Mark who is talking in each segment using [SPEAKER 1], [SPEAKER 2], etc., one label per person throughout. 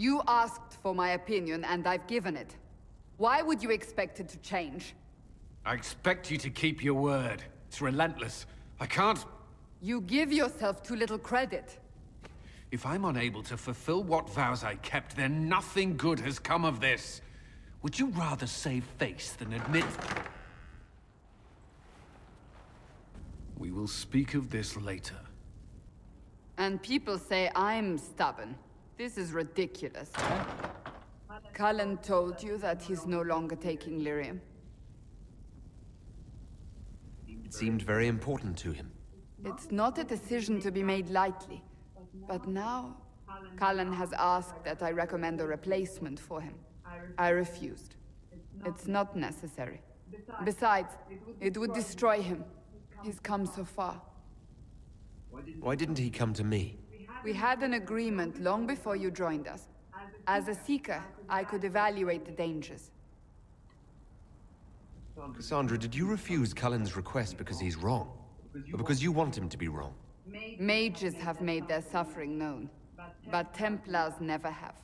[SPEAKER 1] You asked for my opinion, and I've given it. Why would you expect it to change?
[SPEAKER 2] I expect you to keep your word. It's relentless. I can't...
[SPEAKER 1] You give yourself too little credit.
[SPEAKER 2] If I'm unable to fulfill what vows I kept, then nothing good has come of this. Would you rather save face than admit... We will speak of this later.
[SPEAKER 1] And people say I'm stubborn. This is ridiculous. Cullen told you that he's no longer taking lyrium.
[SPEAKER 3] It seemed very important to him.
[SPEAKER 1] It's not a decision to be made lightly. But now, Cullen has asked that I recommend a replacement for him. I refused. It's not necessary. Besides, it would destroy him. He's come so far.
[SPEAKER 3] Why didn't he come to me?
[SPEAKER 1] We had an agreement long before you joined us. As a Seeker, I could evaluate the dangers.
[SPEAKER 3] Cassandra, did you refuse Cullen's request because he's wrong? Or because you want him to be wrong?
[SPEAKER 1] Mages have made their suffering known, but Templars never have.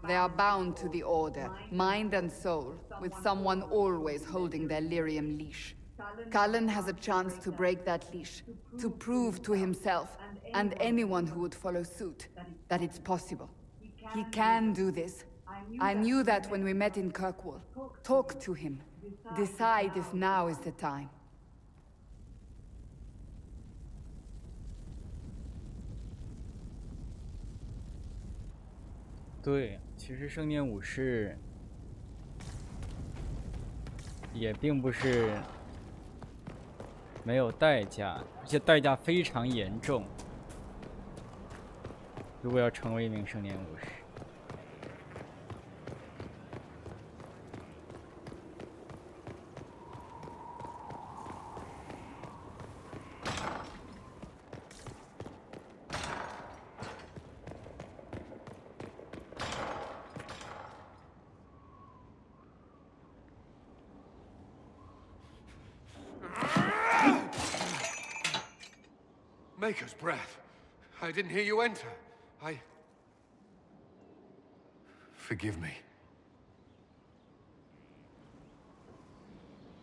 [SPEAKER 1] They are bound to the Order, mind and soul, with someone always holding their lyrium leash. Cullen has a chance to break that leash, to prove to himself, and anyone who would follow suit, that it's possible. He can do this. I knew that when we met in Kirkwall. Talk to him. Decide if now is the time.
[SPEAKER 4] 对，其实圣殿武士也并不是没有代价，而且代价非常严重。如果要成为一名圣殿武士，Maker's
[SPEAKER 2] breath. I didn't hear you enter. Forgive me.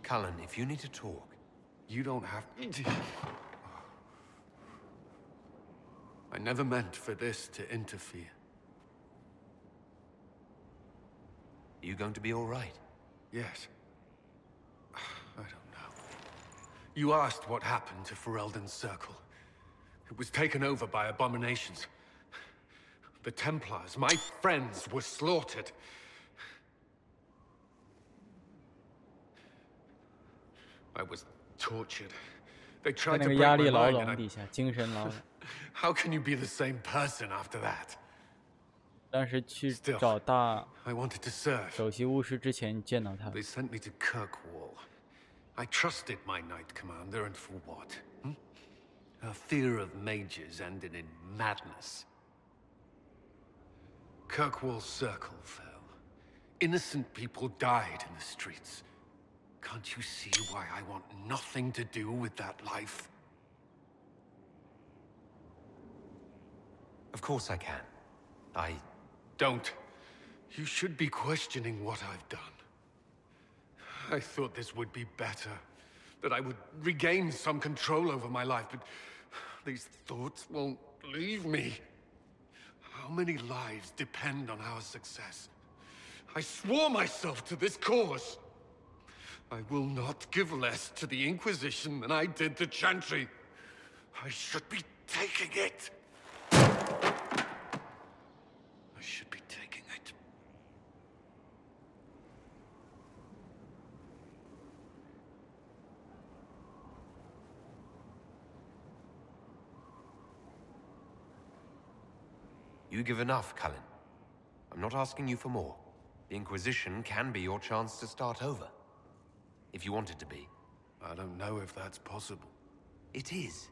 [SPEAKER 3] Cullen, if you need to talk...
[SPEAKER 2] You don't have... I never meant for this to interfere.
[SPEAKER 3] Are you going to be all right?
[SPEAKER 2] Yes. I don't know. You asked what happened to Ferelden's Circle. It was taken over by abominations. The Templars, my friends, were slaughtered. I was tortured. They
[SPEAKER 4] 在
[SPEAKER 2] tried
[SPEAKER 4] 那
[SPEAKER 2] to
[SPEAKER 4] 个
[SPEAKER 2] break
[SPEAKER 4] 压
[SPEAKER 2] my
[SPEAKER 4] 力牢
[SPEAKER 2] mind,
[SPEAKER 4] 笼
[SPEAKER 2] and
[SPEAKER 4] 底下，精神牢笼。
[SPEAKER 2] How can you be the same person after that?
[SPEAKER 4] 当时去
[SPEAKER 2] Still,
[SPEAKER 4] 找大
[SPEAKER 2] I wanted to serve.
[SPEAKER 4] 首席巫师之前见到他，
[SPEAKER 2] They sent me to Kirkwall. I trusted my Knight Commander, and for what? Her fear of mages ended in madness. Kirkwall's Circle fell. Innocent people died in the streets. Can't you see why I want nothing to do with that life?
[SPEAKER 3] Of course I can.
[SPEAKER 2] Don't. You should be questioning what I've done. I thought this would be better. That I would regain some control over my life, but these thoughts won't leave me. How many lives depend on our success? I swore myself to this cause. I will not give less to the Inquisition than I did to Chantry. I should be taking it. I should be taking it.
[SPEAKER 3] You give enough, Cullen. I'm not asking you for more. The Inquisition can be your chance to start over. If you want it to be.
[SPEAKER 2] I don't know if that's possible.
[SPEAKER 3] It is.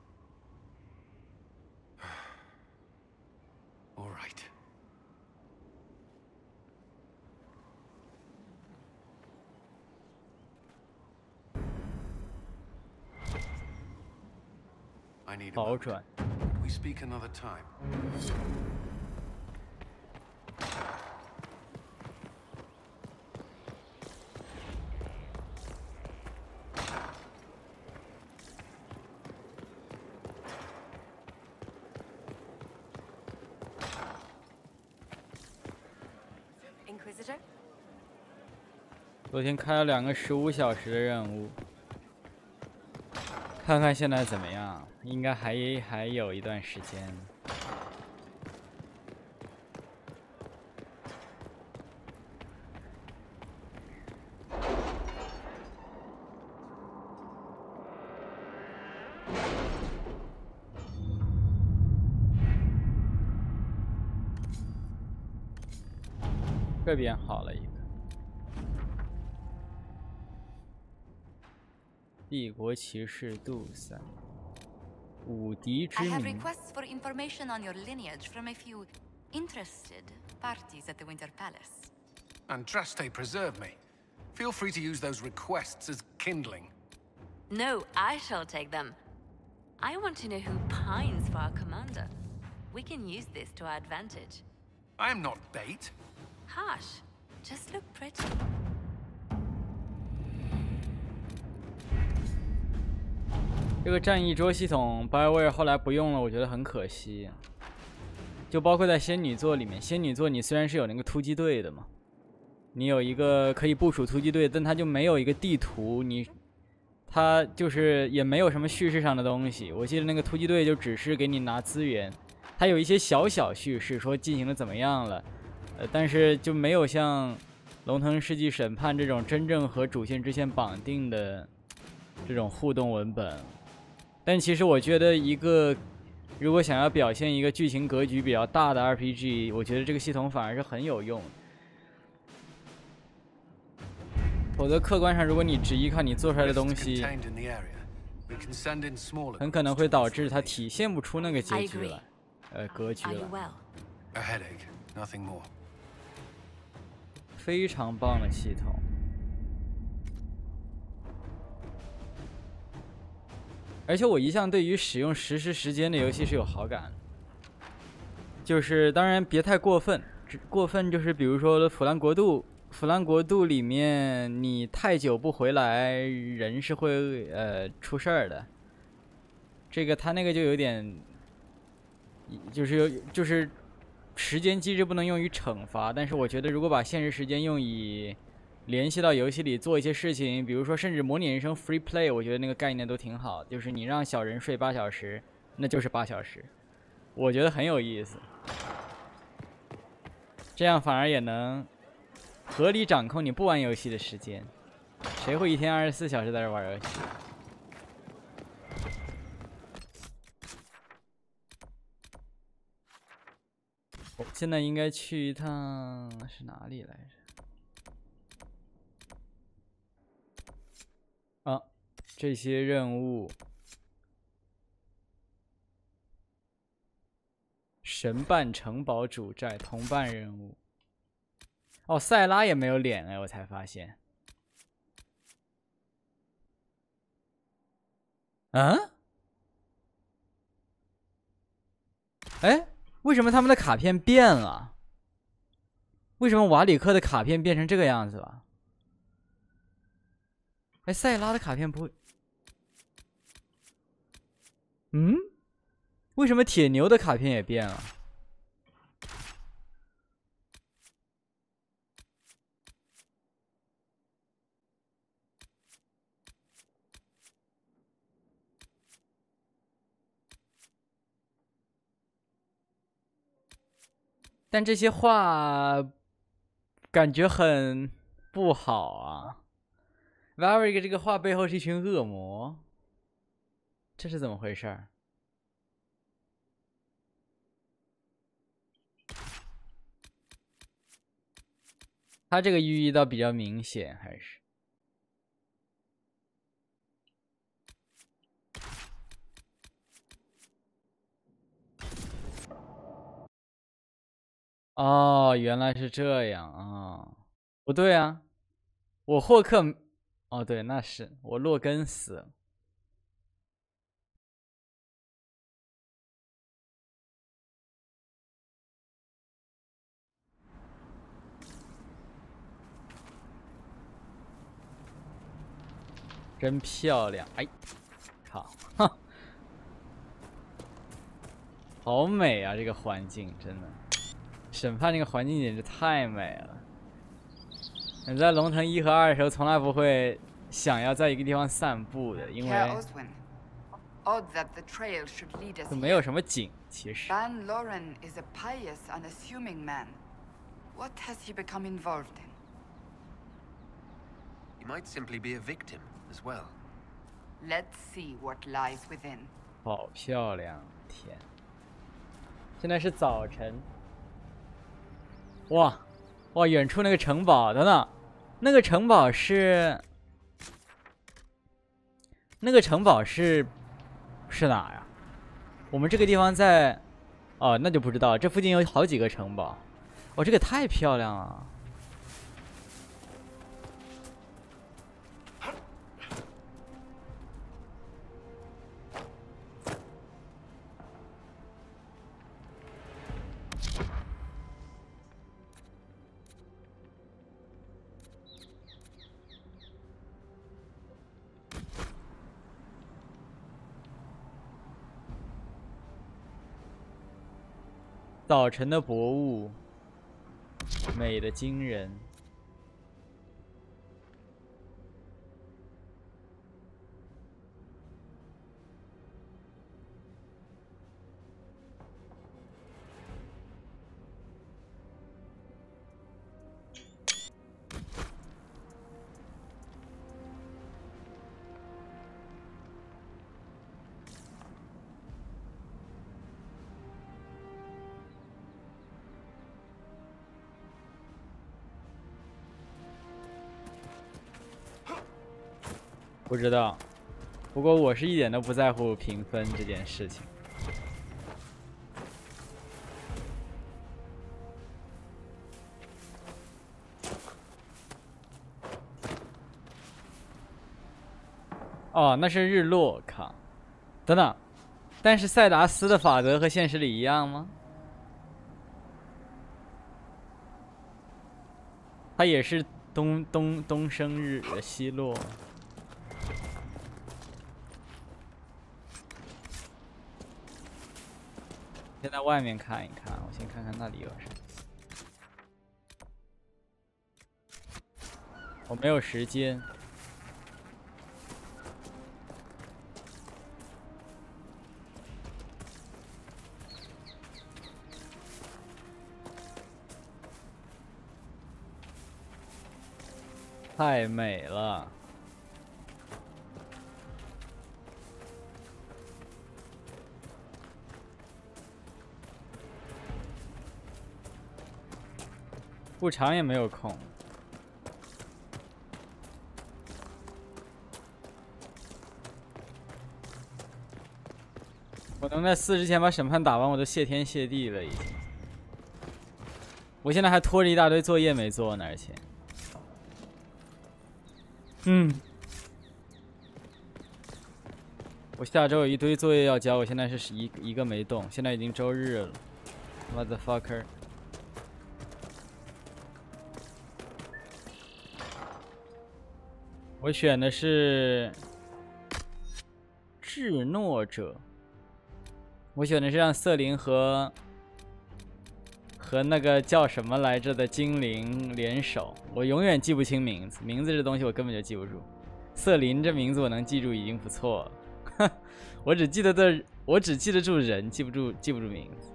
[SPEAKER 2] All right. I need a
[SPEAKER 4] 好
[SPEAKER 2] moment.
[SPEAKER 4] 转。
[SPEAKER 2] We speak another time.
[SPEAKER 4] 昨天开了2个15小时的任务，看看现在怎么样？应该还有一段时间。这边好了一个。 帝国骑士杜塞，武敌之
[SPEAKER 5] I have
[SPEAKER 4] 名。
[SPEAKER 5] requests for information on your lineage from a few interested parties at the Winter Palace.
[SPEAKER 2] Andraste preserve me. Feel free to use those requests as kindling.
[SPEAKER 5] No, I shall take them. I want to know who pines for our commander. We can use this to our advantage.
[SPEAKER 2] I am not bait.
[SPEAKER 5] Hush. Just look pretty.
[SPEAKER 4] 这个战役桌系统 BioWare 后来不用了，我觉得很可惜。就包括在仙女座里面，仙女座你虽然是有那个突击队的嘛，你有一个可以部署突击队，但它就没有一个地图，它就是也没有什么叙事上的东西。我记得那个突击队就只是给你拿资源，它有一些小叙事说进行的怎么样了，但是就没有像龙腾世纪审判这种真正和主线支线绑定的这种互动文本。 但其实我觉得，如果想要表现一个剧情格局比较大的 RPG， 我觉得这个系统反而是很有用的。否则，客观上，如果你只依靠你做出来的东西，很可能会导致它体现不出那个结局来，格局
[SPEAKER 5] Are you
[SPEAKER 4] 来。
[SPEAKER 5] well?
[SPEAKER 2] A headache, nothing more.
[SPEAKER 4] 非常棒的系统。 而且我一向对于使用实时时间的游戏是有好感的，就是当然别太过分，过分就是比如说腐烂国度里面你太久不回来，人是会出事儿的。这个他那个就有点，就是时间机制不能用于惩罚，但是我觉得如果把现实时间用以 联系到游戏里做一些事情，比如说甚至模拟人生 free play， 我觉得那个概念都挺好。就是你让小人睡8小时，那就是8小时，我觉得很有意思。这样反而也能合理掌控你不玩游戏的时间。谁会一天24小时在这玩游戏？我现在应该去一趟是哪里来着？ 啊，这些任务，神办城堡主寨同伴任务。哦，塞拉也没有脸哎，我才发现。啊？哎，为什么他们的卡片变了？为什么瓦里克的卡片变成这个样子了？ 哎，塞拉的卡片不会，嗯？为什么铁牛的卡片也变了？但这些画感觉很不好啊。 Varric 这个画背后是一群恶魔，这是怎么回事儿？他这个寓意倒比较明显，还是？哦，原来是这样啊！不对啊，我霍克。 哦，对，那是我洛根死了。真漂亮！哎，靠，哈，好美啊！这个环境真的，审判这个环境简直太美了。你在龙腾1和2的时候，从来不会想要在一个地方散步的，因为
[SPEAKER 1] Odd that the trail should lead us
[SPEAKER 4] 没有什么景。其实
[SPEAKER 1] Ban Loren is a pious, unassuming man. What has he become involved in?
[SPEAKER 3] He might simply be a victim as well.
[SPEAKER 1] Let's see what lies within.
[SPEAKER 4] 好漂亮，天！现在是早晨。哇，哇，远处那个城堡的呢？那个城堡是哪呀？我们这个地方在，哦，那就不知道。这附近有好几个城堡，哦，这个太漂亮了。早晨的薄雾，美得惊人。不知道，不过我是一点都不在乎评分这件事情。哦，那是日落，靠！等等，但是塞达斯的法则和现实里一样吗？它也是东升日的西落。先在外面看一看，我先看看那里有什么。我没有时间。太美了。不长也没有空。我能在4之前把审判打完，我都谢天谢地了已经。我现在还拖着一大堆作业没做呢，而且，我下周有一堆作业要交，我现在是一个没动，现在已经周日了。What the fucker？我选的是智诺者，我选的是让瑟琳和那个叫什么来着的精灵联手。我永远记不清名字，名字这东西我根本就记不住。瑟琳这名字我能记住已经不错了，我只记得住人，记不住名字。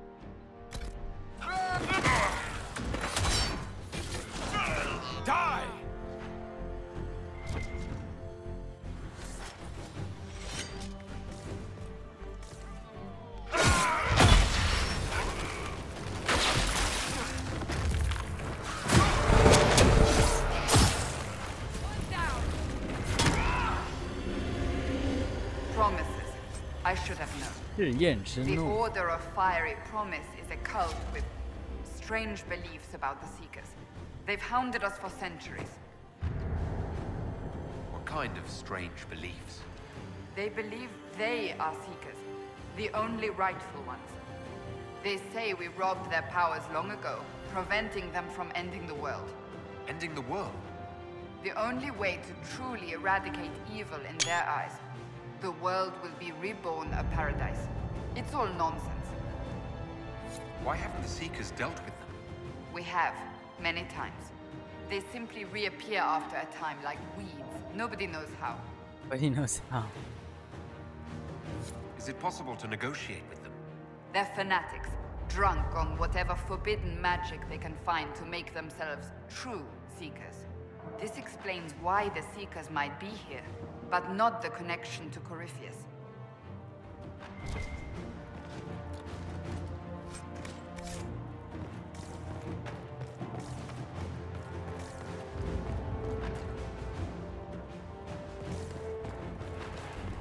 [SPEAKER 1] I should have known.
[SPEAKER 4] 日焰之
[SPEAKER 1] The
[SPEAKER 4] 怒。
[SPEAKER 1] Order of Fiery Promise is a cult with strange beliefs about the Seekers. They've hounded us for centuries.
[SPEAKER 3] What kind of strange beliefs?
[SPEAKER 1] They believe they are Seekers, the only rightful ones. They say we robbed their powers long ago, preventing them from ending the world.
[SPEAKER 3] Ending the world?
[SPEAKER 1] The only way to truly eradicate evil in their eyes, the world will be reborn a paradise. It's all nonsense.
[SPEAKER 3] Why haven't the Seekers dealt with them?
[SPEAKER 1] We have, many times. They simply reappear after a time, like weeds. Nobody knows how.
[SPEAKER 4] Nobody knows how.
[SPEAKER 3] Is it possible to negotiate with them?
[SPEAKER 1] They're fanatics, drunk on whatever forbidden magic they can find to make themselves true Seekers. This explains why the Seekers might be here, but not the connection to Corypheus.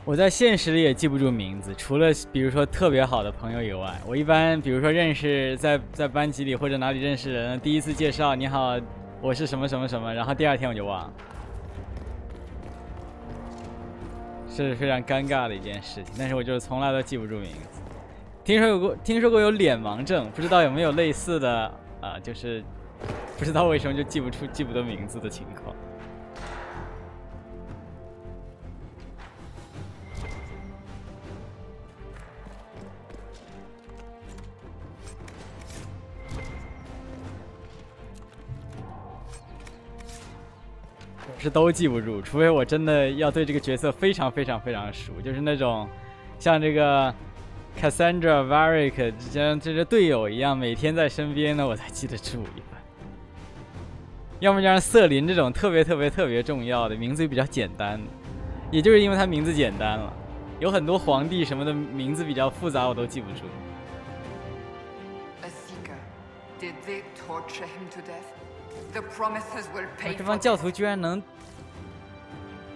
[SPEAKER 4] 我在现实里也记不住名字，除了比如说特别好的朋友以外，我一般比如说认识在班级里或者哪里认识人，第一次介绍你好，我是什么什么什么，然后第二天我就忘了，是非常尴尬的一件事情。但是我就是从来都记不住名字。听说过有脸盲症，不知道有没有类似的就是不知道为什么就记不得名字的情况。是都记不住，除非我真的要对这个角色非常非常非常熟，就是那种像这个 Cassandra Varick 像这些队友一样，每天在身边的我才记得住一般。要么就像瑟琳这种特别重要的名字比较简单的，也就是因为他名字简单了，有很多皇帝什么的名字比较复杂，我都记不住。
[SPEAKER 1] A seeker. Did they torture him to death? The promises will pay
[SPEAKER 4] 这
[SPEAKER 1] for
[SPEAKER 4] 帮教徒居然能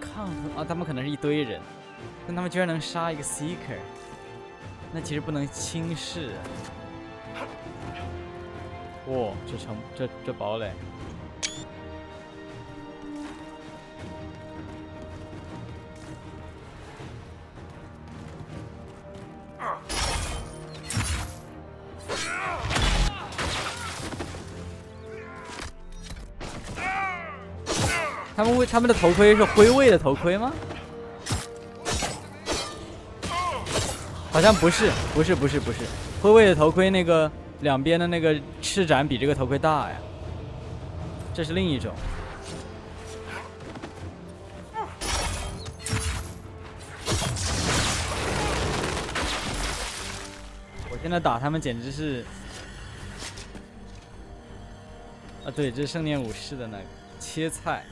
[SPEAKER 4] 抗衡啊！他们可能是一堆人，但他们居然能杀一个 Seeker， 那其实不能轻视。哇，这堡垒！他们的头盔是灰卫的头盔吗？好像不是，灰卫的头盔那个两边的那个翅展比这个头盔大呀，这是另一种。我现在打他们简直是，对，这是圣殿武士的那个切菜。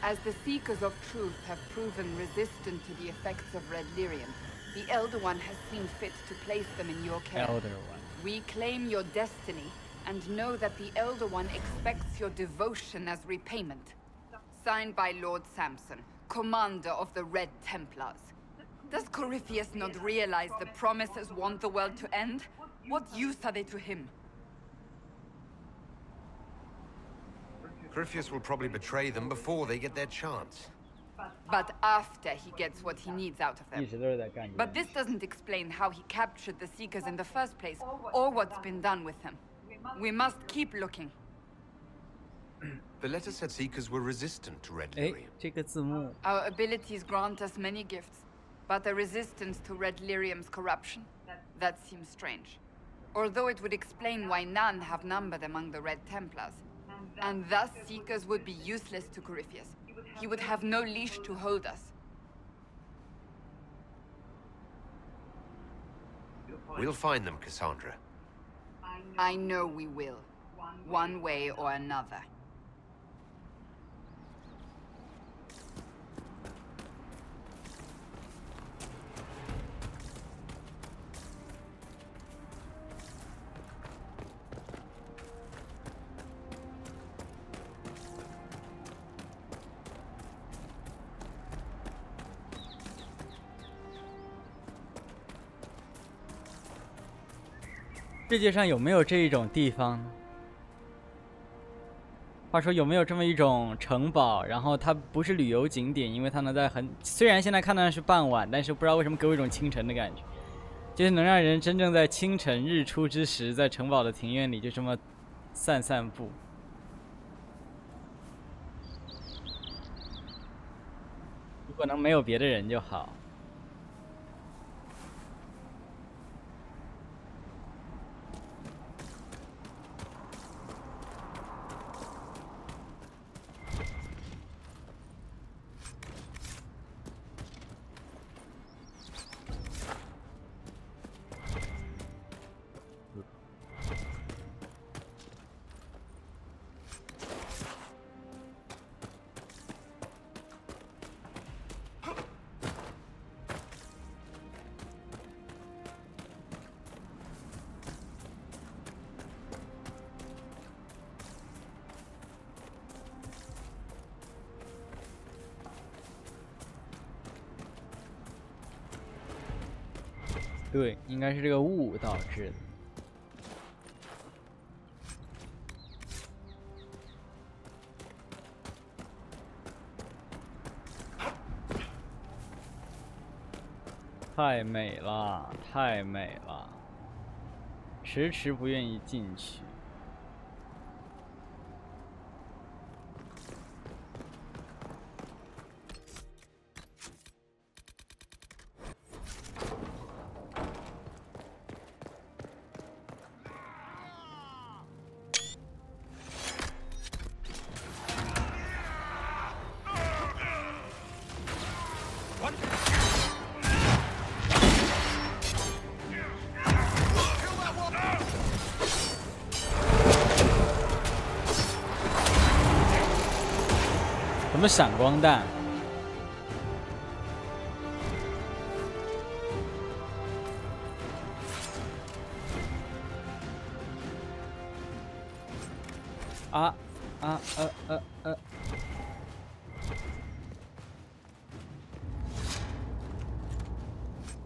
[SPEAKER 1] As the Seekers of Truth have proven resistant to the effects of Red Lyrium, the Elder One has seen fit to place them in your care.
[SPEAKER 4] Elder One.
[SPEAKER 1] We claim your destiny, and know that the Elder One expects your devotion as repayment. Signed by Lord Samson, Commander of the Red Templars. Does Corypheus not realize the promises want the world to end? What use are they to him?
[SPEAKER 3] Corypheus will probably betray them before they get their chance.
[SPEAKER 1] But after he gets what he needs out of them.
[SPEAKER 4] 一直都是在干这个。
[SPEAKER 1] But this doesn't explain how he captured the Seekers in the first place, or what's been done with them. We must keep looking.
[SPEAKER 3] The letter said Seekers were resistant to Red
[SPEAKER 4] 哎
[SPEAKER 3] Lyrium.，
[SPEAKER 4] 这个字幕
[SPEAKER 1] Our abilities grant us many gifts, but a resistance to Red Lyrium's corruption? That seems strange. Although it would explain why none have numbered among the Red Templars. And thus Seekers would be useless to Corypheus. He would have no leash to hold us.
[SPEAKER 3] We'll find them, Cassandra.
[SPEAKER 1] I know we will. One way or another.
[SPEAKER 4] 世界上有没有这一种地方呢？话说有没有这么一种城堡，然后它不是旅游景点，因为它能在虽然现在看到是傍晚，但是不知道为什么给我一种清晨的感觉，就是能让人真正在清晨日出之时，在城堡的庭院里就这么散步。如果能没有别的人就好。对，应该是这个雾导致的。太美了，太美了，迟迟不愿意进去。什么闪光弹？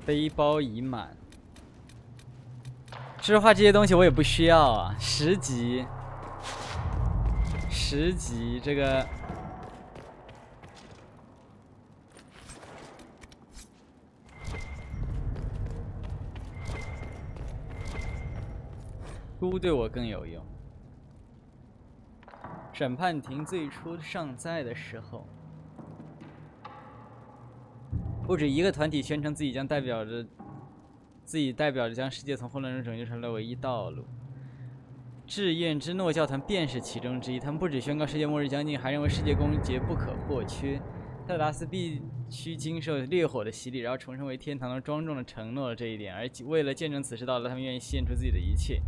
[SPEAKER 4] 背包已满。说实话，这些东西我也不需要啊。10级这个。书对我更有用。审判庭最初尚在的时候，不止一个团体宣称自己代表着将世界从混乱中拯救出来的唯一道路。至验之诺教团便是其中之一。他们不只宣告世界末日将近，还认为世界公结不可或缺。特达斯必须经受烈火的洗礼，然后重生为天堂，而庄重的承诺了这一点。而为了见证此时到来，他们愿意献出自己的一切。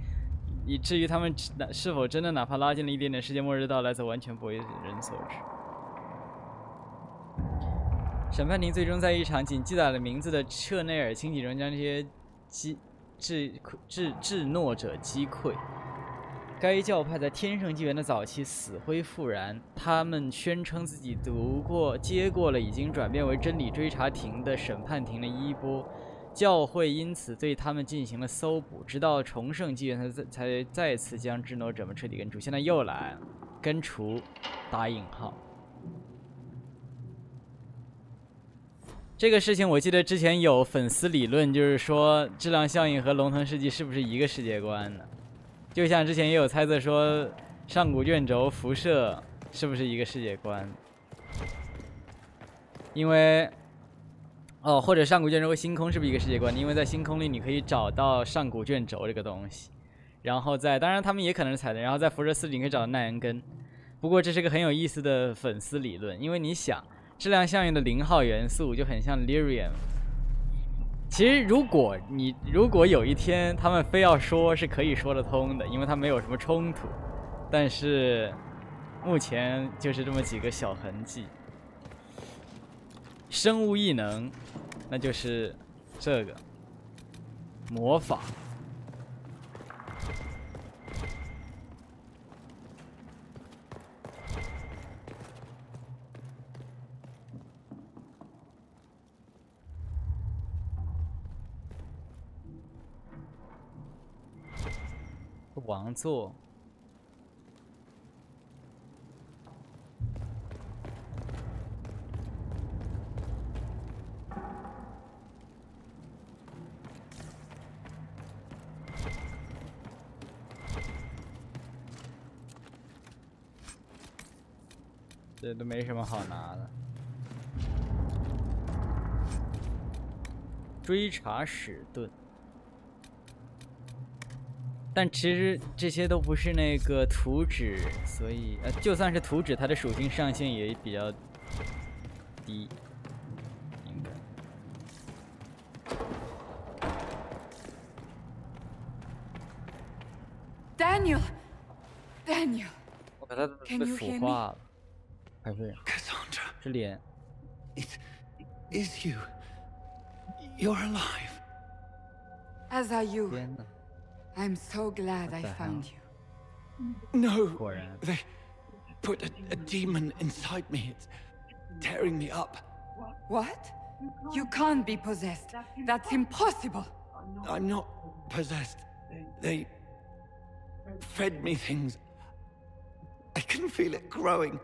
[SPEAKER 4] 以至于他们是否真的哪怕拉近了一点点世界末日到来，则完全不为人所知。审判庭最终在一场仅记载了名字的彻内尔清洗中，将这些制诺者击溃。该教派在天圣纪元的早期死灰复燃，他们宣称自己接过了已经转变为真理追查庭的审判庭的衣钵。教会因此对他们进行了搜捕，直到重圣纪元才再次将制诺者们彻底根除。现在又来了，根除打引号。这个事情我记得之前有粉丝理论，就是说质量效应和龙腾世纪是不是一个世界观呢？就像之前也有猜测说上古卷轴辐射是不是一个世界观？因为或者上古卷轴和星空是不是一个世界观？因为在星空里你可以找到上古卷轴这个东西，然后当然他们也可能是彩蛋，然后在辐射4里你可以找到奈恩根。不过这是个很有意思的粉丝理论，因为你想质量效应的0号元素就很像 Lyrium。其实如果有一天他们非要说是可以说得通的，因为它没有什么冲突，但是目前就是这么几个小痕迹。生物异能，那就是这个魔法。王座。这都没什么好拿的。追查史盾，但其实这些都不是那个图纸，所以就算是图纸，它的属性上限也比较低，应该。
[SPEAKER 1] Daniel，
[SPEAKER 4] 我把它被腐化了。还是这脸。
[SPEAKER 6] It is you. You're alive.
[SPEAKER 1] As are you. I'm so glad I found you.
[SPEAKER 6] No, they put a demon inside me. It's tearing me up.
[SPEAKER 1] What? You can't be possessed. That's impossible.
[SPEAKER 6] I'm not possessed. They fed me things. I can feel it growing.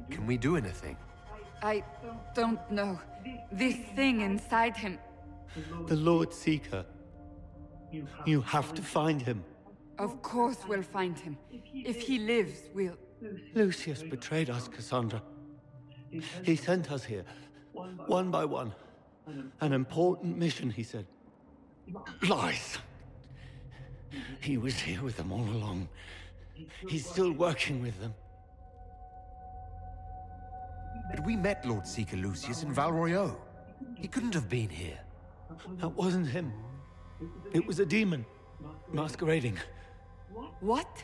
[SPEAKER 3] Can we do anything?
[SPEAKER 1] I don't know. This thing inside him.
[SPEAKER 6] The Lord Seeker. You have to find him.
[SPEAKER 1] Of course we'll find him. If he lives, we'll...
[SPEAKER 6] Lucius betrayed us, Cassandra. He sent us here, one by one. An important mission, he said. Lies. He was here with them all along. He's still working with them.
[SPEAKER 3] But we met Lord Seeker Lucius in Val Royeaux. He couldn't have been here.
[SPEAKER 6] That wasn't him. It was a demon, masquerading.
[SPEAKER 1] What?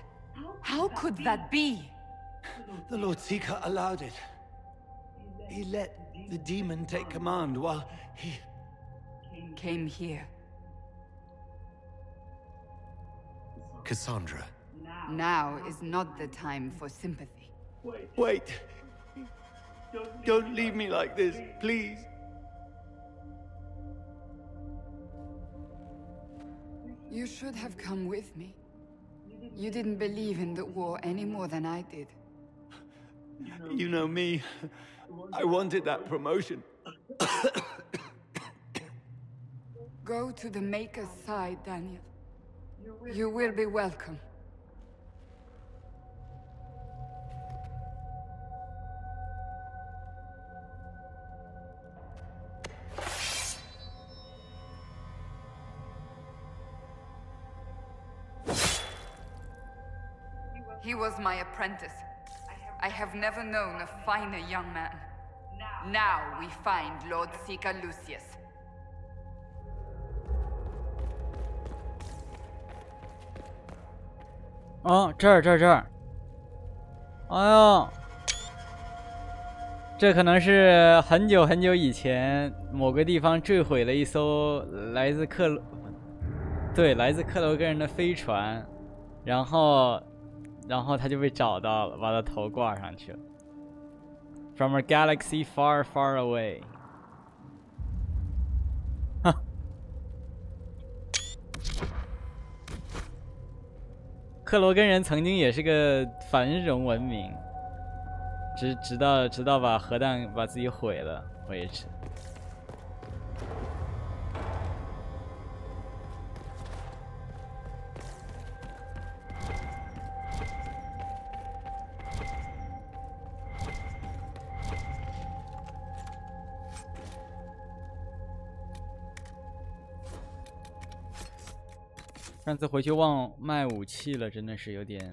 [SPEAKER 1] How could that be?
[SPEAKER 6] The Lord Seeker allowed it. He let the demon take command while he...
[SPEAKER 1] Came here.
[SPEAKER 3] Cassandra.
[SPEAKER 1] Now is not the time for sympathy.
[SPEAKER 6] Wait. Don't leave me like this, please.
[SPEAKER 1] You should have come with me. You didn't believe in the war any more than I did.
[SPEAKER 6] You know me. I wanted that promotion.
[SPEAKER 1] Go to the Maker's side, Daniel. You will be welcome. He was my apprentice. I have never known a finer young man. Now we find Lord Seeker Lucius.
[SPEAKER 4] 哦，这儿，哎呦，这可能是很久很久以前某个地方坠毁了一艘来自克罗根人的飞船，然后他就被找到了，把他头挂上去了。From a galaxy far, far away。克罗根人曾经也是个繁荣文明，直到把核弹把自己毁了为止。上次回去忘卖武器了，真的是有点。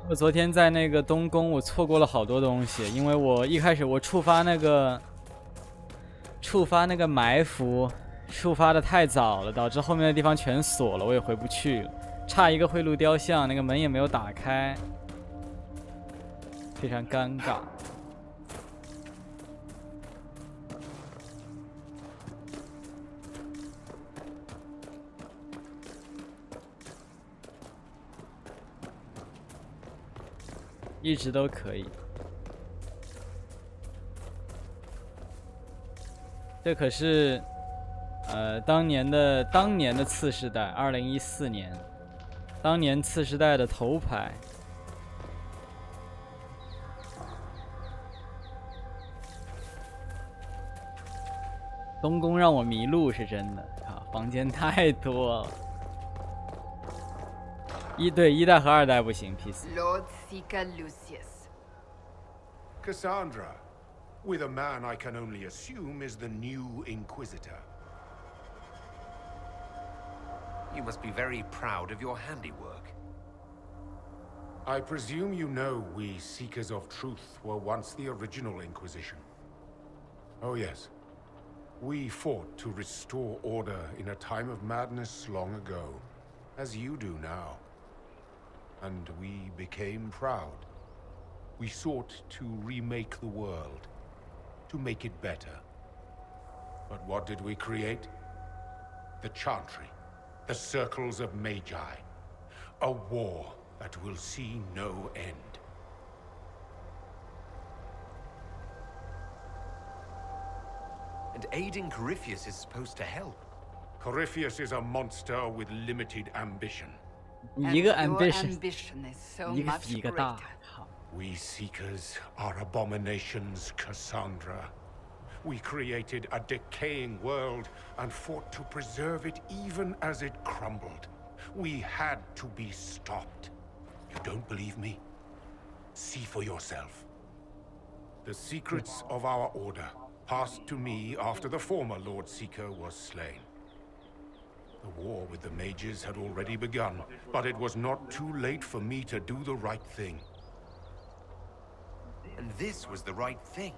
[SPEAKER 4] 我昨天在那个东宫，我错过了好多东西，因为我一开始我触发那个埋伏，触发的太早了，导致后面的地方全锁了，我也回不去了。差一个贿赂雕像，那个门也没有打开，非常尴尬。一直都可以。这可是，当年的次世代，2014年，当年次世代的头牌。东宫让我迷路是真的啊，房间太多了。一代和2代不行 ，PC。Lord
[SPEAKER 1] Seeker Lucius.
[SPEAKER 2] Cassandra, with a man I can only assume is the new Inquisitor.
[SPEAKER 3] You must be very proud of your handiwork.
[SPEAKER 2] I presume you know we Seekers of Truth were once the original Inquisition. Oh yes. We fought to restore order in a time of madness long ago, as you do now. And we became proud. We sought to remake the world, to make it better. But what did we create? The Chantry, the Circles of Magi. A war that will see no end.
[SPEAKER 3] And aiding Corypheus is supposed to help.
[SPEAKER 2] Corypheus is a monster with limited ambition.
[SPEAKER 4] 一个
[SPEAKER 1] ambition
[SPEAKER 4] ambition，
[SPEAKER 1] is so
[SPEAKER 4] 一个
[SPEAKER 1] much
[SPEAKER 4] 比一个大
[SPEAKER 1] greater.。
[SPEAKER 4] 好，
[SPEAKER 2] We Seekers are abominations, Cassandra. We created a decaying world and fought to preserve it even as it crumbled. We had to be stopped. You don't believe me? See for yourself. The secrets of our order passed to me after the former Lord Seeker was slain. The war with the mages had already begun, but it was not too late for me to do the right thing.
[SPEAKER 3] And this was the right thing.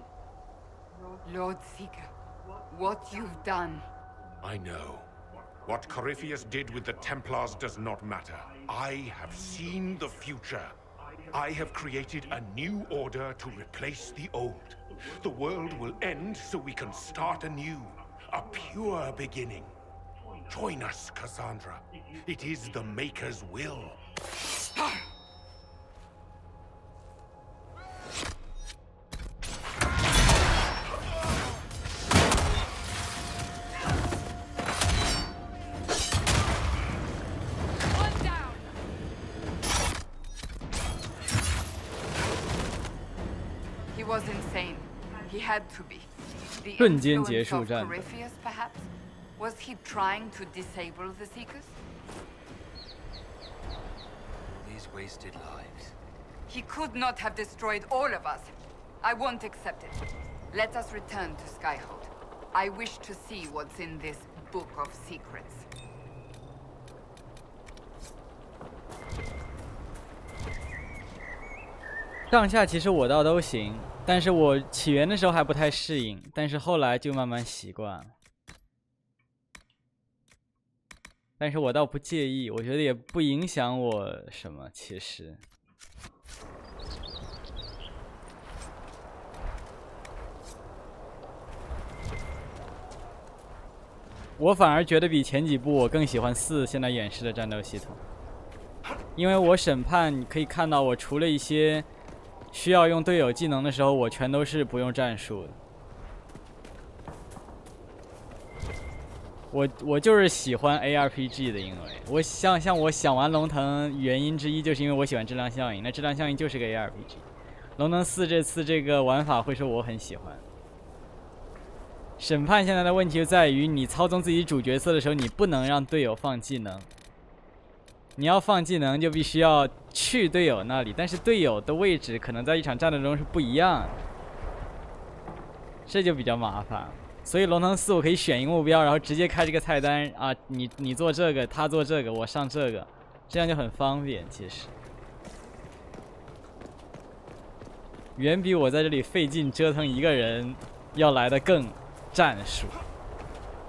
[SPEAKER 1] Lord Seeker, what you've done.
[SPEAKER 2] I know. What Corypheus did with the Templars does not matter. I have seen the future. I have created a new order to replace the old. The world will end so we can start anew. A pure beginning. Join us, Cassandra. It is the Maker's will.
[SPEAKER 1] One down. He was insane. He had to be. The
[SPEAKER 4] 瞬间结
[SPEAKER 1] influence
[SPEAKER 4] 束
[SPEAKER 1] of
[SPEAKER 4] 战斗。
[SPEAKER 1] Corypheus, perhaps? Was he trying to disable the Seekers?
[SPEAKER 3] These wasted lives.
[SPEAKER 1] He could not have destroyed all of us. I won't accept it. Let us return to Skyhold. I wish to see what's in this book of secrets.
[SPEAKER 4] 上下其实我倒都行，但是我起源的时候还不太适应，但是后来就慢慢习惯了。但是我倒不介意，我觉得也不影响我什么，其实。我反而觉得比前几部我更喜欢4现在演示的战斗系统，因为我审判你可以看到，我除了一些需要用队友技能的时候，我全都是不用战术的。我就是喜欢 ARPG 的，因为我像我想玩龙腾原因之一就是因为我喜欢质量效应，那质量效应就是个 ARPG。龙腾4这次这个玩法会是我很喜欢。审判现在的问题就在于，你操纵自己主角色的时候，你不能让队友放技能。你要放技能就必须要去队友那里，但是队友的位置可能在一场战斗中是不一样的，这就比较麻烦。所以龙腾4我可以选一个目标，然后直接开这个菜单啊，你做这个，他做这个，我上这个，这样就很方便。其实远比我在这里费劲折腾一个人要来的更战术。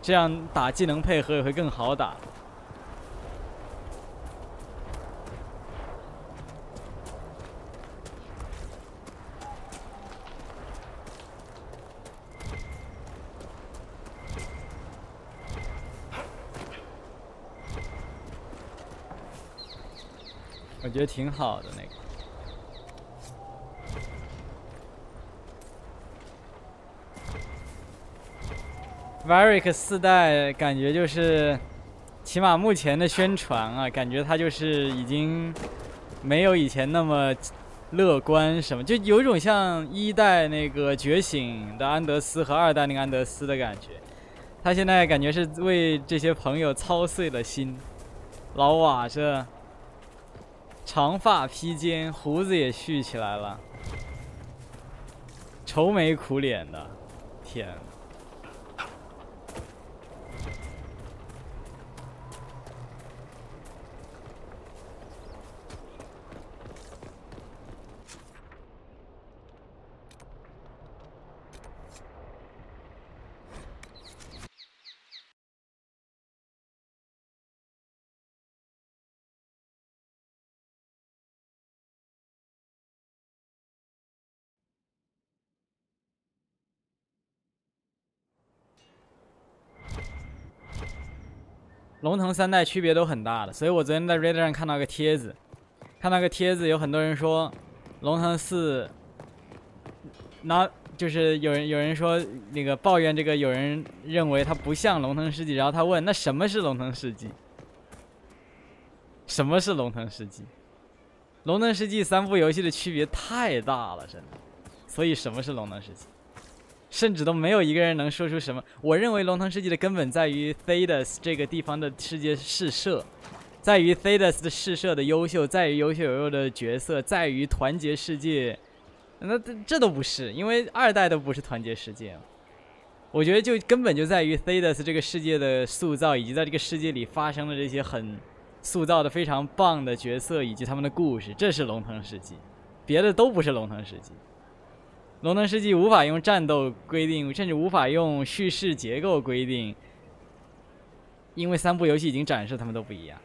[SPEAKER 4] 这样打技能配合也会更好打。我觉得挺好的那个。Varric 4代感觉就是，起码目前的宣传啊，感觉它就是已经没有以前那么乐观什么，就有一种像1代那个觉醒的安德斯和2代那个安德斯的感觉。他现在感觉是为这些朋友操碎了心。老瓦这长发披肩，胡子也蓄起来了，愁眉苦脸的，天！龙腾3代区别都很大的，所以我昨天在 Reddit 上看到个帖子，有很多人说龙腾4，就是有人说那个抱怨这个，有人认为它不像龙腾世纪，然后他问那什么是龙腾世纪？什么是龙腾世纪？龙腾世纪3部游戏的区别太大了，真的，所以什么是龙腾世纪？甚至都没有一个人能说出什么。我认为龙腾世纪的根本在于 Thedas 这个地方的世界试射，在于 Thedas 的试射的优秀，在于优秀有肉的角色，在于团结世界。那这都不是，因为2代都不是团结世界。我觉得就根本就在于 Thedas 这个世界的塑造，以及在这个世界里发生的这些很塑造的非常棒的角色以及他们的故事，这是龙腾世纪，别的都不是龙腾世纪。龙腾世纪无法用战斗规定，甚至无法用叙事结构规定，因为3部游戏已经展示他们都不一样。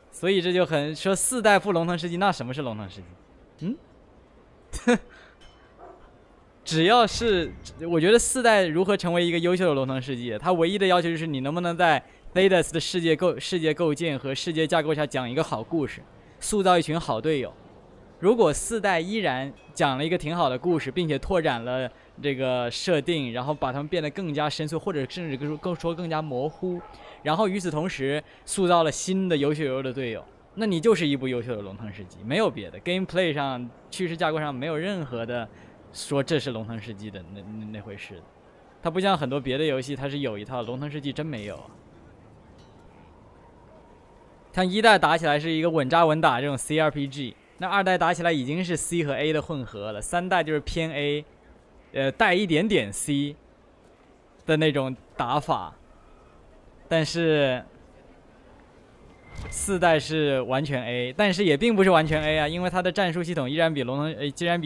[SPEAKER 4] 所以这就很说4代不龙腾世纪，那什么是龙腾世纪？只要是我觉得4代如何成为一个优秀的龙腾世纪，它唯一的要求就是你能不能在 Thedas 的世界构建和世界架构下讲一个好故事，塑造一群好队友。如果4代依然讲了一个挺好的故事，并且拓展了这个设定，然后把它们变得更加深邃，或者甚至更加模糊，然后与此同时塑造了新的优秀有肉的队友，那你就是一部优秀的龙腾世纪，没有别的。Gameplay 上、叙事架构上没有任何的说这是龙腾世纪的那回事的。它不像很多别的游戏，它是有一套，龙腾世纪真没有。像1代打起来是一个稳扎稳打这种 CRPG。那2代打起来已经是 C 和 A 的混合了，3代就是偏 A， 带一点点 C 的那种打法，但是4代是完全 A， 但是也并不是完全 A 啊，因为它的战术系统依然比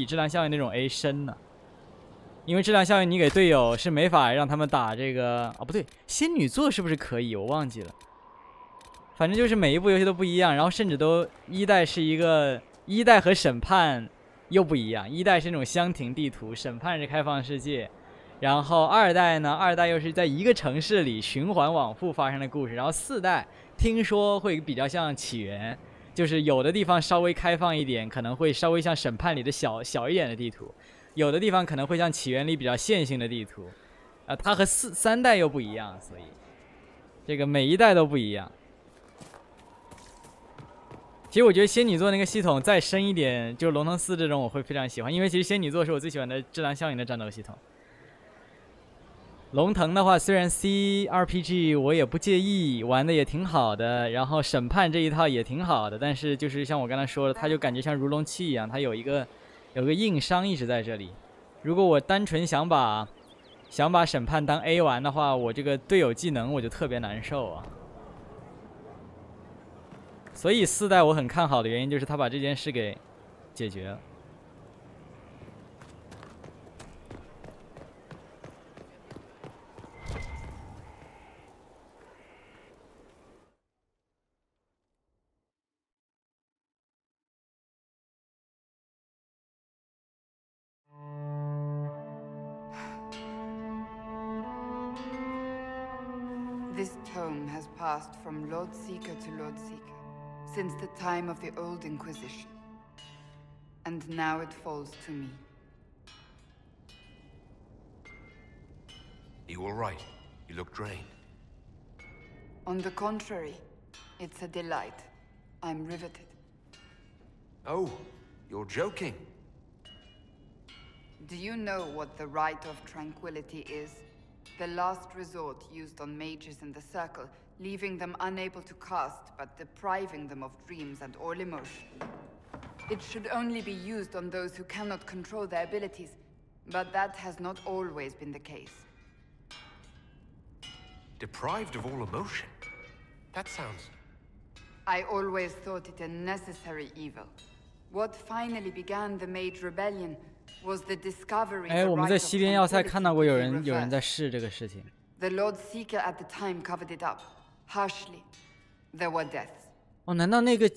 [SPEAKER 4] 质量效应那种 A 深呢。因为质量效应你给队友是没法让他们打这个不对，仙女座是不是可以？我忘记了。反正就是每一部游戏都不一样，然后甚至都1代是一个。1代和审判又不一样，1代是那种箱庭地图，审判是开放世界。然后2代呢，2代又是在一个城市里循环往复发生的故事。然后4代听说会比较像起源，就是有的地方稍微开放一点，可能会稍微像审判里的小一点的地图，有的地方可能会像起源里比较线性的地图。它和3代又不一样，所以这个每一代都不一样。其实我觉得仙女座那个系统再深一点，就是龙腾4这种我会非常喜欢，因为其实仙女座是我最喜欢的质量效应的战斗系统。龙腾的话，虽然 CRPG 我也不介意，玩的也挺好的，然后审判这一套也挺好的，但是就是像我刚才说的，它就感觉像如龙7一样，它有个硬伤一直在这里。如果我单纯想把审判当 A 玩的话，我这个队友技能我就特别难受啊。所以4代我很看好的原因就是他把这件事给解决了。
[SPEAKER 1] This tome has passed from Lord Seeker to Lord Seeker since the time of the Old Inquisition. And now it falls to me.
[SPEAKER 3] You all right? You look drained.
[SPEAKER 1] On the contrary, it's a delight. I'm riveted.
[SPEAKER 3] Oh, you're joking.
[SPEAKER 1] Do you know what the Rite of Tranquility is? The last resort used on mages in the Circle, leaving them unable to cast, but depriving them of dreams and all emotion. It should only be used on those who cannot control their abilities, but that has not always been the case.
[SPEAKER 3] Deprived of all emotion? That sounds...
[SPEAKER 1] I always thought it a necessary evil. What finally began the Mage Rebellion was the discovery the
[SPEAKER 4] 我们在
[SPEAKER 1] Rite
[SPEAKER 4] 西
[SPEAKER 1] of
[SPEAKER 4] 边要塞
[SPEAKER 1] Tranquility
[SPEAKER 4] 看到过
[SPEAKER 1] could be
[SPEAKER 4] 有人在
[SPEAKER 1] reversed.
[SPEAKER 4] 试这个事情。
[SPEAKER 1] The Lord Seeker at the time covered it up, harshly. There were deaths.
[SPEAKER 4] 哦，难道那个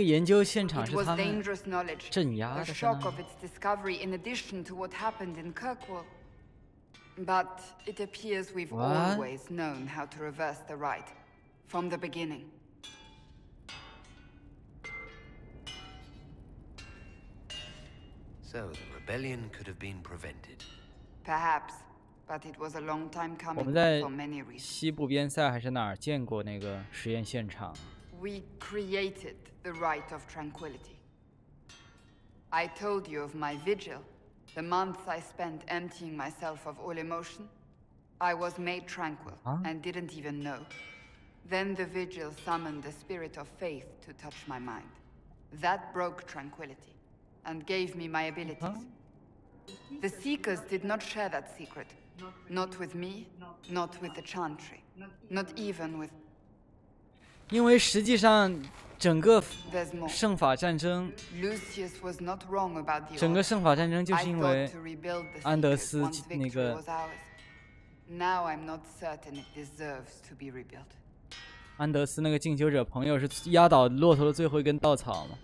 [SPEAKER 4] 研究现场
[SPEAKER 1] It
[SPEAKER 4] 是
[SPEAKER 1] was
[SPEAKER 4] 他们
[SPEAKER 1] dangerous knowledge.
[SPEAKER 4] 镇压
[SPEAKER 1] The
[SPEAKER 4] 的？
[SPEAKER 1] shock of its discovery in addition to what happened in Kirkwall. But it appears we've
[SPEAKER 4] What?
[SPEAKER 1] always known how to reverse the rite. From the beginning.
[SPEAKER 3] So, the rebellion could have been prevented.
[SPEAKER 1] Perhaps. But it was a long time
[SPEAKER 4] 我
[SPEAKER 1] coming
[SPEAKER 4] 们在
[SPEAKER 1] for many reasons.
[SPEAKER 4] 西部边塞还是哪儿见过那个实验现场？
[SPEAKER 1] We created the Rite of Tranquility. I told you of my vigil, the months I spent emptying myself of all emotion. I was made tranquil and didn't even know. Then the vigil summoned the spirit of faith to touch my mind. That broke tranquility and gave me my abilities. The Seekers did not share that secret. Not with me, not with the Chantry, not even with...
[SPEAKER 4] 因为实际上整个
[SPEAKER 1] There's more.
[SPEAKER 4] 圣法战争，
[SPEAKER 1] Lucius was not wrong about the
[SPEAKER 4] 整个
[SPEAKER 1] order.
[SPEAKER 4] 圣法战争就
[SPEAKER 1] I
[SPEAKER 4] 是因
[SPEAKER 1] thought
[SPEAKER 4] 为
[SPEAKER 1] to rebuild the
[SPEAKER 4] 安德
[SPEAKER 1] Seekers
[SPEAKER 4] 斯
[SPEAKER 1] once
[SPEAKER 4] 那
[SPEAKER 1] victory
[SPEAKER 4] 个
[SPEAKER 1] was ours. Now I'm not certain it deserves to be rebuilt.
[SPEAKER 4] 安德斯那个进修者朋友是压倒骆驼的最后一根稻草嘛。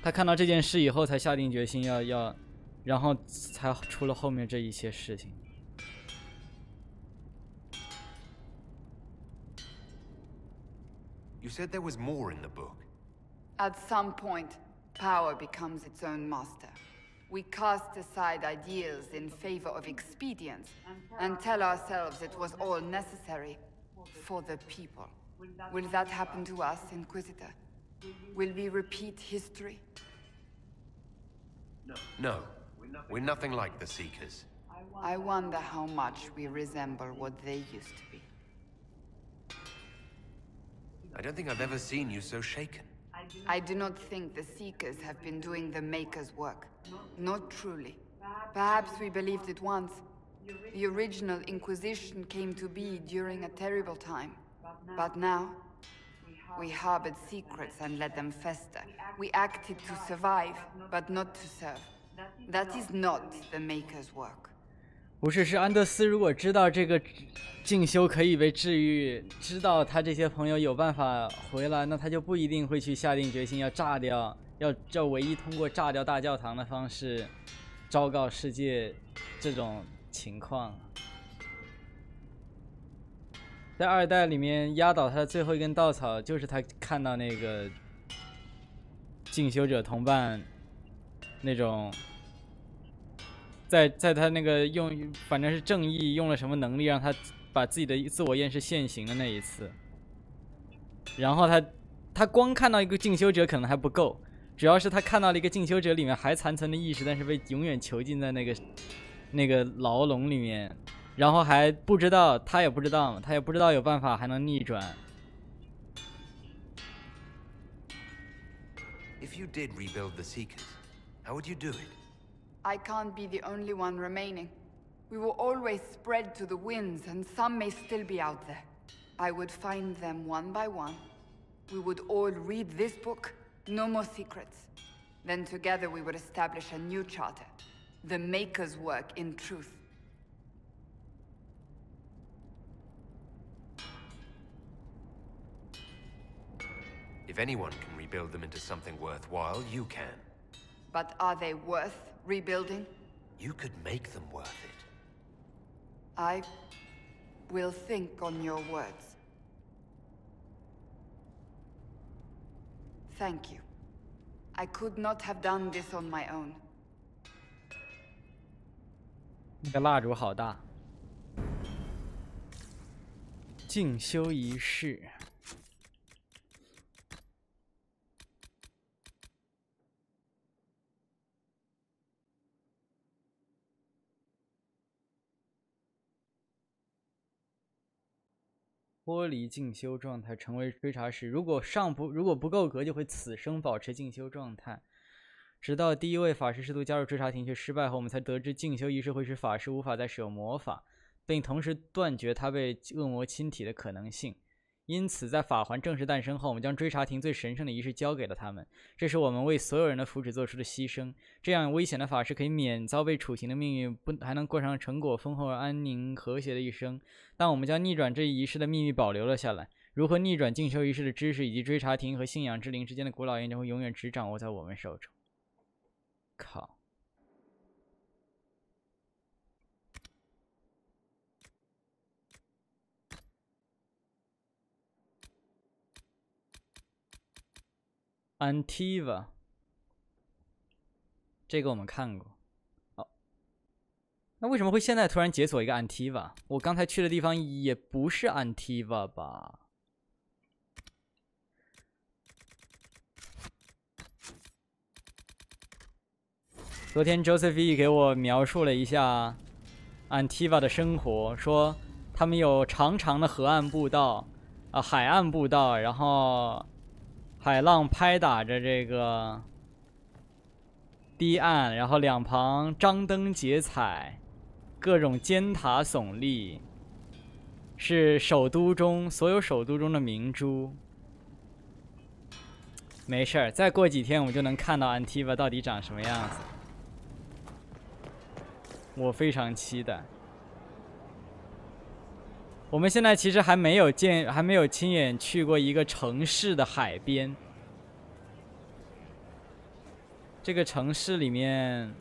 [SPEAKER 4] 他看到这件事以后，才下定决心要，然后才出了后面这一些事情。
[SPEAKER 3] You said there was more in the book.
[SPEAKER 1] At some point, power becomes its own master. We cast aside ideals in favor of expedience and tell ourselves it was all necessary for the people. Will that happen to us, Inquisitor? Will we repeat history?
[SPEAKER 3] No, we're nothing like the Seekers.
[SPEAKER 1] I wonder how much we resemble what they used to be.
[SPEAKER 3] I don't think I've ever seen you so shaken.
[SPEAKER 1] I do not think the Seekers have been doing the Maker's work. Not truly. Perhaps we believed it once. The original Inquisition came to be during a terrible time. But now, we harbored secrets and let them fester. We acted to survive, but not to serve. That is not the Maker's work.
[SPEAKER 4] 不是，是安德斯如果知道这个进修可以被治愈，知道他这些朋友有办法回来，那他就不一定会去下定决心要炸掉，要唯一通过炸掉大教堂的方式昭告世界这种情况。在二代里面压倒他的最后一根稻草，就是他看到那个进修者同伴那种。 在他那个反正是正义用了什么能力让他把自己的自我厌世现形的那一次，然后他光看到一个进修者可能还不够，主要是他看到了一个进修者里面还残存的意识，但是被永远囚禁在那个牢笼里面，然后还不知道他也不知道有办法还能逆转。
[SPEAKER 3] If you did rebuild the Seekers, how would you do it?
[SPEAKER 1] I can't be the only one remaining. We will always spread to the winds, and some may still be out there. I would find them one by one. We would all read this book, no more secrets. Then together we would establish a new charter. The Maker's work in truth.
[SPEAKER 3] If anyone can rebuild them into something worthwhile, you can.
[SPEAKER 1] But are they worth rebuilding?
[SPEAKER 3] You could make them worth it.
[SPEAKER 1] I will think on your words. Thank you. I could not have done this on my own.
[SPEAKER 4] 那个蜡烛好大。静修仪式。脱离静修状态，成为追查使。如果不够格，就会此生保持静修状态，直到第一位法师试图加入追查庭却失败后，我们才得知静修仪式会使法师无法再使用魔法，并同时断绝他被恶魔侵体的可能性。因此，在法环正式诞生后，我们将追查庭最神圣的仪式交给了他们。这是我们为所有人的福祉做出的牺牲。这样危险的法师可以免遭被处刑的命运，还能过上成果丰厚而安宁和谐的一生。但我们将逆转这一仪式的秘密保留了下来。如何逆转静修仪式的知识，以及追查庭和信仰之灵之间的古老研究，会永远只掌握在我们手中。靠！Antiva， 这个我们看过。哦，那为什么会现在突然解锁一个 Antiva？ 我刚才去的地方也不是 Antiva 吧？昨天 Josephine 给我描述了一下 Antiva 的生活，说他们有长长的河岸步道，海岸步道，然后海浪拍打着这个堤岸，然后两旁张灯结彩，各种尖塔耸立，是首都中所有首都中的明珠。没事儿，再过几天我们就能看到 Antiva 到底长什么样子。我非常期待。我们现在其实还没有亲眼去过一个城市的海边。这个城市里面，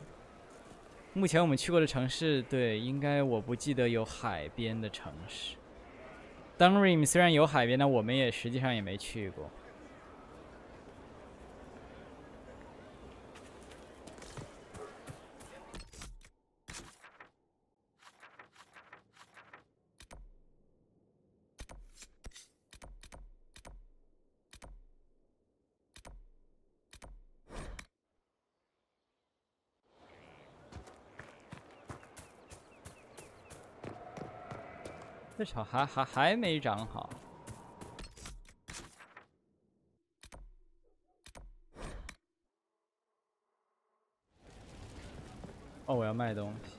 [SPEAKER 4] 目前我们去过的城市，对，应该我不记得有海边的城市。Dunrim 虽然有海边，但我们也实际上也没去过。这草还没长好。哦，我要卖东西。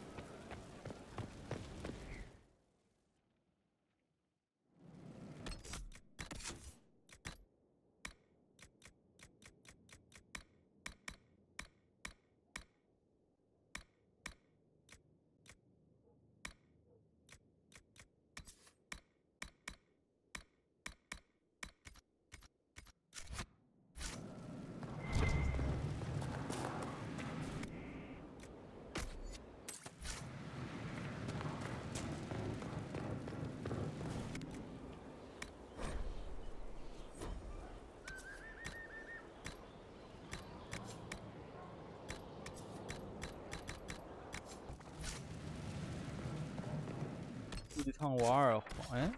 [SPEAKER 4] 对抗瓦尔皇，哎，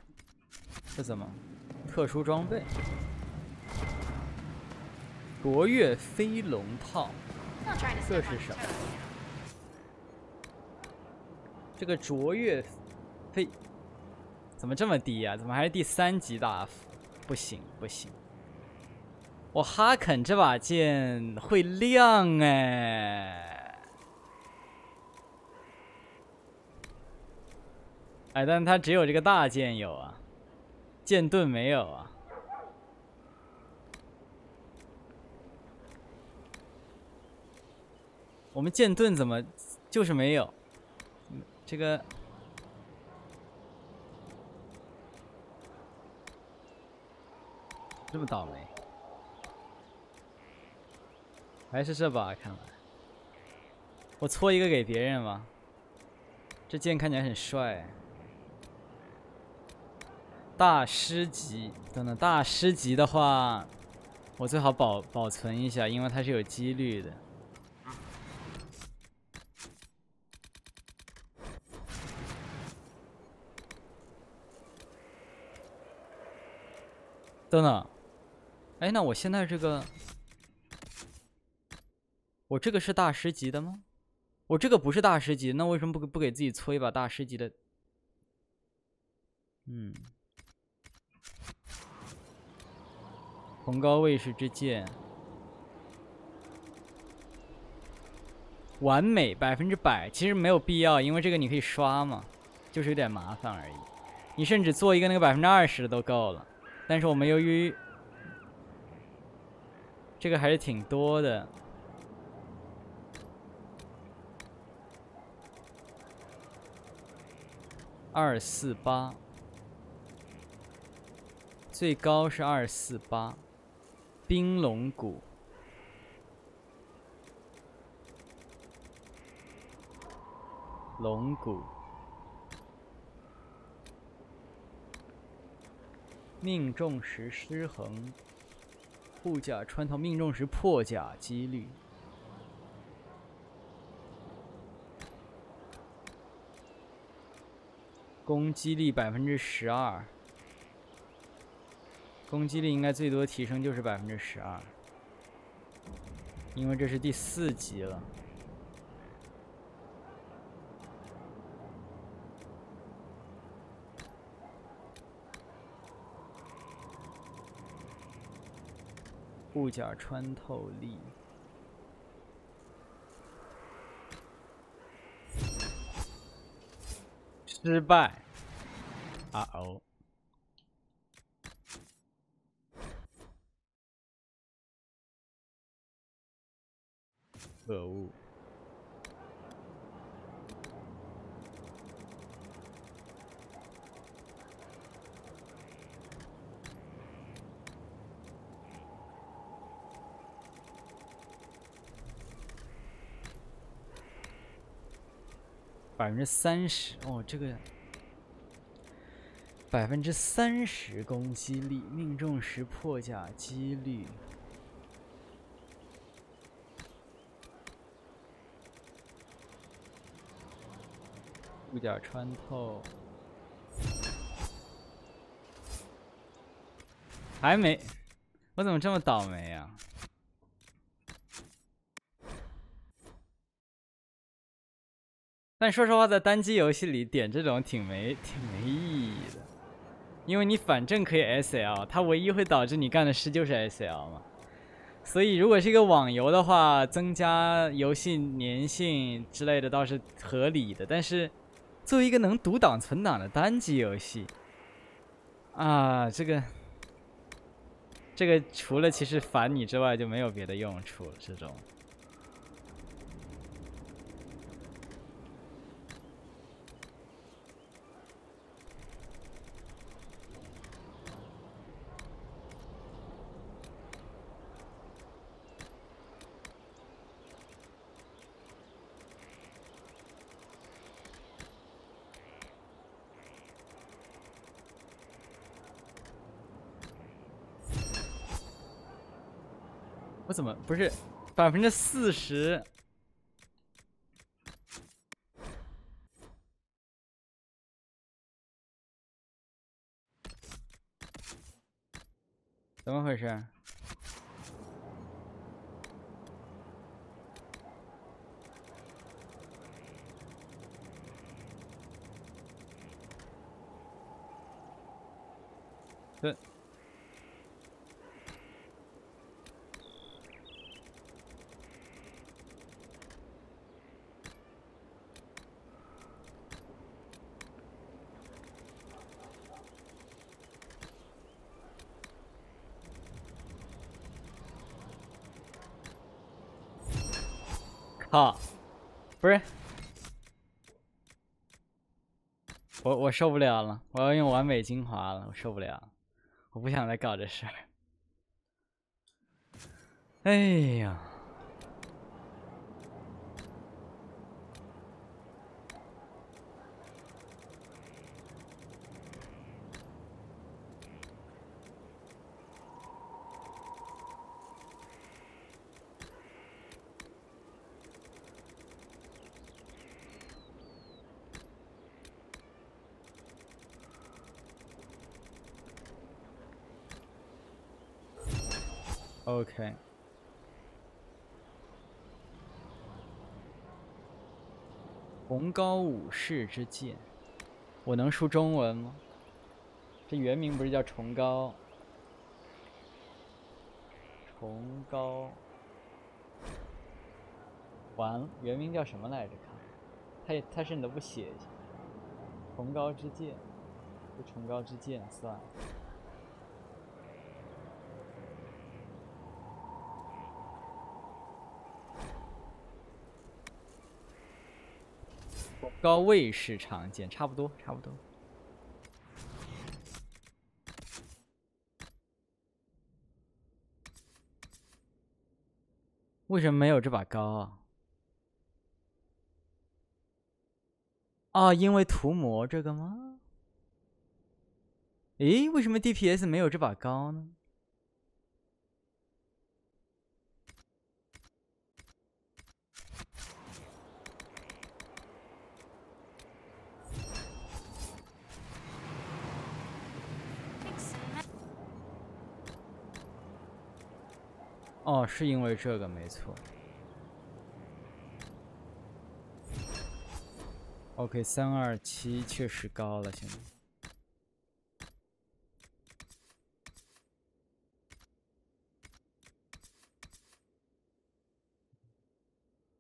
[SPEAKER 4] 这怎么？特殊装备，卓越飞龙套，这是什么？这个卓越飞怎么这么低啊？怎么还是第3级大斧？不行不行！我哈肯这把剑会亮哎！哎，但它只有这个大剑有啊，剑盾没有啊。我们剑盾怎么就是没有？这个这么倒霉，还是这把？看来我搓一个给别人吧。这剑看起来很帅。大师级，等等，大师级的话，我最好保存一下，因为它是有几率的。等等，哎，那我现在这个，我这个是大师级的吗？我这个不是大师级，那为什么不给自己搓一把大师级的？崇高卫士之剑，完美100%，其实没有必要，因为这个你可以刷嘛，就是有点麻烦而已。你甚至做一个那个20%的都够了。但是我们由于这个还是挺多的，248，最高是248，冰龙骨，龙骨。命中时失衡，护甲穿透命中时破甲几率。攻击力12%，攻击力应该最多提升就是12%，因为这是第4级了。护甲穿透力，失败。啊哦，可恶！30%哦，这个30%攻击力，命中时破甲几率。护甲穿透，还没，我怎么这么倒霉啊？但说实话，在单机游戏里点这种挺没意义的，因为你反正可以 SL， 它唯一会导致你干的事就是 SL 嘛。所以如果是一个网游的话，增加游戏粘性之类的倒是合理的。但是作为一个能读档存档的单机游戏，啊，这个除了其实烦你之外就没有别的用处了，这种。我怎么不是40%？怎么回事？对。靠，不是，我受不了了，我要用完美精华了，我受不了，我不想再搞这事儿。哎呀， OK。崇高武士之剑，我能输中文吗？这原名不是叫崇高？崇高，完了，原名叫什么来着？看，他甚至都不写一下。崇高之剑，就崇高之剑算了。高卫士长剑，差不多，差不多。为什么没有这把刀啊？啊，因为涂抹这个吗？诶，为什么 DPS 没有这把刀呢？哦，是因为这个没错。OK， 327确实高了，现在。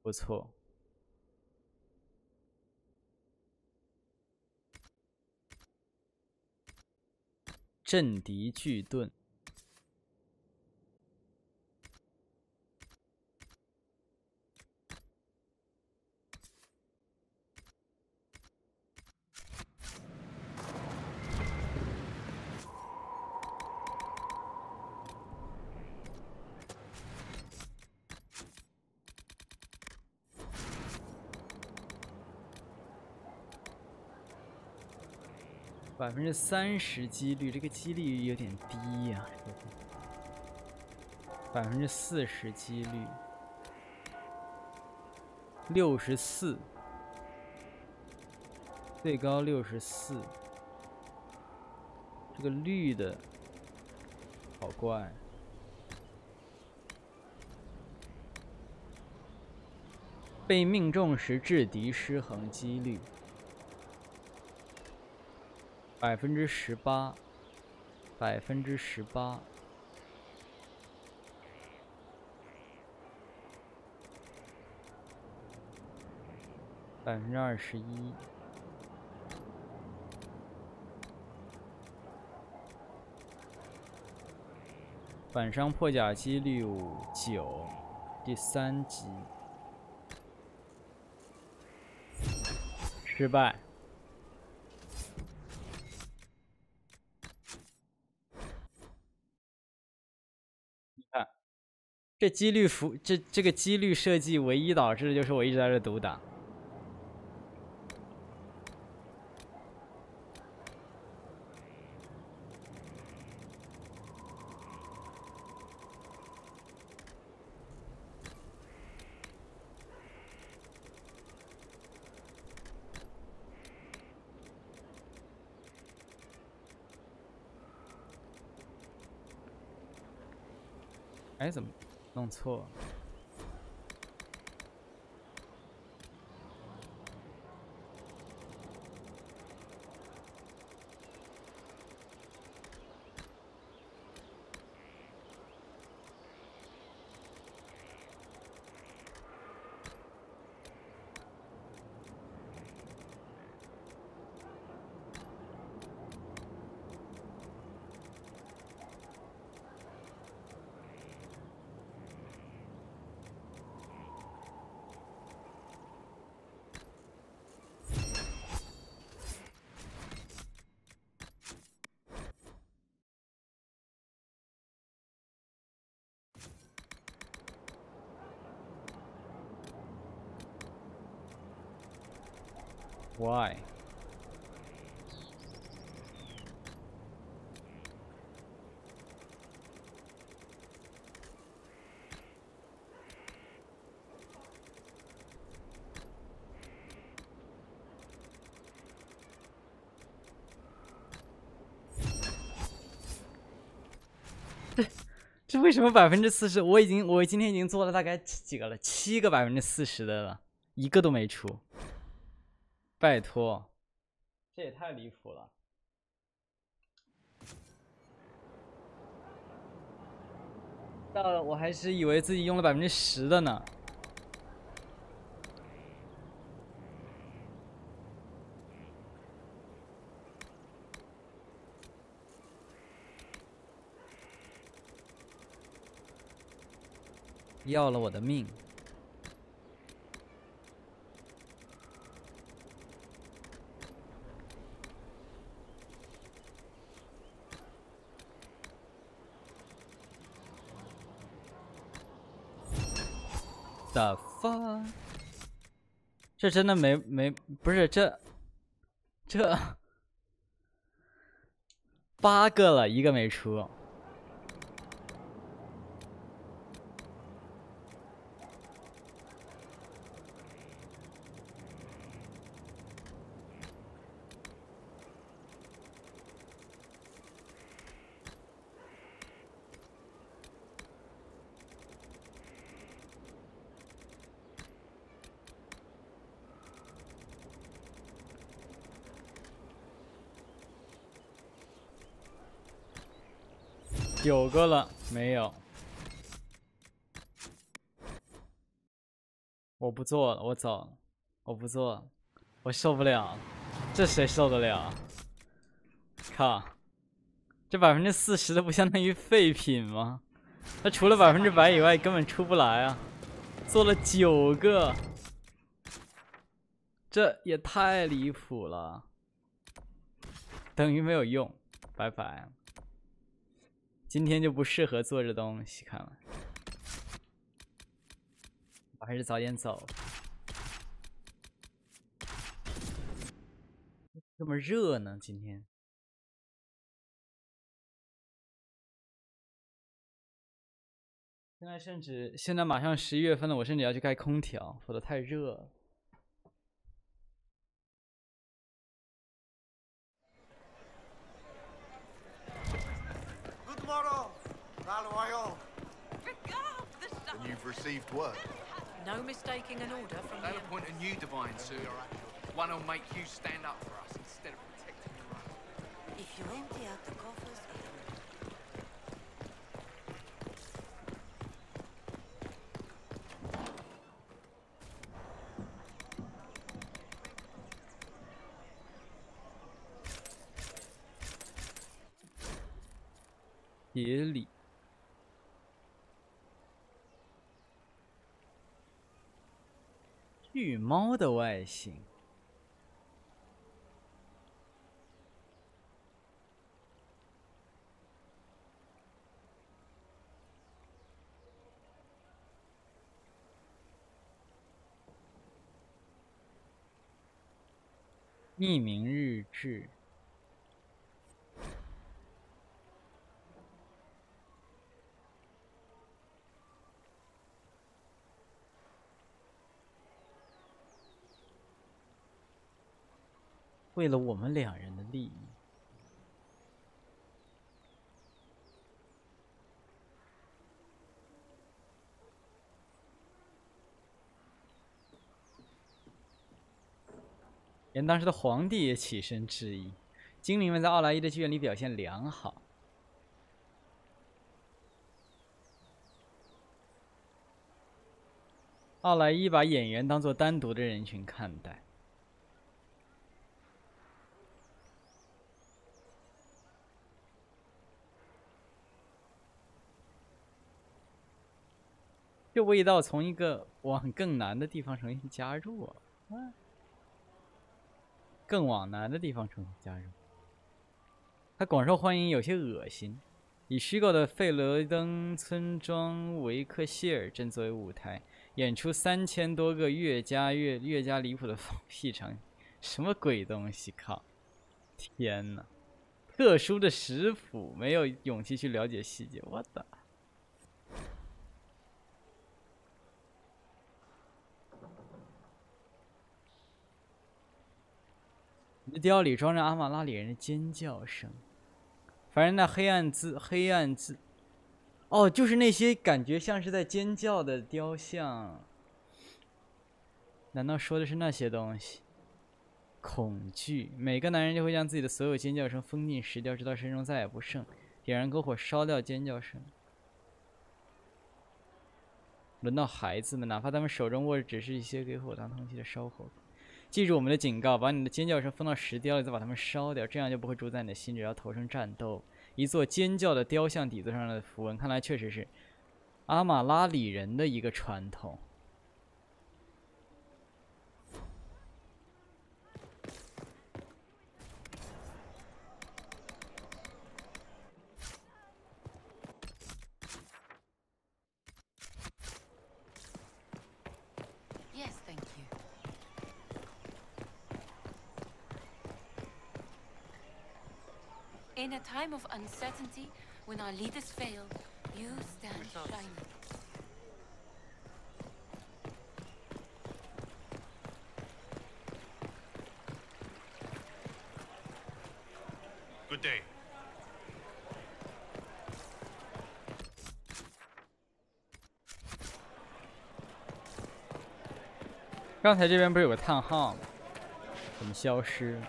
[SPEAKER 4] 不错。震敌巨盾。30%几率，这个几率有点低呀、40%几率，64，最高64，这个绿的好怪。被命中时制敌失衡几率。18%，18%，21%，反伤破甲几率9，第3级，失败。这几率这个几率设计唯一导致的就是我一直在这读档。哎，怎么弄错了？Why？ 这这为什么40%？我今天已经做了大概几个了，7个40%的了，一个都没出。拜托，这也太离谱了。到了，我还是以为自己用了10%的呢。要了我的命！The fuck？ 这真的不是这8个了，一个没出。9个了，没有。我不做了，我走了，我不做了，我受不了了，这谁受得了？靠，这40%的不相当于废品吗？它除了100%以外根本出不来啊！做了9个，这也太离谱了，等于没有用，拜拜。今天就不适合做这东西，看来我还是早点走。这么热呢，今天。现在马上11月份了，我甚至要去开空调，否则太热了。
[SPEAKER 7] And you've received word.
[SPEAKER 8] No mistaking an order from
[SPEAKER 9] They'll
[SPEAKER 8] the...
[SPEAKER 9] appoint a new divine soon. One will make you stand up for us instead of protecting your own.
[SPEAKER 8] If you empty out the coffers...
[SPEAKER 4] 野里。巨猫的外形。匿名日志。为了我们2人的利益。连当时的皇帝也起身致意。精灵们在奥莱伊的剧院里表现良好。奥莱伊把演员当作单独的人群看待。这味道从一个往更难的地方重新加入啊！更往南的地方重新加入，它广受欢迎，有些恶心。以虚构的费罗登村庄维克谢尔镇作为舞台，演出3000多个越加离谱的放屁场景，什么鬼东西？靠！天哪！特殊的食谱，没有勇气去了解细节，我的。碉里装着阿玛拉里人的尖叫声，凡人那黑暗哦，就是那些感觉像是在尖叫的雕像。难道说的是那些东西？恐惧，每个男人就会将自己的所有尖叫声封进石雕，直到身中再也不剩。点燃篝火，烧掉尖叫声。轮到孩子们，哪怕他们手中握着只是一些给火当通气的烧火。记住我们的警告，把你的尖叫声封到石雕里，再把它们烧掉，这样就不会主宰你的心，只要投身战斗。一座尖叫的雕像底座上的符文，看来确实是阿马拉里人的一个传统。
[SPEAKER 8] Yes, thank you. In a time of uncertainty, when our leaders fail, you stand shining.
[SPEAKER 2] Good day.
[SPEAKER 4] 刚才这边不是有个叹号吗？怎么消失了？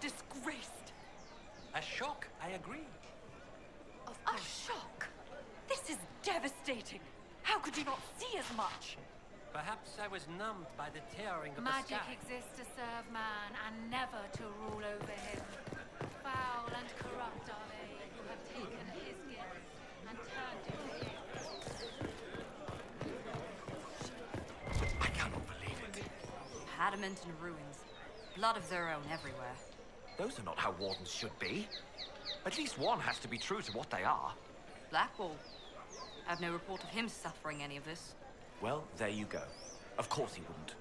[SPEAKER 8] Disgraced.
[SPEAKER 10] A shock, I agree.
[SPEAKER 8] A shock? This is devastating. How could you not see as much?
[SPEAKER 10] Perhaps I was numbed by the tearing of
[SPEAKER 8] Magic
[SPEAKER 10] the sky.
[SPEAKER 8] exists to serve man and never to rule over him. Foul and corrupt are they who have taken his gifts and turned it to him.
[SPEAKER 9] I cannot believe it.
[SPEAKER 5] Adamant and ruins. Blood of their own everywhere.
[SPEAKER 9] Those are not how wardens should be. At least one has to be true to what they are.
[SPEAKER 5] Blackwall. I've no report of him suffering any of this.
[SPEAKER 9] Well, there you go. Of course he wouldn't.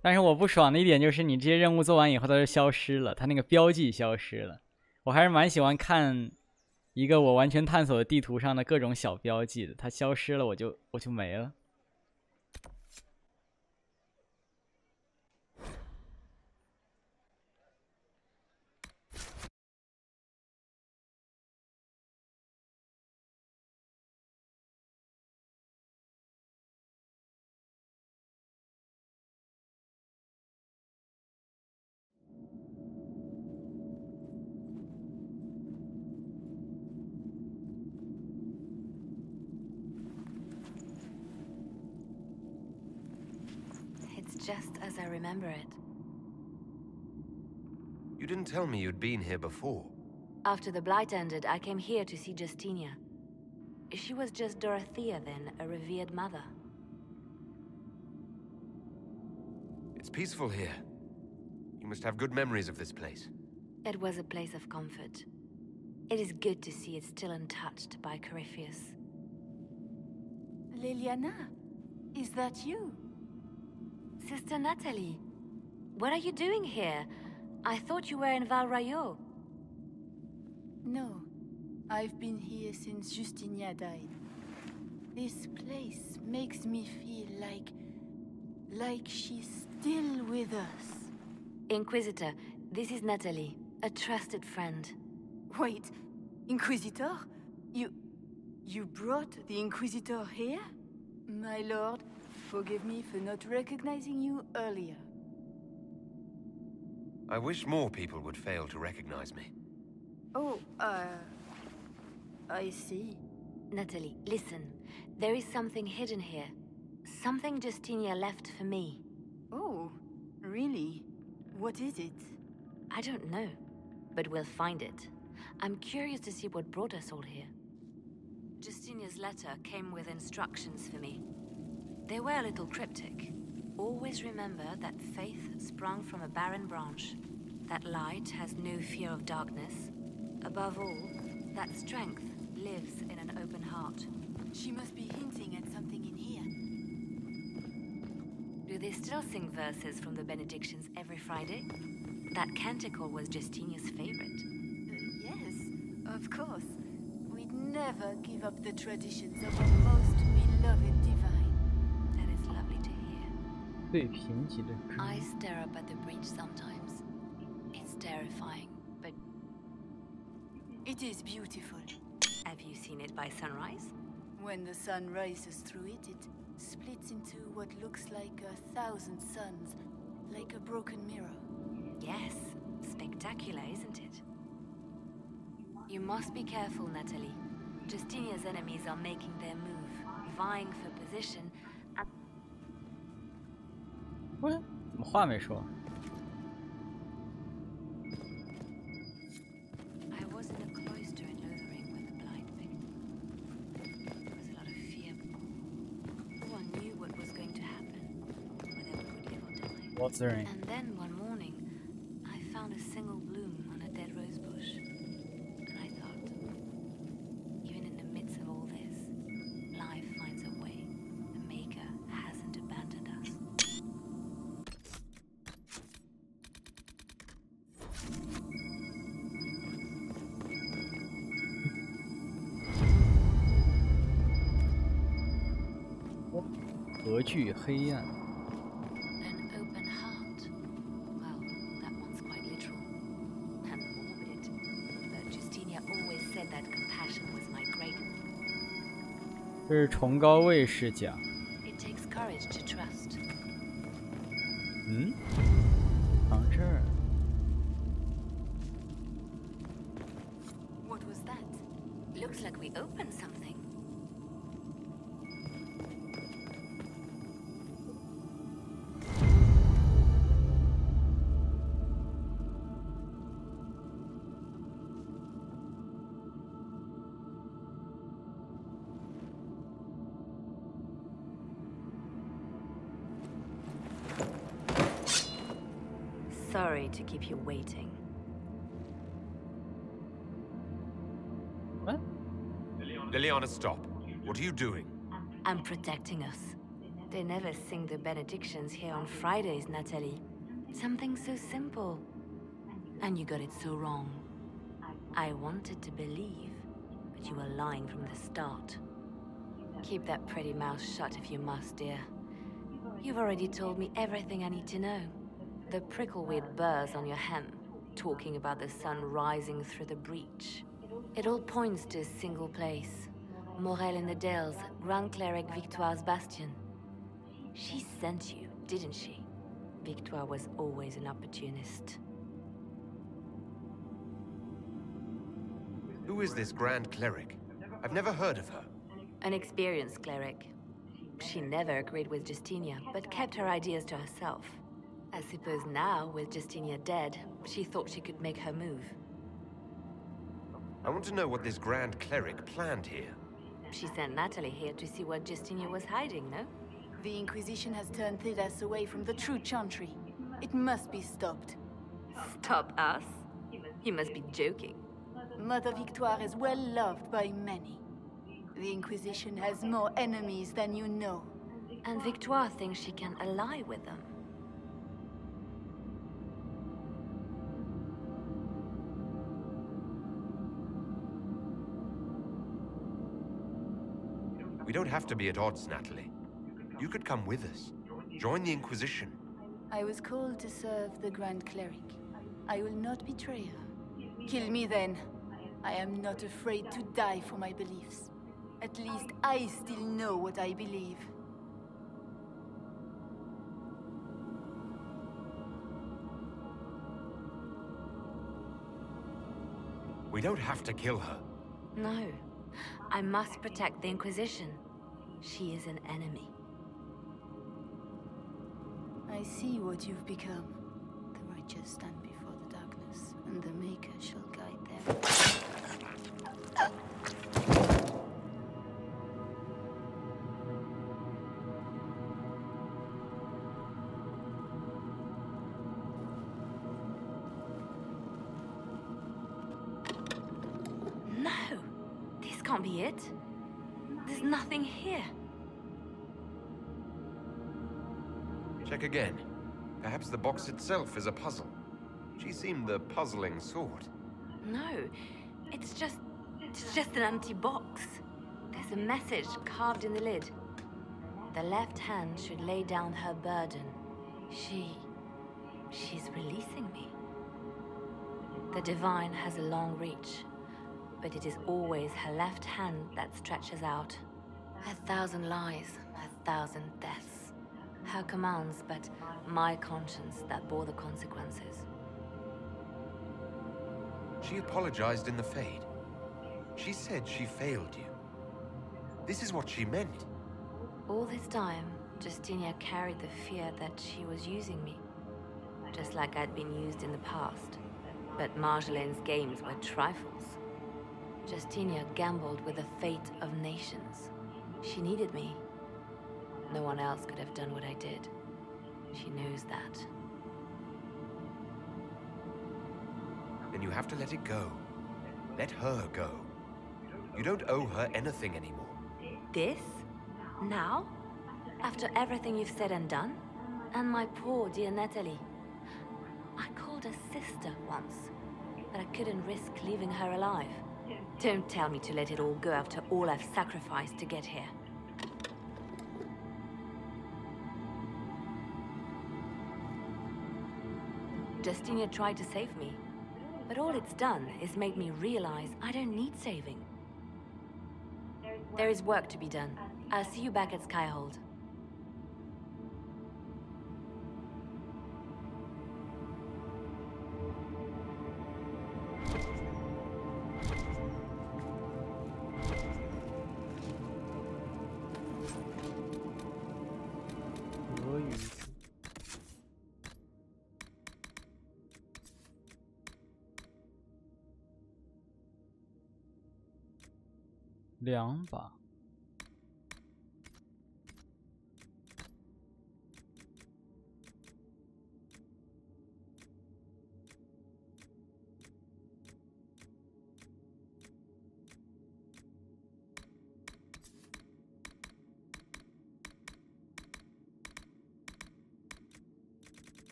[SPEAKER 4] 但是我不爽的一点就是，你这些任务做完以后，它就消失了，它那个标记消失了。我还是蛮喜欢看一个我完全探索的地图上的各种小标记的，它消失了，我就没了。
[SPEAKER 5] Just as I remember it.
[SPEAKER 3] You didn't tell me you'd been here before.
[SPEAKER 5] After the Blight ended, I came here to see Justinia. She was just Dorothea then, a revered mother.
[SPEAKER 3] It's peaceful here. You must have good memories of this place.
[SPEAKER 5] It was a place of comfort. It is good to see it still untouched by Corypheus.
[SPEAKER 8] Liliana, is that you?
[SPEAKER 5] Sister Natalie, what are you doing here? I thought you were in Val Rayo.
[SPEAKER 11] No, I've been here since Justinia died. This place makes me feel like she's still with us.
[SPEAKER 5] Inquisitor, this is Natalie, a trusted friend.
[SPEAKER 11] Wait, Inquisitor? You brought the Inquisitor here? My lord, forgive me for not recognizing you earlier.
[SPEAKER 3] I wish more people would fail to recognize me.
[SPEAKER 11] Oh, I see.
[SPEAKER 5] Natalie, listen. There is something hidden here. Something Justinia left for me.
[SPEAKER 11] Oh, really? What is it?
[SPEAKER 5] I don't know, but we'll find it. I'm curious to see what brought us all here. Justinia's letter came with instructions for me. They were a little cryptic. Always remember that faith sprung from a barren branch. That light has no fear of darkness. Above all, that strength lives in an open heart.
[SPEAKER 11] She must be hinting at something in here.
[SPEAKER 5] Do they still sing verses from the benedictions every Friday? That canticle was Justinia's favorite.
[SPEAKER 11] Yes, Of course. We'd never give up the traditions of our most beloved divine.
[SPEAKER 5] That is lovely to hear.
[SPEAKER 4] 最贫瘠的
[SPEAKER 5] I stare up at the breach sometimes. It's terrifying, but...
[SPEAKER 11] It is beautiful.
[SPEAKER 5] Have you seen it by sunrise?
[SPEAKER 11] When the sun rises through it, it splits into what looks like 1,000 suns, like a broken mirror.
[SPEAKER 5] Yes, spectacular, isn't it? You must be careful, Natalie. Justinia's enemies are making their move, vying for position, and...
[SPEAKER 4] 喂，怎么话没说？
[SPEAKER 5] I was in a cloister in Lothering with a blind victim. There was a lot of fear. No one knew what was going to happen, whether we would live or die.
[SPEAKER 4] Lothering.
[SPEAKER 5] And then one morning, I found a single bloom on a dead rose bush. And I thought, even in the midst of all this, life finds a way. The Maker hasn't abandoned us.
[SPEAKER 4] Oh, 何惧黑暗。
[SPEAKER 5] An open heart. Well, that one's quite literal. And morbid. But Justinia always said that compassion was my great...
[SPEAKER 4] 这是崇高卫视讲。
[SPEAKER 5] It takes courage to trust.
[SPEAKER 4] 嗯？藏这儿。
[SPEAKER 5] What was that? Looks like we opened something. Sorry to keep you waiting.
[SPEAKER 4] What?
[SPEAKER 3] Liliana, stop. What are you doing?
[SPEAKER 5] I'm protecting us. They never sing the benedictions here on Fridays, Natalie. Something so simple. And you got it so wrong. I wanted to believe, but you were lying from the start. Keep that pretty mouth shut if you must, dear. You've already told me everything I need to know. The prickleweed burrs on your hem, talking about the sun rising through the breach. It all points to a single place. Morel in the Dales, Grand Cleric Victoire's bastion. She sent you, didn't she? Victoire was always an opportunist.
[SPEAKER 3] Who is this Grand Cleric? I've never heard of her.
[SPEAKER 5] An experienced cleric. She never agreed with Justinia, but kept her ideas to herself. I suppose now, with Justinia dead, she thought she could make her move.
[SPEAKER 3] I want to know what this Grand Cleric planned here.
[SPEAKER 5] She sent Natalie here to see what Justinia was hiding, no?
[SPEAKER 11] The Inquisition has turned Thilas away from the true chantry. It must be stopped.
[SPEAKER 5] Stop us? You must be joking.
[SPEAKER 11] Mother Victoire is well loved by many. The Inquisition has more enemies than you know.
[SPEAKER 5] And Victoire thinks she can ally with them.
[SPEAKER 3] We don't have to be at odds, Natalie. You could come with us. Join the Inquisition.
[SPEAKER 11] I was called to serve the Grand Cleric. I will not betray her. Kill me then. I am not afraid to die for my beliefs. At least I still know what I believe.
[SPEAKER 3] We don't have to kill her.
[SPEAKER 5] No. I must protect the Inquisition. She is an enemy.
[SPEAKER 11] I see what you've become. The righteous stand before the darkness, and the Maker shall guide them.
[SPEAKER 5] No! This can't be it. There's nothing here.
[SPEAKER 3] Check again. Perhaps the box itself is a puzzle. She seemed the puzzling sort.
[SPEAKER 5] No. It's just an empty box. There's a message carved in the lid. The left hand should lay down her burden. She's releasing me. The divine has a long reach, but it is always her left hand that stretches out. 1,000 lies, 1,000 deaths. Her commands, but my conscience that bore the consequences.
[SPEAKER 3] She apologized in the Fade. She said she failed you. This is what she meant.
[SPEAKER 5] All this time, Justinia carried the fear that she was using me. Just like I'd been used in the past. But Marjolaine's games were trifles. Justinia gambled with the fate of nations. She needed me. No one else could have done what I did. She knows that.
[SPEAKER 3] Then you have to let it go. Let her go. You don't owe her anything anymore.
[SPEAKER 5] This? Now? After everything you've said and done? And my poor dear Natalie. I called her sister once, but I couldn't risk leaving her alive. Don't tell me to let it all go after all I've sacrificed to get here. Justinia tried to save me, but all it's done is made me realize I don't need saving. There is work to be done. I'll see you back at Skyhold.2
[SPEAKER 4] 把。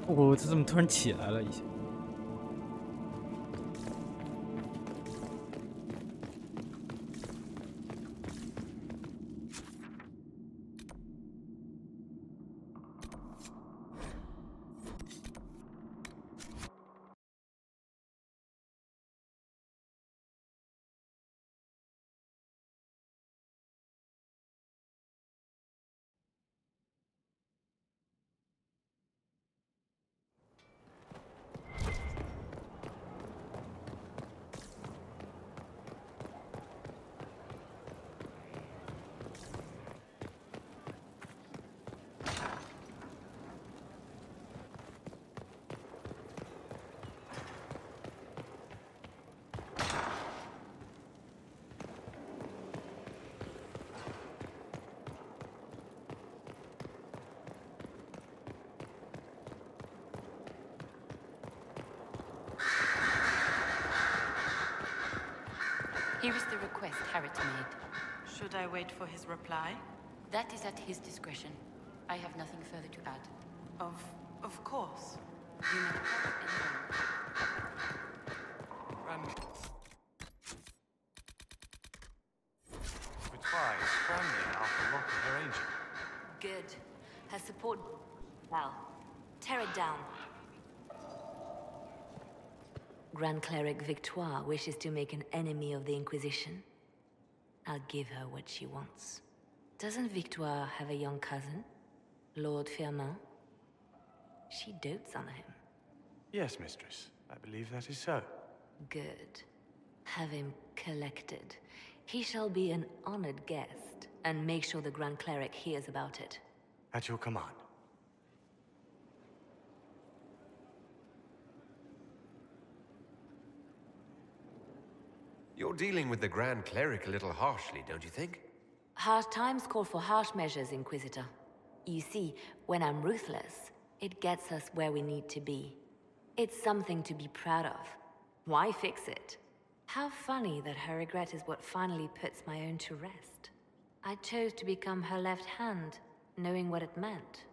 [SPEAKER 4] 我这怎么突然起来了一下？Here
[SPEAKER 12] is the request Harriet made.
[SPEAKER 13] Should I wait for his reply?
[SPEAKER 12] That is at his discretion. I have nothing further to add.
[SPEAKER 13] Of course.
[SPEAKER 12] You may depart anyone.
[SPEAKER 14] Victoire is scrambling after lock of her agent.
[SPEAKER 5] Good. Her support... Well, tear it down. Grand Cleric Victoire wishes to make an enemy of the Inquisition. I'll give her what she wants. Doesn't Victoire have a young cousin? Lord Firmin? She dotes on him.
[SPEAKER 14] Yes, mistress. I believe that is so.
[SPEAKER 5] Good. Have him collected. He shall be an honored guest, and make sure the Grand Cleric hears about it.
[SPEAKER 14] At your command.
[SPEAKER 3] You're dealing with the Grand Cleric a little harshly, don't you think?
[SPEAKER 5] Harsh times call for harsh measures, Inquisitor. You see, when I'm ruthless, it gets us where we need to be. It's something to be proud of. Why fix it? How funny that her regret is what finally puts my own to rest. I chose to become her left hand, knowing what it meant.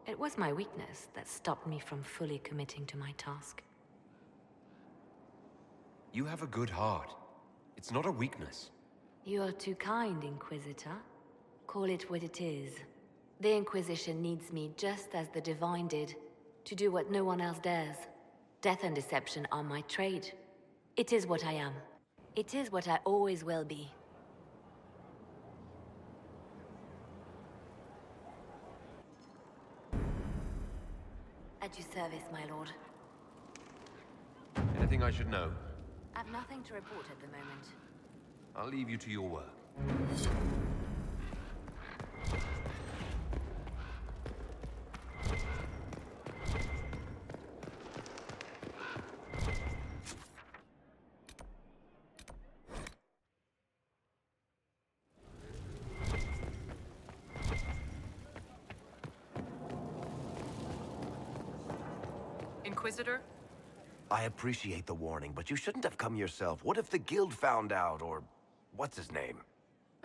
[SPEAKER 5] It was my weakness that stopped me from fully committing to my task.
[SPEAKER 3] You have a good heart. It's not a weakness.
[SPEAKER 5] You are too kind, Inquisitor. Call it what it is. The Inquisition needs me just as the Divine did, to do what no one else dares. Death and deception are my trade. It is what I am. It is what I always will be. At your service, my lord.
[SPEAKER 3] Anything I should know?
[SPEAKER 5] I've nothing to report at the moment.
[SPEAKER 3] I'll leave you to your work.
[SPEAKER 13] Inquisitor?
[SPEAKER 15] I appreciate the warning, but you shouldn't have come yourself. What if the guild found out, or what's his name?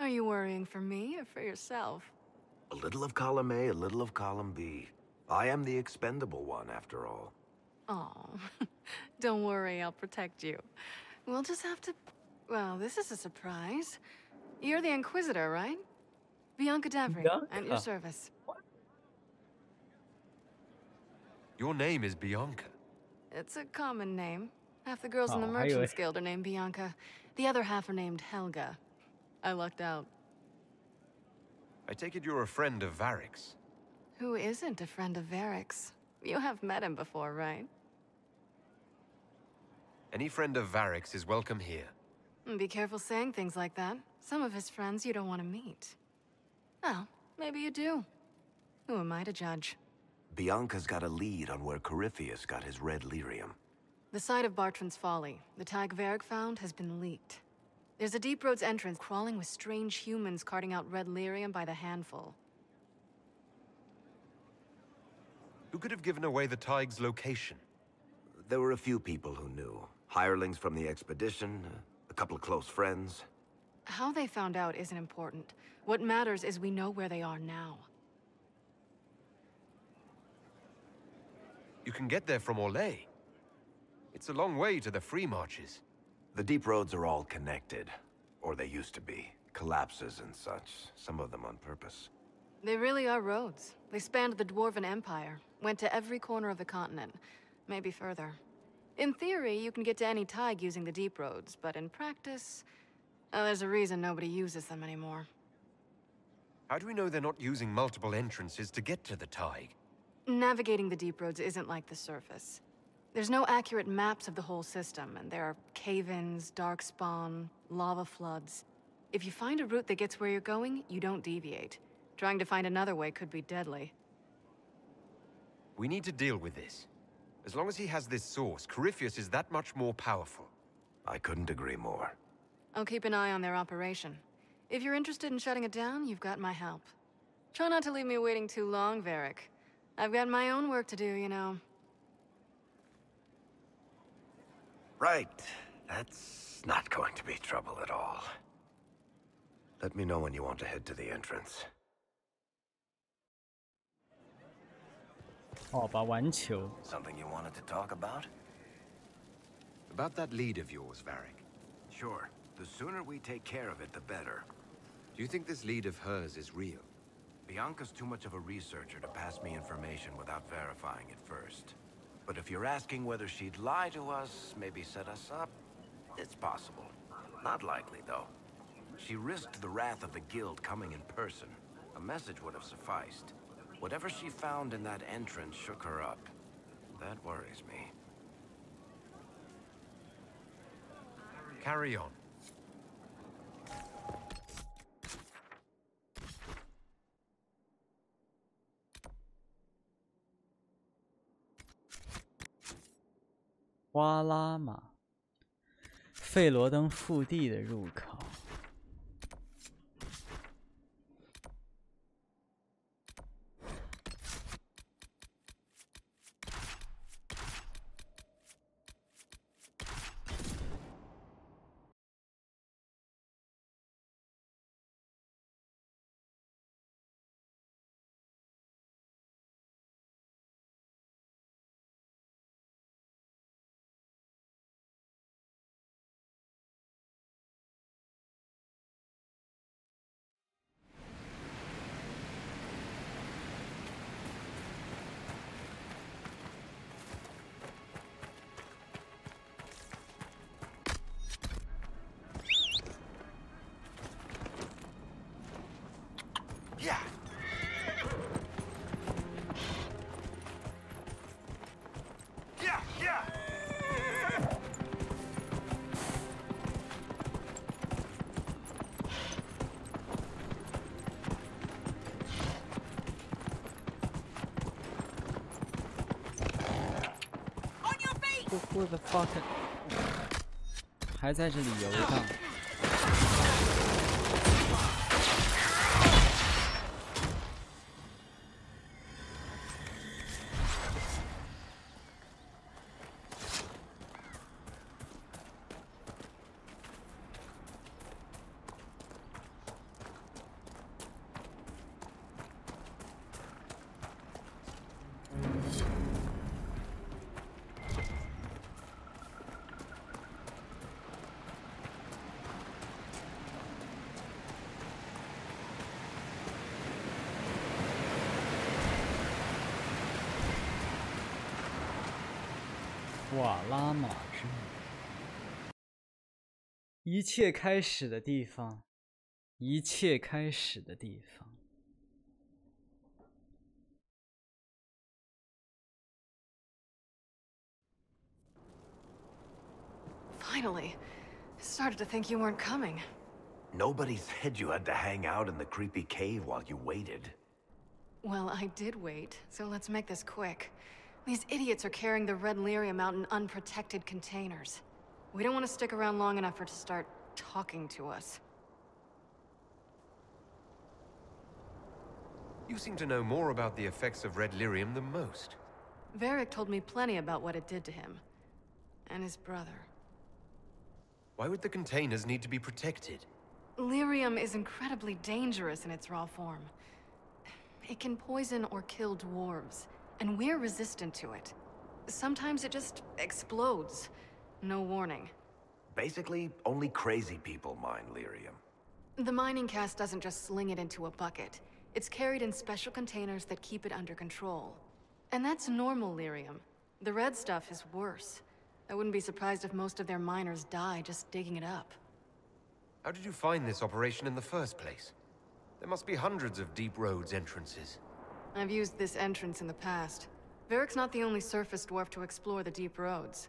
[SPEAKER 16] Are you worrying for me or for yourself?
[SPEAKER 15] A little of column A, a little of column B. I am the expendable one, after all.
[SPEAKER 16] Oh, don't worry, I'll protect you. We'll just have to... Well, this is a surprise. You're the Inquisitor, right? Bianca Davry, at your service.
[SPEAKER 3] Your name is Bianca.
[SPEAKER 16] It's a common name. Half the girls in the Merchants Guild are named Bianca. The other half are named Helga. I lucked out.
[SPEAKER 3] I take it you're a friend of Varric's.
[SPEAKER 16] Who isn't a friend of Varric's? You have met him before, right?
[SPEAKER 3] Any friend of Varric's is welcome here.
[SPEAKER 16] Be careful saying things like that. Some of his friends you don't want to meet. Well, maybe you do. Who am I to judge?
[SPEAKER 15] Bianca's got a lead on where Corypheus got his red lyrium.
[SPEAKER 16] The site of Bartran's Folly, the tag Varric found, has been leaked. There's a Deep Roads entrance crawling with strange humans carting out red lyrium by the handful.
[SPEAKER 3] Who could have given away the Tig's location?
[SPEAKER 15] There were a few people who knew. Hirelings from the expedition, a couple of close friends.
[SPEAKER 16] How they found out isn't important. What matters is we know where they are now.
[SPEAKER 3] You can get there from Orlais. It's a long way to the Free Marches.
[SPEAKER 15] The deep roads are all connected. Or they used to be. Collapses and such. Some of them on purpose.
[SPEAKER 16] They really are roads. They spanned the Dwarven Empire. Went to every corner of the continent. Maybe further. In theory, you can get to any Tig using the deep roads, but in practice... there's a reason nobody uses them anymore.
[SPEAKER 3] How do we know they're not using multiple entrances to get to the Tig?
[SPEAKER 16] Navigating the deep roads isn't like the surface. There's no accurate maps of the whole system, and there are cave-ins, darkspawn, lava floods. If you find a route that gets where you're going, you don't deviate. Trying to find another way could be deadly.
[SPEAKER 3] We need to deal with this. As long as he has this source, Corypheus is that much more powerful.
[SPEAKER 15] I couldn't agree more.
[SPEAKER 16] I'll keep an eye on their operation. If you're interested in shutting it down, you've got my help. Try not to leave me waiting too long, Varric. I've got my own work to do, you know.
[SPEAKER 15] Right. That's not going to be trouble at all. Let me know when you want to head to the entrance.
[SPEAKER 4] 哦，把玩球。
[SPEAKER 15] Something you wanted to talk about?
[SPEAKER 3] About that lead of yours, Varric.
[SPEAKER 15] Sure. The sooner we take care of it, the better.
[SPEAKER 3] Do you think this lead of hers is real?
[SPEAKER 15] Bianca's too much of a researcher to pass me information without verifying it first. But if you're asking whether she'd lie to us, maybe set us up, it's possible. Not likely, though. She risked the wrath of the guild coming in person. A message would have sufficed. Whatever she found in that entrance shook her up. That worries me.
[SPEAKER 3] Carry on.
[SPEAKER 4] 《花拉玛》，费罗登腹地的入口。Who the fuck？ 还在这里游荡。瓦拉玛之墓，一切开始的地方，一切开始的地方。
[SPEAKER 16] Finally, I started to think you weren't coming.
[SPEAKER 15] Nobody said you had to hang out in the creepy cave while you waited.
[SPEAKER 16] Well, I did wait, so let's make this quick. These idiots are carrying the red lyrium out in unprotected containers. We don't want to stick around long enough for it to start talking to us.
[SPEAKER 3] You seem to know more about the effects of red lyrium than most.
[SPEAKER 16] Varric told me plenty about what it did to him. And his brother.
[SPEAKER 3] Why would the containers need to be protected?
[SPEAKER 16] Lyrium is incredibly dangerous in its raw form. It can poison or kill dwarves, and we're resistant to it. Sometimes it just explodes. No warning.
[SPEAKER 15] Basically, only crazy people mine lyrium.
[SPEAKER 16] The mining cast doesn't just sling it into a bucket. It's carried in special containers that keep it under control. And that's normal lyrium. The red stuff is worse. I wouldn't be surprised if most of their miners die just digging it up.
[SPEAKER 3] How did you find this operation in the first place? There must be hundreds of deep roads entrances.
[SPEAKER 16] I've used this entrance in the past. Varric's not the only surface dwarf to explore the deep roads.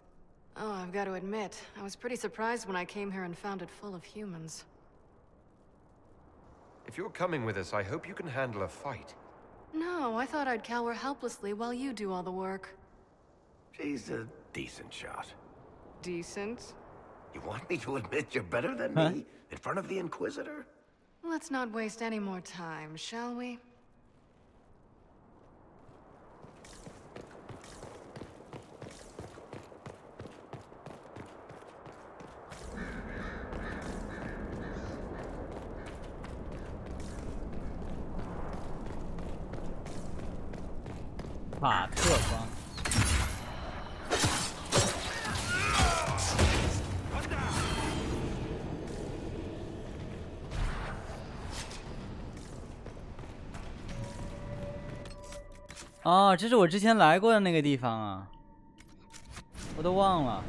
[SPEAKER 16] Oh, I've got to admit, I was pretty surprised when I came here and found it full of humans.
[SPEAKER 3] If you're coming with us, I hope you can handle a fight.
[SPEAKER 16] No, I thought I'd cower helplessly while you do all the work.
[SPEAKER 15] She's a decent shot.
[SPEAKER 16] Decent?
[SPEAKER 15] You want me to admit you're better than me? In front of the Inquisitor?
[SPEAKER 16] Let's not waste any more time, shall we?
[SPEAKER 4] 马特光。哦，这是我之前来过的那个地方啊，我都忘了。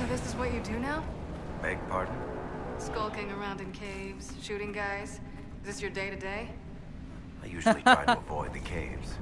[SPEAKER 16] This is what you do now?
[SPEAKER 15] Beg pardon?
[SPEAKER 16] Skulking around in caves, shooting guys. Is this your day-to-day?
[SPEAKER 15] I usually try to avoid the caves.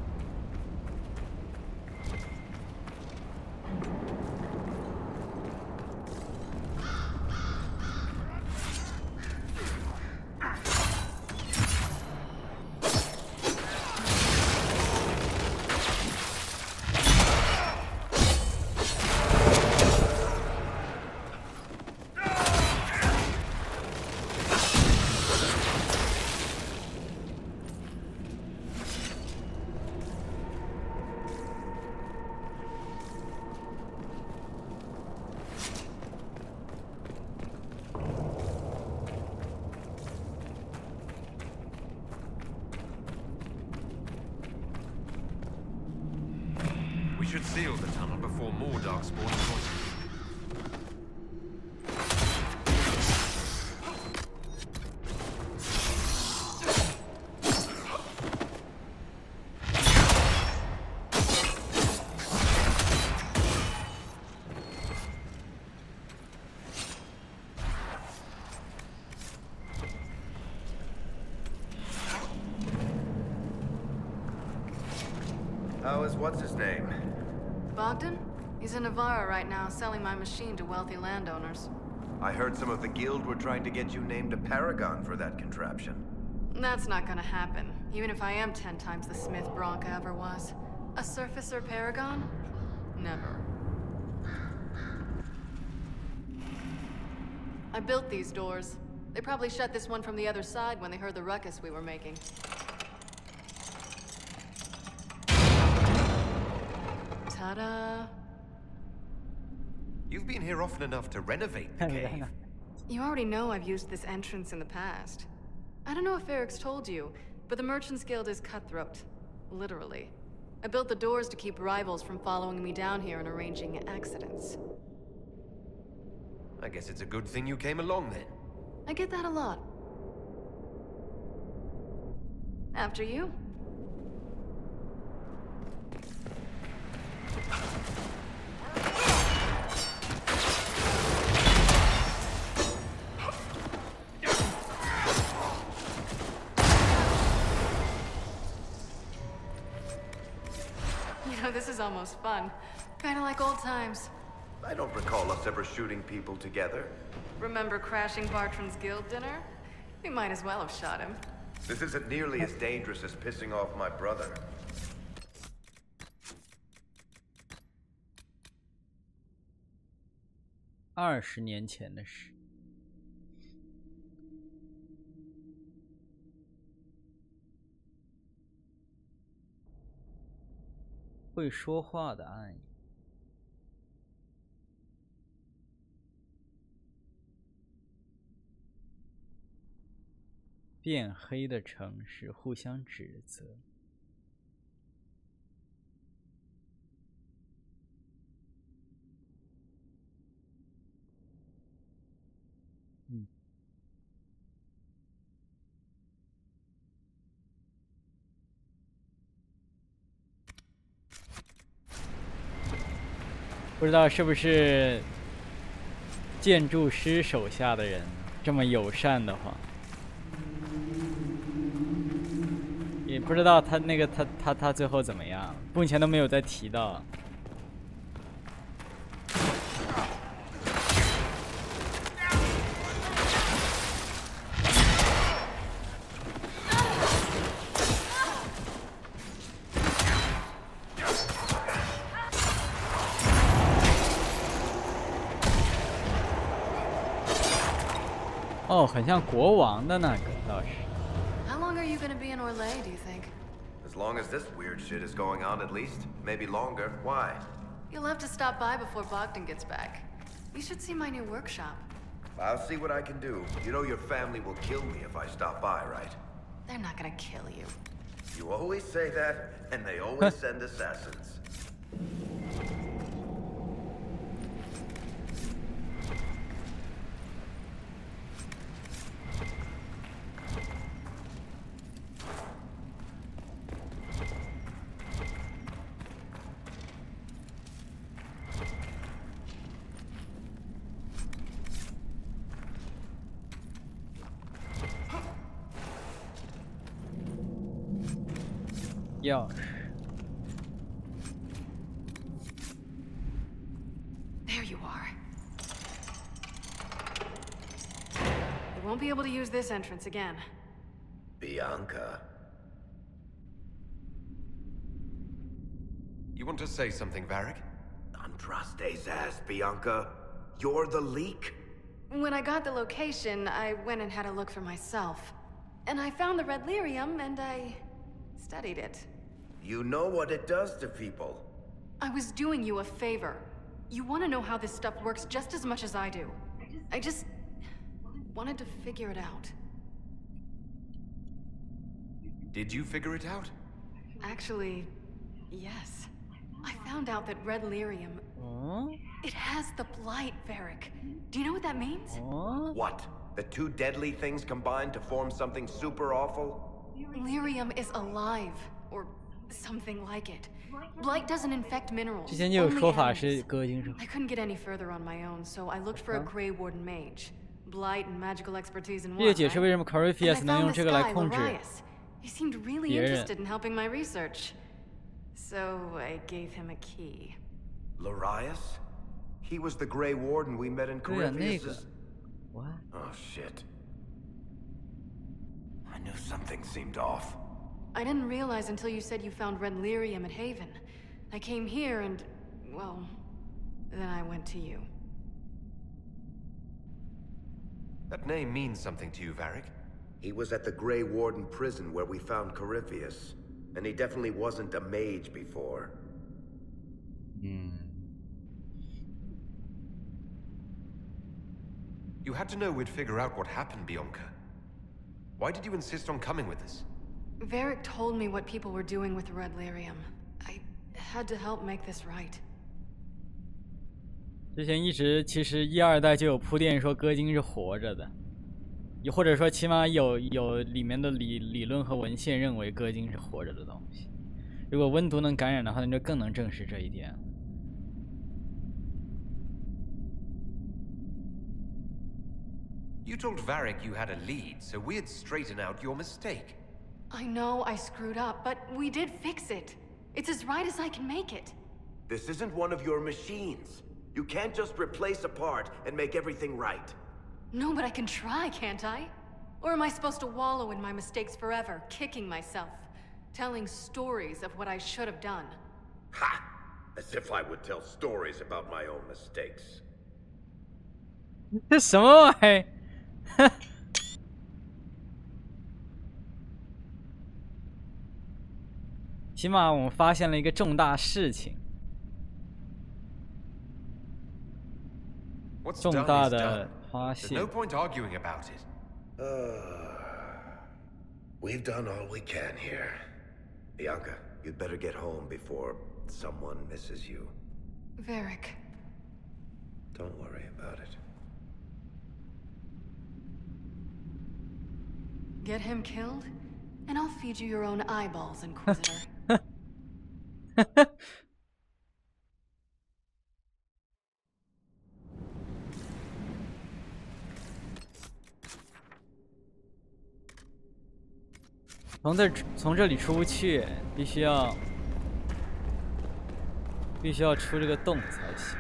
[SPEAKER 3] should seal the tunnel before more darkspawn join.
[SPEAKER 15] How is what's his name?
[SPEAKER 16] Bogdan? He's in Navarra right now, selling my machine to wealthy landowners.
[SPEAKER 15] I heard some of the guild were trying to get you named a paragon for that contraption.
[SPEAKER 16] That's not gonna happen, even if I am 10 times the Smith Bronca ever was. A surfacer paragon? Never. I built these doors. They probably shut this one from the other side when they heard the ruckus we were making. Ta-da!
[SPEAKER 3] You've been here often enough to renovate the cave.
[SPEAKER 16] You already know I've used this entrance in the past. I don't know if Eric's told you, but the Merchants Guild is cutthroat. Literally. I built the doors to keep rivals from following me down here and arranging accidents.
[SPEAKER 3] I guess it's a good thing you came along then.
[SPEAKER 16] I get that a lot. After you? You know, this is almost fun. Kinda like old times.
[SPEAKER 15] I don't recall us ever shooting people together.
[SPEAKER 16] Remember crashing Bartram's guild dinner? We might as well have shot him.
[SPEAKER 15] This isn't nearly as dangerous as pissing off my brother.
[SPEAKER 4] 20年前的事。会说话的暗影。变黑的城市互相指责。不知道是不是建筑师手下的人这么友善的话，也不知道他那个他最后怎么样，目前都没有再提到。哦，很像国王的那个倒是。
[SPEAKER 16] How long are you gonna be in Orlais, do you think?
[SPEAKER 15] As long as this weird shit is going on, at least. Maybe longer. Why?
[SPEAKER 16] You'll have to stop by before Bogdan gets back. You should see my new workshop.
[SPEAKER 15] I'll see what I can do. You know your family will kill me if I stop by, right?
[SPEAKER 16] They're not gonna kill you.
[SPEAKER 15] You always say that, and they always send assassins.
[SPEAKER 16] There you are. You won't be able to use this entrance again.
[SPEAKER 15] Bianca.
[SPEAKER 3] You want to say something, Varric?
[SPEAKER 15] Andraste's ass, Bianca. You're the leak?
[SPEAKER 16] When I got the location, I went and had a look for myself. And I found the red lyrium, and I studied it.
[SPEAKER 15] You know what it does to people.
[SPEAKER 16] I was doing you a favor. You want to know how this stuff works just as much as I do. I just wanted to figure it out.
[SPEAKER 3] Did you figure it out?
[SPEAKER 16] Actually, yes. I found out that red lyrium... It has the blight, Varric. Do you know what that means?
[SPEAKER 15] What? The two deadly things combined to form something super awful?
[SPEAKER 16] Lyrium is alive, or something like it. Blight doesn't infect minerals.
[SPEAKER 4] 之前就有说法是哥金是。
[SPEAKER 16] I couldn't get any further on my own, so I looked for a Grey Warden mage. Blight and magical expertise in one.
[SPEAKER 4] 这也解释为什么 考瑞菲亚斯能用这个来控制
[SPEAKER 16] He seemed really interested in helping my research. So I gave him a key.
[SPEAKER 15] Larius? He was the Grey Warden we met in Corypheus'...
[SPEAKER 4] What?
[SPEAKER 15] Oh, shit. I knew something seemed off.
[SPEAKER 16] I didn't realize until you said you found red lyrium at Haven. I came here and, well, then I went to you.
[SPEAKER 3] That name means something to you, Varric?
[SPEAKER 15] He was at the Grey Warden prison where we found Corypheus. And he definitely wasn't a mage before.
[SPEAKER 3] You had to know we'd figure out what happened, Bianca. Why did you insist on coming with us?
[SPEAKER 16] Varric told me what people were doing with the red lyrium. I had to help make this right.
[SPEAKER 4] 之前一直其实1、2代就有铺垫说歌金是活着的，或者说起码有里面的理论和文献认为歌金是活着的东西。如果温毒能感染的话，那就更能证实这一点。
[SPEAKER 3] You told Varric you had a lead, so we'd straighten out your mistake.
[SPEAKER 16] I know I screwed up, but we did fix it. It's as right as I can make it.
[SPEAKER 15] This isn't one of your machines. You can't just replace a part and make everything right.
[SPEAKER 16] No, but I can try, can't I? Or am I supposed to wallow in my mistakes forever, kicking myself, telling stories of what I should have done?
[SPEAKER 15] Ha! As if I would tell stories about my own mistakes.
[SPEAKER 4] 这什么玩意儿？起码我们发现了一个重大事情，重大的发现。
[SPEAKER 3] No point arguing about it.
[SPEAKER 15] We've done all we can here. Bianca, you'd better get home before someone misses you.
[SPEAKER 16] Varric.
[SPEAKER 15] Don't worry about it.
[SPEAKER 16] Get him killed, and I'll feed you your own eyeballs, Inquisitor.
[SPEAKER 4] 从这里出不去，必须要出这个洞才行。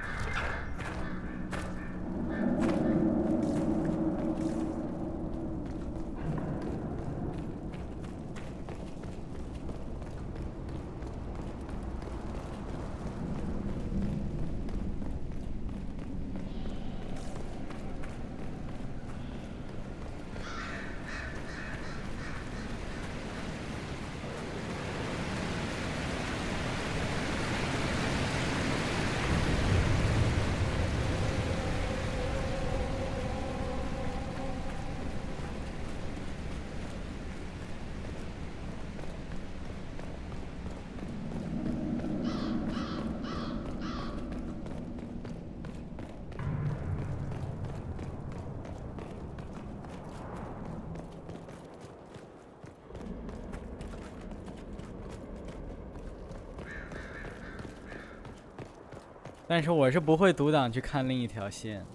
[SPEAKER 4] 但是我是不会独挡去看另一条线，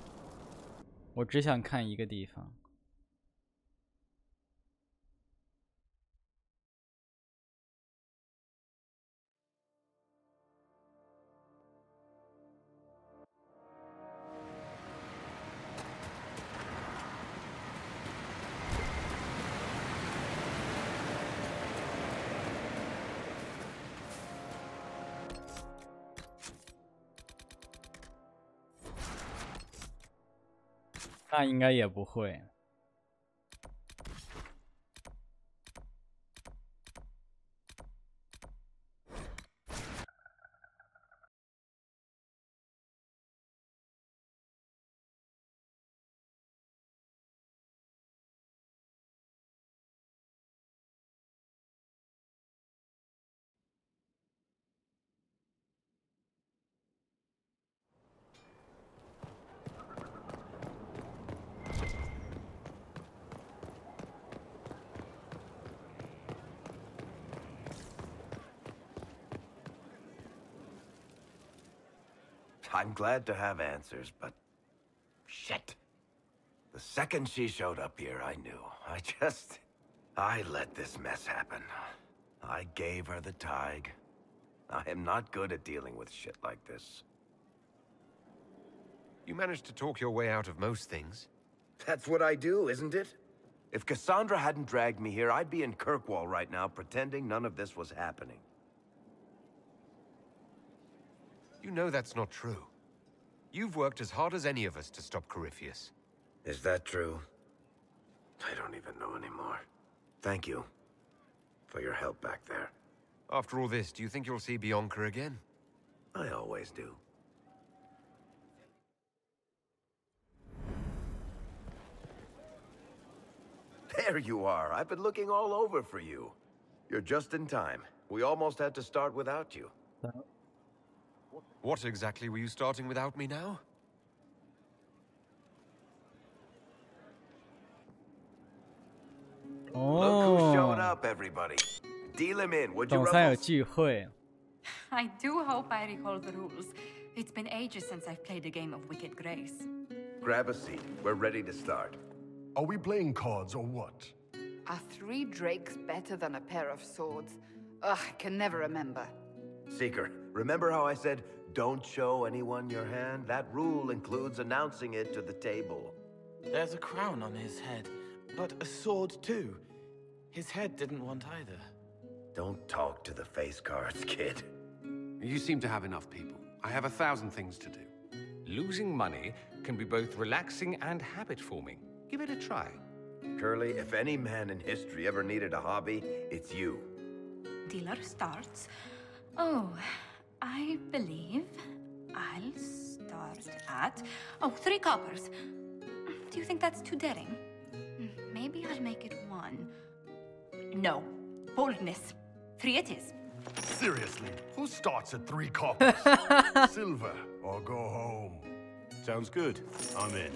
[SPEAKER 4] 我只想看一个地方。那应该也不会。
[SPEAKER 15] I'm glad to have answers, but... shit. The second she showed up here, I knew. I let this mess happen. I gave her the Tig. I am not good at dealing with shit like this.
[SPEAKER 3] You managed to talk your way out of most things.
[SPEAKER 15] That's what I do, isn't it? If Cassandra hadn't dragged me here, I'd be in Kirkwall right now pretending none of this was happening.
[SPEAKER 3] You know that's not true. You've worked as hard as any of us to stop Corypheus.
[SPEAKER 15] Is that true? I don't even know anymore. Thank you for your help back there.
[SPEAKER 3] After all this, do you think you'll see Bianca again?
[SPEAKER 15] I always do. There you are. I've been looking all over for you. You're just in time. We almost had to start without you.
[SPEAKER 3] What exactly were you starting without me now?
[SPEAKER 15] Look who's showing up, everybody. Deal him in, would you,
[SPEAKER 4] 总算有
[SPEAKER 15] Ruffles?
[SPEAKER 4] 聚会。
[SPEAKER 12] I do hope I recall the rules. It's been ages since I've played a game of Wicked Grace.
[SPEAKER 15] Grab a seat. We're ready to start.
[SPEAKER 2] Are we playing cards or what?
[SPEAKER 1] Are 3 drakes better than a pair of swords? Ugh, I can never remember.
[SPEAKER 15] Seeker, remember how I said, don't show anyone your hand? That rule includes announcing it to the table.
[SPEAKER 17] There's a crown on his head, but a sword too. His head didn't want either.
[SPEAKER 15] Don't talk to the face cards, kid.
[SPEAKER 2] You seem to have enough people. I have 1,000 things to do.
[SPEAKER 18] Losing money can be both relaxing and habit-forming. Give it a try.
[SPEAKER 15] Curly, if any man in history ever needed a hobby, it's you.
[SPEAKER 12] Dealer starts. Oh, I believe I'll start at... Oh, 3 coppers. Do you think that's too daring? Maybe I'll make it 1. No. Boldness. 3 it is.
[SPEAKER 2] Seriously, who starts at 3 coppers? Silver, or go home.
[SPEAKER 14] Sounds good. I'm in.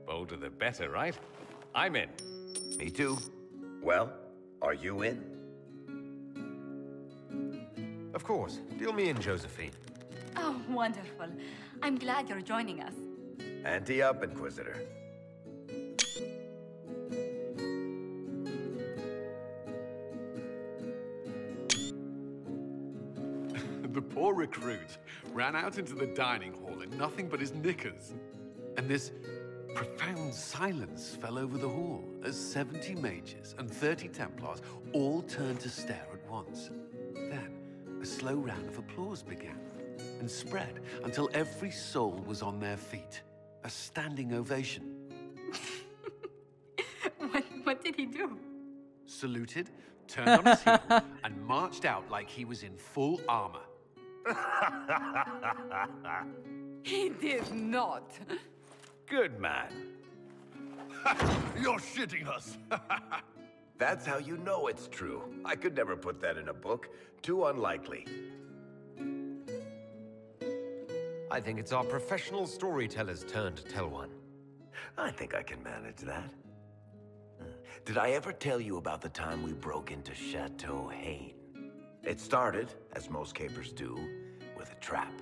[SPEAKER 18] Bolder the better, right? I'm in.
[SPEAKER 15] Me too. Well, are you in?
[SPEAKER 3] Of course. Deal me in, Josephine.
[SPEAKER 12] Oh, wonderful. I'm glad you're joining us.
[SPEAKER 15] Ante up, Inquisitor.
[SPEAKER 2] The poor recruit ran out into the dining hall in nothing but his knickers. And this profound silence fell over the hall as 70 mages and 30 Templars all turned to stare at once. Then, a slow round of applause began and spread until every soul was on their feet. A standing ovation.
[SPEAKER 12] What did he do?
[SPEAKER 2] Saluted, turned on his heel, and marched out like he was in full armor.
[SPEAKER 1] He did not.
[SPEAKER 15] Good man.
[SPEAKER 2] You're shitting us.
[SPEAKER 15] That's how you know it's true. I could never put that in a book. Too unlikely.
[SPEAKER 3] I think it's our professional storyteller's turn to tell one.
[SPEAKER 15] I think I can manage that. Did I ever tell you about the time we broke into Chateau Haine? It started, as most capers do, with a trap.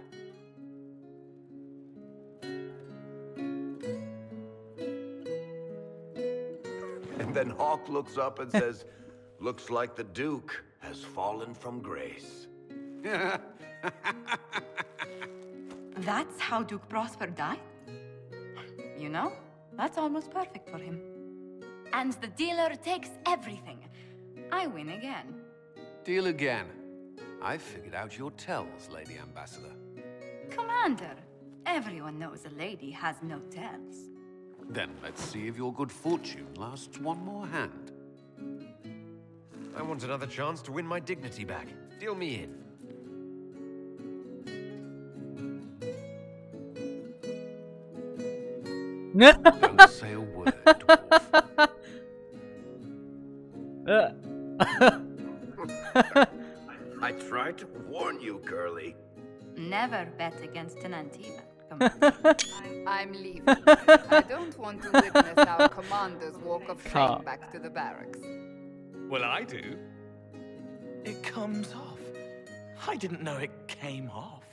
[SPEAKER 15] And then Hawk looks up and says, looks like the Duke has fallen from grace.
[SPEAKER 12] That's how Duke Prosper died? You know, that's almost perfect for him. And the dealer takes everything. I win again.
[SPEAKER 2] Deal again. I figured out your tells, Lady Ambassador.
[SPEAKER 12] Commander, everyone knows a lady has no tells.
[SPEAKER 2] Then let's see if your good fortune lasts one more hand.
[SPEAKER 3] I want another chance to win my dignity back. Deal me in.
[SPEAKER 2] Don't say a word, dwarf.
[SPEAKER 15] I tried to warn you, Curly.
[SPEAKER 12] Never bet against an Antiva.
[SPEAKER 1] I'm leaving. I don't want to witness our commander's walk of shame back to the barracks.
[SPEAKER 18] Well, I do.
[SPEAKER 17] It comes off. I didn't know it came off.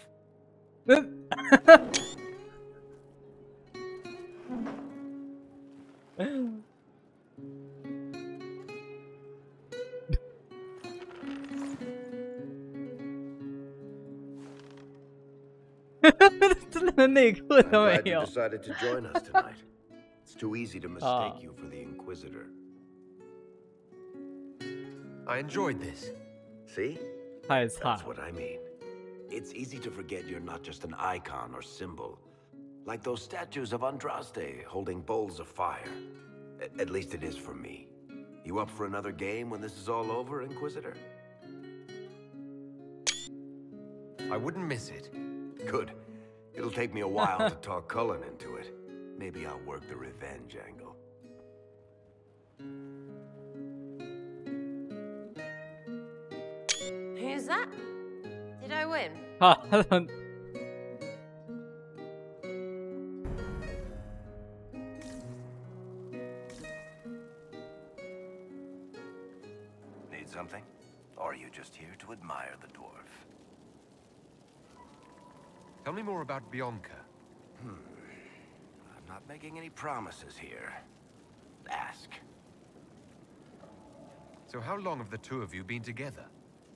[SPEAKER 4] 内裤都没
[SPEAKER 15] I'm glad you
[SPEAKER 4] 有。
[SPEAKER 15] decided to join us tonight. It's too easy to mistake you for the Inquisitor.
[SPEAKER 3] I enjoyed this.
[SPEAKER 15] See?
[SPEAKER 4] 太惨
[SPEAKER 15] That's what I mean. It's easy to forget you're not just an icon or symbol. Like those statues of Andraste holding bowls of fire. At least it is for me. You up for another game when this is all over, Inquisitor?
[SPEAKER 3] I wouldn't miss it.
[SPEAKER 15] Good. It'll take me a while to talk Cullen into it. Maybe I'll work the revenge angle.
[SPEAKER 19] Who's that? Did I win?
[SPEAKER 4] 啊，他怎么
[SPEAKER 15] Need something? Or are you just here to admire the dwarf?
[SPEAKER 3] Tell me more about Bianca.
[SPEAKER 15] I'm not making any promises here. Ask.
[SPEAKER 3] So how long have the two of you been together?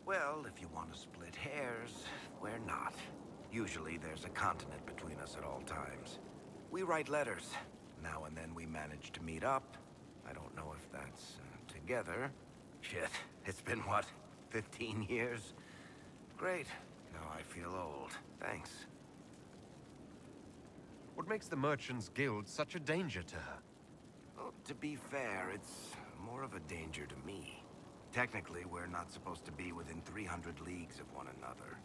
[SPEAKER 15] Well, if you want to split hairs, we're not. Usually there's a continent between us at all times. We write letters. Now and then we manage to meet up. I don't know if that's together. Shit, it's been what, 15 years? Great. Now I feel old. Thanks.
[SPEAKER 3] What makes the Merchants Guild such a danger to her?
[SPEAKER 15] Well, to be fair, it's more of a danger to me. Technically, we're not supposed to be within 300 leagues of one another.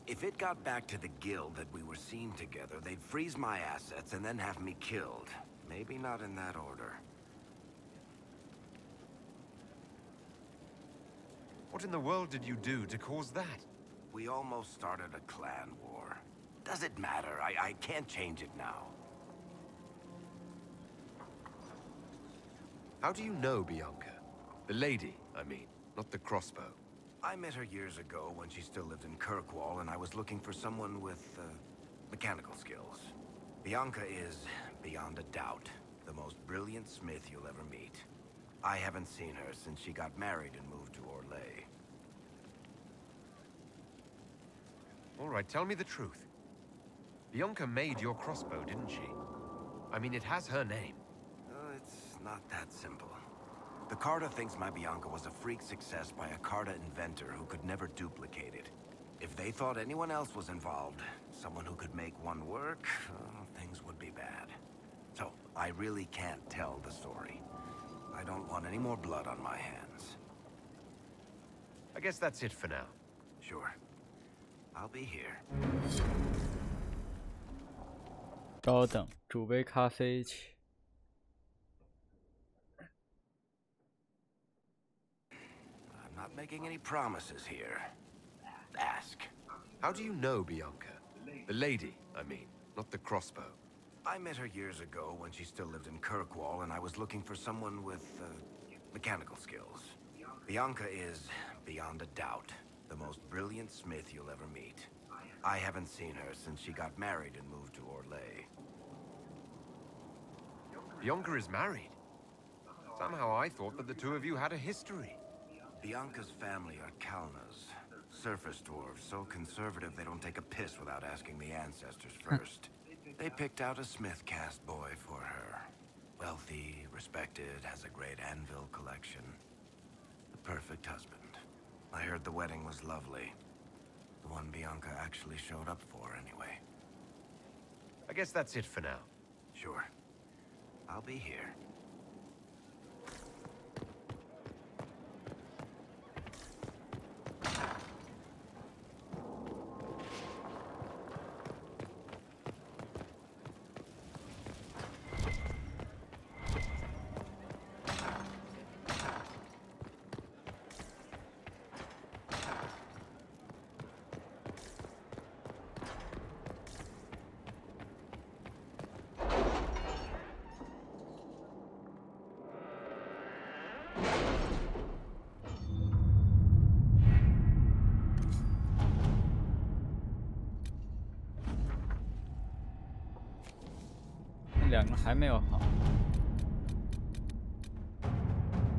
[SPEAKER 15] If it got back to the guild that we were seen together, they'd freeze my assets and then have me killed. Maybe not in that order.
[SPEAKER 3] What in the world did you do to cause that?
[SPEAKER 15] We almost started a clan war. Does it matter? I can't change it now.
[SPEAKER 3] How do you know Bianca? The lady, I mean, not the crossbow.
[SPEAKER 15] I met her years ago when she still lived in Kirkwall, and I was looking for someone with, mechanical skills. Bianca is, beyond a doubt, the most brilliant smith you'll ever meet. I haven't seen her since she got married and moved to Orlais.
[SPEAKER 3] All right, tell me the truth. Bianca made your crossbow, didn't she? I mean, it has her name.
[SPEAKER 15] It's not that simple. The Carta thinks my Bianca was a freak success by a Carta inventor who could never duplicate it. If they thought anyone else was involved, someone who could make one work, things would be bad. So, I really can't tell the story. I don't want any more blood on my hands.
[SPEAKER 3] I guess that's it for now.
[SPEAKER 15] Sure. I'll be here.
[SPEAKER 4] 稍等，煮杯咖啡去。
[SPEAKER 15] I'm not making any promises here. Ask.
[SPEAKER 3] How do you know Bianca? The lady, I mean, not the crossbow.
[SPEAKER 15] I met her years ago when she still lived in Kirkwall, and I was looking for someone with, mechanical skills. Bianca is, beyond a doubt, the most brilliant smith you'll ever meet. I haven't seen her since she got married and moved to Orlais.
[SPEAKER 3] Bianca is married? Somehow I thought that the two of you had a history.
[SPEAKER 15] Bianca's family are Kalnas. Surface dwarves, so conservative they don't take a piss without asking the ancestors first. They picked out a smith caste boy for her. Wealthy, respected, has a great anvil collection. The perfect husband. I heard the wedding was lovely. The one Bianca actually showed up for, anyway.
[SPEAKER 3] I guess that's it for now.
[SPEAKER 15] Sure. I'll be here.
[SPEAKER 4] 2个还没有好。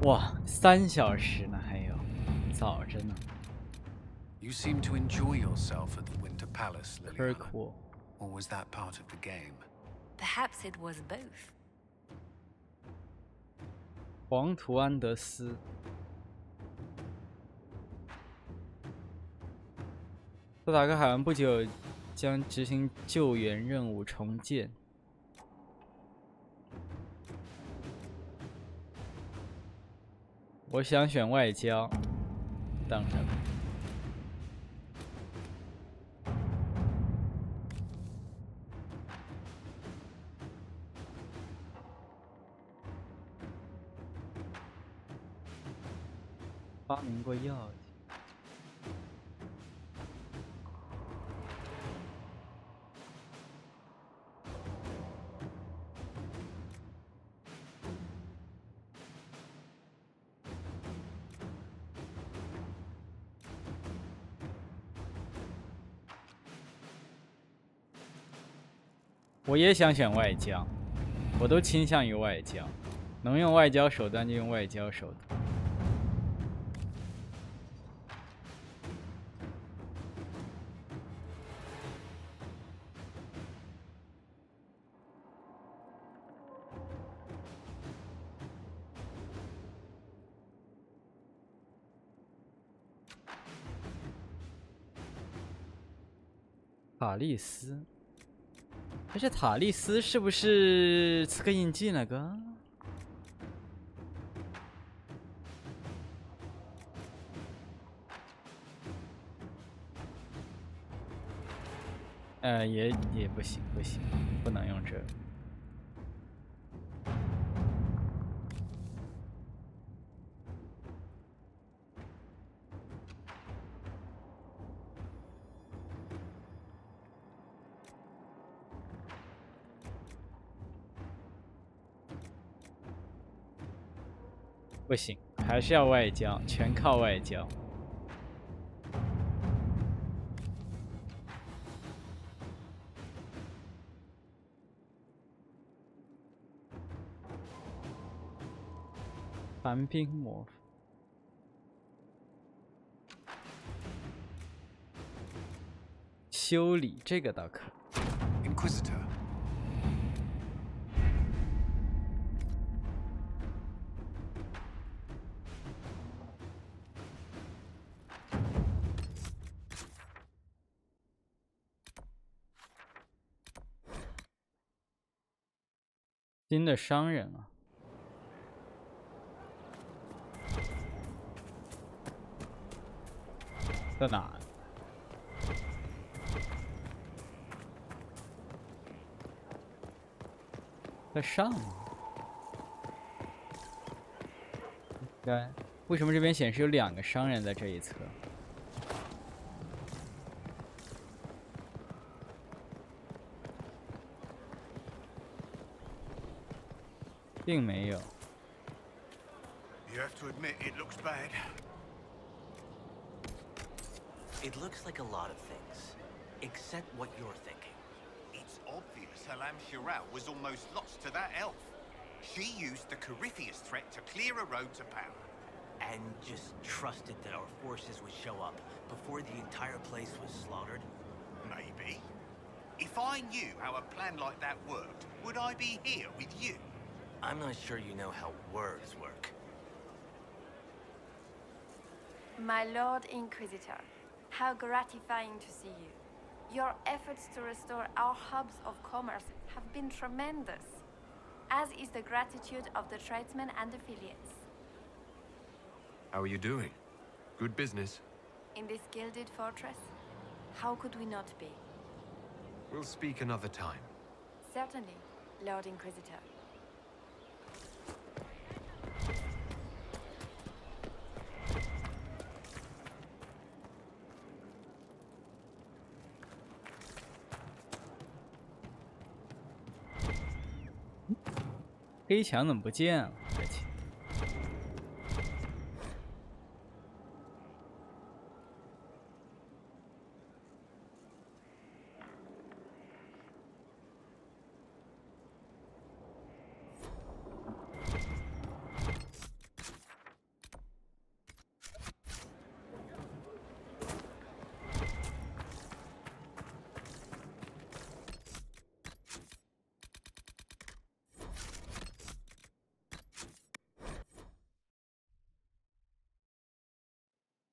[SPEAKER 4] 哇，3小时呢，还有，早着呢。
[SPEAKER 2] You seem to enjoy yourself at the Winter Palace, Liliana.
[SPEAKER 4] Very cool.
[SPEAKER 2] Or was that part of the game?
[SPEAKER 5] Perhaps it was both.
[SPEAKER 4] 黄图安德斯。布达克海湾不久将执行救援任务重建。我想选外交，当然。发明过药剂。我也想选外交，我都倾向于外交，能用外交手段就用外交手段。塔利斯，而且塔利斯是不是刺客印记那个？也不行，不行，不能用这个。不行，还是要外交，全靠外交。寒冰魔法，修理这个倒可。
[SPEAKER 2] Inquisitor.
[SPEAKER 4] 新的商人啊，在哪？在上面。该为什么这边显示有2个商人在这一侧？并没有。
[SPEAKER 7] You have to admit it looks bad.
[SPEAKER 20] It looks like a lot of things, except what you're thinking.
[SPEAKER 7] It's obvious Halam Shiral was almost lost to that elf. She used the Corypheus threat to clear a road to power.
[SPEAKER 20] And just trusted that our forces would show up before the entire place was slaughtered?
[SPEAKER 7] Maybe. If I knew how a plan like that worked, would I be here with you?
[SPEAKER 20] I'm not sure you know how words work.
[SPEAKER 21] My Lord Inquisitor, how gratifying to see you. Your efforts to restore our hubs of commerce have been tremendous, as is the gratitude of the tradesmen and affiliates.
[SPEAKER 3] How are you doing? Good business.
[SPEAKER 21] In this gilded fortress, how could we not be?
[SPEAKER 3] We'll speak another time.
[SPEAKER 21] Certainly, Lord Inquisitor.
[SPEAKER 4] 黑墙怎么不见了？而且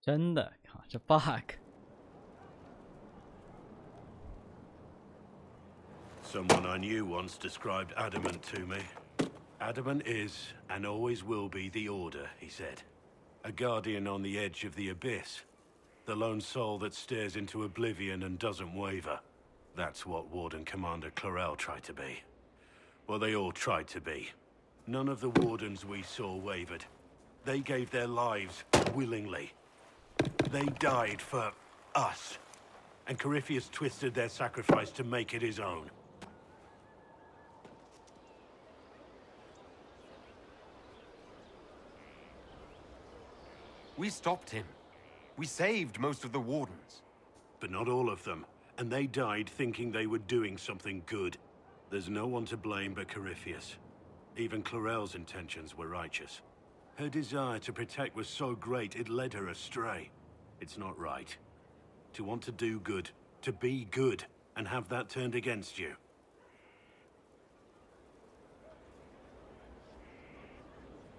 [SPEAKER 4] 真的，靠，这 bug。
[SPEAKER 14] Someone I knew once described adamant to me. Adamant is, and always will be, the Order, he said. A guardian on the edge of the abyss. The lone soul that stares into oblivion and doesn't waver. That's what Warden Commander Clarel tried to be. Well, they all tried to be. None of the Wardens we saw wavered. They gave their lives willingly. They died for us. And Corypheus twisted their sacrifice to make it his own.
[SPEAKER 3] We stopped him. We saved most of the Wardens.
[SPEAKER 14] But not all of them. And they died thinking they were doing something good. There's no one to blame but Corypheus. Even Clarel's intentions were righteous. Her desire to protect was so great it led her astray. It's not right. To want to do good, to be good, and have that turned against you.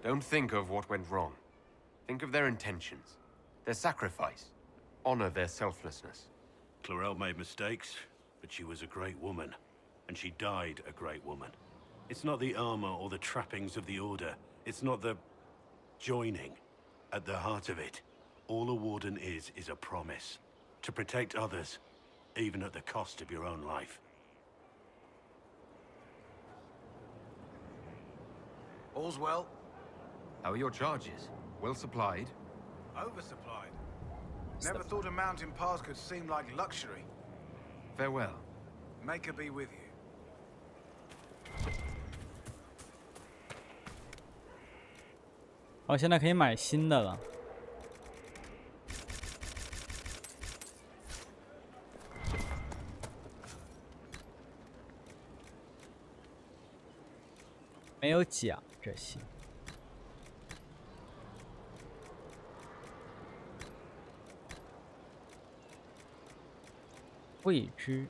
[SPEAKER 3] Don't think of what went wrong. Think of their intentions, their sacrifice. Honor their selflessness.
[SPEAKER 14] Clarel made mistakes, but she was a great woman. And she died a great woman. It's not the armor or the trappings of the Order. It's not the joining. At the heart of it, all a Warden is a promise. To protect others, even at the cost of your own life.
[SPEAKER 15] All's well?
[SPEAKER 3] How are your charges? Well supplied?
[SPEAKER 6] Oversupplied. Never thought a mountain pass could seem like luxury.
[SPEAKER 3] Farewell.
[SPEAKER 6] May her be with you.
[SPEAKER 4] 哦，现在可以买新的了。没有奖这些。未知。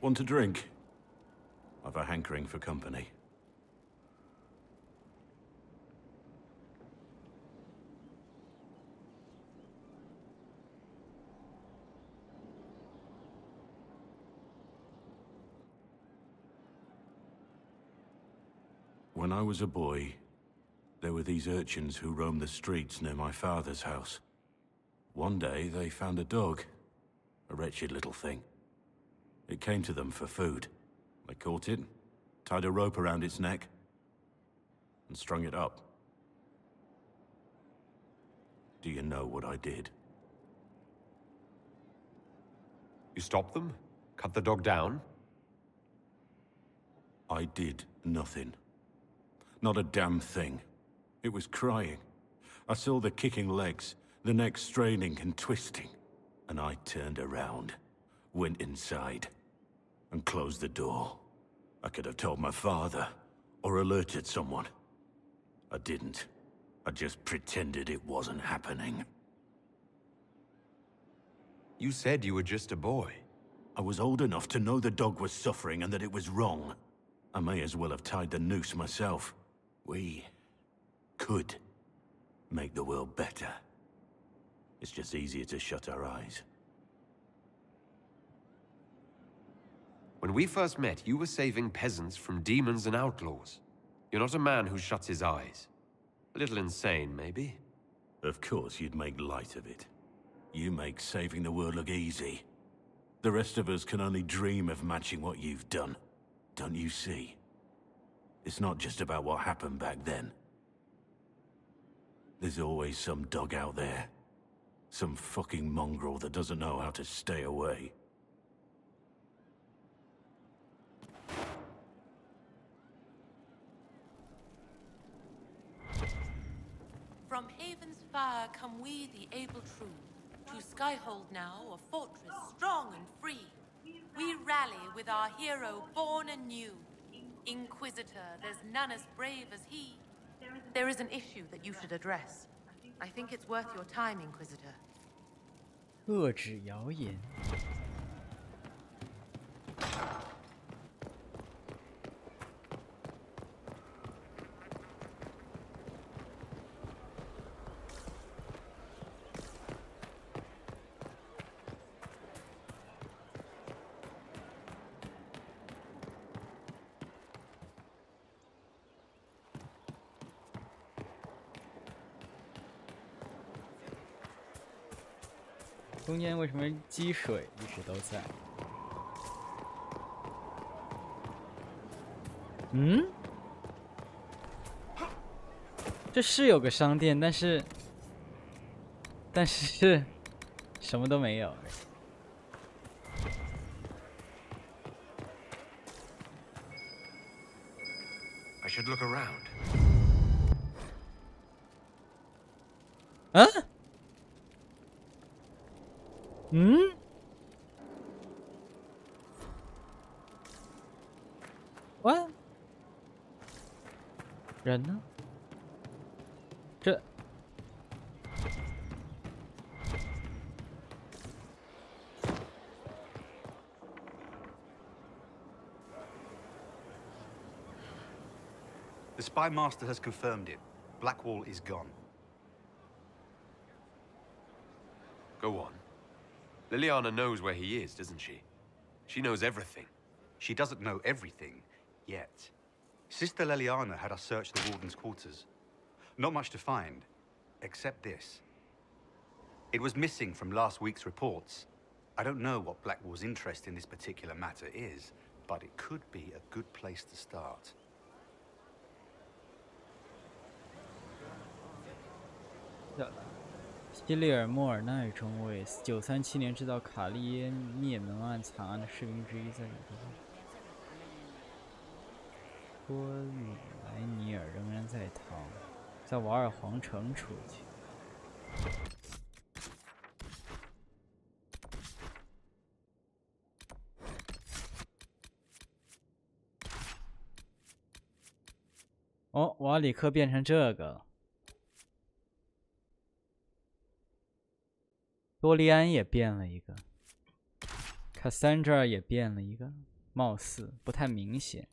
[SPEAKER 14] Want a drink? I've a hankering for company. When I was a boy, there were these urchins who roamed the streets near my father's house. One day, they found a dog. A wretched little thing. It came to them for food. They caught it, tied a rope around its neck, and strung it up. Do you know what I did?
[SPEAKER 3] You stopped them? Cut the dog down?
[SPEAKER 14] I did nothing. Not a damn thing. It was crying. I saw the kicking legs, the neck straining and twisting, and I turned around, went inside, and closed the door. I could have told my father, or alerted someone. I didn't. I just pretended it wasn't happening.
[SPEAKER 3] You said you were just a boy.
[SPEAKER 14] I was old enough to know the dog was suffering and that it was wrong. I may as well have tied the noose myself. We could make the world better. It's just easier to shut our eyes.
[SPEAKER 3] When we first met, you were saving peasants from demons and outlaws. You're not a man who shuts his eyes. A little insane, maybe?
[SPEAKER 14] Of course you'd make light of it. You make saving the world look easy. The rest of us can only dream of matching what you've done. Don't you see? It's not just about what happened back then. There's always some dog out there. Some fucking mongrel that doesn't know how to stay away.
[SPEAKER 22] From havens far come we, the able true,
[SPEAKER 10] to Skyhold now, a fortress strong and free. We rally with our hero born anew. Inquisitor, there's none as brave as he. There is an issue that you should address. I think it's worth your time, Inquisitor.
[SPEAKER 4] 遏制谣言。中间为什么积水一直都在？嗯，这是有个商店，但是什么都没有。
[SPEAKER 3] I should look around.
[SPEAKER 4] 啊？嗯？喂？人呢？这
[SPEAKER 22] The spy master has confirmed it. Blackwall is gone.
[SPEAKER 3] Go on. Liliana knows where he is, doesn't she? She knows everything.
[SPEAKER 22] She doesn't know everything, yet. Sister Liliana had us search the Warden's quarters. Not much to find, except this. It was missing from last week's reports. I don't know what Blackwall's interest in this particular matter is, but it could be a good place to start.
[SPEAKER 4] 希利尔·莫尔奈中尉，937年制造卡利耶灭门案惨案的士兵之一，在托里莱尼尔仍然在逃，在瓦尔皇城出去。哦，瓦里克变成这个了。 多利安也变了一个，卡珊德拉也变了一个，貌似不太明显。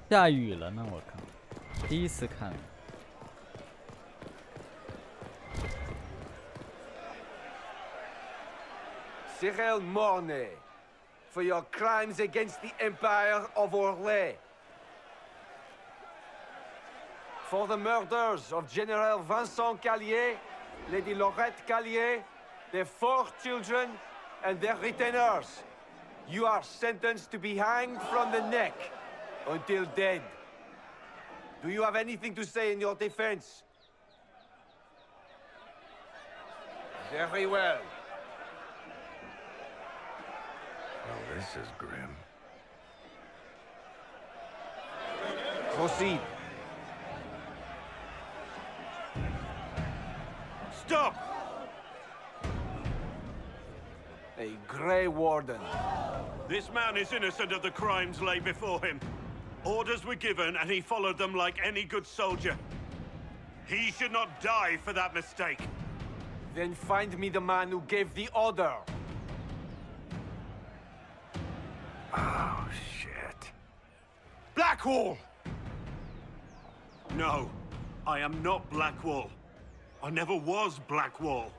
[SPEAKER 4] 下雨了呢，我靠！第一次看。
[SPEAKER 23] Cyril Mornay, for your crimes against the Empire of Orlais. For the murders of General Vincent Callier, Lady Laurette Callier, their 4 children, and their retainers. You are sentenced to be hanged from the neck. Until dead. Do you have anything to say in your defense? Very well.
[SPEAKER 15] Well, this is grim.
[SPEAKER 23] Proceed.
[SPEAKER 22] Stop!
[SPEAKER 23] A Grey Warden.
[SPEAKER 14] This man is innocent of the crimes laid before him. Orders were given, and he followed them like any good soldier. He should not die for that mistake.
[SPEAKER 23] Then find me the man who gave the order.
[SPEAKER 15] Oh, shit.
[SPEAKER 14] Blackwall! No, I am not Blackwall. I never was Blackwall.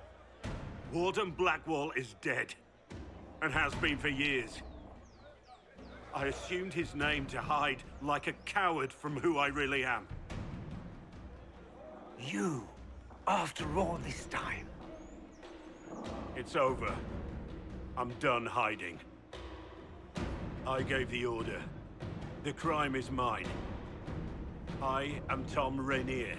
[SPEAKER 14] Warden Blackwall is dead, and has been for years. I assumed his name to hide like a coward from who I really am.
[SPEAKER 15] You, after all this time.
[SPEAKER 14] It's over. I'm done hiding. I gave the order. The crime is mine. I am Tom Rainier.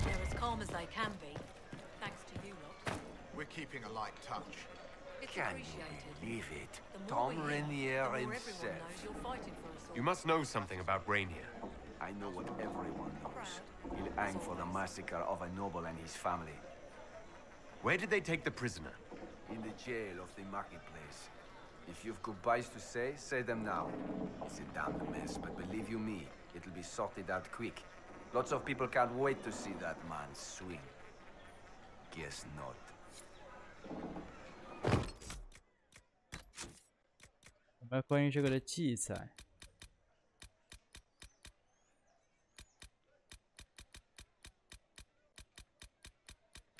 [SPEAKER 10] They're as calm as they can be, thanks to you lot.
[SPEAKER 6] We're keeping a light touch.
[SPEAKER 10] It's
[SPEAKER 15] Can
[SPEAKER 10] appreciated.
[SPEAKER 15] you believe it?
[SPEAKER 10] The more we
[SPEAKER 15] Tom
[SPEAKER 10] hear,
[SPEAKER 15] Rainier
[SPEAKER 10] the more everyone
[SPEAKER 15] himself.
[SPEAKER 10] knows you're fighting for us all.
[SPEAKER 3] You must know something about Rainier.
[SPEAKER 15] I know what everyone knows. He'll hang for the massacre of a noble and his family.
[SPEAKER 3] Where did they take the prisoner?
[SPEAKER 15] In the jail of the marketplace. If you've goodbyes to say them now. It's a damned mess, but believe you me, it'll be sorted out quick. Lots of people can't wait to see that man swing. Guess not.
[SPEAKER 4] 有没有关于这个的记载？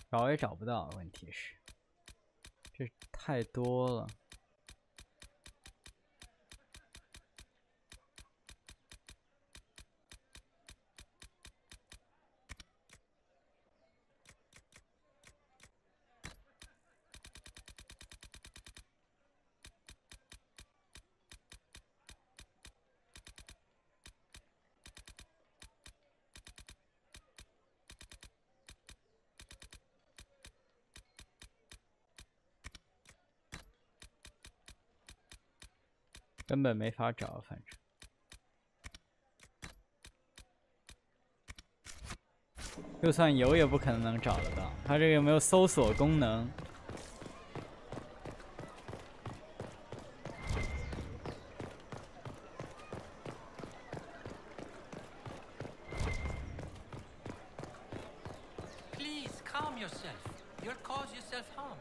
[SPEAKER 4] 找也找不到，问题是，这太多了。根本没法找，反正。就算有，也不可能找得到。它这个有没有搜索功能？
[SPEAKER 8] Please calm yourself. You'll cause yourself harm.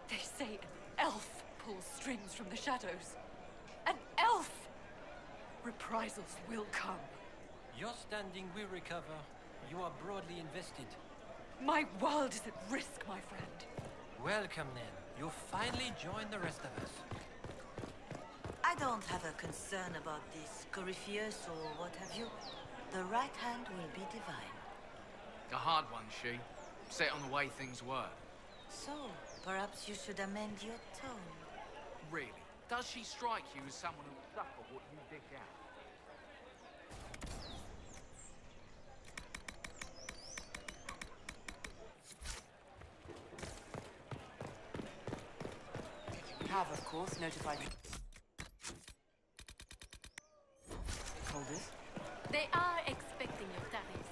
[SPEAKER 10] They say an elf pulls strings from the shadows. An elf! Reprisals will come.
[SPEAKER 8] Your standing will recover. You are broadly invested.
[SPEAKER 10] My world is at risk, my friend.
[SPEAKER 8] Welcome then. You'll finally join the rest of us.
[SPEAKER 9] I don't have a concern about this, Corypheus or what have you. The right hand will be divine.
[SPEAKER 11] A hard one, she. Set on the way things work.
[SPEAKER 9] So, perhaps you should amend your tone.
[SPEAKER 11] Really? Does she strike you as someone who'll suffer what you dish out?
[SPEAKER 10] We have, of course, notified holders. They are expecting your tariffs.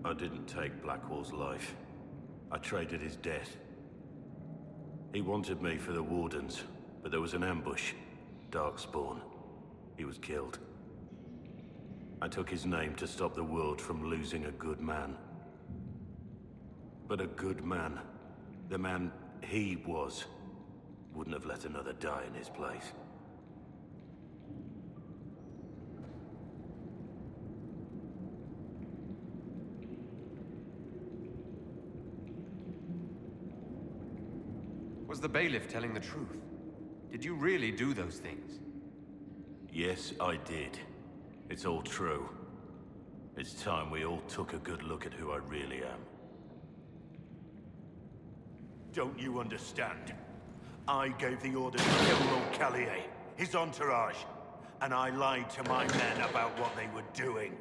[SPEAKER 14] I didn't take Blackwall's life. I traded his death. He wanted me for the Wardens, but there was an ambush. Darkspawn. He was killed. I took his name to stop the world from losing a good man. But a good man, the man he was, wouldn't have let another die in his place.
[SPEAKER 3] Was the bailiff telling the truth? Did you really do those things?
[SPEAKER 14] Yes, I did. It's all true. It's time we all took a good look at who I really am. Don't you understand? I gave the order to kill Lord Callier, his entourage, and I lied to my men about what they were doing.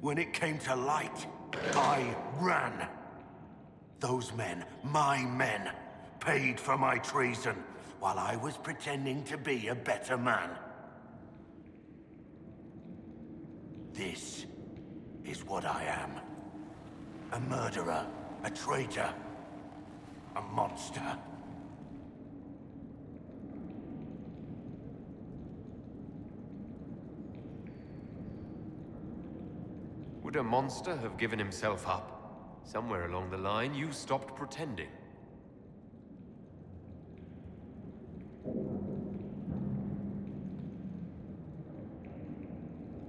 [SPEAKER 14] When it came to light, I ran. Those men, my men, paid for my treason,
[SPEAKER 7] while I was pretending to be a better man. This is what I am. A murderer, a traitor, a monster.
[SPEAKER 3] Would a monster have given himself up? Somewhere along the line, you stopped pretending.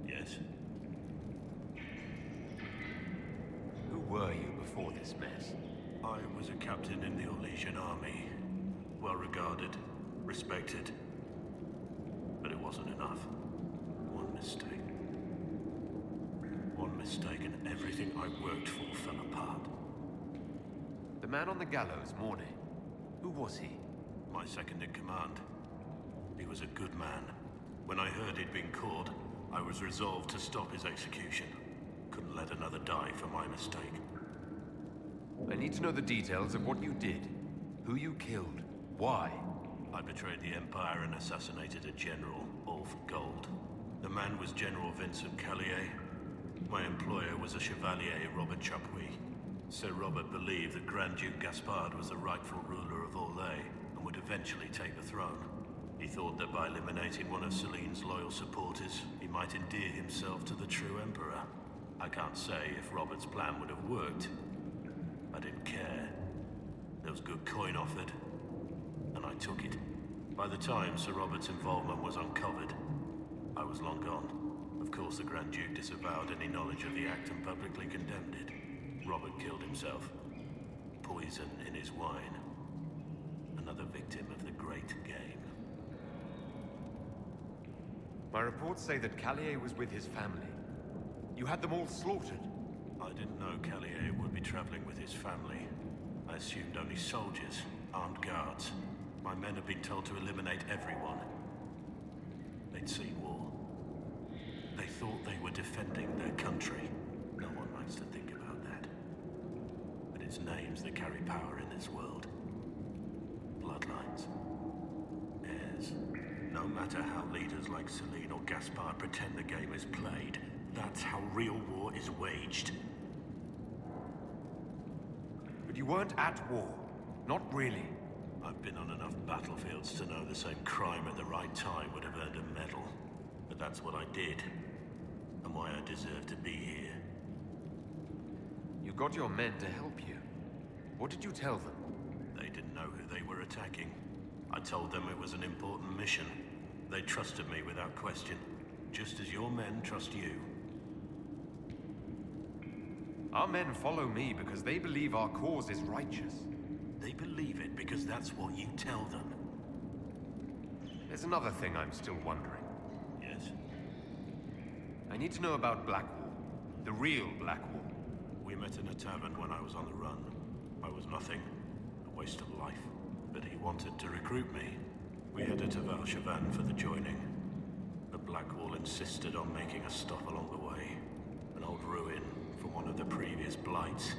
[SPEAKER 14] Yes.
[SPEAKER 3] Who were you before this mess?
[SPEAKER 14] I was a captain in the Orlesian army. Well regarded, respected. But it wasn't enough. One mistake. One mistake and everything I worked for fell apart.
[SPEAKER 3] The man on the gallows, Mornay. Who was he?
[SPEAKER 14] My second in command. He was a good man. When I heard he'd been caught, I was resolved to stop his execution. Couldn't let another die for my mistake.
[SPEAKER 3] I need to know the details of what you did. Who you killed. Why?
[SPEAKER 14] I betrayed the Empire and assassinated a general, all for gold. The man was General Vincent Callier. My employer was a Chevalier, Robert Chapuis. Sir Robert believed that Grand Duke Gaspard was the rightful ruler of Orlais and would eventually take the throne. He thought that by eliminating one of Celine's loyal supporters, he might endear himself to the true Emperor. I can't say if Robert's plan would have worked. I didn't care. There was good coin offered, and I took it. By the time Sir Robert's involvement was uncovered, I was long gone. Of course, the Grand Duke disavowed any knowledge of the act and publicly condemned it. Robert killed himself. Poison in his wine. Another victim of the great game.
[SPEAKER 3] My reports say that Callier was with his family. You had them all slaughtered.
[SPEAKER 14] I didn't know Callier would be traveling with his family. I assumed only soldiers, armed guards. My men had been told to eliminate everyone. They'd seen war. They thought they were defending their country. No one likes to think about that. But it's names that carry power in this world. Bloodlines. Heirs. No matter how leaders like Celine or Gaspard pretend the game is played, that's how real war is waged.
[SPEAKER 3] But you weren't at war. Not really.
[SPEAKER 14] I've been on enough battlefields to know the same crime at the right time would have earned a medal. But that's what I did. And why I deserve to be here.
[SPEAKER 3] You got your men to help you. What did you tell them?
[SPEAKER 14] They didn't know who they were attacking. I told them it was an important mission. They trusted me without question. Just as your men trust you.
[SPEAKER 3] Our men follow me because they believe our cause is righteous.
[SPEAKER 14] They believe it because that's what you tell them.
[SPEAKER 3] There's another thing I'm still wondering.
[SPEAKER 14] Yes?
[SPEAKER 3] I need to know about Blackwall. The real Blackwall.
[SPEAKER 14] We met in a tavern when I was on the run. I was nothing. A waste of life. But he wanted to recruit me. We headed to Valchavan for the joining. But Blackwall insisted on making a stop along the way. An old ruin from one of the previous blights.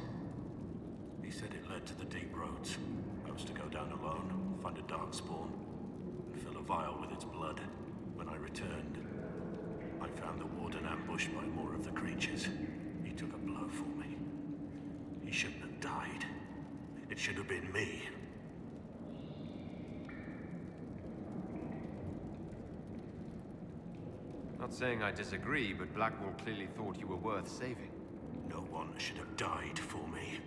[SPEAKER 14] He said it led to the deep roads. I was to go down alone, find a dark spawn, and fill a vial with its blood. When I returned, I found the warden ambushed by more of the creatures. He took a blow for me. He shouldn't have died. It should have been me.
[SPEAKER 3] Not saying I disagree, but Blackwall clearly thought you were worth saving.
[SPEAKER 14] No one should have died for me.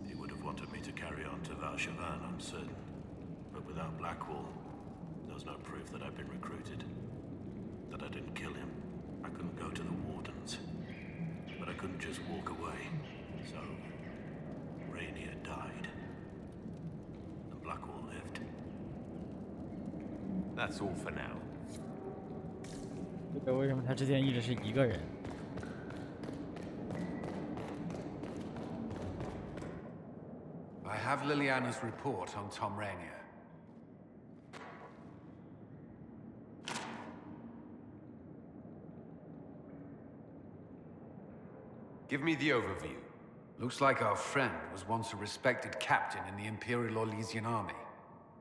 [SPEAKER 14] He would have wanted me to carry on to Valchavan, I'm certain. But without Blackwall, there was no proof that I'd been recruited. That I didn't kill him. I couldn't go to the Wardens. But I couldn't just walk away. So, Rainier died. And Blackwall lived.
[SPEAKER 3] That's all for now.
[SPEAKER 4] 这个为什么他之前一直是一个人？
[SPEAKER 11] I have Liliana's report on Tom Rainier.
[SPEAKER 3] Give me the overview.
[SPEAKER 2] Looks like our friend was once a respected captain in the Imperial Orlesian army.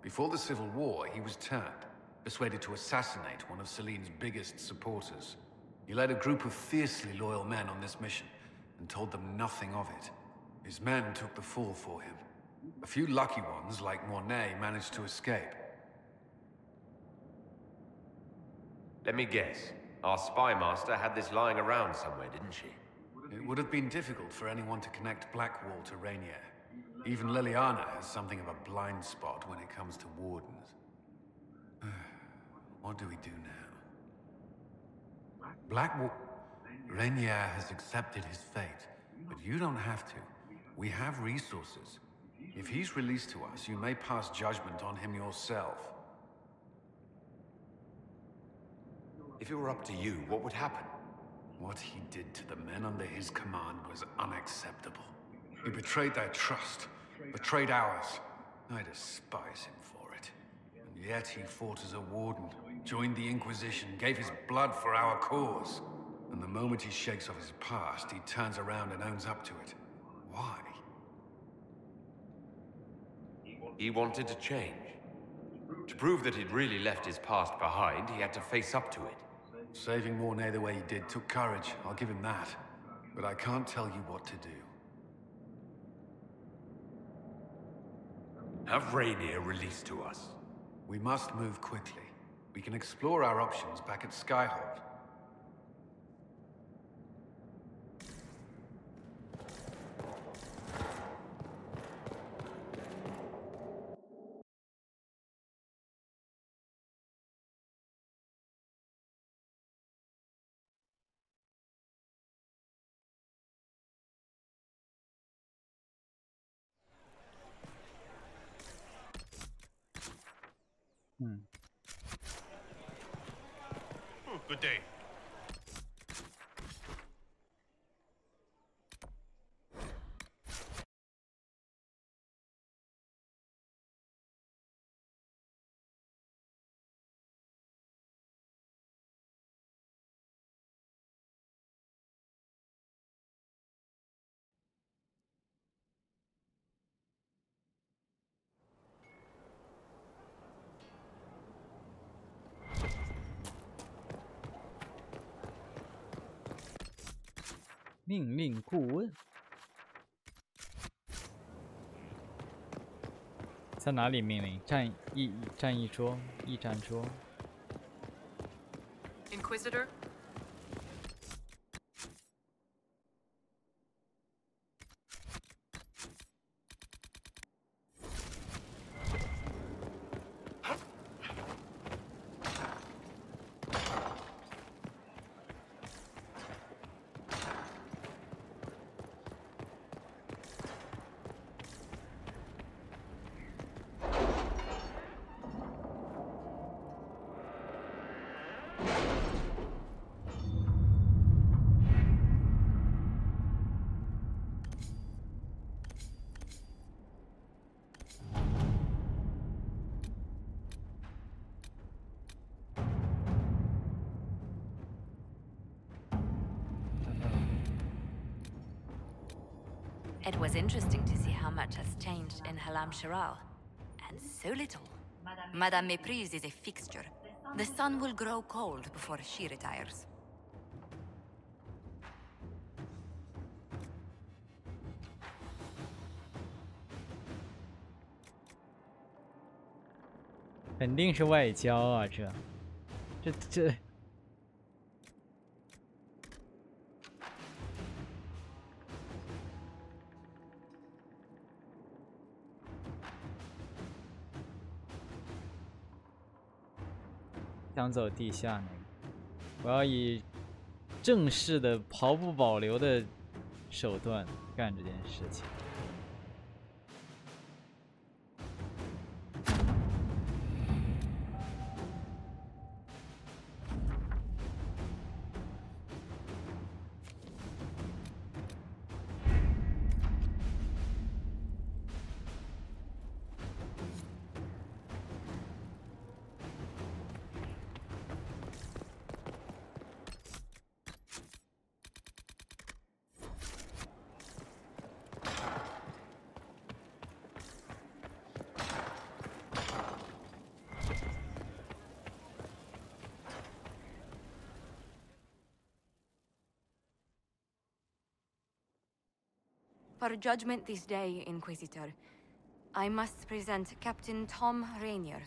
[SPEAKER 2] Before the Civil War, he was turned, persuaded to assassinate one of Celine's biggest supporters. He led a group of fiercely loyal men on this mission, and told them nothing of it. His men took the fall for him. A few lucky ones, like Mornay, managed to escape.
[SPEAKER 3] Let me guess. Our spy master had this lying around somewhere, didn't she?
[SPEAKER 2] It would have been difficult for anyone to connect Blackwall to Rainier. Even Liliana has something of a blind spot when it comes to wardens. What do we do now? Blackwall... Rainier has accepted his fate, but you don't have to. We have resources. If he's released to us, you may pass judgment on him yourself.
[SPEAKER 3] If it were up to you, what would happen?
[SPEAKER 2] What he did to the men under his command was unacceptable. He betrayed their trust, betrayed ours. I despise him for it. And yet he fought as a warden, joined the Inquisition, gave his blood for our cause. And the moment he shakes off his past, he turns around and owns up to it. Why?
[SPEAKER 3] He wanted to change. To prove that he'd really left his past behind, he had to face up to it.
[SPEAKER 2] Saving Mornay the way he did took courage, I'll give him that. But I can't tell you what to do.
[SPEAKER 3] Have Rainier released to us.
[SPEAKER 2] We must move quickly. We can explore our options back at Skyhold.
[SPEAKER 7] Good day.
[SPEAKER 4] 命令顾问在哪里？命令战役桌，驿站桌。
[SPEAKER 10] Inquisitor.
[SPEAKER 5] It was interesting to see how much has changed in Halam Shiral. And so little. Madame Méprise is a fixture. The sun will grow cold before she retires.
[SPEAKER 4] 肯定是外交啊，这。 想走地下那个，我要以正式的、毫不保留的手段干这件事情。
[SPEAKER 5] For judgment this day, Inquisitor, I must present Captain Tom Rainier,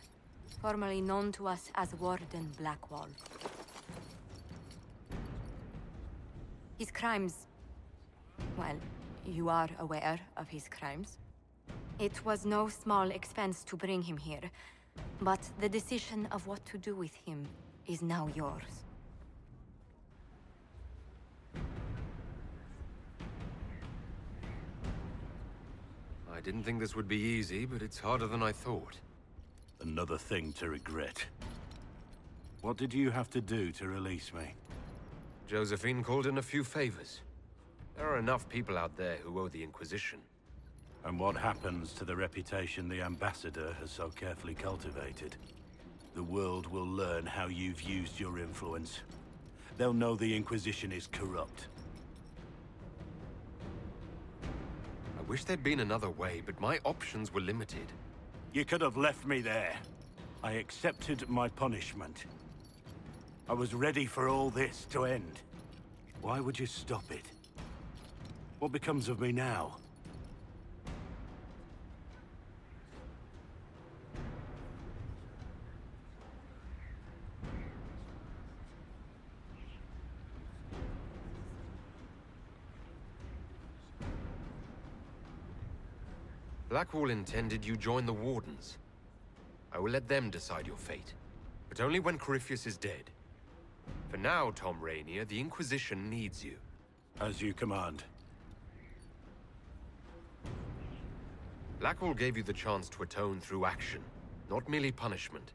[SPEAKER 5] formerly known to us as Warden Blackwall. His crimes... well, you are aware of his crimes. It was no small expense to bring him here, but the decision of what to do with him is now yours.
[SPEAKER 3] I didn't think this would be easy, but it's harder than I thought.
[SPEAKER 14] Another thing to regret. What did you have to do to release me?
[SPEAKER 3] Josephine called in a few favors. There are enough people out there who owe the Inquisition.
[SPEAKER 14] And what happens to the reputation the Ambassador has so carefully cultivated? The world will learn how you've used your influence. They'll know the Inquisition is corrupt.
[SPEAKER 3] I wish there'd been another way, but my options were limited.
[SPEAKER 14] You could have left me there. I accepted my punishment. I was ready for all this to end. Why would you stop it? What becomes of me now?
[SPEAKER 3] Blackwall intended you join the Wardens. I will let them decide your fate, but only when Corypheus is dead. For now, Tom Rainier, the Inquisition needs you.
[SPEAKER 14] As you command.
[SPEAKER 3] Blackwall gave you the chance to atone through action, not merely punishment.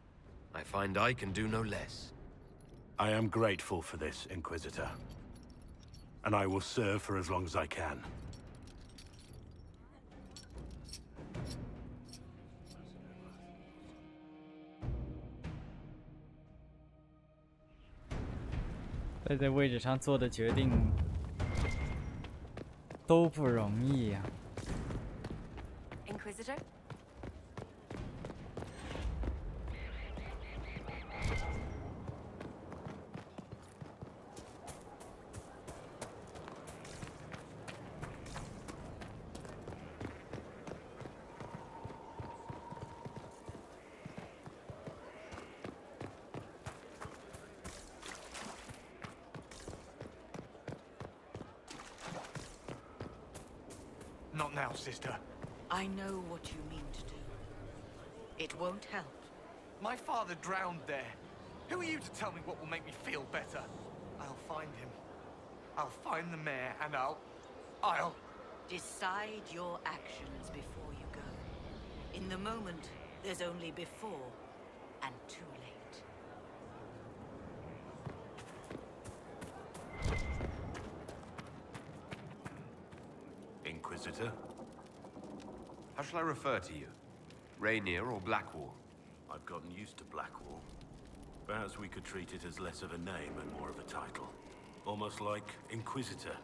[SPEAKER 3] I find I can do no less.
[SPEAKER 14] I am grateful for this, Inquisitor. And I will serve for as long as I can.
[SPEAKER 4] 在这位置上做的决定都不容易呀。
[SPEAKER 5] Inquisitor?
[SPEAKER 11] Not now, sister.
[SPEAKER 9] I know what you mean to do. It won't help.
[SPEAKER 11] My father drowned there. Who are you to tell me what will make me feel better? I'll find him. I'll find the mayor, and I'll...
[SPEAKER 9] Decide your actions before you go. In the moment, there's only before and too late.
[SPEAKER 14] Inquisitor?
[SPEAKER 3] How shall I refer to you? Rainier or Blackwall?
[SPEAKER 14] I've gotten used to Blackwall. Perhaps we could treat it as less of a name and more of a title. Almost like Inquisitor.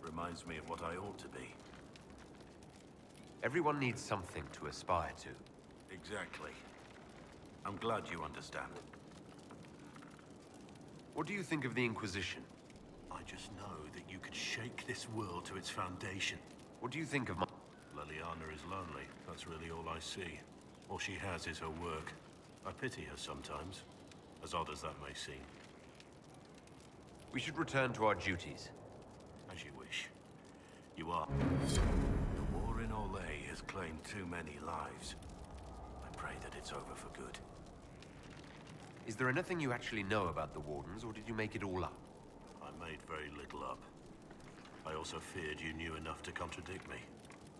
[SPEAKER 14] Reminds me of what I ought to be.
[SPEAKER 3] Everyone needs something to aspire to.
[SPEAKER 14] Exactly. I'm glad you understand.
[SPEAKER 3] What do you think of the Inquisition?
[SPEAKER 14] I just know that you could shake this world to its foundation.
[SPEAKER 3] What do you think of my...
[SPEAKER 14] Leliana is lonely. That's really all I see. All she has is her work. I pity her sometimes, as odd as that may seem.
[SPEAKER 3] We should return to our duties.
[SPEAKER 14] As you wish. You are. The war in Olay has claimed too many lives. I pray that it's over for good.
[SPEAKER 3] Is there anything you actually know about the Wardens, or did you make it all up?
[SPEAKER 14] I made very little up. I also feared you knew enough to contradict me.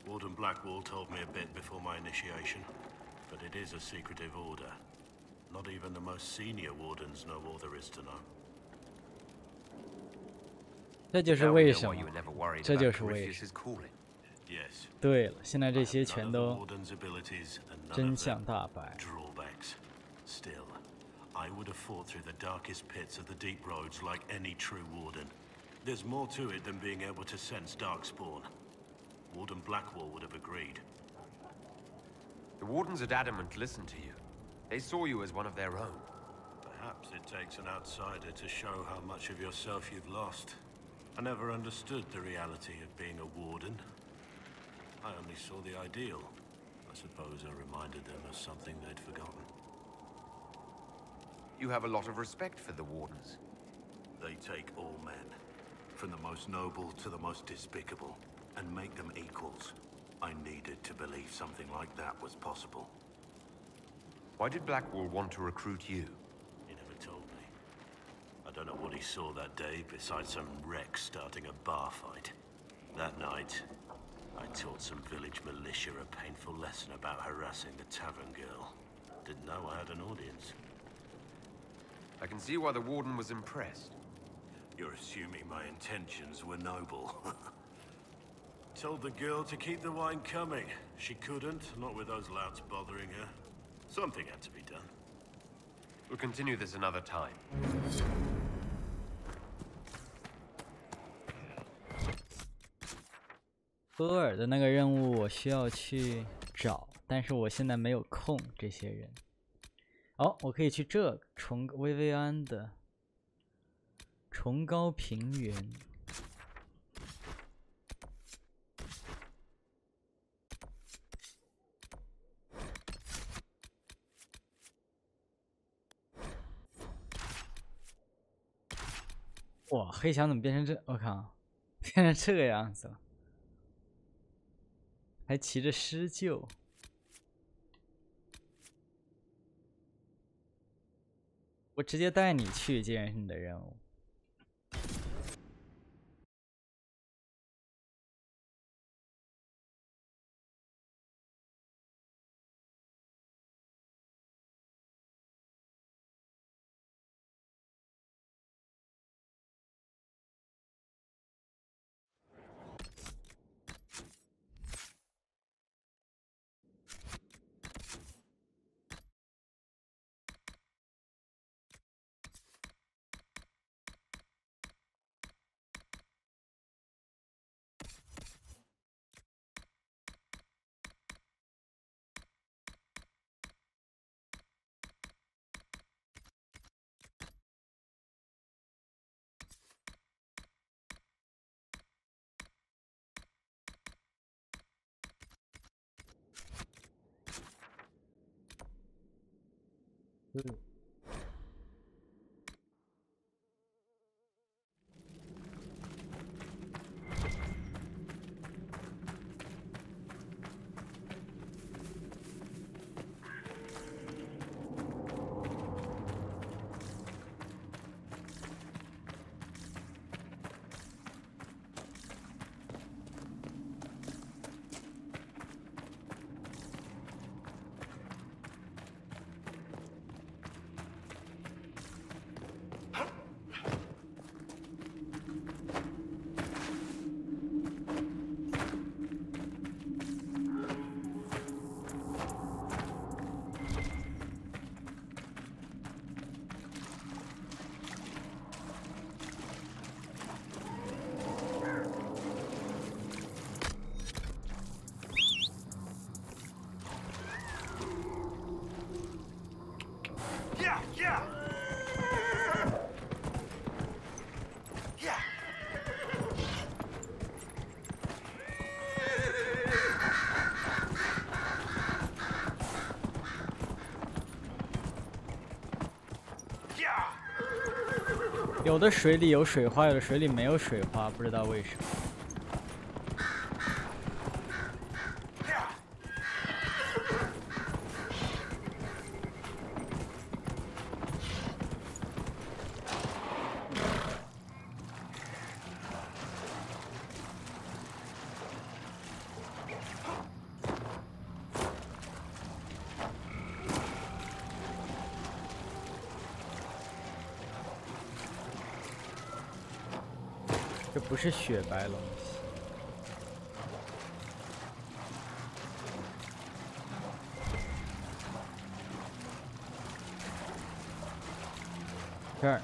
[SPEAKER 14] Warden Blackwall told me a bit before my initiation, but it is a secretive order. Not even the most senior wardens know all there is to know.
[SPEAKER 4] 这就是为什么，这就是为什么。对了，现在这些全都真相大白。
[SPEAKER 14] Still, I would have fought through the darkest pits of the deep roads like any true warden. There's more to it than being able to sense darkspawn. Warden Blackwall would have agreed.
[SPEAKER 3] The Wardens at Adamant listened to you. They saw you as one of their own.
[SPEAKER 14] Perhaps it takes an outsider to show how much of yourself you've lost. I never understood the reality of being a warden. I only saw the ideal. I suppose I reminded them of something they'd forgotten.
[SPEAKER 3] You have a lot of respect for the Wardens.
[SPEAKER 14] They take all men, from the most noble to the most despicable, and make them equals. I needed to believe something like that was possible.
[SPEAKER 3] Why did Blackwall want to recruit you?
[SPEAKER 14] He never told me. I don't know what he saw that day besides some wreck starting a bar fight. That night, I taught some village militia a painful lesson about harassing the tavern girl. Didn't know I had an audience.
[SPEAKER 3] I can see why the Warden was impressed.
[SPEAKER 14] You're assuming my intentions were noble. Told the girl to keep the wine coming. She couldn't, not with those louts bothering her. Something had to be done.
[SPEAKER 3] We'll continue this another time.
[SPEAKER 4] 波尔的那个任务我需要去找，但是我现在没有空这些人。哦，我可以去这个薇薇安的崇高平原。哇，黑墙怎么变成这？我靠，变成这个样子了，还骑着狮鹫。我直接带你去，既然是你的任务。有的水里有水花，有的水里没有水花，不知道为什么。这不是雪白龙息。这儿。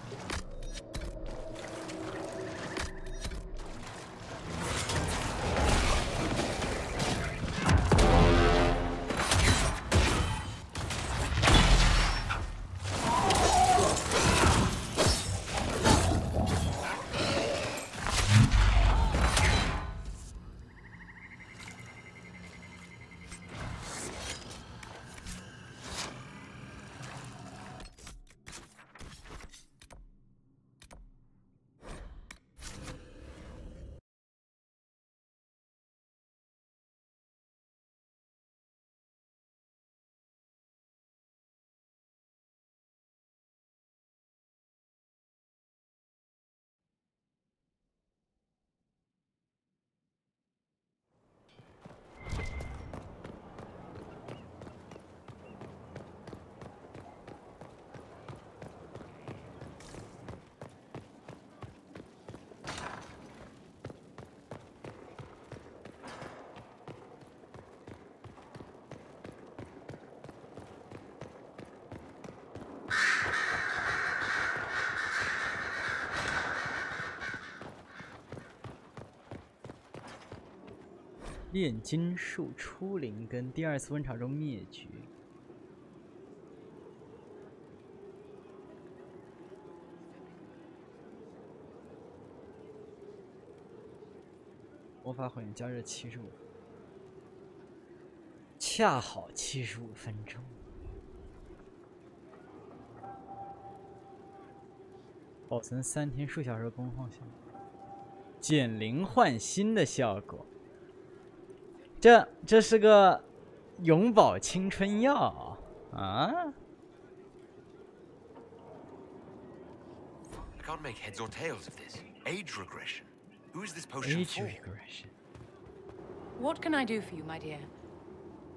[SPEAKER 4] 炼金术初灵根，第二次温潮中灭绝。魔法火焰加热75分，恰好75分钟。保存3天，数小时功耗效果，减龄换新的效果。这是个永葆青春药啊！
[SPEAKER 3] I can't make heads or tails of this. Age regression. Who is this potion for?
[SPEAKER 4] Age regression.
[SPEAKER 10] What can I do for you, my dear?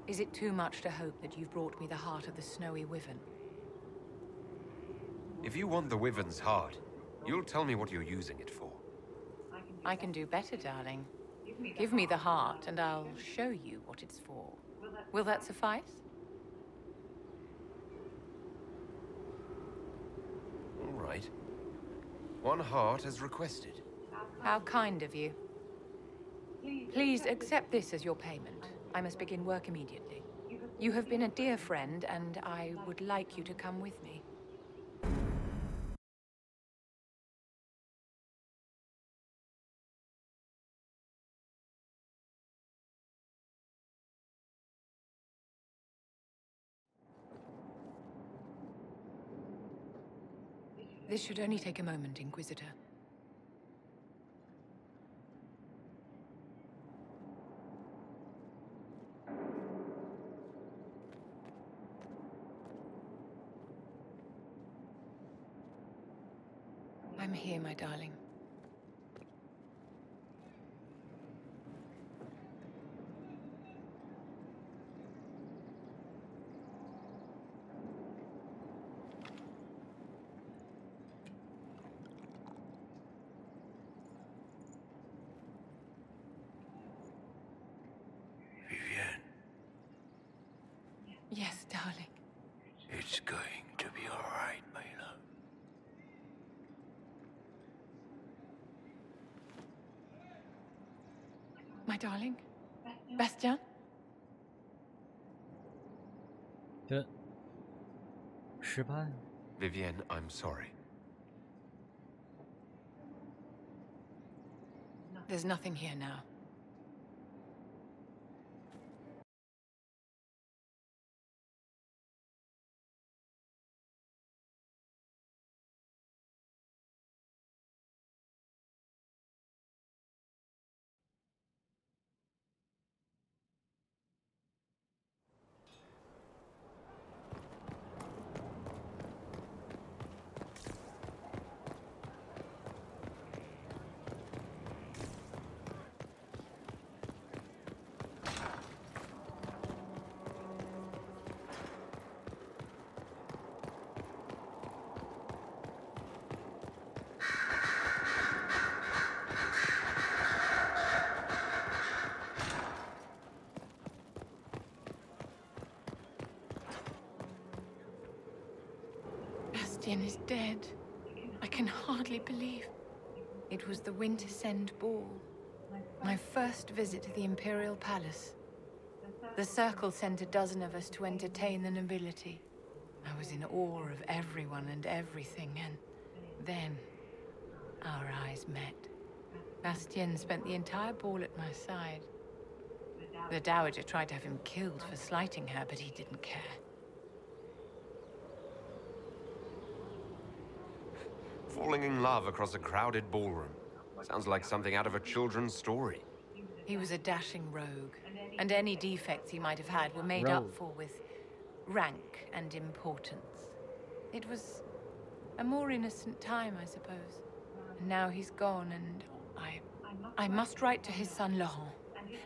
[SPEAKER 10] Is it too much to hope that you've brought me the heart of the snowy wyvern?
[SPEAKER 3] If you want the wyvern's heart, you'll tell me what you're using it for.
[SPEAKER 10] I can do better, darling. Give me the heart, and I'll show you what it's for. Will that suffice?
[SPEAKER 3] All right. 1 heart as requested.
[SPEAKER 10] How kind of you. Please accept this as your payment. I must begin work immediately. You have been a dear friend, and I would like you to come with me. This should only take a moment, Inquisitor. I'm here, my darling. Yes, darling.
[SPEAKER 14] It's going to be all right, my love.
[SPEAKER 10] My darling? Bastien?
[SPEAKER 3] Vivienne, I'm sorry.
[SPEAKER 10] There's nothing here now. Bastien is dead. I can hardly believe. It was the Wintersend Ball. My first visit to the Imperial Palace. The Circle sent a dozen of us to entertain the nobility. I was in awe of everyone and everything, and then our eyes met. Bastien spent the entire ball at my side. The Dowager tried to have him killed for slighting her, but he didn't care.
[SPEAKER 3] Falling in love across a crowded ballroom. Sounds like something out of a children's story.
[SPEAKER 10] He was a dashing rogue, and any defects he might have had were made up for with rank and importance. It was a more innocent time, I suppose. And now he's gone, and I must write to his son Laurent.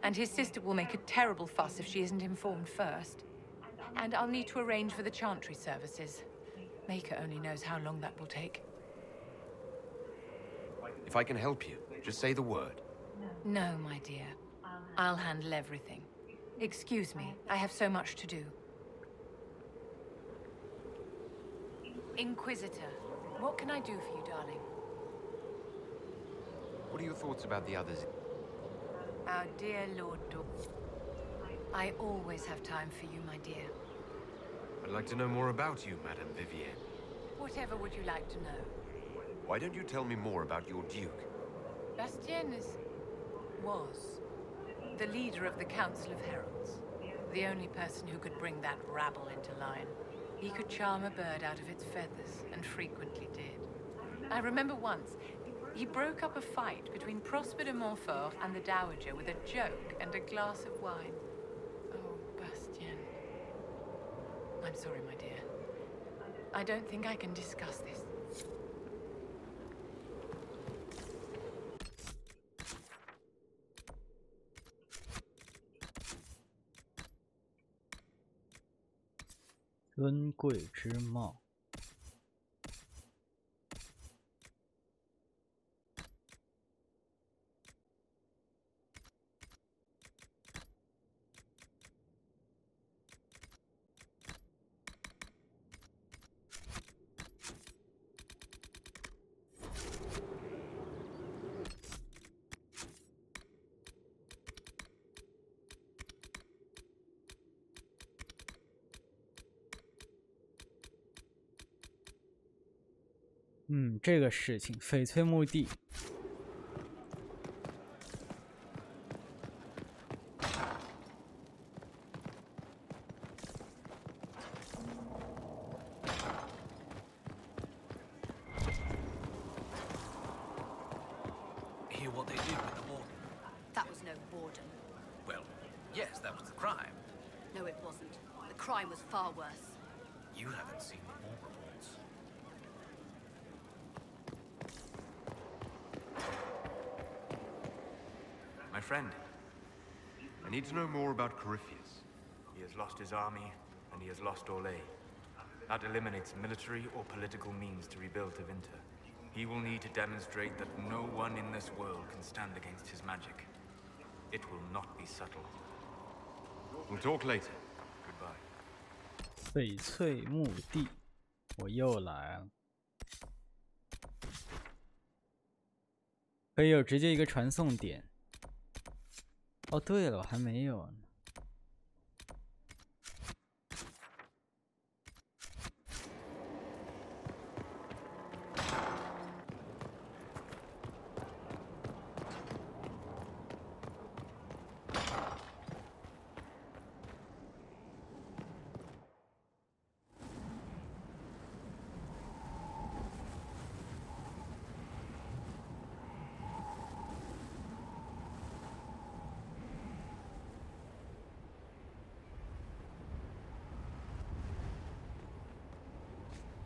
[SPEAKER 10] And his sister will make a terrible fuss if she isn't informed first. And I'll need to arrange for the chantry services. Maker only knows how long that will take.
[SPEAKER 3] If I can help you, just say the word.
[SPEAKER 10] No, my dear. I'll handle everything. Excuse me, I have so much to do. Inquisitor, what can I do for you, darling?
[SPEAKER 3] What are your thoughts about the others?
[SPEAKER 10] Our dear Lord I always have time for you, my dear.
[SPEAKER 3] I'd like to know more about you, Madame Vivienne.
[SPEAKER 10] Whatever would you like to know?
[SPEAKER 3] Why don't you tell me more about your Duke?
[SPEAKER 10] Bastien was the leader of the Council of Heralds. The only person who could bring that rabble into line. He could charm a bird out of its feathers, and frequently did. I remember once, he broke up a fight between Prosper de Montfort and the Dowager with a joke and a glass of wine. Oh, Bastien. I'm sorry, my dear. I don't think I can discuss this.
[SPEAKER 4] 尊贵之帽。这个事情翡翠墓地。
[SPEAKER 11] Hear what they did with the warden?
[SPEAKER 12] That was no warden.
[SPEAKER 11] Well, yes, that was the crime.
[SPEAKER 12] No, it wasn't. The crime was far worse.
[SPEAKER 11] You haven't seen the war reports.
[SPEAKER 3] My friend, I need to know more about Corypheus.
[SPEAKER 13] He has lost his army, and he has lost Orlais. That eliminates military or political means to rebuild Tevinter. He will need to demonstrate that no one in this world can stand against his magic. It will not be subtle.
[SPEAKER 3] We'll talk later.
[SPEAKER 13] Goodbye.
[SPEAKER 4] 翡翠墓地，我又来了。可以有直接一个传送点。哦，对了，我还没有呢。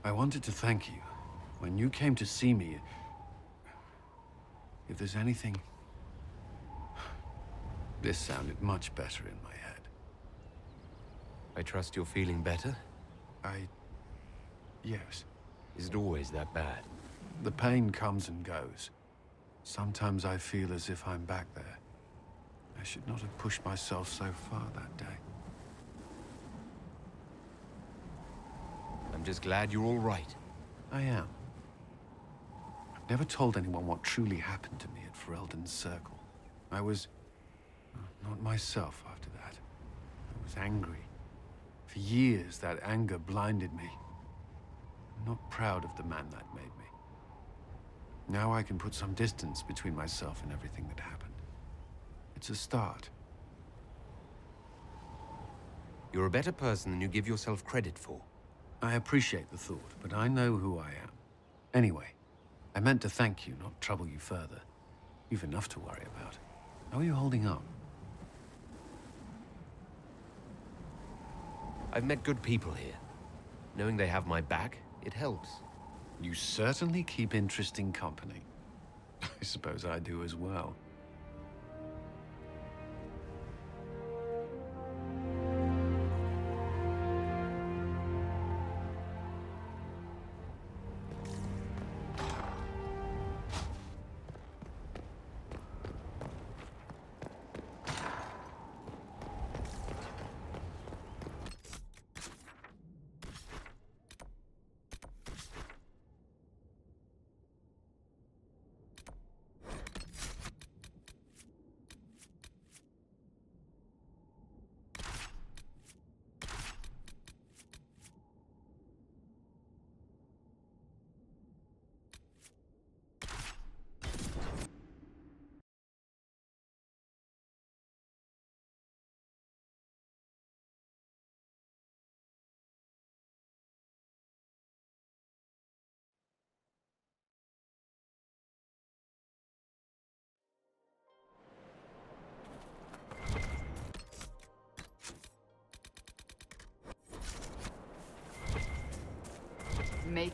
[SPEAKER 2] I wanted to thank you. When you came to see me, if there's anything... This sounded much better in my head.
[SPEAKER 3] I trust you're feeling better?
[SPEAKER 2] Yes.
[SPEAKER 3] Is it always that bad?
[SPEAKER 2] The pain comes and goes. Sometimes I feel as if I'm back there. I should not have pushed myself so far that day.
[SPEAKER 3] I'm just glad you're all right.
[SPEAKER 2] I am. I've never told anyone what truly happened to me at Ferelden's Circle. I was... not myself after that. I was angry. For years, that anger blinded me. I'm not proud of the man that made me. Now I can put some distance between myself and everything that happened. It's a start.
[SPEAKER 3] You're a better person than you give yourself credit for.
[SPEAKER 2] I appreciate the thought, but I know who I am. Anyway, I meant to thank you, not trouble you further. You've enough to worry about. How are you holding up?
[SPEAKER 3] I've met good people here. Knowing they have my back, it helps.
[SPEAKER 2] You certainly keep interesting company. I suppose I do as well.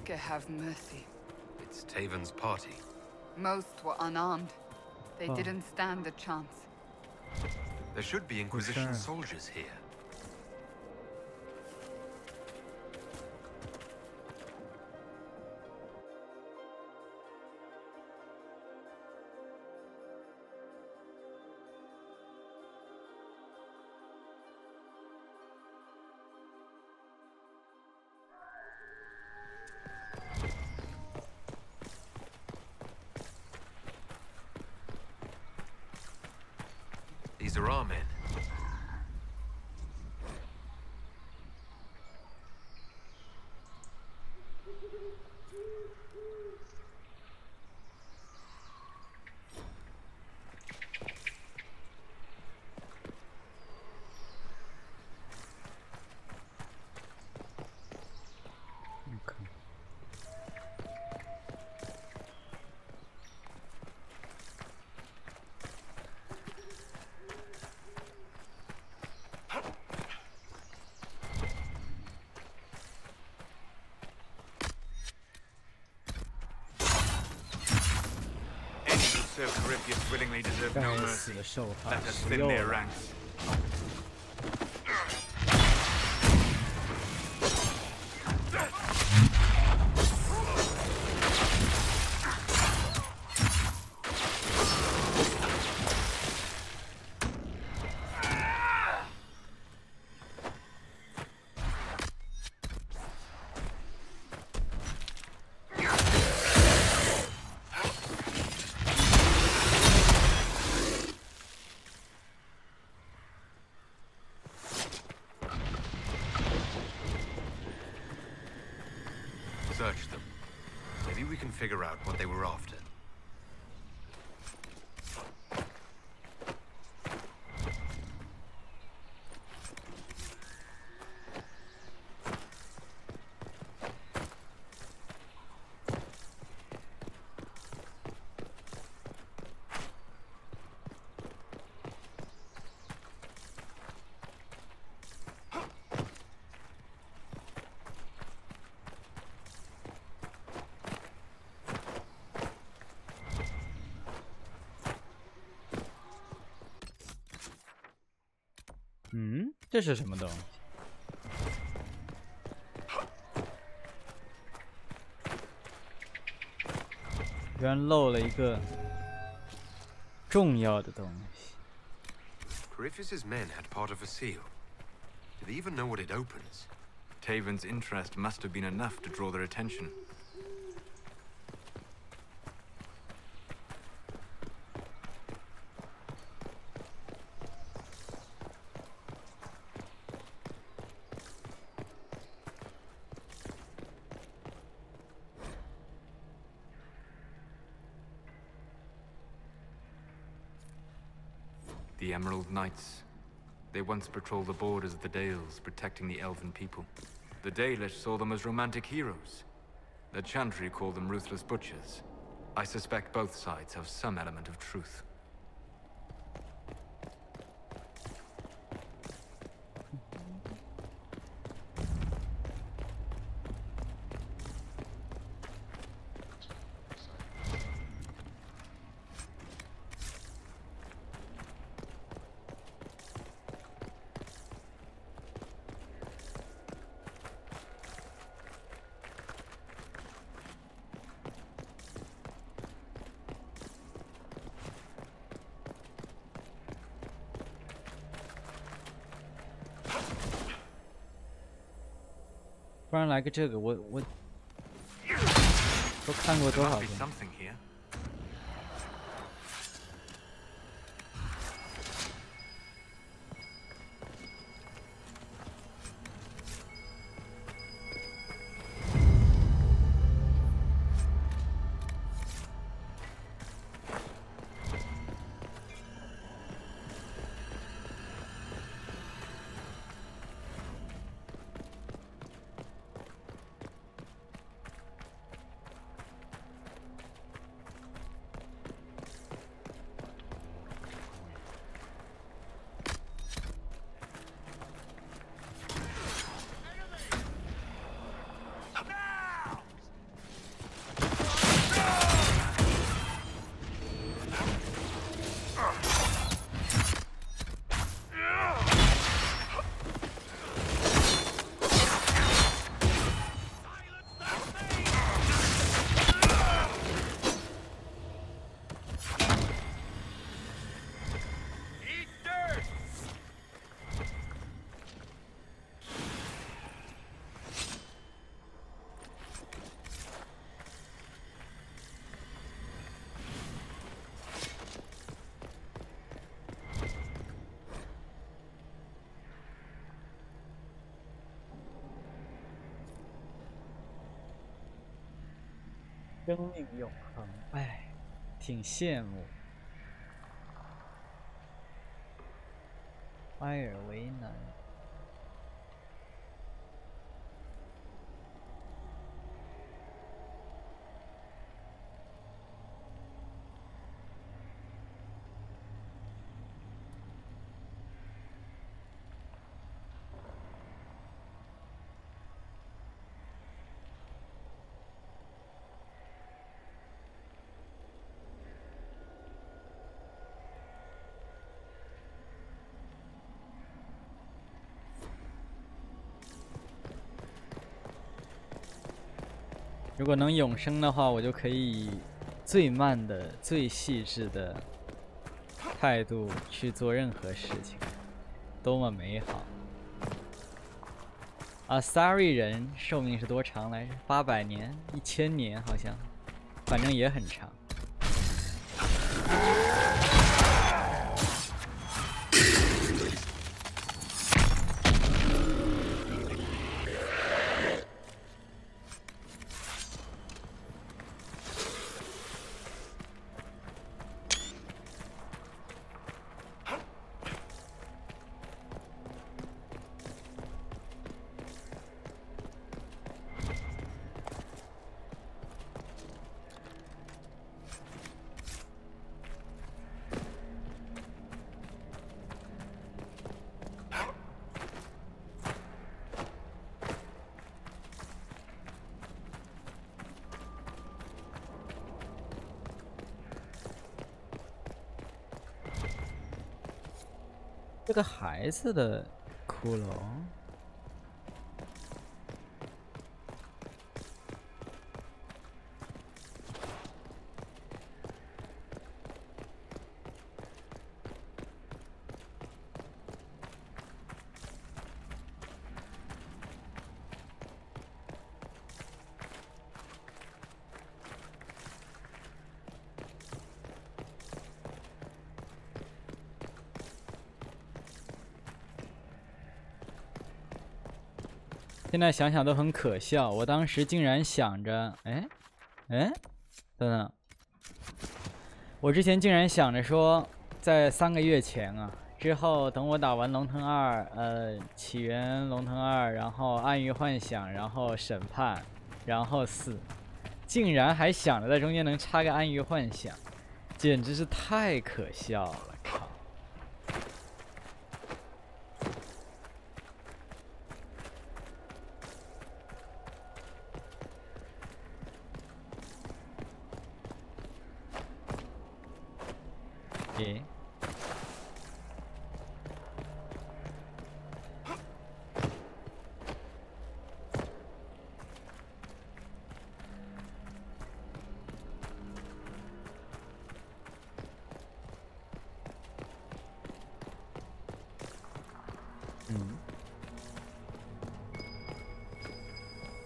[SPEAKER 1] Maker have mercy.
[SPEAKER 3] It's Taven's party.
[SPEAKER 1] Most were unarmed. They didn't stand a chance.
[SPEAKER 3] There should be Inquisition soldiers here. These are our men.
[SPEAKER 13] Serve Corypheus willingly deserve no mercy. Let us thin their ranks.
[SPEAKER 3] Search them. Maybe we can figure out what they were after.
[SPEAKER 4] 嗯，这是什么东西？居然漏了一个重要的东西。
[SPEAKER 3] Corypheus's men had part of a seal. Do they even know what it opens?
[SPEAKER 13] Taven's interest must have been enough to draw their attention. The Emerald Knights. They once patrolled the borders of the Dales, protecting the elven people. The Dalish saw them as romantic heroes. The Chantry called them ruthless butchers. I suspect both sides have some element of truth.
[SPEAKER 4] 不然来个这个，我都看过多少遍？生命永恒，哎，挺羡慕。埃尔维南。如果能永生的话，我就可以以最慢的、最细致的态度去做任何事情，多么美好！啊 ，Sari 人寿命是多长来着？800年、1000年好像，反正也很长。这个孩子的骷髅。现在想想都很可笑，我当时竟然想着，等等，我之前竟然想着说，在3个月前啊，之后等我打完龙腾2，起源龙腾2，然后暗域幻想，然后审判，然后4，竟然还想着在中间能插个暗域幻想，简直是太可笑了，靠！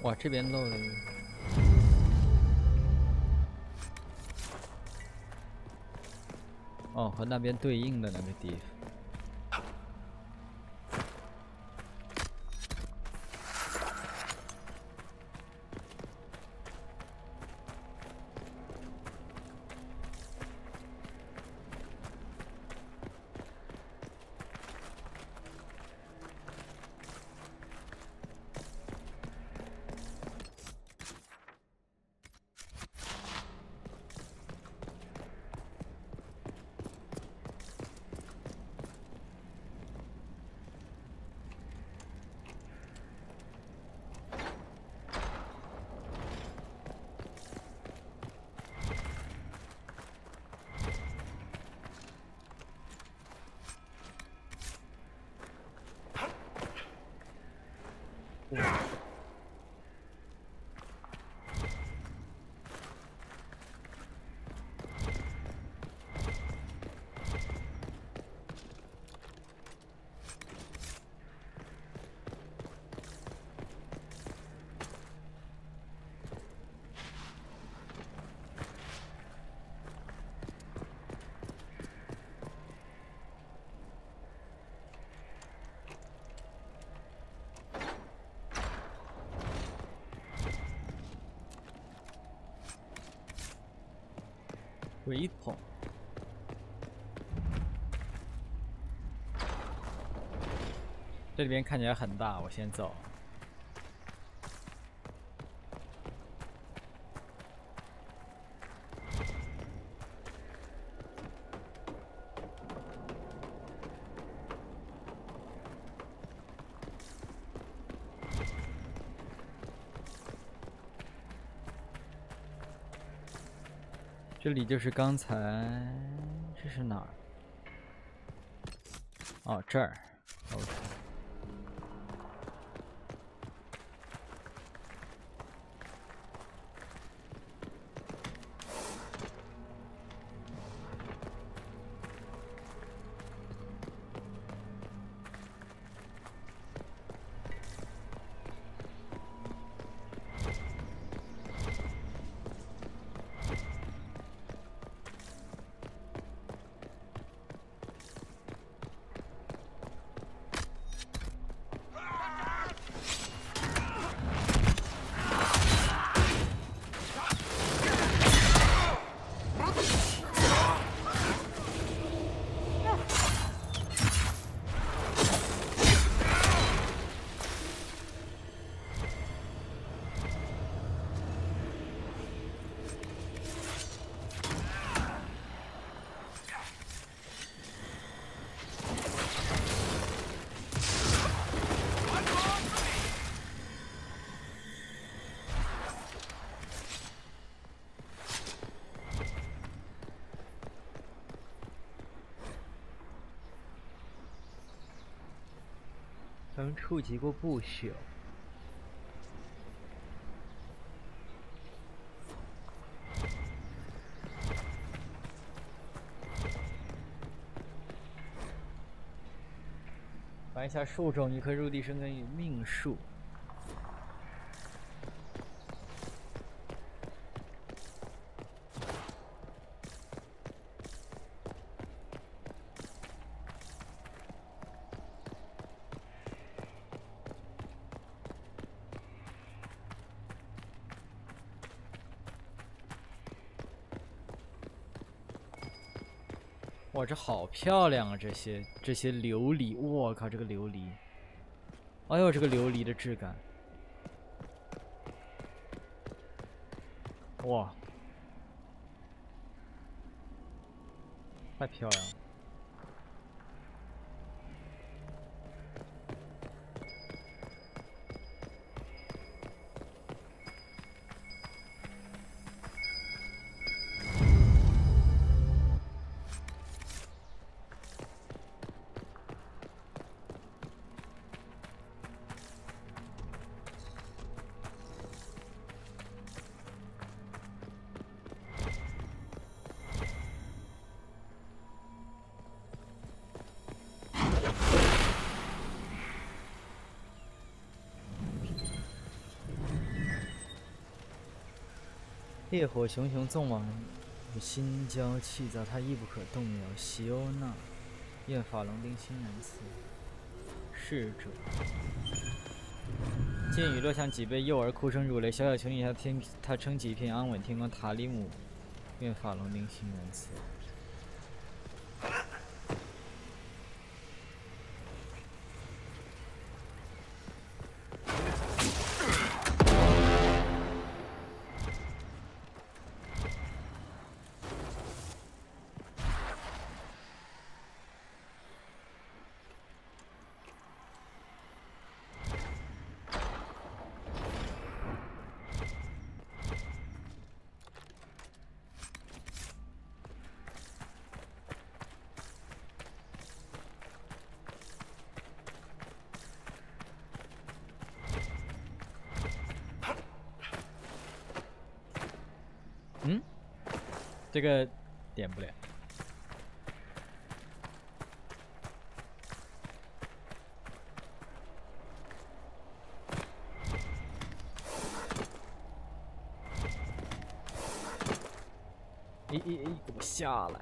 [SPEAKER 4] 哇，这边漏了一个。哦，和那边对应的那个地方。水桶。这里边看起来很大，我先走。这里就是刚才，这是哪儿？哦，这儿。OK。曾触及过不朽。玩一下树种一棵入地生根与命树。哇，这好漂亮啊！这些琉璃，我靠，这个琉璃，哎呦，这个琉璃的质感，哇，太漂亮了。烈火熊熊纵往，心焦气躁，他亦不可动摇。席欧娜，愿法隆丁欣然赐。逝者，见雨落像几杯，幼儿哭声如雷。小小穹顶下，他撑起一片安稳天光。塔里姆，愿法隆丁欣然赐。嗯，这个点不了。给我下来！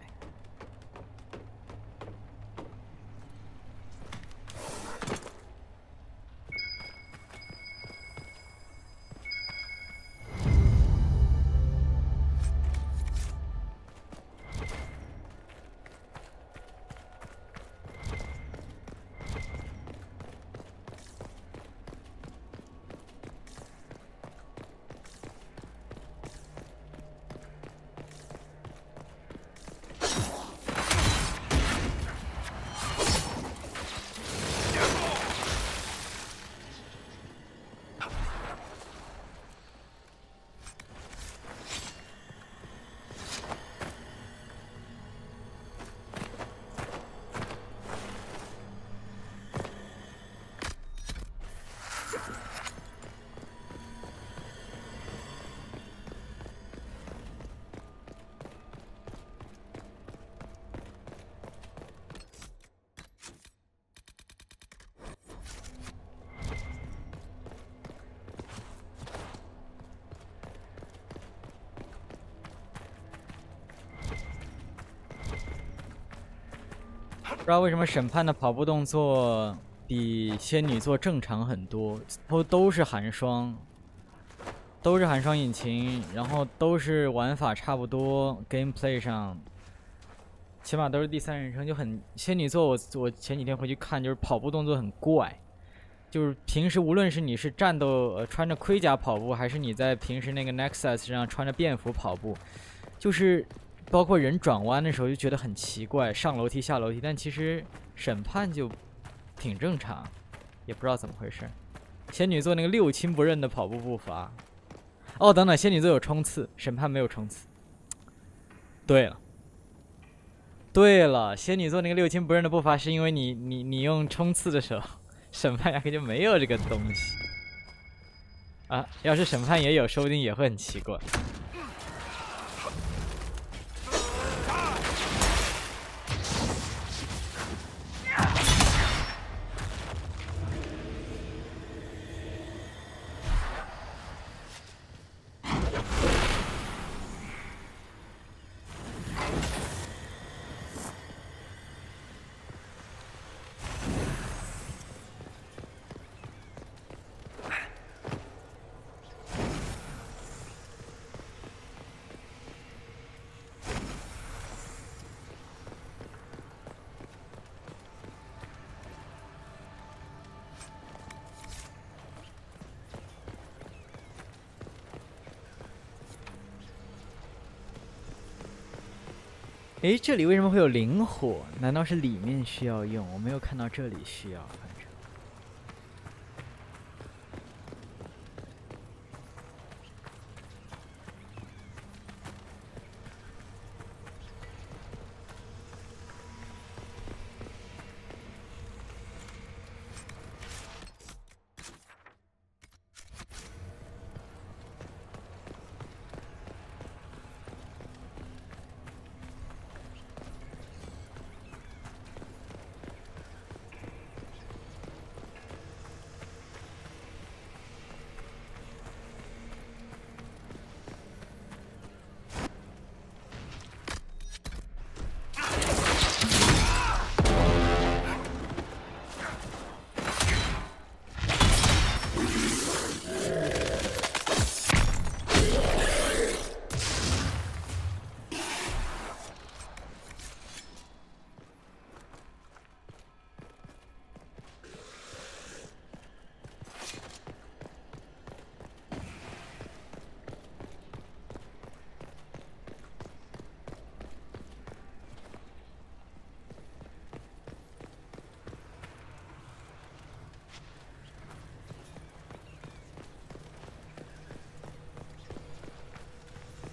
[SPEAKER 4] 不知道为什么审判的跑步动作比仙女座正常很多，都是寒霜，都是寒霜引擎，然后都是玩法差不多 ，gameplay 上起码都是第三人称，就很仙女座我前几天回去看，就是跑步动作很怪，就是平时无论是你是战斗穿着盔甲跑步，还是你在平时那个 Nexus 上穿着便服跑步，就是包括人转弯的时候就觉得很奇怪，上楼梯下楼梯，但其实审判就挺正常，也不知道怎么回事。仙女座那个六亲不认的跑步步伐，哦，等等，仙女座有冲刺，审判没有冲刺。对了，仙女座那个六亲不认的步伐是因为你用冲刺的时候，审判压根就没有这个东西啊。要是审判也有，说不定也会很奇怪。诶，这里为什么会有灵火？难道是里面需要用？我没有看到这里需要。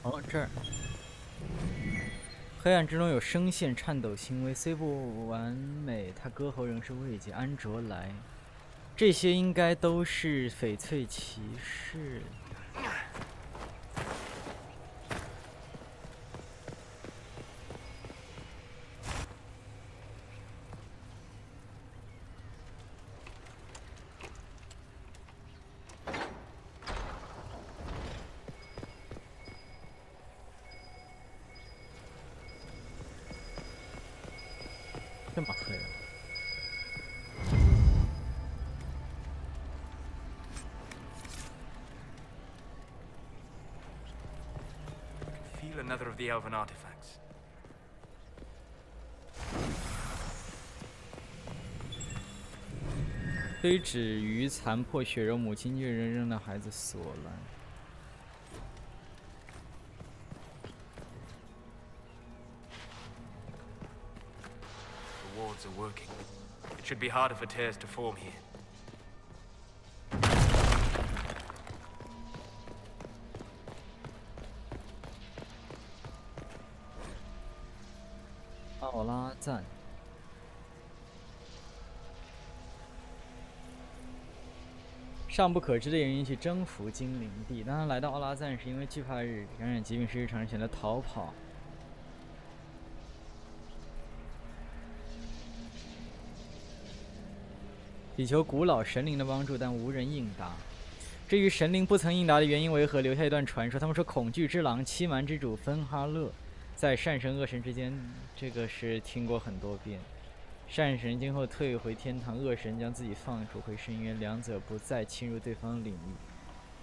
[SPEAKER 4] 哦，这儿，黑暗之中有声线颤抖轻微，虽不完美，他歌喉仍是慰藉。安卓来，这些应该都是翡翠骑士。这么黑啊
[SPEAKER 13] ！Feel another of the elven artifacts.
[SPEAKER 4] 非止于残破血肉，母亲却仍扔的孩子索兰。
[SPEAKER 13] The wards are working. It should be harder for tears to form here.
[SPEAKER 4] 奥拉赞。尚不可知的原因去征服精灵地。当他来到奥拉赞，是因为惧怕感染疾病是日常，选择逃跑。祈求古老神灵的帮助，但无人应答。至于神灵不曾应答的原因为何，留下一段传说。他们说，恐惧之狼、欺瞒之主芬哈勒在善神恶神之间，这个是听过很多遍。善神今后退回天堂，恶神将自己放逐回深渊，两者不再侵入对方领域。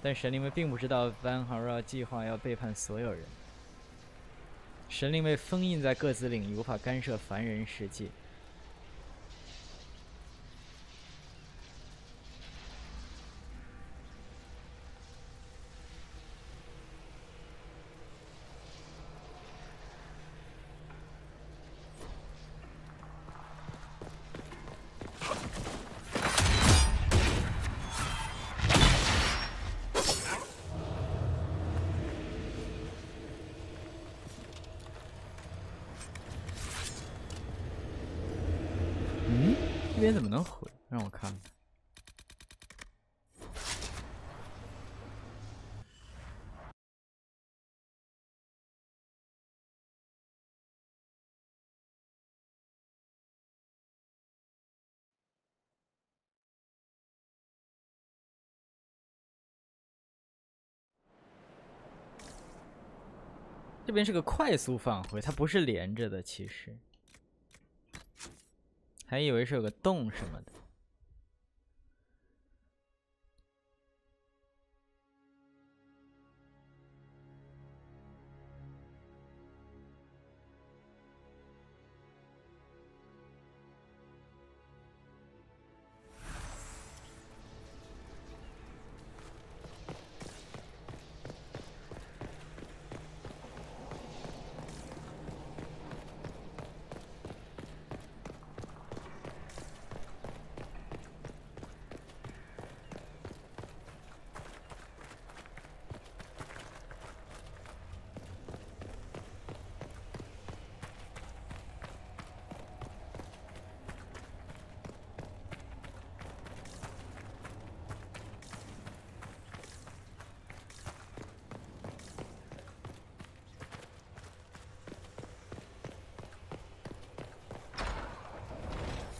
[SPEAKER 4] 但神灵们并不知道van Hara计划要背叛所有人。神灵被封印在各自领域，无法干涉凡人世界。这边怎么能回？让我看看。这边是个快速返回，它不是连着的，其实。还以为是有个洞什么的。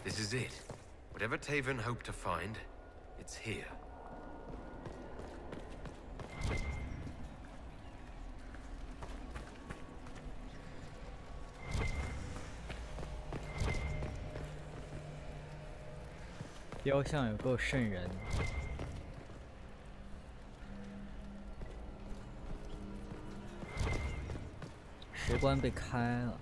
[SPEAKER 3] This is it. Whatever Taven hoped to find, it's here.
[SPEAKER 4] 雕像有够瘆人。石棺被开了。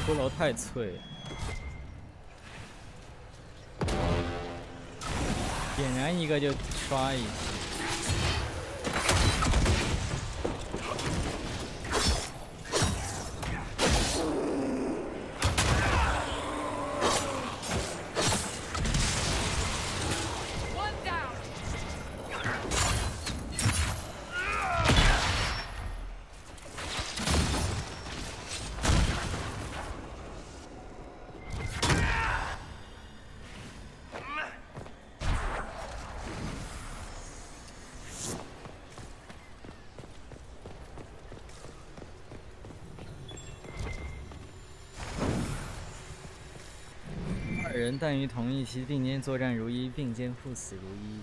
[SPEAKER 4] 骷髅太脆了，点燃一个就刷一次。 人但于同一期并肩作战如一，并肩赴死如一。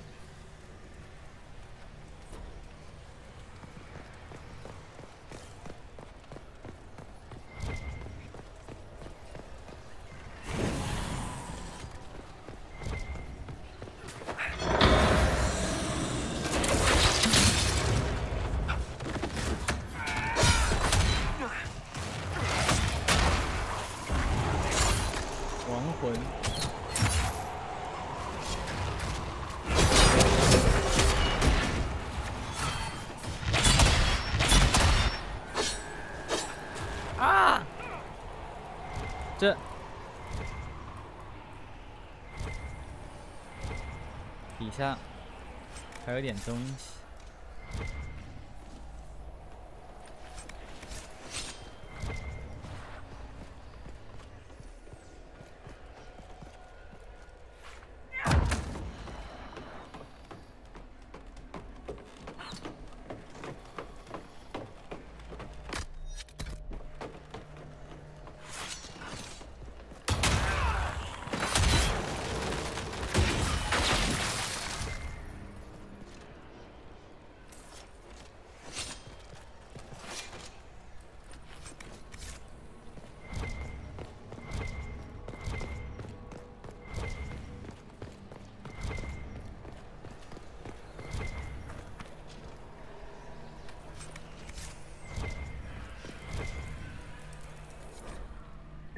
[SPEAKER 4] 亡魂。 这底下还有点东西。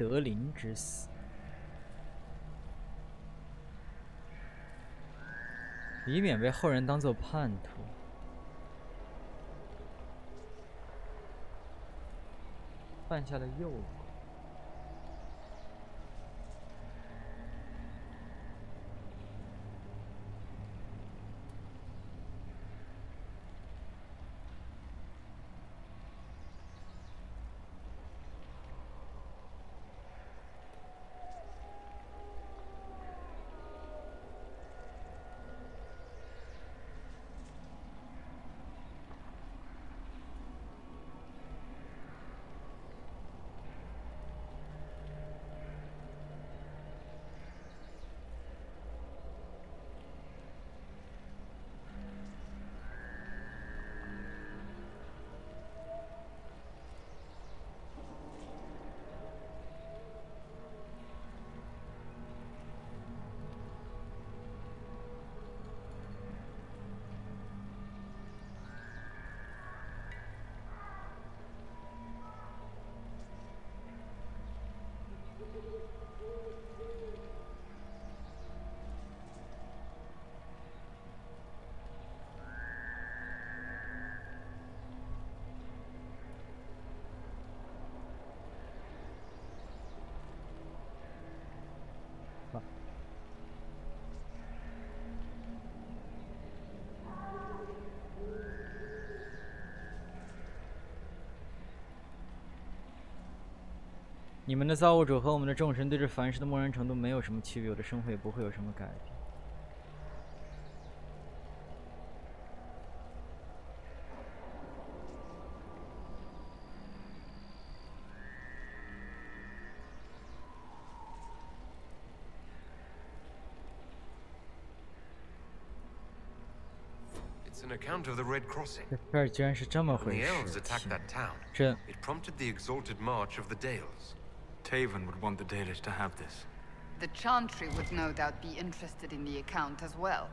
[SPEAKER 4] 德林之死，以免被后人当作叛徒。犯下了诱惑。你们的造物主和我们的众神对这凡事的默然程度没有什么区别，我的生活也不会有什么改变。
[SPEAKER 3] It's an account of the Red Crossing.
[SPEAKER 4] 这儿居然是这么
[SPEAKER 3] When
[SPEAKER 4] 回
[SPEAKER 3] the
[SPEAKER 4] 事！
[SPEAKER 3] elves attacked that town,
[SPEAKER 4] 这
[SPEAKER 3] it prompted the exalted march of the Dales.
[SPEAKER 13] Taven would want the Dalish to have this.
[SPEAKER 1] The Chantry would no doubt be interested in the account as well.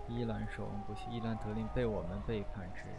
[SPEAKER 4] “伊兰守望不息，伊兰得令被我们背叛之人。”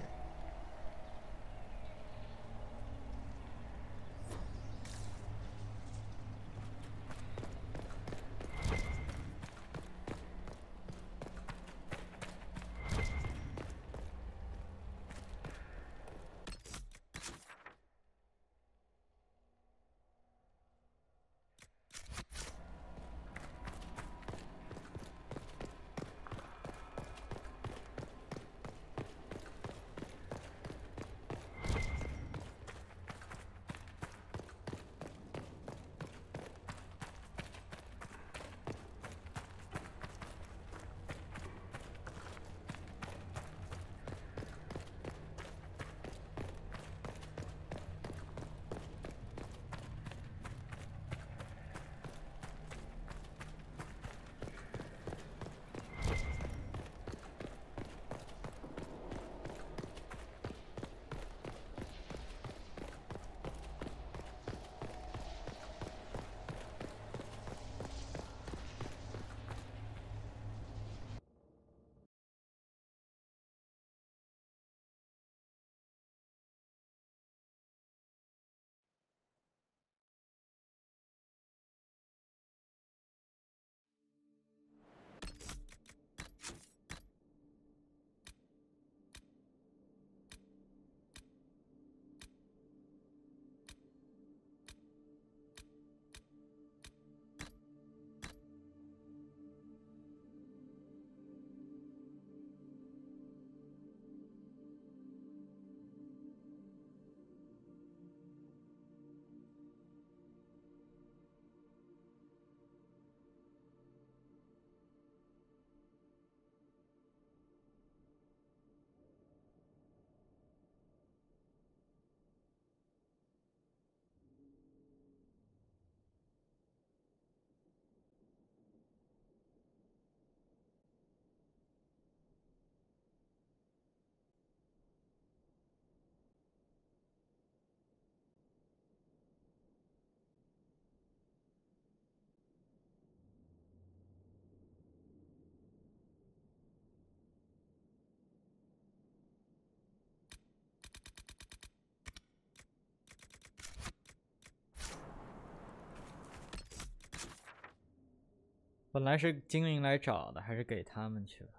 [SPEAKER 4] 本来是精灵来找的，还是给他们去了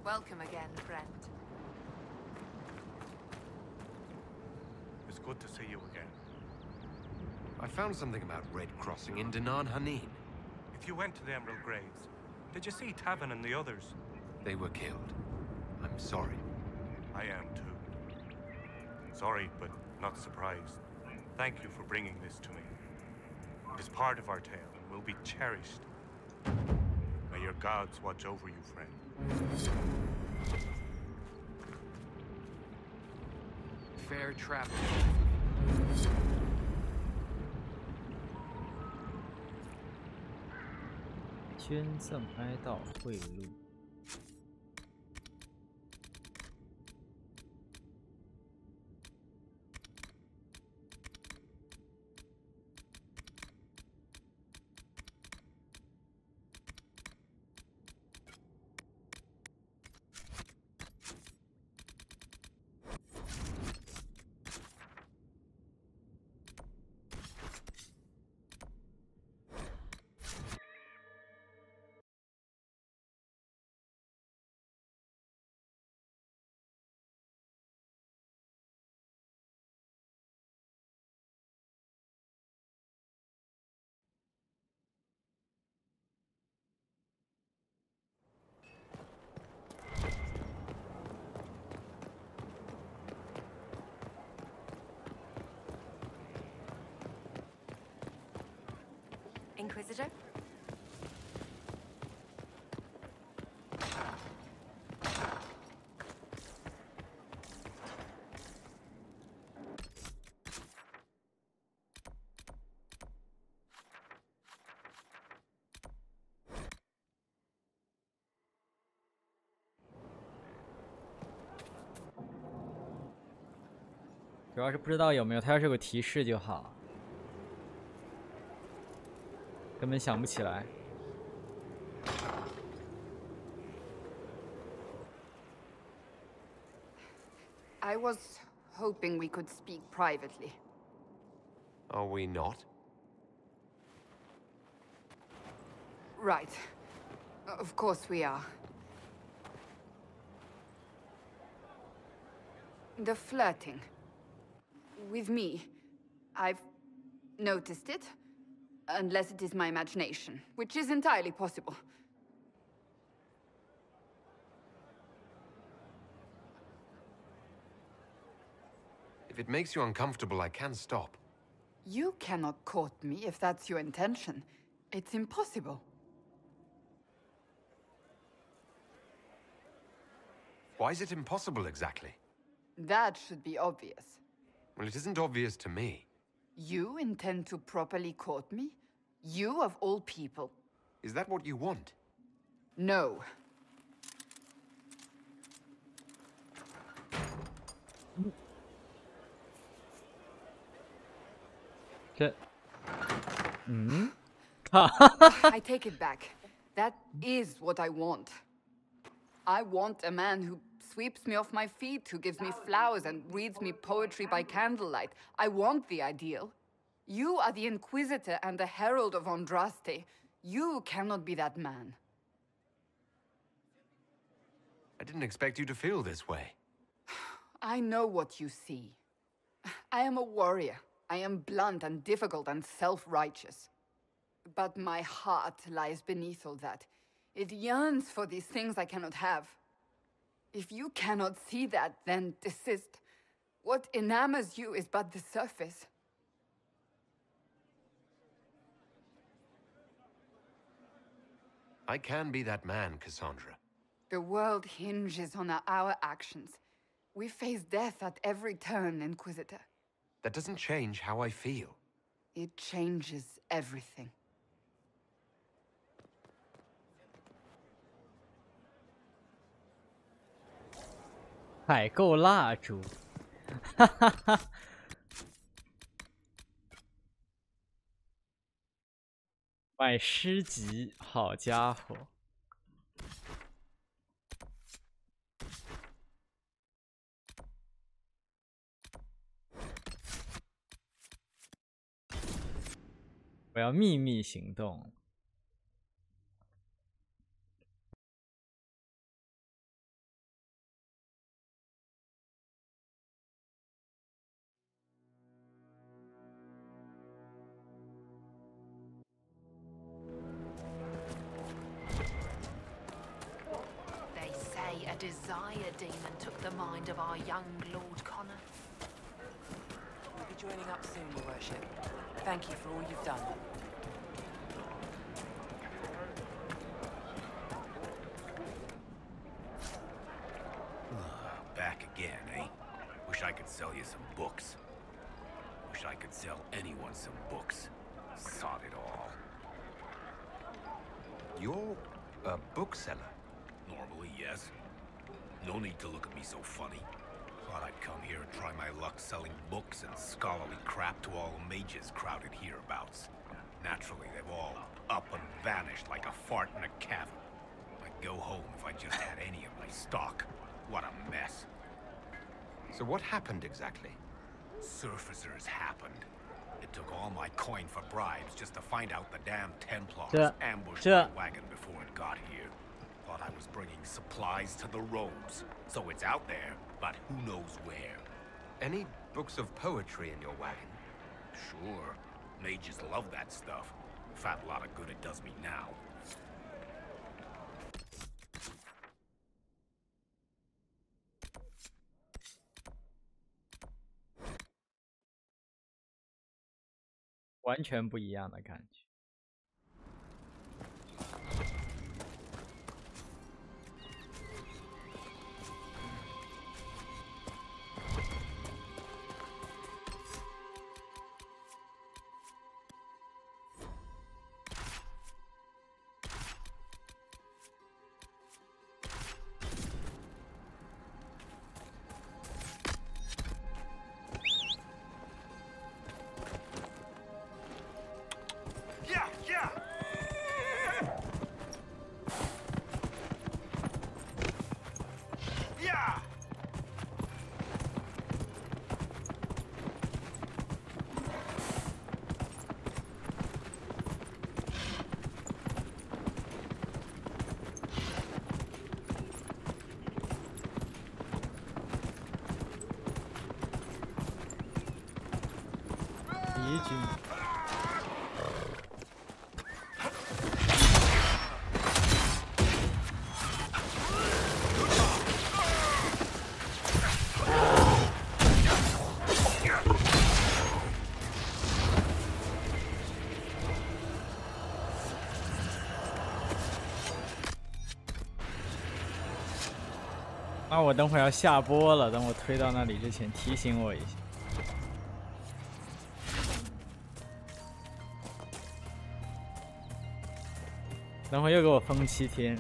[SPEAKER 4] ？Welcome
[SPEAKER 10] again, friend.
[SPEAKER 11] It's good to see you again.
[SPEAKER 3] I found something about Red Crossing in Danan Hanin.
[SPEAKER 11] If you went to the Emerald Graves, did you see Tavin and the others?
[SPEAKER 3] They were killed. I'm sorry.
[SPEAKER 11] I am too. Sorry, but not surprised. Thank you for bringing this to me. It is part of our tale and will be cherished. May your gods watch over you, friend.
[SPEAKER 3] ，Fair travel。
[SPEAKER 4] 捐赠哀悼贿赂。
[SPEAKER 21] Inquisitor?
[SPEAKER 4] 主要是不知道有没有，它要是有个提示就好。 根本想不起来。
[SPEAKER 1] I was hoping we could speak privately.
[SPEAKER 3] Are we not?
[SPEAKER 1] Right. Of course we are. The flirting. With me. I've noticed it. Unless it is my imagination, which is entirely possible.
[SPEAKER 3] If it makes you uncomfortable, I can stop.
[SPEAKER 1] You cannot court me if that's your intention. It's impossible.
[SPEAKER 3] Why is it impossible exactly?
[SPEAKER 1] That should be obvious.
[SPEAKER 3] Well, it isn't obvious to me.
[SPEAKER 1] You intend to properly court me? You of all people?
[SPEAKER 3] Is that what you want?
[SPEAKER 1] No. I take it back. That is what I want. I want a man who sweeps me off my feet, who gives me flowers and reads me poetry by candlelight. I want the ideal. You are the Inquisitor and the Herald of Andraste. You cannot be that man.
[SPEAKER 3] I didn't expect you to feel this way.
[SPEAKER 1] I know what you see. I am a warrior. I am blunt and difficult and self-righteous. But my heart lies beneath all that. It yearns for these things I cannot have. If you cannot see that, then desist. What enamors you is but the surface.
[SPEAKER 3] I can be that man, Cassandra.
[SPEAKER 1] The world hinges on our actions. We face death at every turn, Inquisitor.
[SPEAKER 3] That doesn't change how I feel.
[SPEAKER 1] It changes everything.
[SPEAKER 4] 采购蜡烛，哈哈哈。买诗集，好家伙！我要秘密行动。
[SPEAKER 10] A desire demon took the mind of our young Lord Connor.
[SPEAKER 16] We'll be joining up soon, Your Worship. Thank you for all you've done.
[SPEAKER 15] Back again, eh? Wish I could sell you some books. Wish I could sell anyone some books. Sod it all.
[SPEAKER 22] You're a bookseller?
[SPEAKER 15] Normally, yes. No need to look at me so funny. Thought I'd come here and try my luck selling books and scholarly crap to all the mages crowded hereabouts. Naturally, they've all up and vanished like a fart in a cavern. I'd go home if I just had any of my stock. What a mess.
[SPEAKER 22] So what happened exactly?
[SPEAKER 15] Surfacers happened. It took all my coin for bribes just to find out the damn Templars ambushed my wagon before it got here. Thought I was bringing supplies to the robes. So it's out there, but who knows where.
[SPEAKER 22] Any books of poetry in your wagon?
[SPEAKER 15] Sure. Mages love that stuff. Fat lot of good it does me now.
[SPEAKER 4] 完全不一样的感觉。敌军。那我等会儿要下播了，等我推到那里之前提醒我一下。等会儿又给我封7天，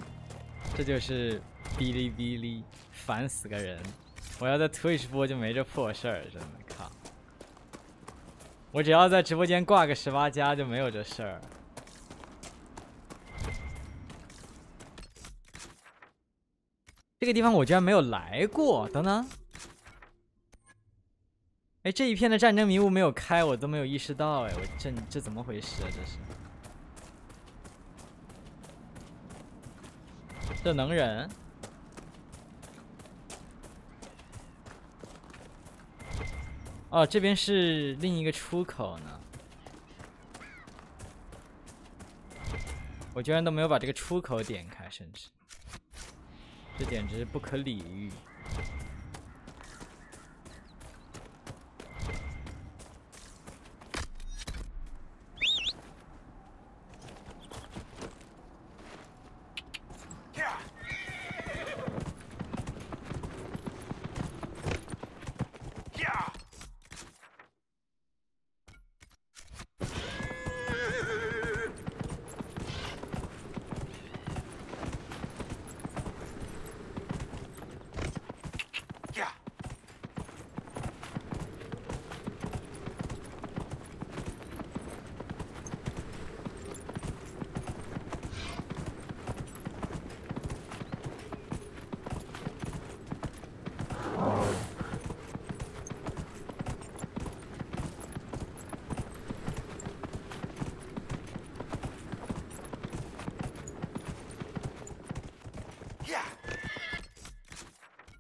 [SPEAKER 4] 这就是哔哩哔哩，烦死个人！我要在 Twitch 播就没这破事儿，真的靠！我只要在直播间挂个18+就没有这事儿。这个地方我居然没有来过，等等。哎，这一片的战争迷雾没有开，我都没有意识到，哎，这怎么回事啊？这是。这能忍？哦，这边是另一个出口呢。我居然都没有把这个出口点开，甚至。这简直不可理喻！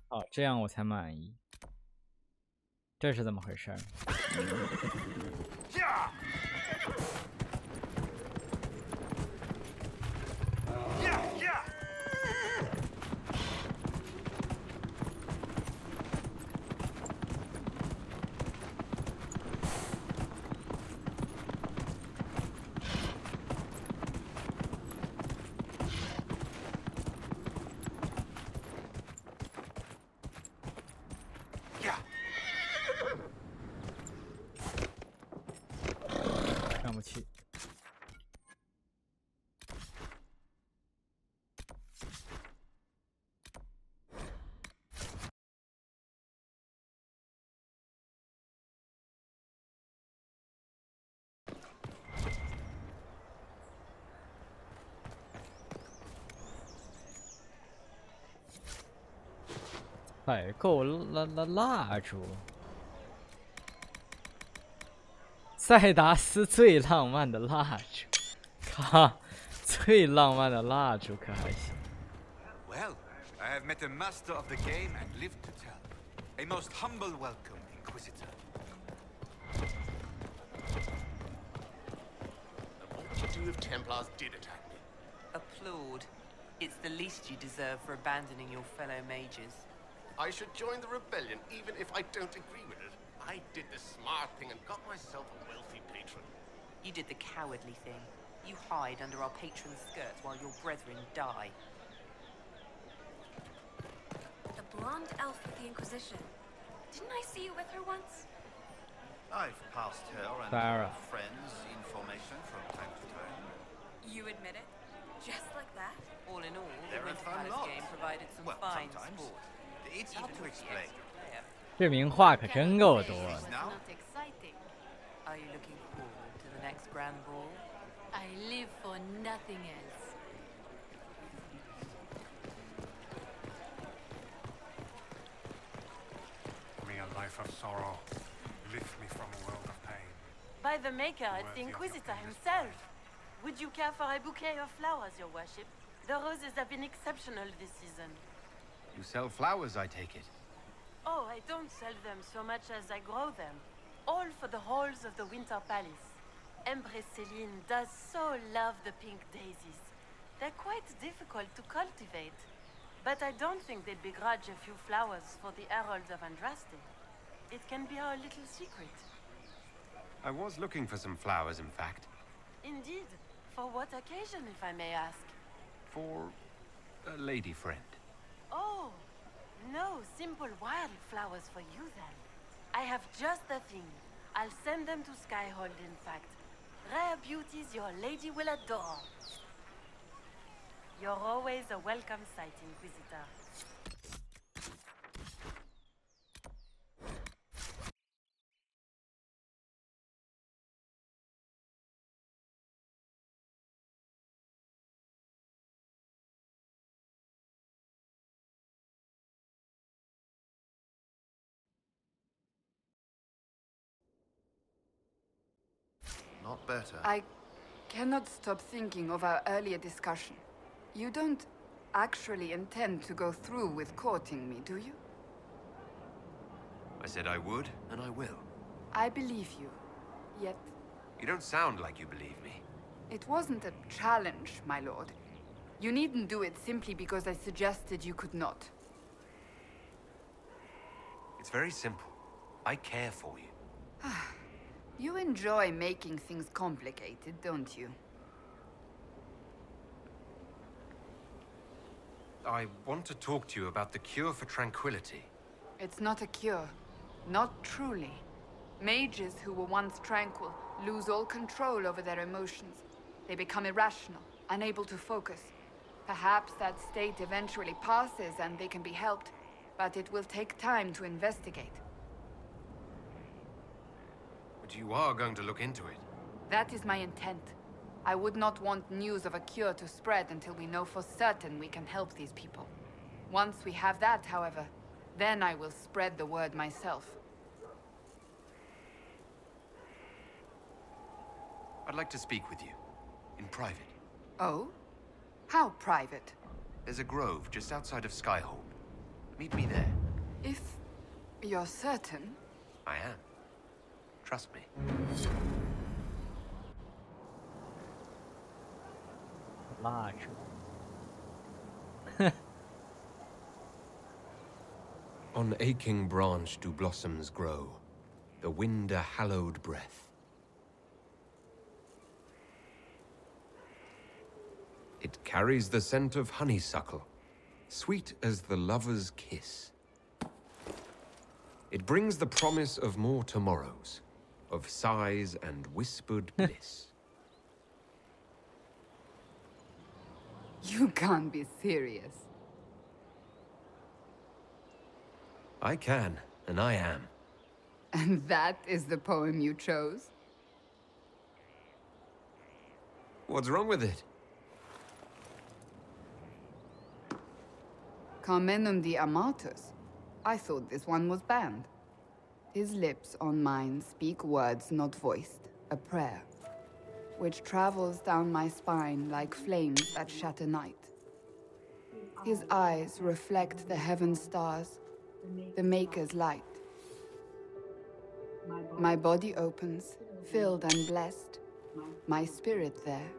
[SPEAKER 4] 好，这样我才满意。这是怎么回事？上不去。采购蜡烛。塞达斯最浪漫的蜡烛，靠，最浪漫的蜡烛可还行。
[SPEAKER 17] Well, I have met a master of the game and lived to tell. A most humble welcome, Inquisitor.
[SPEAKER 18] What would you do if Templars did attack me?
[SPEAKER 16] Applaud. It's the least you deserve for abandoning your fellow mages.
[SPEAKER 18] I should join the rebellion even if I don't agree with it. I did the smart thing and got myself a wealthy patron.
[SPEAKER 16] You did the cowardly thing. You hide under our patron's skirts while your brethren die.
[SPEAKER 21] The blonde elf with the Inquisition. Didn't I see you with her once?
[SPEAKER 6] I've passed her and
[SPEAKER 4] Farah.
[SPEAKER 6] her friends information from time to time.
[SPEAKER 21] You admit it? Just like that?
[SPEAKER 16] All in all, the
[SPEAKER 6] They're a
[SPEAKER 16] Winter
[SPEAKER 6] fun
[SPEAKER 16] Palace
[SPEAKER 6] lot.
[SPEAKER 16] game provided some
[SPEAKER 6] Well,
[SPEAKER 16] fine
[SPEAKER 6] sometimes.
[SPEAKER 16] sport.
[SPEAKER 6] It's hard to explain.
[SPEAKER 4] 这名画可真够多的。
[SPEAKER 21] Not exciting.
[SPEAKER 16] Are you looking forward to the next grand ball?
[SPEAKER 12] I live for nothing else.
[SPEAKER 11] For me, a life of sorrow. Lift me from a world of pain.
[SPEAKER 19] By the Maker, it's the Inquisitor himself. Would you care for a bouquet of flowers, Your Worship? The roses have been exceptional this season.
[SPEAKER 22] You sell flowers, I take it.
[SPEAKER 19] Oh, I don't sell them so much as I grow them. All for the halls of the Winter Palace. Empress Celine does so love the pink daisies. They're quite difficult to cultivate. But I don't think they'd begrudge a few flowers for the Herald of Andraste. It can be our little secret.
[SPEAKER 3] I was looking for some flowers, in fact.
[SPEAKER 19] Indeed. For what occasion, if I may ask?
[SPEAKER 3] For a lady friend.
[SPEAKER 19] Oh, no simple wildflowers for you then. I have just the thing. I'll send them to Skyhold, in fact. Rare beauties your lady will adore. You're always a welcome sight, Inquisitor.
[SPEAKER 6] Not better.
[SPEAKER 1] I cannot stop thinking of our earlier discussion. You don't actually intend to go through with courting me, do you?
[SPEAKER 3] I said I would, and I will.
[SPEAKER 1] I believe you. Yet,
[SPEAKER 3] You don't sound like you believe me.
[SPEAKER 1] it wasn't a challenge, my lord. You needn't do it simply because I suggested you could not.
[SPEAKER 3] It's very simple. I care for you.
[SPEAKER 1] You enjoy making things complicated, don't you?
[SPEAKER 3] I want to talk to you about the cure for tranquility.
[SPEAKER 1] It's not a cure. Not truly. Mages who were once tranquil lose all control over their emotions. They become irrational, unable to focus. Perhaps that state eventually passes and they can be helped, but it will take time to investigate.
[SPEAKER 3] But you are going to look into it.
[SPEAKER 1] That is my intent. I would not want news of a cure to spread until we know for certain we can help these people. Once we have that, however, then I will spread the word myself.
[SPEAKER 3] I'd like to speak with you. In private.
[SPEAKER 1] Oh? How private?
[SPEAKER 3] There's a grove just outside of Skyhold. Meet me there.
[SPEAKER 1] If you're certain...
[SPEAKER 3] I am. Trust me.
[SPEAKER 4] Large.
[SPEAKER 3] On aching branch do blossoms grow, the wind a hallowed breath. It carries the scent of honeysuckle, sweet as the lover's kiss. It brings the promise of more tomorrows, of sighs and whispered bliss.
[SPEAKER 1] You can't be serious.
[SPEAKER 3] I can, and I am.
[SPEAKER 1] And that is the poem you chose?
[SPEAKER 3] What's wrong with it?
[SPEAKER 1] Carmenum de Amatus. I thought this one was banned. His lips on mine speak words not voiced, a prayer, which travels down my spine like flames that shatter night. His eyes reflect the heaven stars, the Maker's light. My body opens, filled and blessed, my spirit there.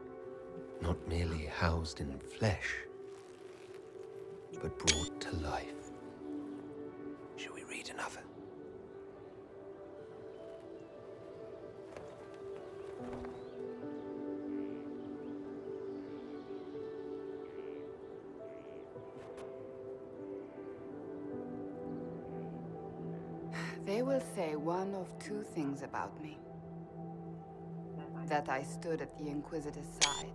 [SPEAKER 3] Not merely housed in flesh, but brought to life. Shall we read another?
[SPEAKER 1] They will say one of two things about me. That I stood at the Inquisitor's side,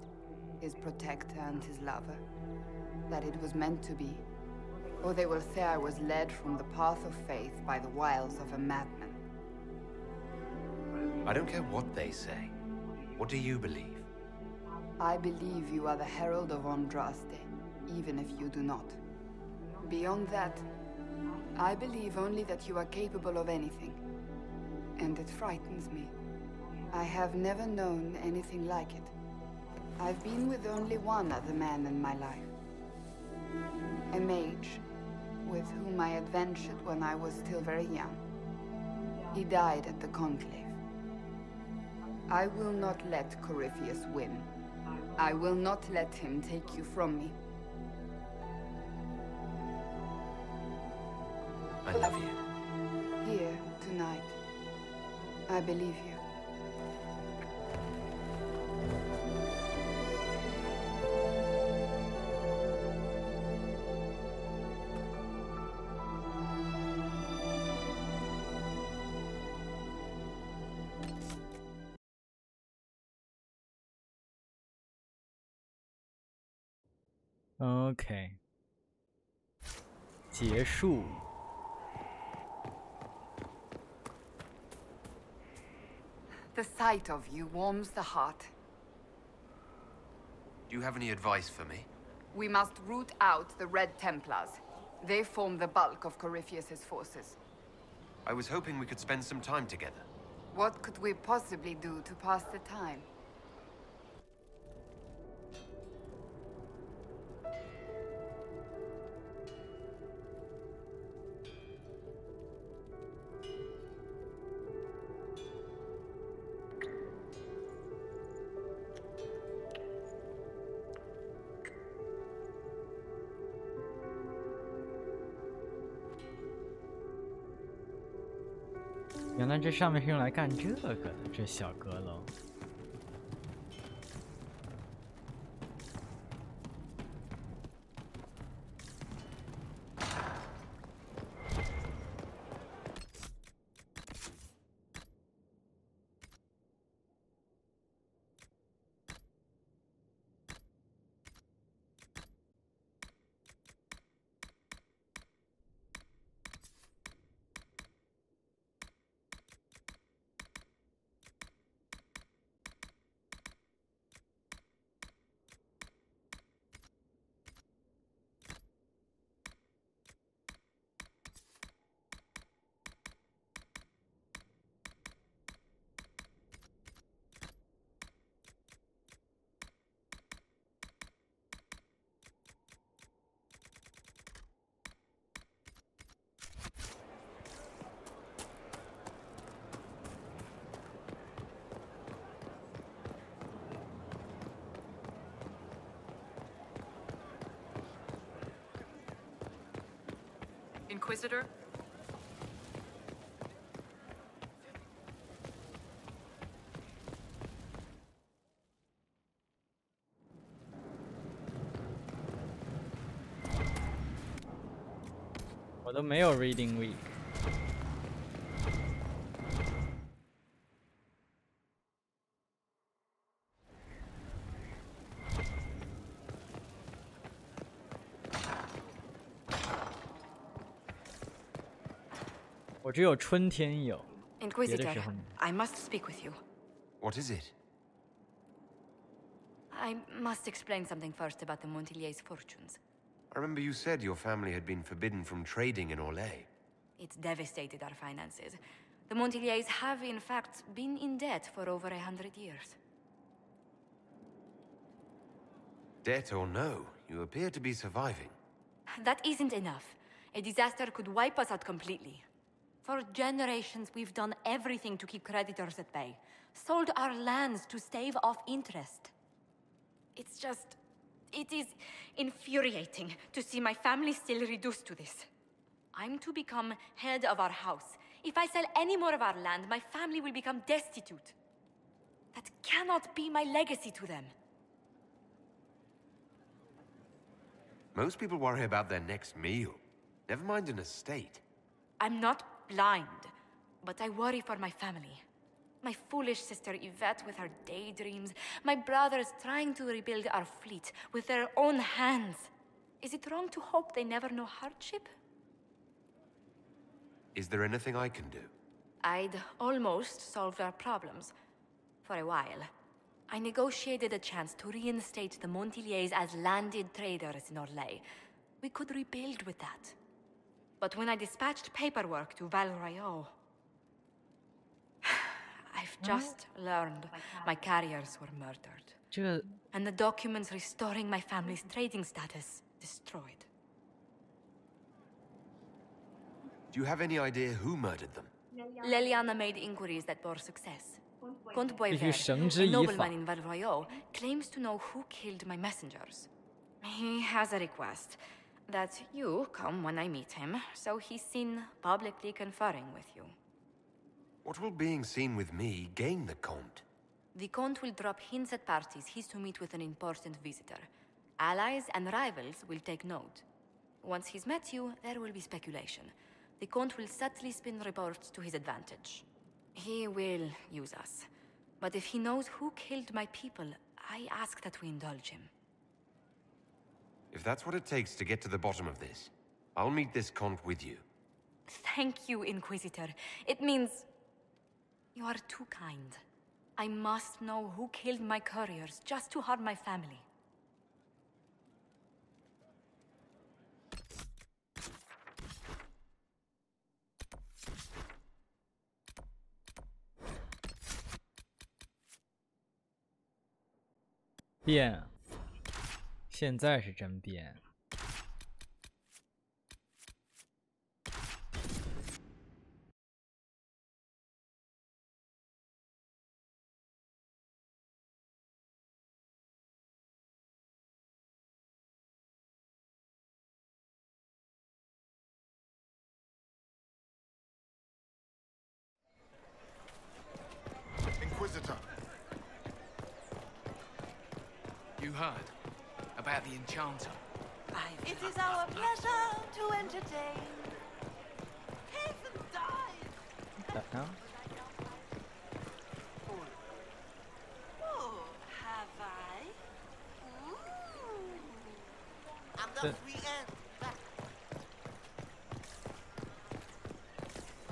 [SPEAKER 1] his protector and his lover. That it was meant to be. Or they will say I was led from the path of faith by the wiles of a madman.
[SPEAKER 3] I don't care what they say. What do you believe?
[SPEAKER 1] I believe you are the herald of Andraste, even if you do not. Beyond that, I believe only that you are capable of anything. And it frightens me. I have never known anything like it. I've been with only one other man in my life. A mage, with whom I adventured when I was still very young. He died at the Conclave. I will not let Corypheus win. I will not let him take you from me.
[SPEAKER 3] I love you.
[SPEAKER 1] Here, tonight. I believe you.
[SPEAKER 4] OK， 结束。
[SPEAKER 1] The sight of you warms the heart.
[SPEAKER 3] Do you have any advice for me?
[SPEAKER 1] We must root out the Red Templars. They form the bulk of Corypheus's forces.
[SPEAKER 3] I was hoping we could spend some time together.
[SPEAKER 1] What could we possibly do to pass the time?
[SPEAKER 4] 原来这上面是用来干这个的，这小阁楼。
[SPEAKER 8] Inquisitor?
[SPEAKER 4] 我都没有 Reading Week。我只有春天有，别的
[SPEAKER 20] Inquisitor,
[SPEAKER 4] 时候没。
[SPEAKER 20] I must speak with you.
[SPEAKER 3] What is it?
[SPEAKER 20] I must explain something first about the Montilier's fortunes.
[SPEAKER 3] I remember you said your family had been forbidden from trading in Orlais.
[SPEAKER 20] It's devastated our finances. The Montilier's have, in fact, been in debt for over 100 years.
[SPEAKER 3] Debt or no, you appear to be surviving.
[SPEAKER 20] That isn't enough. A disaster could wipe us out completely. For generations, we've done everything to keep creditors at bay. Sold our lands to stave off interest. It's just... it is infuriating to see my family still reduced to this. I'm to become head of our house. If I sell any more of our land, my family will become destitute. That cannot be my legacy to them.
[SPEAKER 3] Most people worry about their next meal. Never mind an estate.
[SPEAKER 20] I'm not blind, but I worry for my family. My foolish sister Yvette with her daydreams. My brothers trying to rebuild our fleet with their own hands. Is it wrong to hope they never know hardship?
[SPEAKER 3] Is there anything I can do?
[SPEAKER 20] I'd almost solved our problems. For a while. I negotiated a chance to reinstate the Montiliers as landed traders in Orlais. We could rebuild with that. But when I dispatched paperwork to Val Royeaux... I've just learned my carriers were murdered. And the documents restoring my family's trading status destroyed.
[SPEAKER 3] Do you have any idea who murdered them?
[SPEAKER 20] Leliana made inquiries that bore success. Comte
[SPEAKER 4] 必须
[SPEAKER 20] Boisvert,
[SPEAKER 4] 绳之
[SPEAKER 20] a
[SPEAKER 4] 以法。
[SPEAKER 20] nobleman in Val Royeaux, claims to know who killed my messengers. He has a request that you come when I meet him, so he's seen publicly conferring with you.
[SPEAKER 3] What will being seen with me gain the Comte?
[SPEAKER 20] The Comte will drop hints at parties he's to meet with an important visitor. Allies and rivals will take note. Once he's met you, there will be speculation. The Comte will subtly spin reports to his advantage. He will use us. But if he knows who killed my people, I ask that we indulge him.
[SPEAKER 3] If that's what it takes to get to the bottom of this, I'll meet this Comte with you.
[SPEAKER 20] Thank you, Inquisitor. It means... you are too kind. I must know who killed my couriers just to harm my family.
[SPEAKER 4] “变”，现在是真变。
[SPEAKER 6] Inquisitor.
[SPEAKER 23] You heard about the Enchanter?
[SPEAKER 19] It is our pleasure to entertain. Haven died. Oh, have I?
[SPEAKER 18] And
[SPEAKER 4] thus
[SPEAKER 18] we end.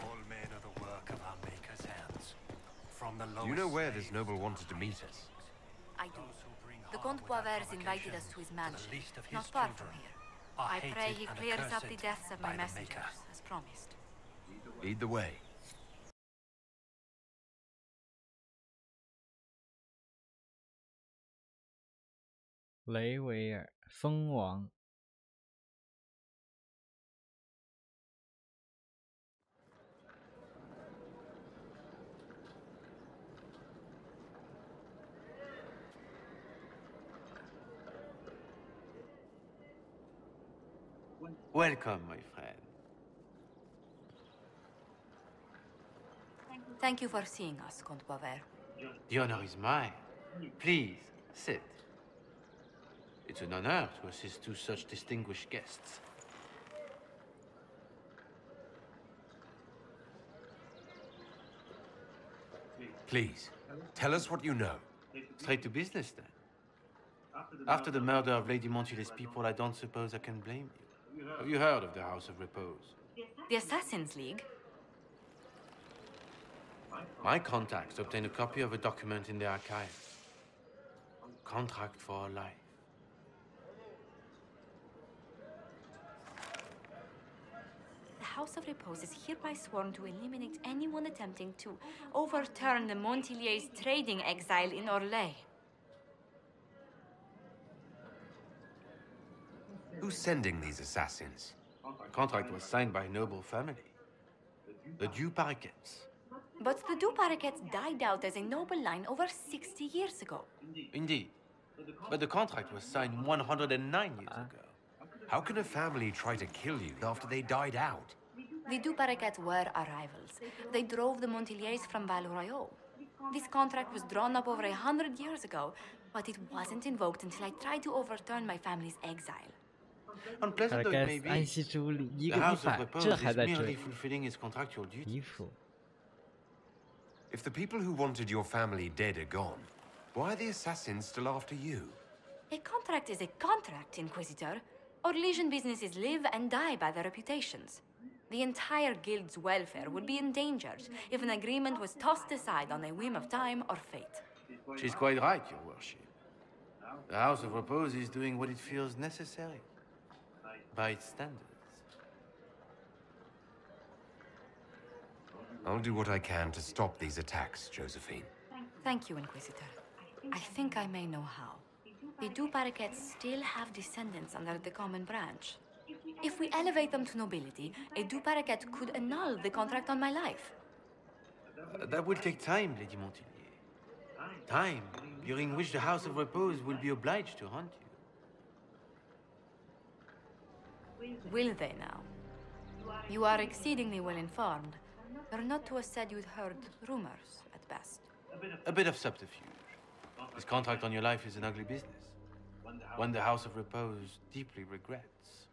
[SPEAKER 14] All men are the work of our Maker's hands. From the
[SPEAKER 3] Do
[SPEAKER 14] lowest
[SPEAKER 3] you know where this noble wanted to meet us?
[SPEAKER 20] I do. The Comte Boisvert invited us to his mansion, not far from here. I pray he clears up the deaths of my messengers, as promised.
[SPEAKER 3] Lead the way.
[SPEAKER 4] 雷维尔，蜂王。
[SPEAKER 24] Welcome, my friend.
[SPEAKER 20] Thank you for seeing us, Comte Boisvert.
[SPEAKER 5] The honor is mine. Please, sit. It's an honor to assist two such distinguished guests.
[SPEAKER 3] Please, tell us what you know.
[SPEAKER 5] Straight to business, then. After the murder of Lady Montile's people, I don't suppose I can blame you. Have you heard of the House of Repose?
[SPEAKER 20] The Assassin's League?
[SPEAKER 5] My contacts obtained a copy of a document in the archives. Contract for life.
[SPEAKER 20] The House of Repose is hereby sworn to eliminate anyone attempting to overturn the Montiliers' trading exile in Orlais.
[SPEAKER 3] Who's sending these assassins?
[SPEAKER 5] The contract was signed by a noble family. The Du Paraquets.
[SPEAKER 20] But the Du Paraquets died out as a noble line over 60 years ago.
[SPEAKER 5] Indeed. But the contract was signed 109 years ago.
[SPEAKER 3] How can a family try to kill you after they died out?
[SPEAKER 20] The Du Paraquets were our rivals. They drove the Montiliers from Val Royaux. This contract was drawn up over 100 years ago, but it wasn't invoked until I tried to overturn my family's exile.
[SPEAKER 5] Unpleasant though it may be,
[SPEAKER 4] 安息之里一
[SPEAKER 5] the
[SPEAKER 4] 个一
[SPEAKER 5] House of
[SPEAKER 4] 反，
[SPEAKER 5] Repose
[SPEAKER 4] 这还
[SPEAKER 5] is
[SPEAKER 4] 在这
[SPEAKER 5] merely
[SPEAKER 4] 里。
[SPEAKER 5] fulfilling its contractual duties.
[SPEAKER 4] 衣服。
[SPEAKER 3] If the people who wanted your family dead are gone, why are the assassins still after you?
[SPEAKER 20] A contract is a contract, Inquisitor. Orlesian businesses live and die by their reputations. The entire guild's welfare would be endangered if an agreement was tossed aside on a whim of time or fate.
[SPEAKER 5] She's quite right, Your Worship. The House of Repose is doing what it feels necessary. By its standards.
[SPEAKER 3] I'll do what I can to stop these attacks, Josephine.
[SPEAKER 20] Thank you, Inquisitor. I think I may know how. The Du Paraquets still have descendants under the common branch. If we elevate them to nobility, a Du Paraquet could annul the contract on my life.
[SPEAKER 5] That will take time, Lady Montilier. Time during which the House of Repose will be obliged to hunt you.
[SPEAKER 20] Will they now? You are exceedingly well informed. You're not to have said you'd heard rumors, at best.
[SPEAKER 5] A bit of subterfuge. This contract on your life is an ugly business. One the House of Repose deeply regrets.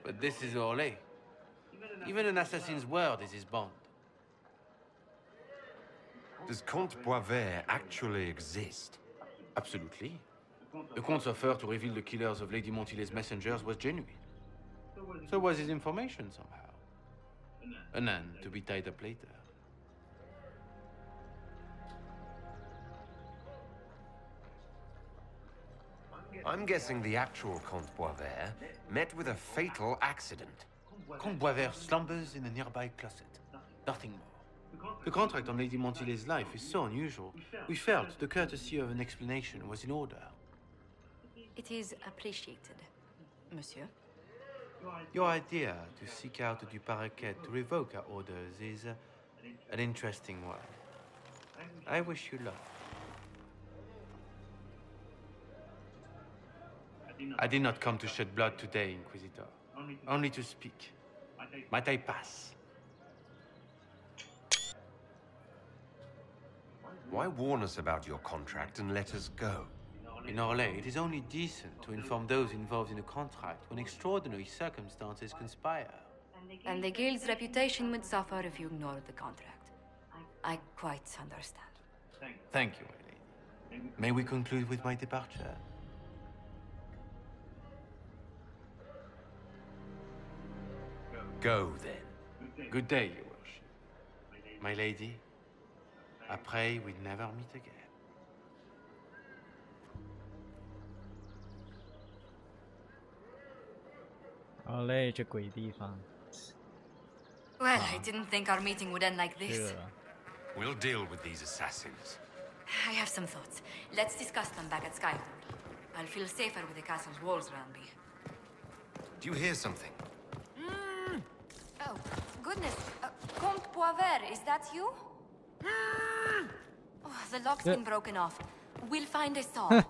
[SPEAKER 5] But this is Orlais. Even an assassin's word is his bond.
[SPEAKER 3] Does Comte Boisvert actually exist?
[SPEAKER 5] Absolutely. The Comte's offer to reveal the killers of Lady Montile's messengers was genuine. So was his information somehow. An end to be tied up later.
[SPEAKER 3] I'm guessing the actual Comte Boisvert met with a fatal accident.
[SPEAKER 5] Comte Boisvert slumbers in a nearby closet. Nothing more. The contract on Lady Montile's life is so unusual, we felt the courtesy of an explanation was in order.
[SPEAKER 20] It is appreciated, monsieur.
[SPEAKER 5] Your idea to seek out the Du Paraquet to revoke our orders is an interesting one. I wish you luck. I did not come to shed blood today, Inquisitor. Only to speak. Might I pass?
[SPEAKER 3] Why warn us about your contract and let us go?
[SPEAKER 5] In Orlais, it is only decent to inform those involved in a contract when extraordinary circumstances conspire.
[SPEAKER 20] And the guild's reputation would suffer if you ignored the contract. I quite understand.
[SPEAKER 5] Thank you, my lady. May we conclude with my departure?
[SPEAKER 3] Go, then.
[SPEAKER 5] Good day, Your Worship. My lady, I pray we never meet again.
[SPEAKER 4] Orlais 这鬼地方。
[SPEAKER 20] Well, I didn't think our meeting would end like this.
[SPEAKER 3] We'll deal with these assassins.
[SPEAKER 20] I have some thoughts. Let's discuss them back at Skyfall. I'll feel safer with the castle's walls around me.
[SPEAKER 3] Do you hear something?
[SPEAKER 20] Oh, goodness. Comte Boisvert, is that you? Oh, the lock's been broken off. We'll find a saw.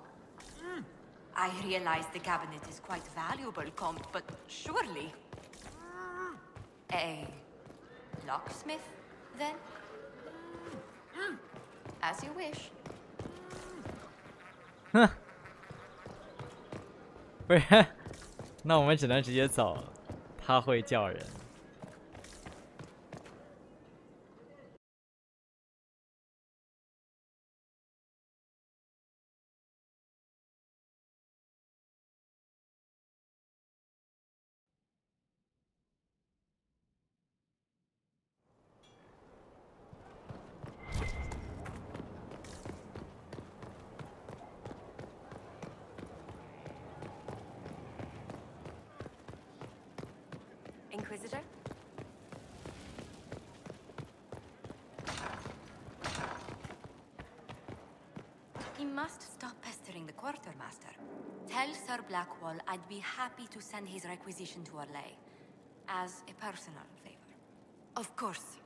[SPEAKER 20] I realize the cabinet is quite valuable, Comte, but surely... A Locksmith, then? As you wish.
[SPEAKER 4] 哼，不是，那我们只能直接走了。他会叫人。
[SPEAKER 20] Inquisitor? He must stop pestering the quartermaster. Tell Sir Blackwall I'd be happy to send his requisition to Orlais, as a personal favor. Of course.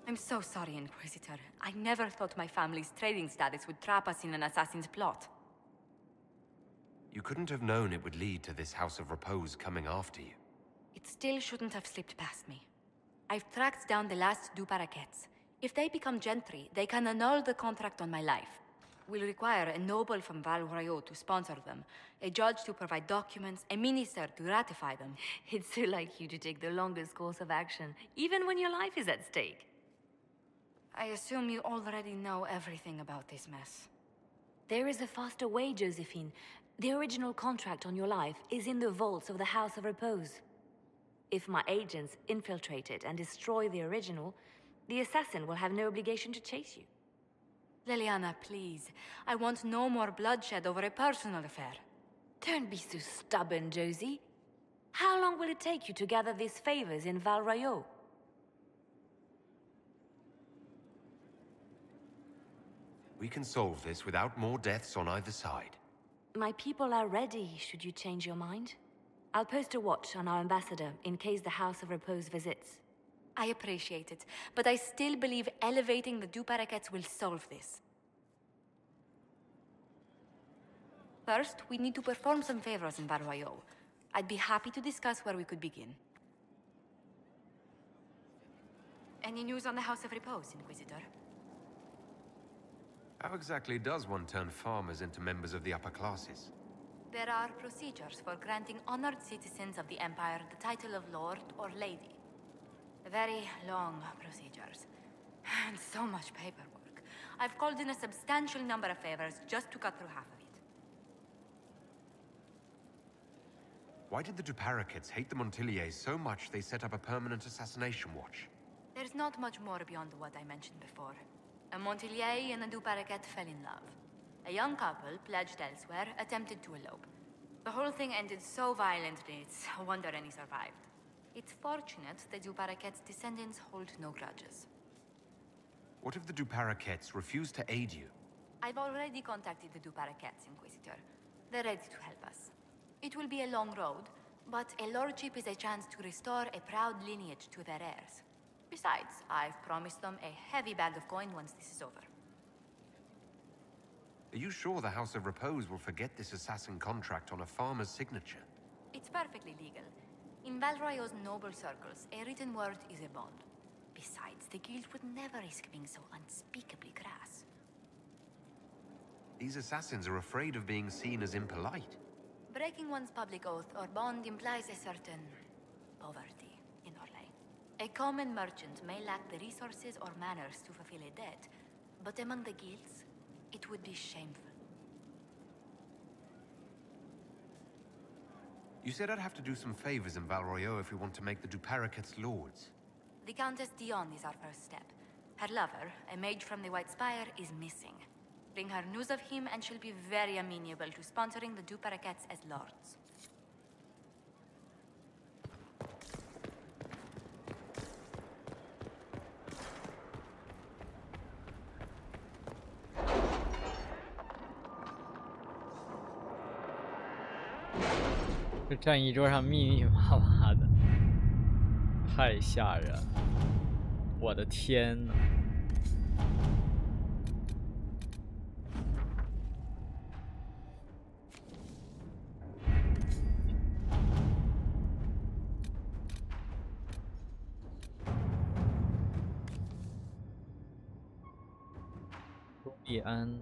[SPEAKER 20] I'm so sorry, Inquisitor. I never thought my family's trading status would trap us in an assassin's plot.
[SPEAKER 3] You couldn't have known it would lead to this House of Repose coming after you.
[SPEAKER 20] It still shouldn't have slipped past me. I've tracked down the last Du Paraquets. If they become gentry, they can annul the contract on my life. We'll require a noble from Val Royeaux to sponsor them, a judge to provide documents, a minister to ratify them.
[SPEAKER 7] It's so like you to take the longest course of action, even when your life is at stake.
[SPEAKER 20] I assume you already know everything about this mess.
[SPEAKER 7] There is a faster way, Josephine. The original contract on your life is in the vaults of the House of Repose. If my agents infiltrate it and destroy the original, the assassin will have no obligation to chase you.
[SPEAKER 20] Leliana, please. I want no more bloodshed over a personal affair.
[SPEAKER 7] Don't be so stubborn, Josie. How long will it take you to gather these favors in Val Royeaux?
[SPEAKER 3] We can solve this without more deaths on either side.
[SPEAKER 7] My people are ready, should you change your mind. I'll post a watch on our ambassador in case the House of Repose visits.
[SPEAKER 20] I appreciate it, but I still believe elevating the Du Paraquets will solve this. First, we need to perform some favors in Val Royeaux. I'd be happy to discuss where we could begin. Any news on the House of Repose, Inquisitor?
[SPEAKER 3] How exactly does one turn farmers into members of the upper classes?
[SPEAKER 20] There are procedures for granting honored citizens of the Empire the title of Lord or Lady. Very long procedures. And so much paperwork. I've called in a substantial number of favors just to cut through half of it.
[SPEAKER 3] Why did the Du Paraquets hate the Montiliers so much they set up a permanent assassination watch?
[SPEAKER 20] There's not much more beyond what I mentioned before. A Montilier and a Du Paraquet fell in love. A young couple, pledged elsewhere, attempted to elope. The whole thing ended so violently, it's a wonder any survived. It's fortunate the Du Paraquets' descendants hold no grudges.
[SPEAKER 3] What if the Du Paraquets refuse to aid you?
[SPEAKER 20] I've already contacted the Du Paraquets, Inquisitor. They're ready to help us. It will be a long road, but a lordship is a chance to restore a proud lineage to their heirs. Besides, I've promised them a heavy bag of coin once this is over.
[SPEAKER 3] Are you sure the House of Repose will forget this assassin contract on a farmer's signature?
[SPEAKER 20] It's perfectly legal. In Val Royeaux's noble circles, a written word is a bond. Besides, the guild would never risk being so unspeakably crass.
[SPEAKER 3] These assassins are afraid of being seen as impolite.
[SPEAKER 20] Breaking one's public oath or bond implies a certain poverty in Orlais. A common merchant may lack the resources or manners to fulfill a debt, but among the guilds, it would be shameful.
[SPEAKER 3] You said I'd have to do some favors in Val Royeaux if we want to make the Du Paraquets lords.
[SPEAKER 20] The Countess Dion is our first step. Her lover, a mage from the White Spire, is missing. Bring her news of him and she'll be very amenable to sponsoring the Du Paraquets as lords.
[SPEAKER 4] 这战役桌上密密麻麻的，太吓人了！我的天呐！利安。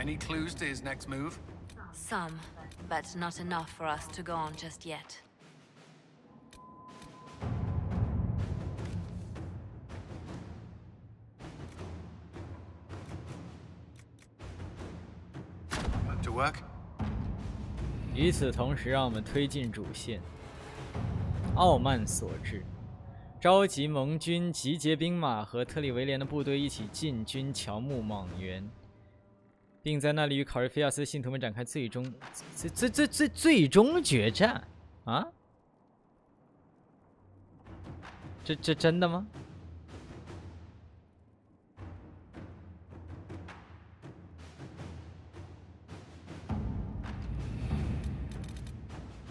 [SPEAKER 23] Any clues to his next move?
[SPEAKER 7] Some, but not enough for us to go on just yet.
[SPEAKER 23] Back to work.
[SPEAKER 4] 与此同时，让我们推进主线。傲慢所致，召集盟军集结兵马和特里维廉的部队一起进军乔木莽原，并在那里与考瑞菲亚斯的信徒们展开最终决战啊！这真的吗？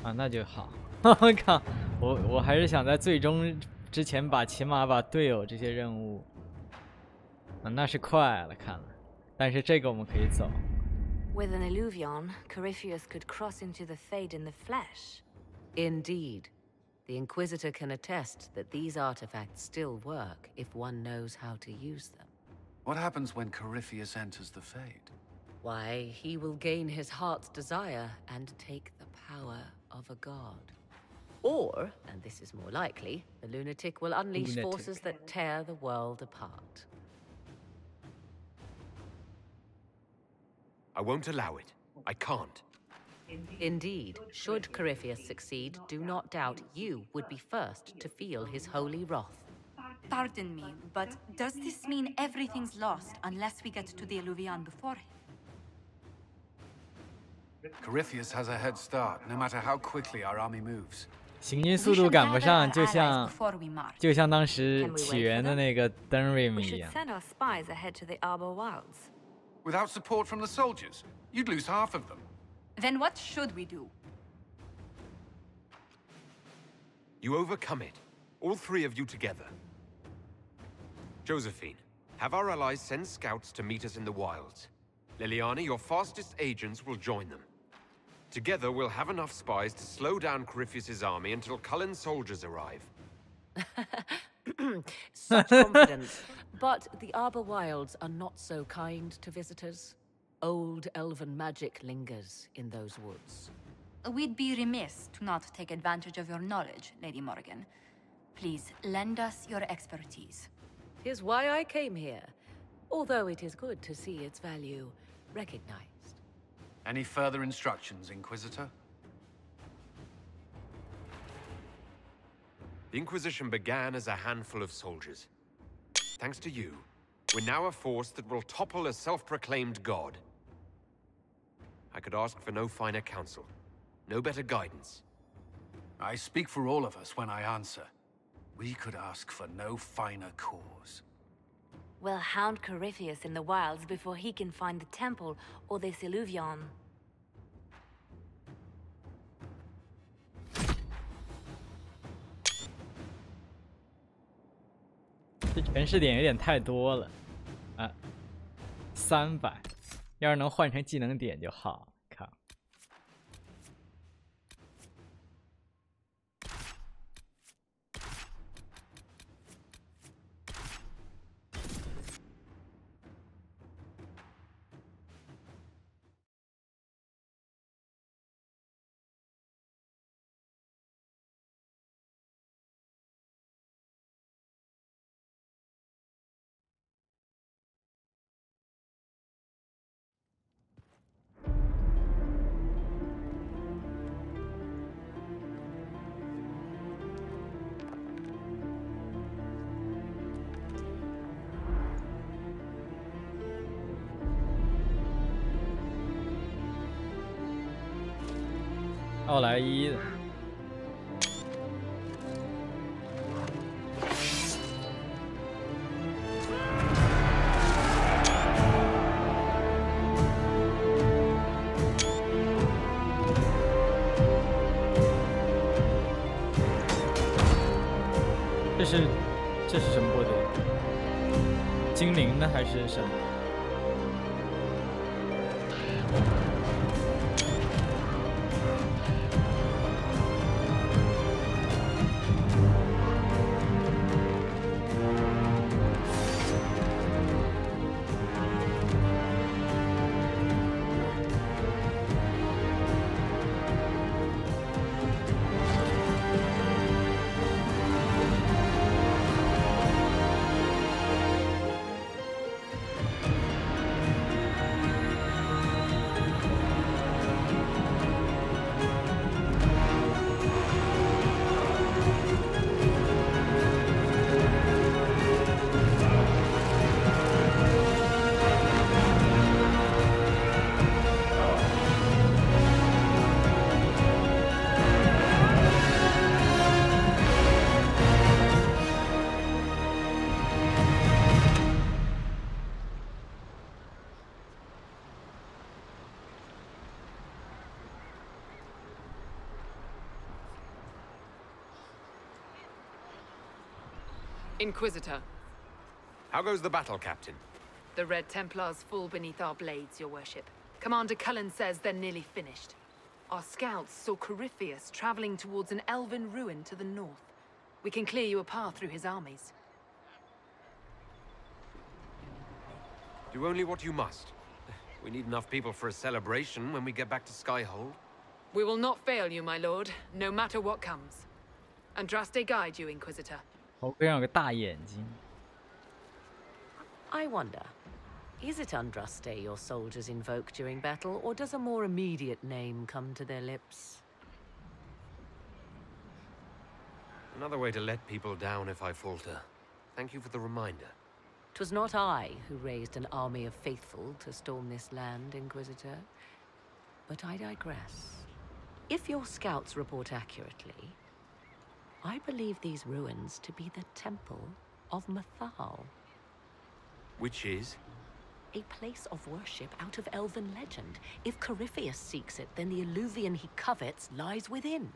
[SPEAKER 4] 啊，那就好。我靠，我还是想在最终之前起码把队友这些任务，啊，那是快了看了。但是这个我们可以走。
[SPEAKER 7] With an Illuvion, Corypheus could cross into the Fade in the flesh.
[SPEAKER 2] Indeed. The Inquisitor can attest that these artifacts still work if one knows how to use them.
[SPEAKER 23] What happens when Corypheus enters the Fade?
[SPEAKER 2] Why, he will gain his heart's desire and take the power of a god. Or, and this is more likely, the lunatic will unleash forces that tear the world apart.
[SPEAKER 3] I won't allow it. I can't.
[SPEAKER 2] Indeed, should Corypheus succeed, do not doubt you would be first to feel his holy wrath.
[SPEAKER 20] Pardon me, but does this mean everything's lost unless we get to the Illuvion before him?
[SPEAKER 23] Corypheus has a head start, no matter how quickly our army moves.
[SPEAKER 4] 行军速度赶不上，就像当时起源的那个 Dunrim 一样。
[SPEAKER 7] Send our spies ahead to the Arbor Wilds.
[SPEAKER 23] Without support from the soldiers, you'd lose half of them.
[SPEAKER 20] Then what should we do?
[SPEAKER 3] You overcome it. All three of you together. Josephine, have our allies send scouts to meet us in the wilds. Liliana, your fastest agents will join them. Together, we'll have enough spies to slow down Corypheus' army until Cullen's soldiers arrive.
[SPEAKER 2] Such confidence. But the Arbor Wilds are not so kind to visitors. Old elven magic lingers in those woods.
[SPEAKER 20] We'd be remiss to not take advantage of your knowledge, Lady Morgan. Please, lend us your expertise.
[SPEAKER 2] 'Tis why I came here, although it is good to see its value recognized.
[SPEAKER 23] Any further instructions, Inquisitor?
[SPEAKER 3] The Inquisition began as a handful of soldiers. Thanks to you, we're now a force that will topple a self-proclaimed god. I could ask for no finer counsel, no better guidance.
[SPEAKER 23] I speak for all of us when I answer. We could ask for no finer cause.
[SPEAKER 7] We'll hound Corypheus in the wilds before he can find the temple or this Illuvion.
[SPEAKER 4] 这诠释点有点太多了，啊，300，要是能换成技能点就好。靠。奥莱伊的。这是什么部队？精灵的还是什么？Inquisitor.
[SPEAKER 3] How goes the battle, Captain?
[SPEAKER 10] The Red Templars fall beneath our blades, your worship. Commander Cullen says they're nearly finished. Our scouts saw Corypheus traveling towards an elven ruin to the north. We can clear you a path through his armies.
[SPEAKER 3] Do only what you must. We need enough people for a celebration when we get back to Skyhold.
[SPEAKER 10] We will not fail you, my lord, no matter what comes. Andraste guide you, Inquisitor.
[SPEAKER 4] 头盔上有个大眼睛。
[SPEAKER 2] I wonder, is it Andraste your soldiers invoke during battle, or does a more immediate name come to their lips?
[SPEAKER 3] Another way to let people down if I falter. Thank you for the reminder.
[SPEAKER 2] 'Twas not I who raised an army of faithful to storm this land, Inquisitor. But I digress. If your scouts report accurately, I believe these ruins to be the Temple of Mathal.
[SPEAKER 3] Which is?
[SPEAKER 2] A place of worship out of elven legend. If Corypheus seeks it, then the alluvion he covets lies within.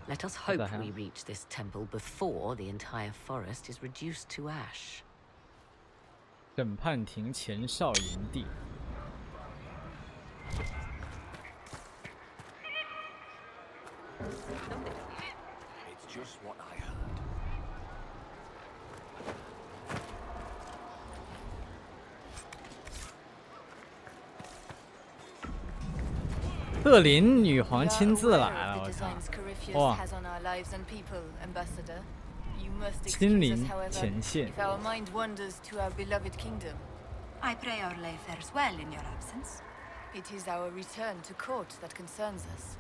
[SPEAKER 2] Let us hope we reach this temple before the entire forest is reduced to ash.
[SPEAKER 4] 审判庭前哨营地。
[SPEAKER 23] It's just what I heard.
[SPEAKER 4] 特林女皇亲自来了，我操！哇！亲临前线。
[SPEAKER 8] I pray our lay fares well in your absence. It is our return to court that concerns us.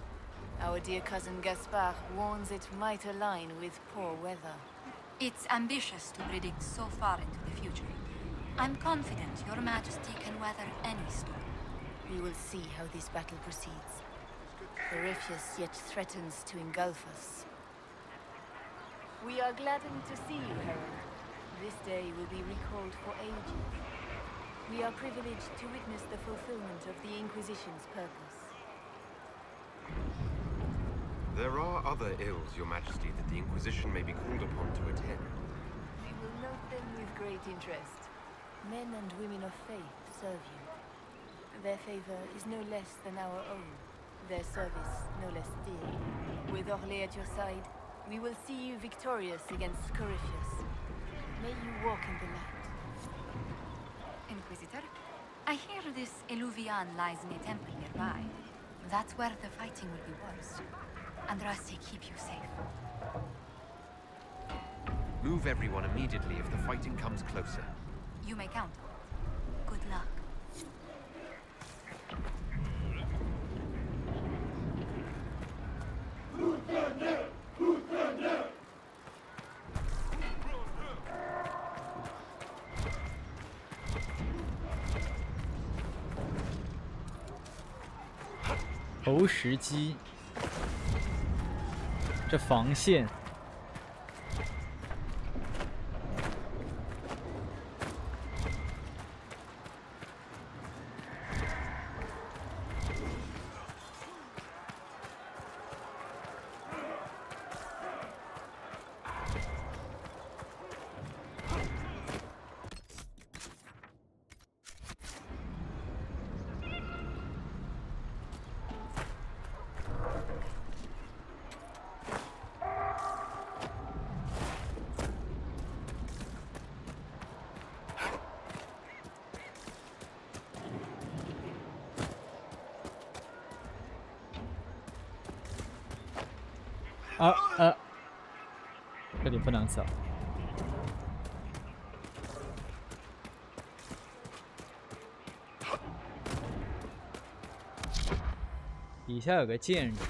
[SPEAKER 8] Our dear cousin Gaspard warns it might align with poor weather. It's ambitious to predict so far into the future. I'm confident your majesty can weather any storm. We will see how this battle proceeds. Corypheus yet threatens to engulf us. We are gladdened to see you, Herald. This day will be recalled for ages. We are privileged to witness the fulfillment of the Inquisition's purpose.
[SPEAKER 3] There are other ills, Your Majesty, that the Inquisition may be called upon to attend.
[SPEAKER 8] We will note them with great interest. Men and women of faith serve you. Their favor is no less than our own. Their service no less dear. With Orlais at your side, we will see you victorious against Corypheus. May you walk in the light. Inquisitor, I hear this Eluvian lies in a temple nearby. That's where the fighting will be worst. Andraste keep you safe.
[SPEAKER 3] Move everyone immediately if the fighting comes closer.
[SPEAKER 8] You may count. Good luck.
[SPEAKER 4] 投石机，这防线。这里不能走。底下有个建筑。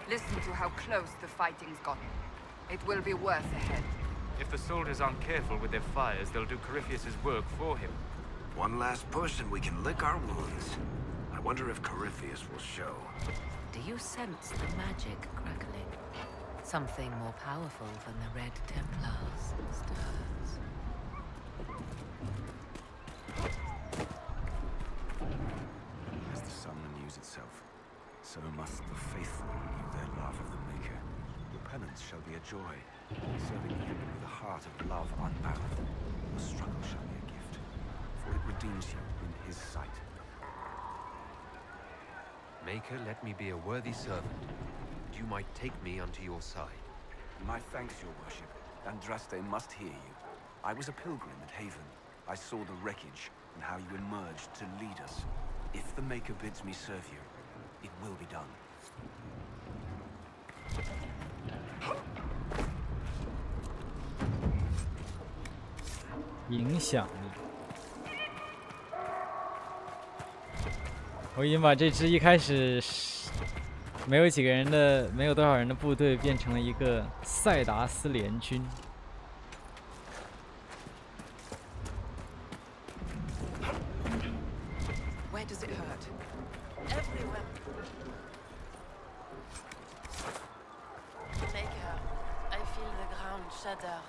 [SPEAKER 1] Listen to how close the fighting's gotten. It will be worse ahead.
[SPEAKER 9] If the soldiers aren't careful with their fires, they'll do Corypheus' work for him.
[SPEAKER 18] One last push and we can lick our wounds. I wonder if Corypheus will show.
[SPEAKER 2] Do you sense the magic crackling? Something more powerful than the Red Templars stirs.
[SPEAKER 18] As the sun renews itself, so must the faithful renew their love of the Maker. Your penance shall be a joy, serving him with a heart of love unbound. Your struggle shall be a gift, for it redeems you in his sight.
[SPEAKER 3] Maker, let me be a worthy servant, that you might take me unto your side.
[SPEAKER 18] My thanks, your worship. Andraste must hear you. I was a pilgrim at Haven. I saw the wreckage and how you emerged to lead us. If the Maker bids me serve you, it will be done.
[SPEAKER 4] 影响力。我已经把这支一开始没有几个人的、没有多少人的部队变成了一个塞达斯联军。
[SPEAKER 16] Where does it hurt?
[SPEAKER 19] Everywhere. Maker, I feel the ground shudder.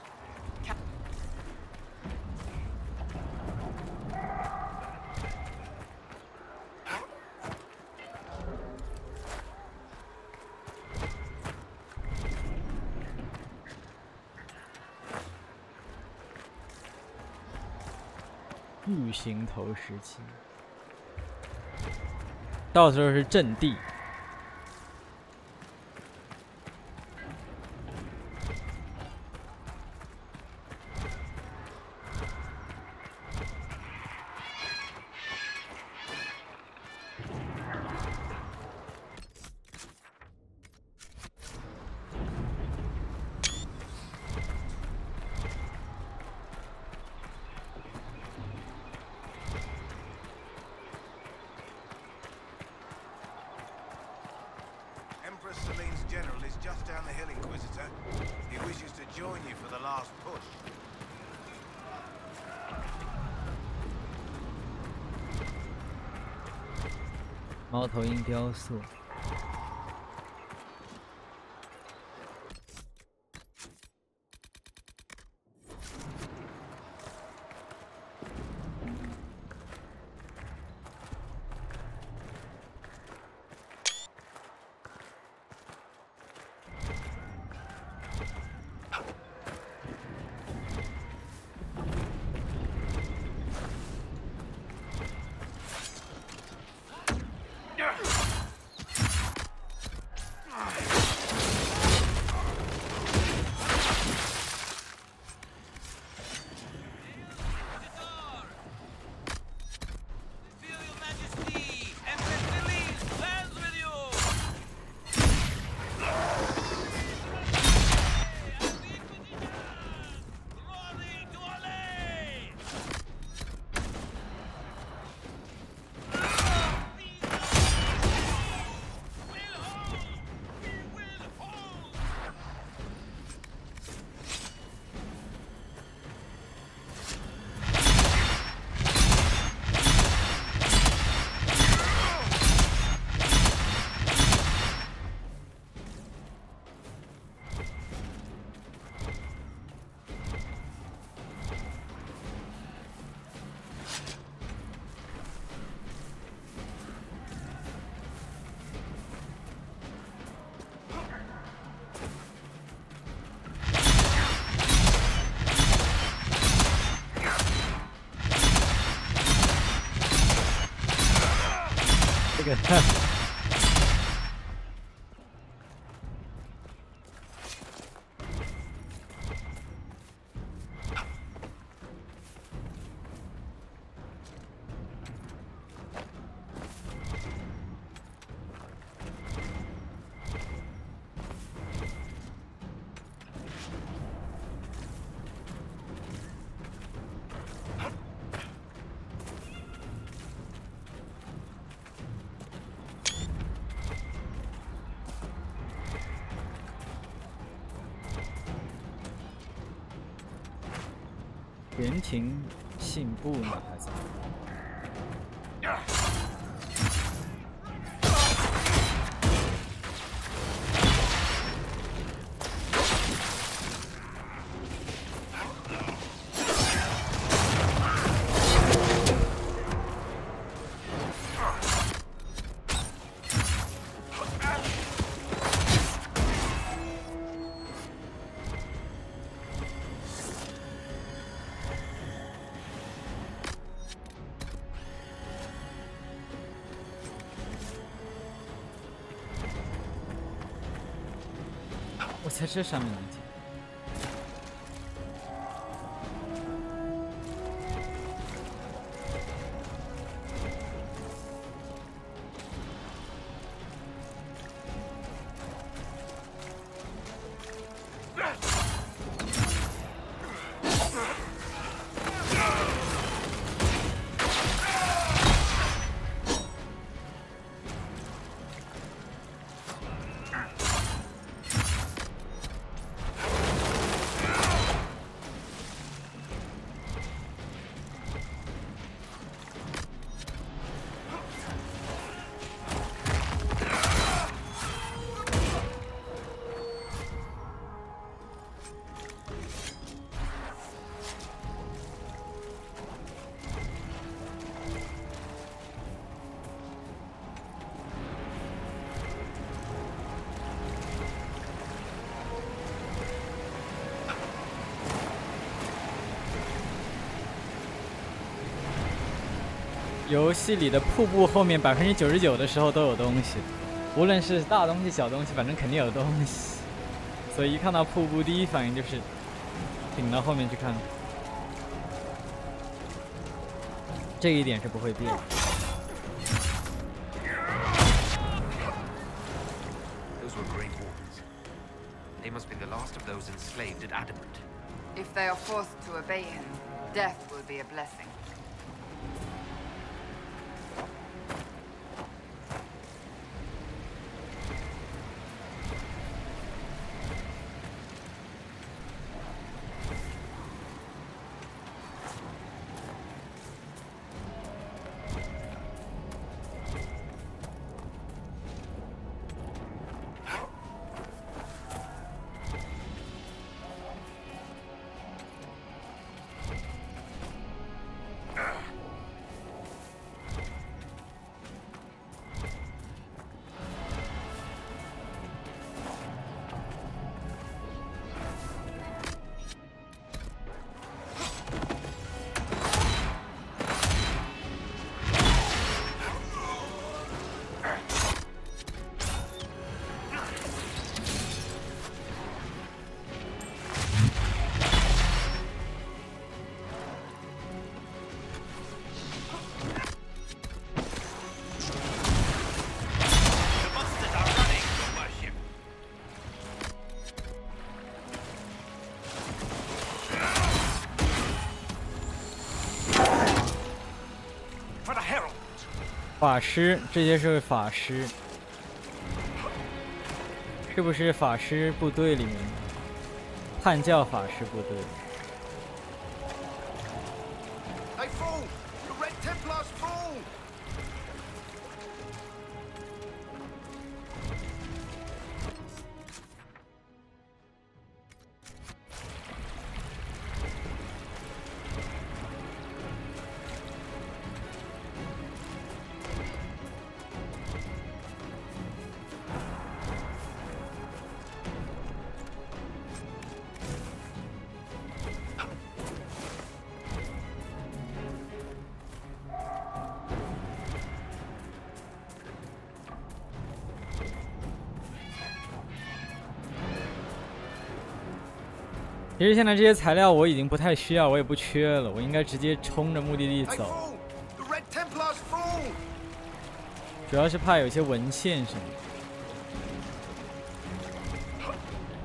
[SPEAKER 4] 巨型投石机，到时候是阵地。
[SPEAKER 6] Celine's general is just down the hill, Inquisitor. He wishes to join you for the last push.
[SPEAKER 4] 猫头鹰雕塑。个。原庭信部呢还在？我在这上面能进。游戏里的瀑布后面99%的时候都有东西，无论是大东西小东西，反正肯定有东西。所以一看到瀑布，第一反应就是顶到后面去看。这一点是不会变。
[SPEAKER 3] Those were great wardens. They must be the last of those enslaved at Adamant.
[SPEAKER 1] If they are forced to obey him, death will be a blessing.
[SPEAKER 4] 法师，这些是法师，是不是法师部队里面的叛教法师部队？
[SPEAKER 6] They fall! The Red Templars fall!
[SPEAKER 4] 其实现在这些材料我已经不太需要，我也不缺了，我应该直接冲着目的地走。主要是怕有些文献什么的，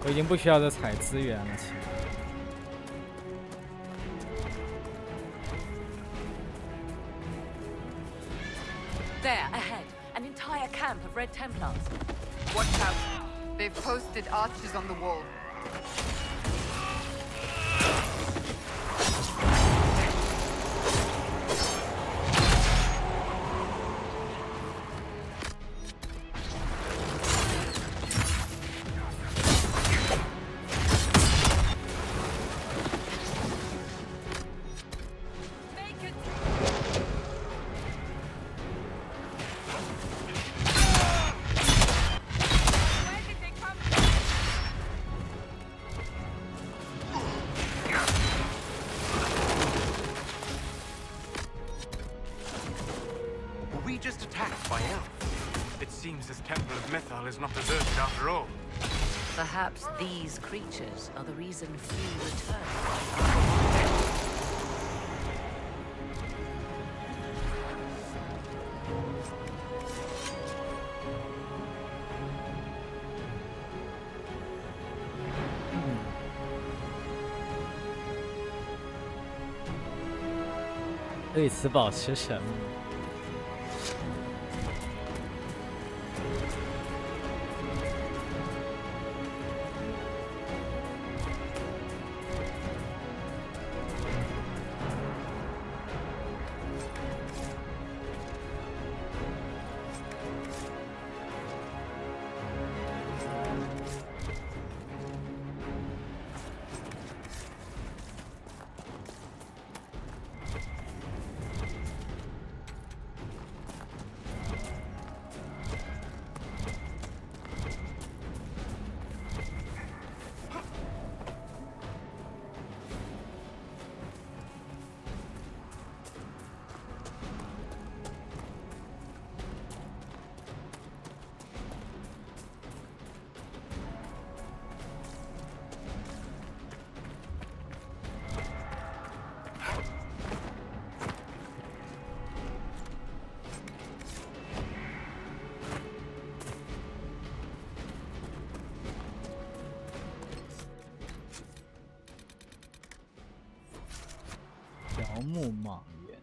[SPEAKER 4] 我已经不需要再采资源了。其实。
[SPEAKER 2] There, ahead, an entire camp of Red Templars.
[SPEAKER 1] Watch out. They've posted archers on the wall.
[SPEAKER 9] Is not deserted after all.
[SPEAKER 2] Perhaps these creatures are the reason few return.
[SPEAKER 4] 对此保持神秘。 乔木莽原。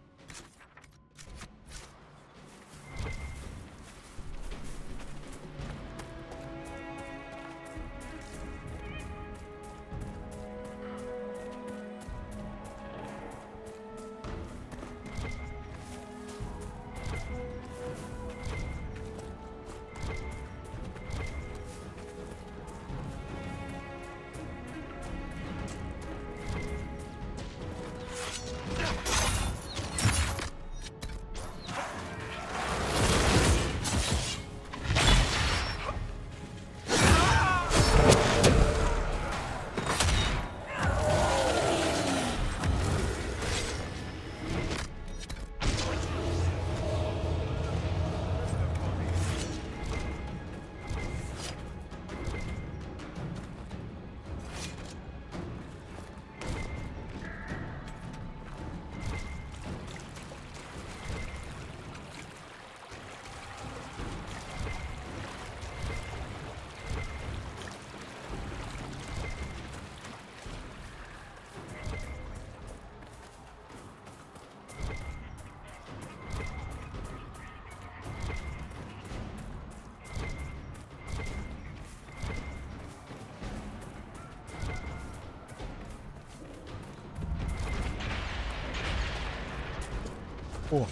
[SPEAKER 4] 哇！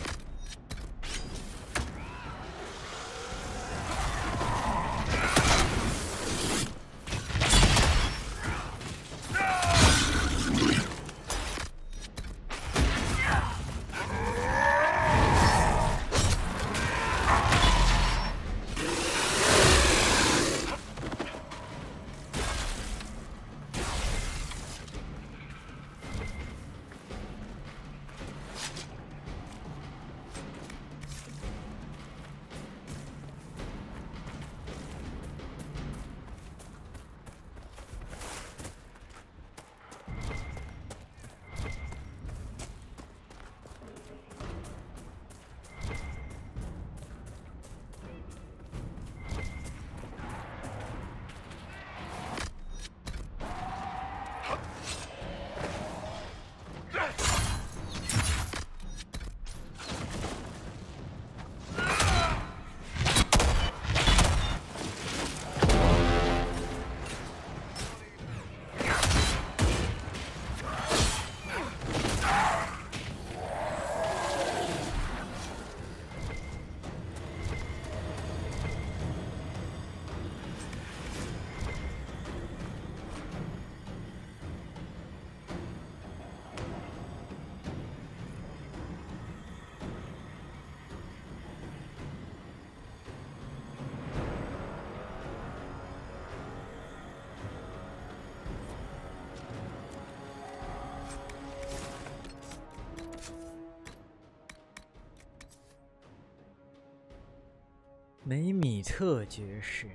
[SPEAKER 4] 梅米特爵士。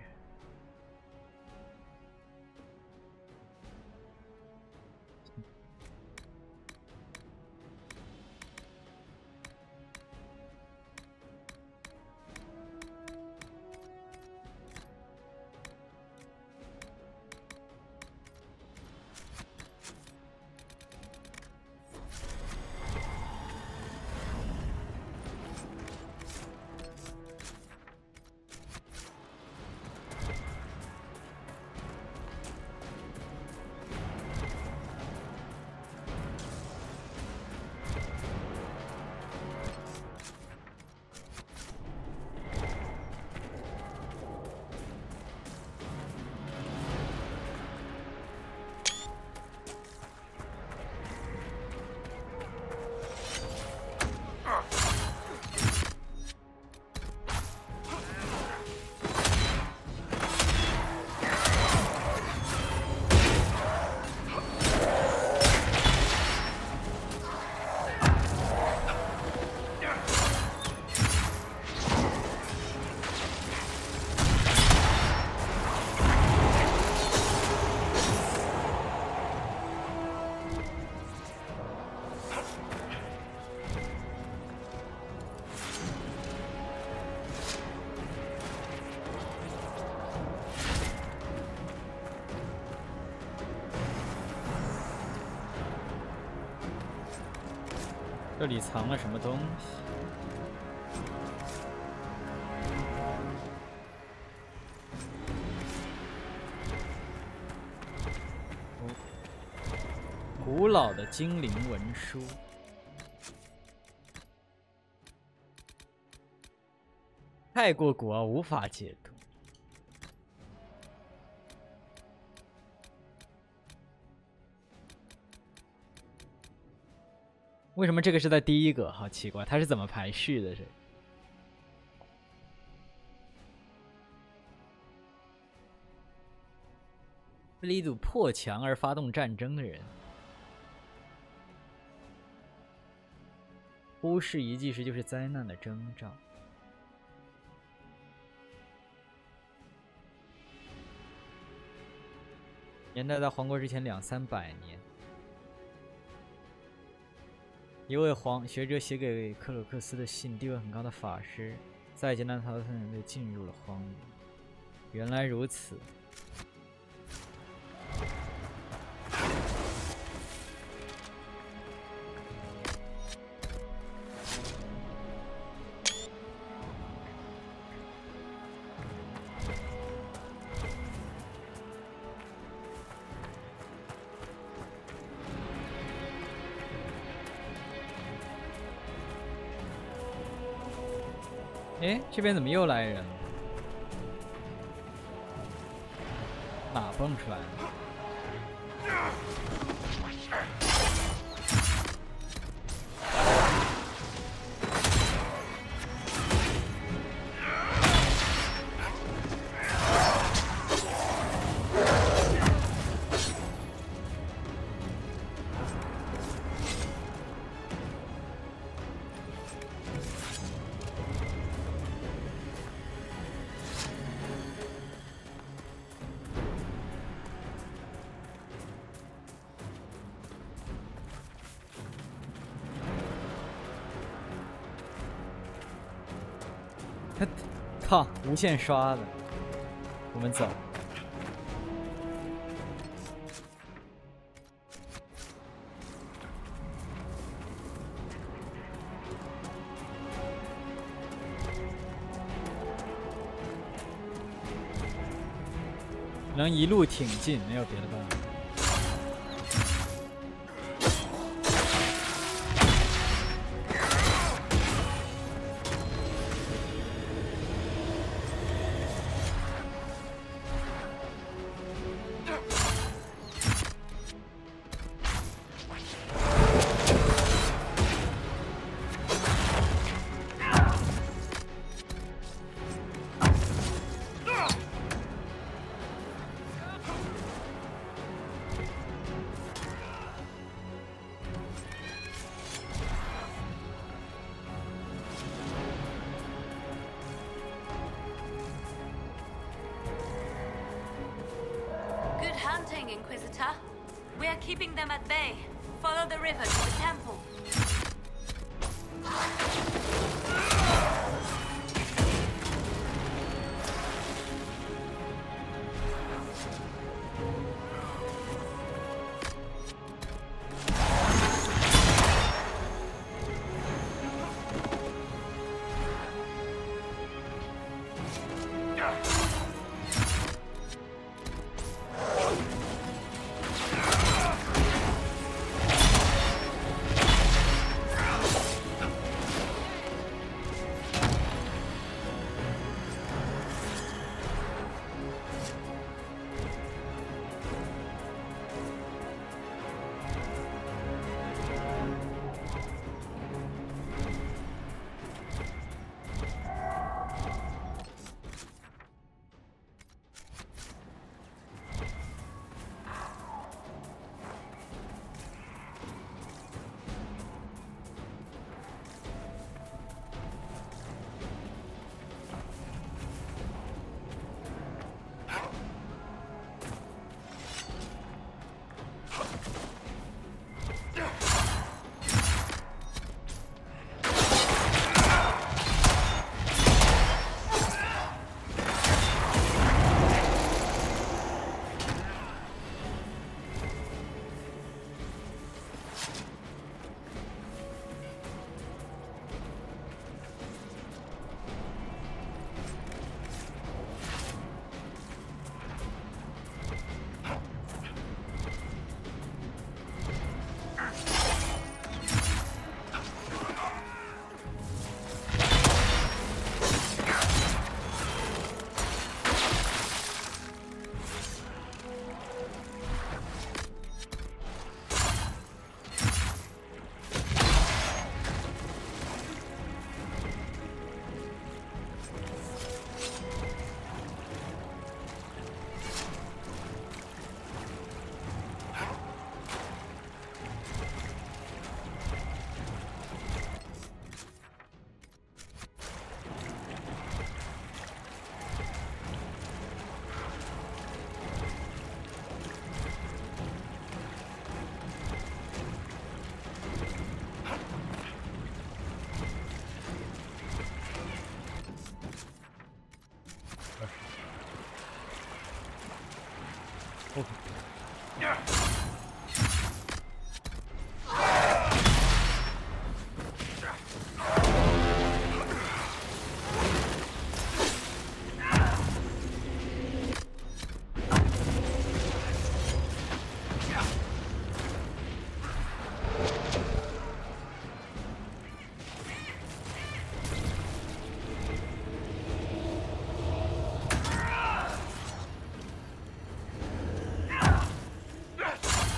[SPEAKER 4] 这里藏了什么东西？古老的精灵文书。太过古而无法解读。为什么这个是在第一个？好奇怪，它是怎么排序的？为了一堵破墙而发动战争的人，忽视遗迹时就是灾难的征兆。年代在皇国之前200-300年。一位学者写给克鲁克斯的信，地位很高的法师在劫难逃生人队进入了荒野。原来如此。哎，这边怎么又来人了？哪蹦出来了？靠，无限刷的，我们走。能一路挺进，没有别的办法。
[SPEAKER 7] nothing, Inquisitor. We are keeping them at bay. Follow the river to the temple.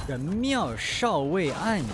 [SPEAKER 4] 人庙少尉暗影。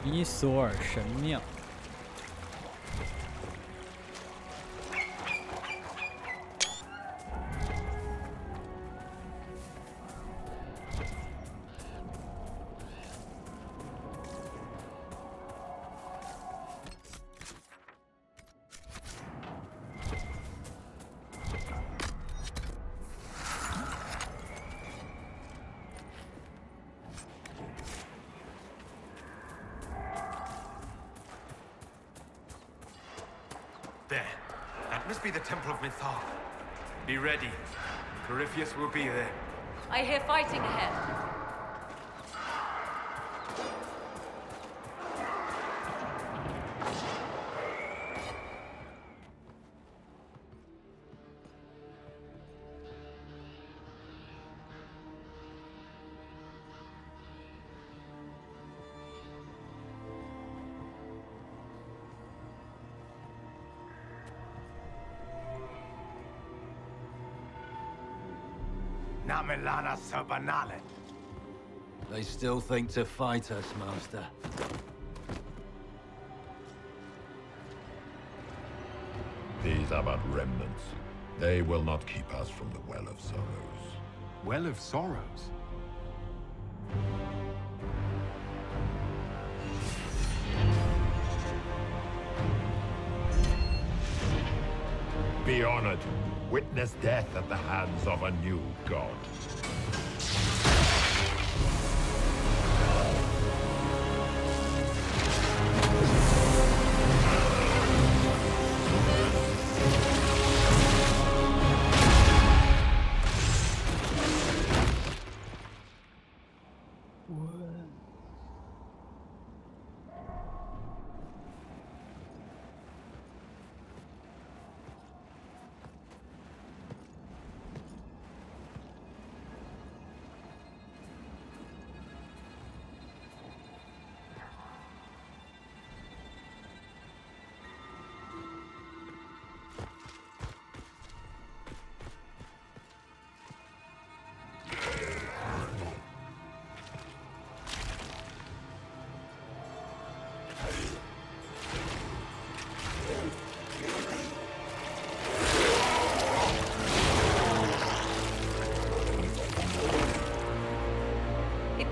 [SPEAKER 4] 伊索尔神庙。
[SPEAKER 3] There. That must be the Temple of Mythal. Be ready. Corypheus will be there.
[SPEAKER 2] I hear fighting ahead.
[SPEAKER 6] Namilana Sabanale.
[SPEAKER 13] They still think to fight us, Master.
[SPEAKER 15] These are but remnants. They will not keep us from the Well of Sorrows.
[SPEAKER 17] Well of Sorrows?
[SPEAKER 15] Be honored. Witness death at the hands of a new god.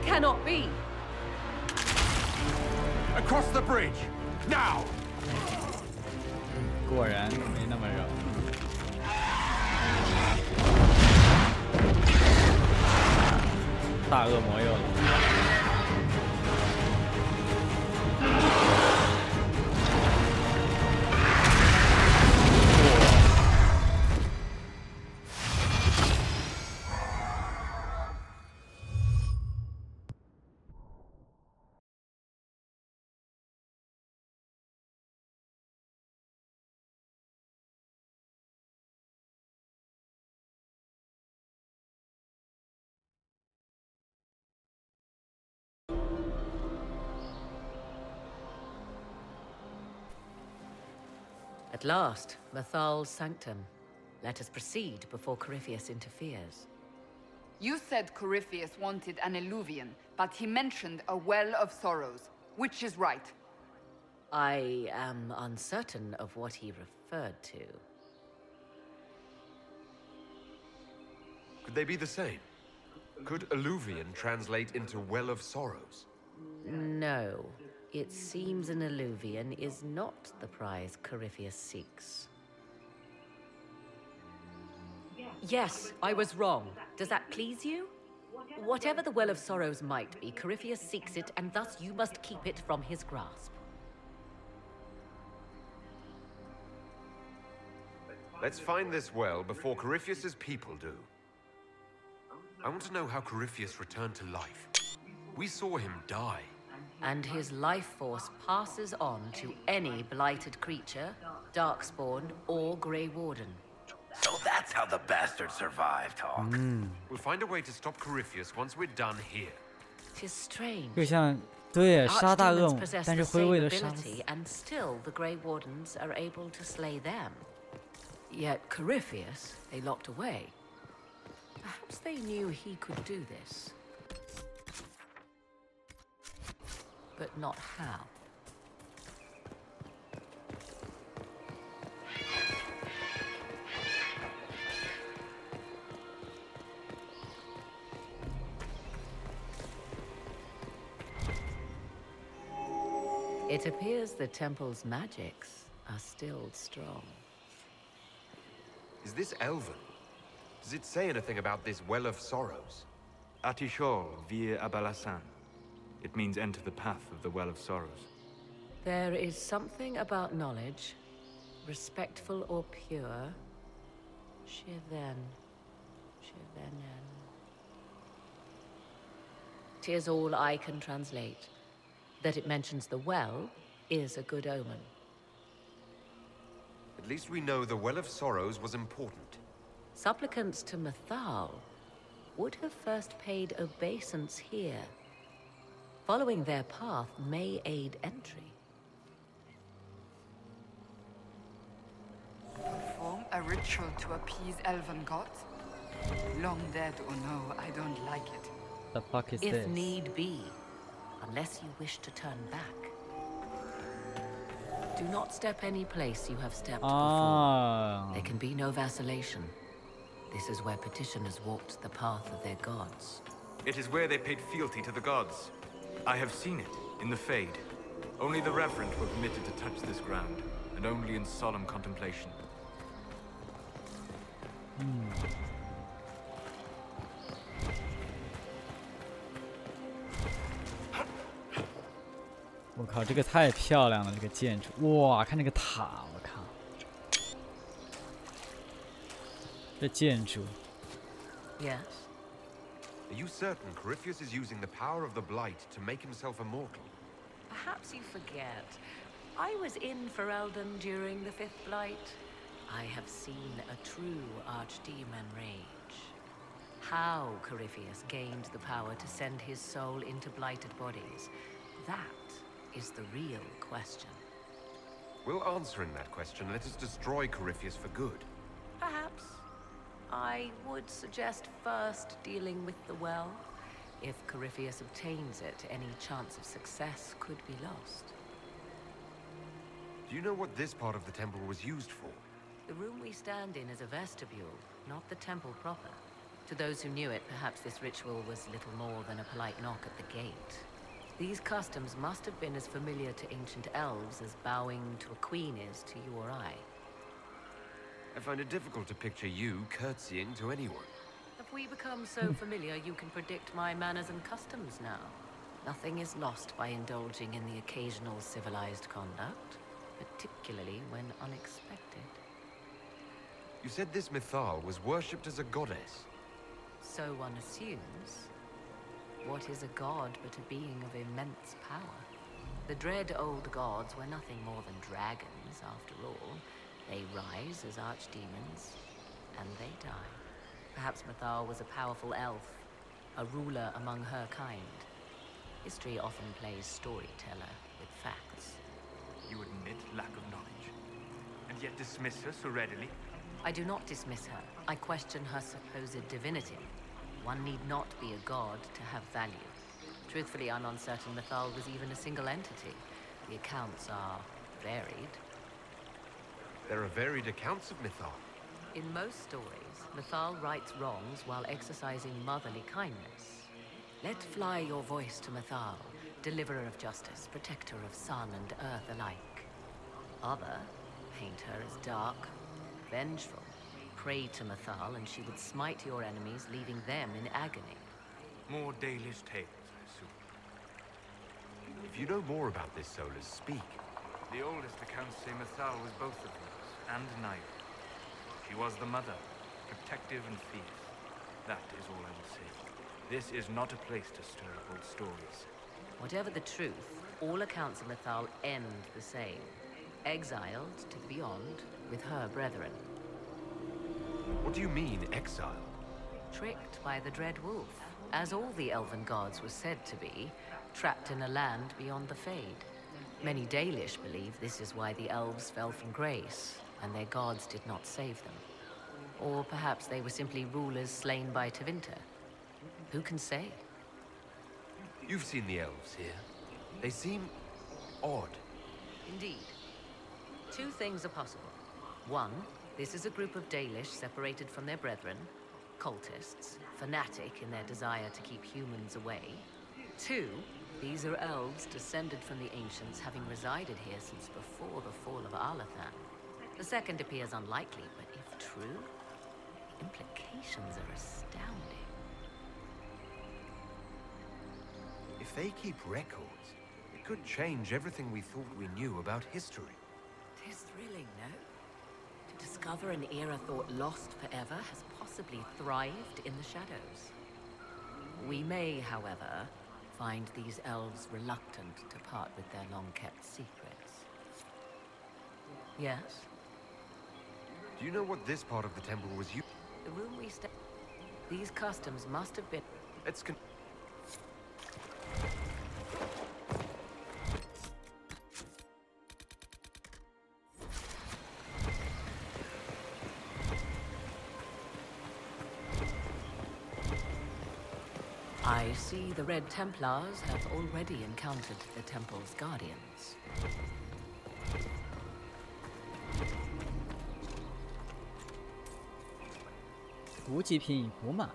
[SPEAKER 2] Cannot be.
[SPEAKER 3] Across the bridge, now.
[SPEAKER 4] 果然没那么热。大恶魔又来。
[SPEAKER 2] At last, Mythal's sanctum. Let us proceed before Corypheus interferes.
[SPEAKER 1] You said Corypheus wanted an eluvian, but he mentioned a Well of Sorrows. Which is right?
[SPEAKER 2] I am uncertain of what he referred to.
[SPEAKER 3] Could they be the same? Could eluvian translate into Well of Sorrows?
[SPEAKER 2] No. It seems an eluvian is not the prize Corypheus seeks. Yes, I was wrong. Does that please you? Whatever the Well of Sorrows might be, Corypheus seeks it, and thus you must keep it from his grasp.
[SPEAKER 3] Let's find this well before Corypheus's people do. I want to know how Corypheus returned to life. We saw him die.
[SPEAKER 2] And his life force passes on to any blighted creature, darkspawn, or Grey Warden.
[SPEAKER 14] So that's how the bastard survived, Hawk.
[SPEAKER 3] We'll find a way to stop Corypheus once we're done here.
[SPEAKER 2] 'Tis strange.
[SPEAKER 4] 就像对杀大恶魔，
[SPEAKER 2] possess
[SPEAKER 4] 但是
[SPEAKER 2] the
[SPEAKER 4] 灰
[SPEAKER 2] same
[SPEAKER 4] 位的杀死。
[SPEAKER 2] ability, and still the Grey Wardens are able to slay them. Yet Corypheus, they locked away. Perhaps they knew he could do this. but not how. It appears the temple's magics are still strong.
[SPEAKER 3] Is this Elven? Does it say anything about this Well of Sorrows?
[SPEAKER 9] Atishol vir Abalasan. It means enter the path of the Well of Sorrows.
[SPEAKER 2] There is something about knowledge, respectful or pure. Shiven. Shivenen. 'Tis all I can translate. That it mentions the well is a good omen.
[SPEAKER 3] At least we know the Well of Sorrows was important.
[SPEAKER 2] Supplicants to Mathal would have first paid obeisance here. Following their path may aid entry.
[SPEAKER 1] Perform a ritual to appease elven gods? Long dead or no, I don't like it.
[SPEAKER 4] The fuck is
[SPEAKER 2] If
[SPEAKER 4] this?
[SPEAKER 2] need be, unless you wish to turn back. Do not step any place you have stepped before. There can be no vacillation. This is where petitioners walked the path of their gods.
[SPEAKER 9] It is where they paid fealty to the gods. I have seen it, in the Fade. Only the reverent were permitted to touch this ground, and only in solemn contemplation.
[SPEAKER 4] 我靠，这个太漂亮了，这个建筑，哇，看这个塔，我靠，这建筑。
[SPEAKER 3] Yes. Are you certain Corypheus is using the power of the Blight to make himself immortal?
[SPEAKER 2] Perhaps you forget. I was in Ferelden during the Fifth Blight. I have seen a true archdemon rage. How Corypheus gained the power to send his soul into blighted bodies, that is the real question.
[SPEAKER 3] Will answering that question let us destroy Corypheus for good?
[SPEAKER 2] Perhaps. I would suggest first dealing with the well. If Corypheus obtains it, any chance of success could be lost.
[SPEAKER 3] Do you know what this part of the temple was used for?
[SPEAKER 2] The room we stand in is a vestibule, not the temple proper. To those who knew it, perhaps this ritual was little more than a polite knock at the gate. These customs must have been as familiar to ancient elves as bowing to a queen is to you or I.
[SPEAKER 3] I find it difficult to picture you curtsying to anyone.
[SPEAKER 2] Have we become so familiar you can predict my manners and customs now? Nothing is lost by indulging in the occasional civilized conduct, particularly when unexpected.
[SPEAKER 3] You said this Mythal was worshipped as a goddess.
[SPEAKER 2] So one assumes. What is a god but a being of immense power? The dread old gods were nothing more than dragons, after all. They rise as archdemons, and they die. Perhaps Mythal was a powerful elf, a ruler among her kind. History often plays storyteller with facts.
[SPEAKER 9] You admit lack of knowledge, and yet dismiss her so readily?
[SPEAKER 2] I do not dismiss her. I question her supposed divinity. One need not be a god to have value. Truthfully, I'm uncertain Mythal was even a single entity. The accounts are varied.
[SPEAKER 3] There are varied accounts of Mythal.
[SPEAKER 2] In most stories, Mythal rights wrongs while exercising motherly kindness. Let fly your voice to Mythal, deliverer of justice, protector of sun and earth alike. Other paint her as dark, vengeful. Pray to Mythal and she would smite your enemies, leaving them in agony.
[SPEAKER 9] More Dalish tales, I assume.
[SPEAKER 3] If you know more about this, Solus, speak.
[SPEAKER 9] The oldest accounts say Mythal was both of these, and neither. She was the mother, protective and fierce. That is all I will say. This is not a place to stir up old stories.
[SPEAKER 2] Whatever the truth, all accounts of Mythal end the same. Exiled to the beyond with her brethren.
[SPEAKER 3] What do you mean, exiled?
[SPEAKER 2] Tricked by the Dread Wolf, as all the elven gods were said to be, trapped in a land beyond the Fade. Many Dalish believe this is why the elves fell from grace, and their gods did not save them. Or perhaps they were simply rulers slain by Tevinter. Who can say?
[SPEAKER 3] You've seen the elves here. They seem odd.
[SPEAKER 2] Indeed. Two things are possible. One, this is a group of Dalish separated from their brethren, cultists, fanatic in their desire to keep humans away. Two, these are elves descended from the ancients, having resided here since before the fall of Alathan. The second appears unlikely, but if true, the implications are astounding.
[SPEAKER 3] If they keep records, it could change everything we thought we knew about history.
[SPEAKER 2] Tis thrilling, no? To discover an era thought lost forever has possibly thrived in the shadows. We may, however, find these elves reluctant to part with their long-kept secrets. Yes?
[SPEAKER 3] Do you know what this part of the temple was used?
[SPEAKER 2] The room we stay. These customs must have been.
[SPEAKER 3] Let's
[SPEAKER 2] I see the Red Templars have already encountered the temple's guardians.
[SPEAKER 4] 补给品已补满。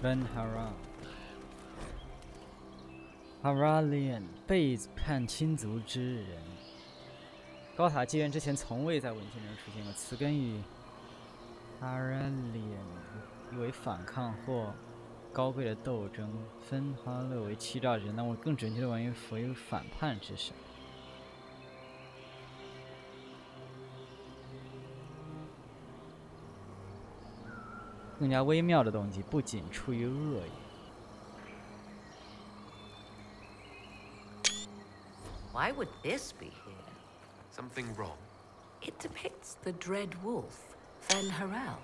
[SPEAKER 4] Ben Haralian 背叛亲族之人。高塔纪元之前从未在文献中出现过，词根与 Haralian 意为反抗或高贵的斗争，分哈勒为欺诈之人，但我更准确的为反叛之神。更加微妙的动机，不仅出于恶意。
[SPEAKER 2] Why would this be here?
[SPEAKER 3] Something wrong?
[SPEAKER 2] It depicts the dread wolf, Fen-Harel.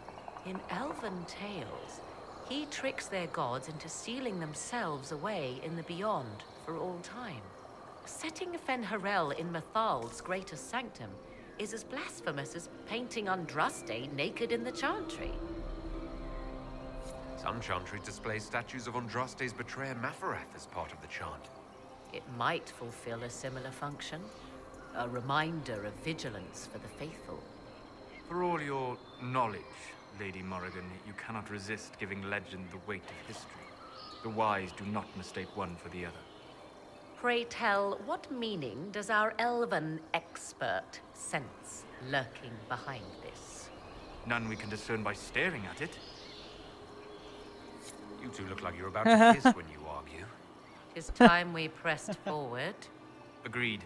[SPEAKER 2] In elven tales, he tricks their gods into sealing themselves away in the beyond for all time. Setting Fen-Harel in Methal's greater sanctum is as blasphemous as painting Andraste naked in the chantry.
[SPEAKER 3] Some chantry displays statues of Andraste's betrayer Mafarath as part of the chant.
[SPEAKER 2] It might fulfill a similar function, a reminder of vigilance for the faithful.
[SPEAKER 9] For all your knowledge, Lady Morrigan, you cannot resist giving legend the weight of history. The wise do not mistake one for the other.
[SPEAKER 2] Pray tell, what meaning does our elven expert sense lurking behind this?
[SPEAKER 9] None we can discern by staring at it.
[SPEAKER 3] You two look like you're about to kiss when you argue.
[SPEAKER 2] 'Tis time we pressed forward.
[SPEAKER 9] Agreed.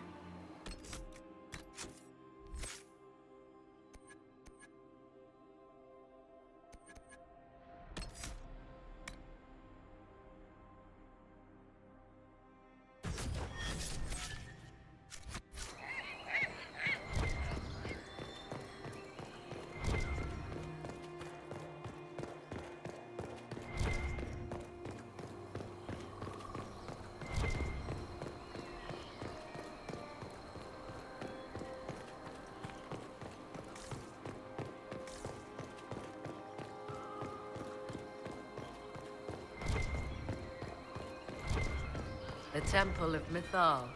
[SPEAKER 2] The Temple of Mithal,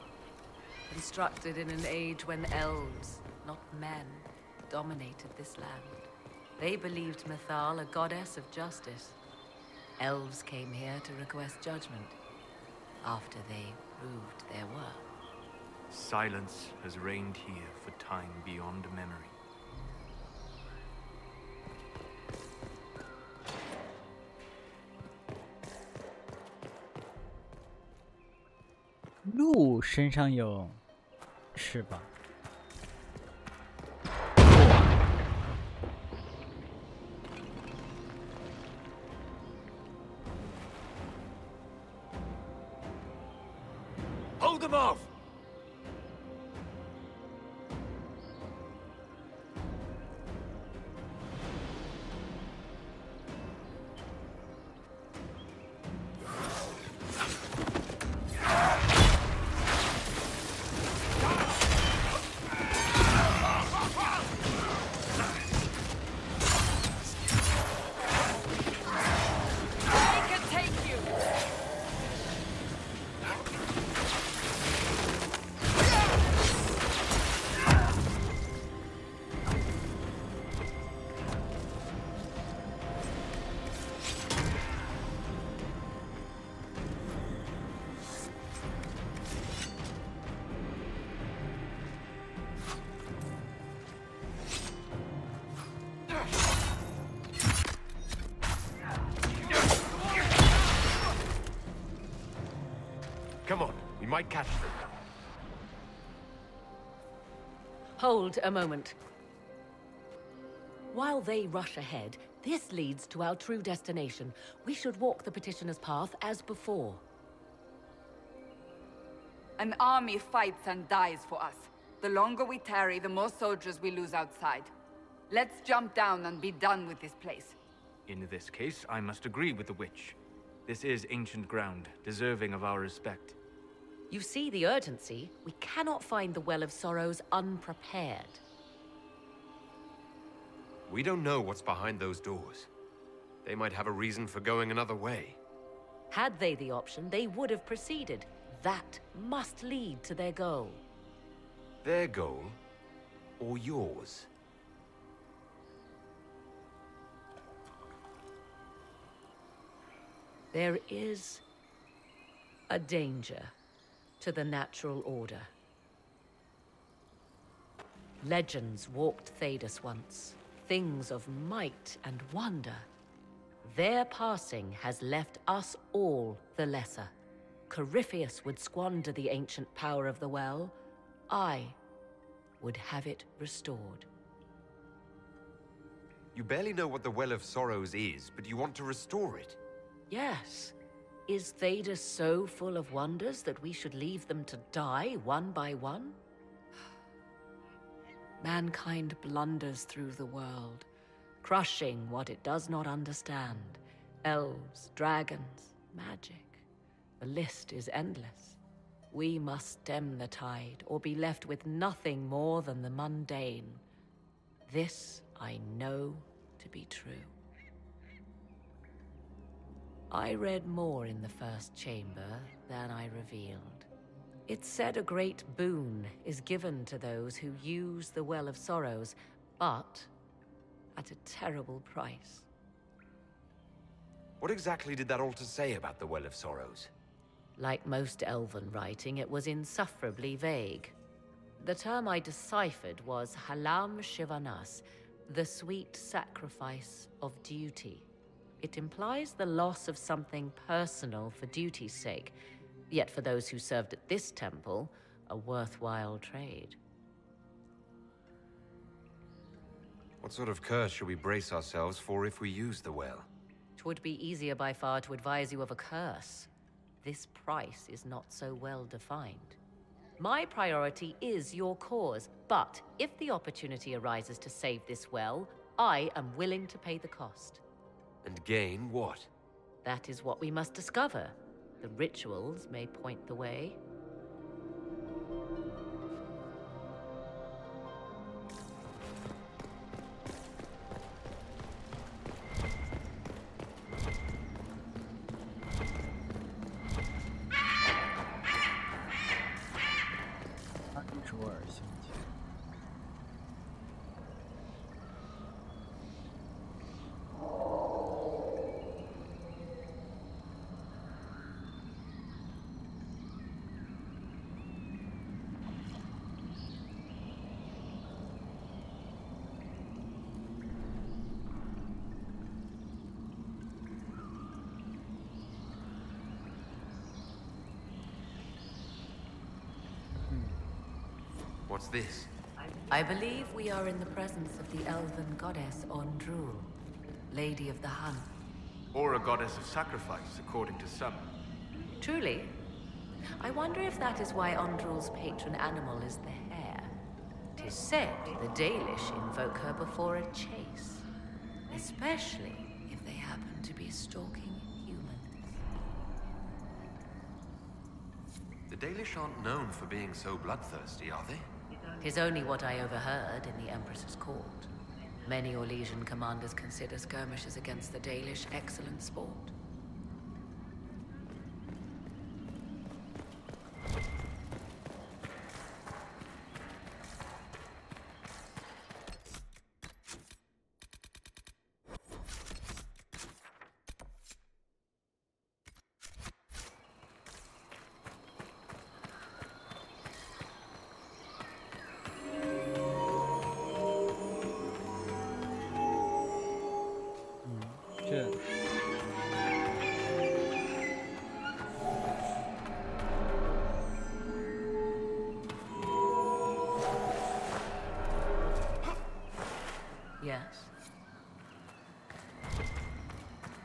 [SPEAKER 2] constructed in an age when elves, not men, dominated this land. They believed Mithal a goddess of justice. Elves came here to request judgment, after they proved their worth.
[SPEAKER 9] Silence has reigned here for time beyond memory.
[SPEAKER 4] 鹿身上有翅膀。
[SPEAKER 3] Hold them off! might catch them.
[SPEAKER 2] Hold a moment. While they rush ahead, this leads to our true destination. We should walk the petitioner's path as before.
[SPEAKER 1] An army fights and dies for us. The longer we tarry, the more soldiers we lose outside. Let's jump down and be done with this place.
[SPEAKER 9] In this case, I must agree with the witch. This is ancient ground, deserving of our respect.
[SPEAKER 2] You see the urgency? We cannot find the Well of Sorrows unprepared.
[SPEAKER 3] We don't know what's behind those doors. They might have a reason for going another way.
[SPEAKER 2] Had they the option, they would have proceeded. That must lead to their goal.
[SPEAKER 3] Their goal? Or yours?
[SPEAKER 2] There is a danger to the natural order. Legends walked Thedas once, things of might and wonder. Their passing has left us all the lesser. Corypheus would squander the ancient power of the well. I would have it restored.
[SPEAKER 3] You barely know what the Well of Sorrows is, but you want to restore it.
[SPEAKER 2] Yes. Is Thedas so full of wonders that we should leave them to die one by one? Mankind blunders through the world, crushing what it does not understand. Elves, dragons, magic. The list is endless. We must stem the tide, or be left with nothing more than the mundane. This I know to be true. I read more in the first chamber than I revealed. It said a great boon is given to those who use the Well of Sorrows, but at a terrible price.
[SPEAKER 3] What exactly did that altar say about the Well of Sorrows?
[SPEAKER 2] Like most elven writing, it was insufferably vague. The term I deciphered was Halam Shivanas, the sweet sacrifice of duty. It implies the loss of something personal for duty's sake, yet for those who served at this temple, a worthwhile trade.
[SPEAKER 3] What sort of curse should we brace ourselves for if we use the well?
[SPEAKER 2] 'Twould be easier by far to advise you of a curse. This price is not so well defined. My priority is your cause, but if the opportunity arises to save this well, I am willing to pay the cost.
[SPEAKER 3] And gain what?
[SPEAKER 2] That is what we must discover. The rituals may point the way.
[SPEAKER 3] What's this?
[SPEAKER 2] I believe we are in the presence of the elven goddess Ondrul, Lady of the Hunt.
[SPEAKER 9] Or a goddess of sacrifice, according to some.
[SPEAKER 2] Truly? I wonder if that is why Ondrul's patron animal is the hare. 'Tis said the Dalish invoke her before a chase, especially if they happen to be stalking humans.
[SPEAKER 3] The Dalish aren't known for being so bloodthirsty, are they?
[SPEAKER 2] 'Tis only what I overheard in the Empress's court. Many Orlesian commanders consider skirmishes against the Dalish excellent sport.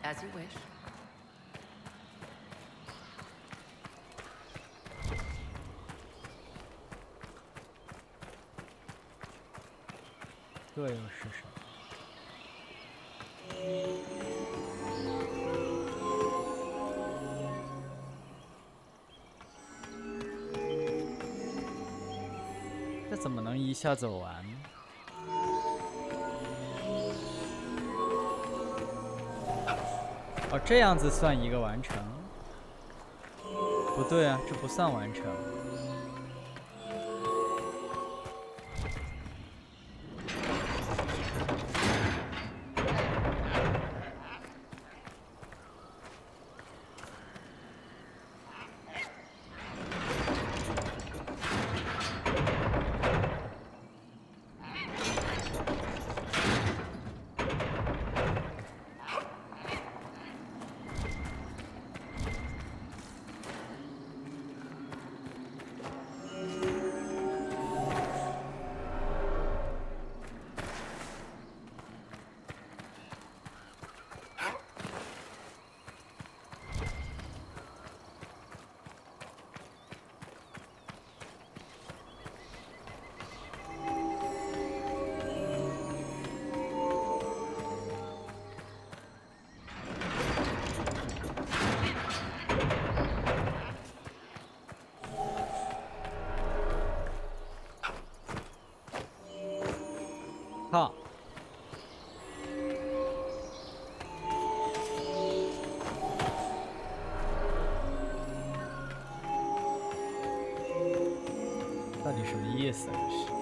[SPEAKER 2] As you wish.
[SPEAKER 4] 这又是什么？这怎么能一下走完呢？哦，这样子算一个完成？不对啊，这不算完成。靠！到底什么意思啊？这是？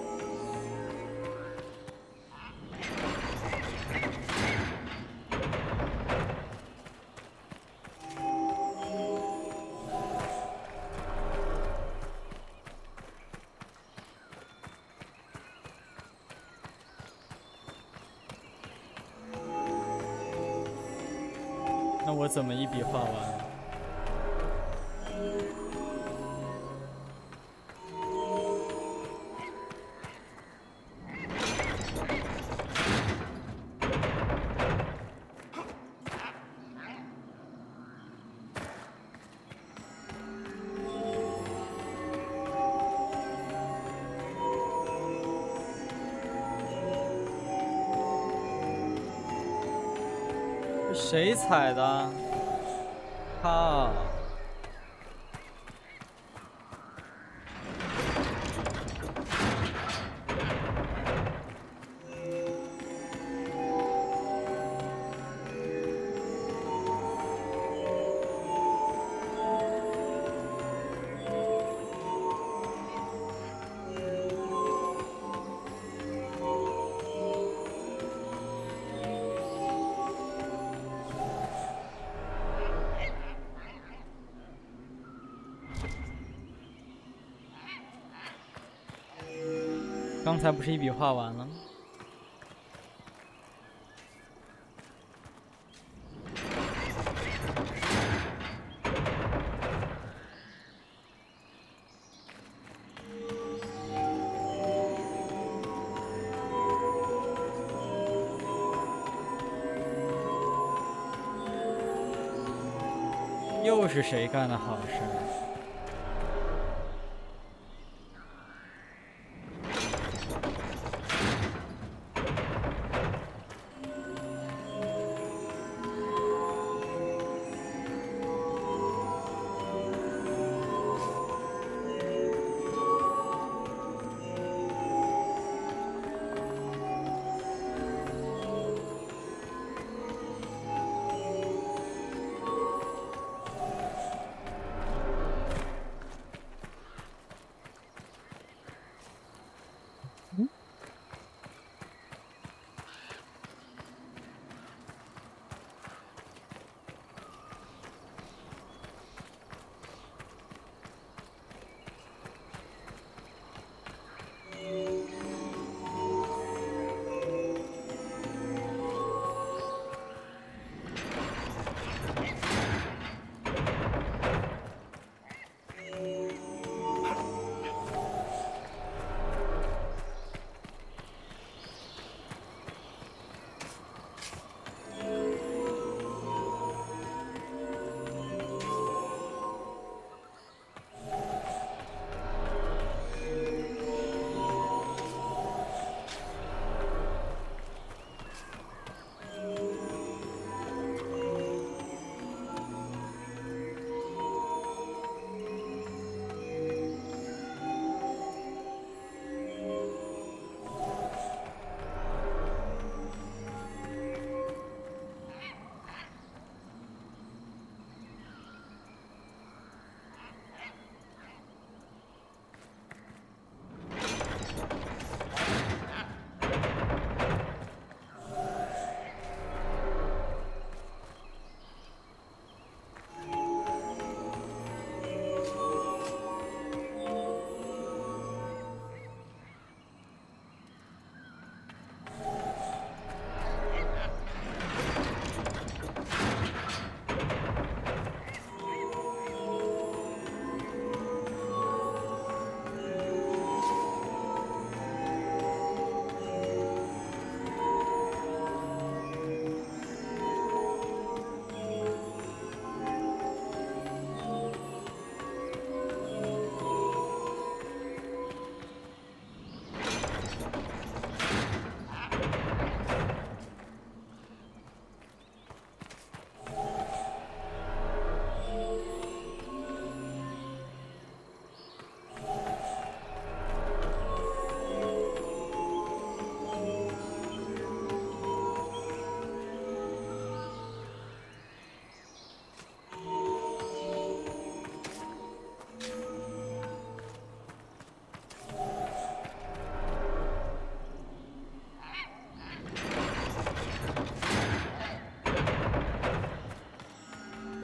[SPEAKER 4] 那我怎么一笔画完？谁踩的？靠！刚才不是一笔画完了吗？又是谁干的好事？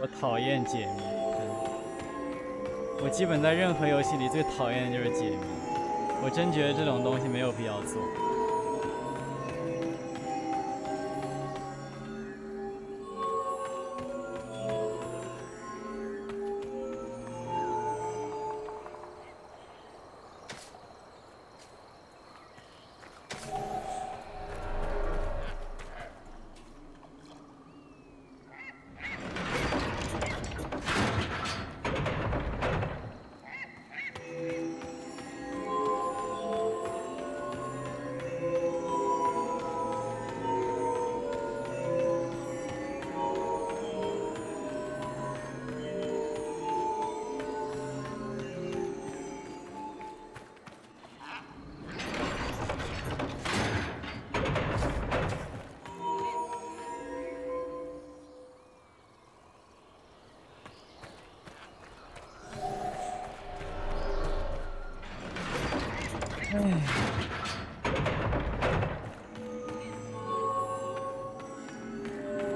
[SPEAKER 4] 我讨厌解谜，真的。我基本在任何游戏里最讨厌的就是解谜，我真觉得这种东西没有必要做。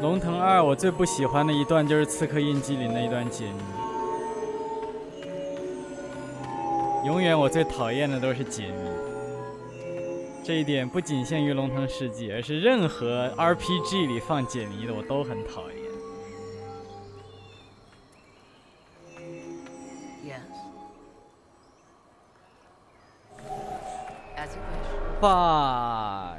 [SPEAKER 4] 龙腾2，我最不喜欢的一段就是刺客印记里那一段解谜。永远我最讨厌的都是解谜，这一点不仅限于龙腾世纪，而是任何 RPG 里放解谜的我都很讨厌。Fuck。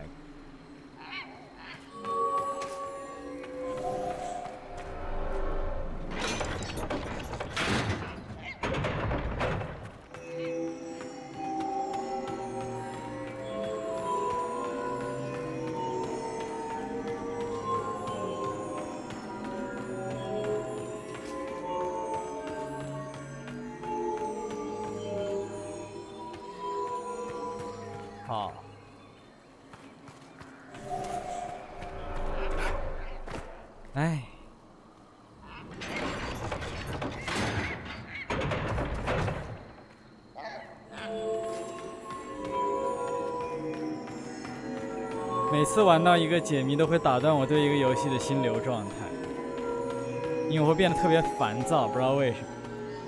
[SPEAKER 4] 好。哎。每次玩到一个解谜，都会打断我对一个游戏的心流状态，因为我会变得特别烦躁，不知道为什么。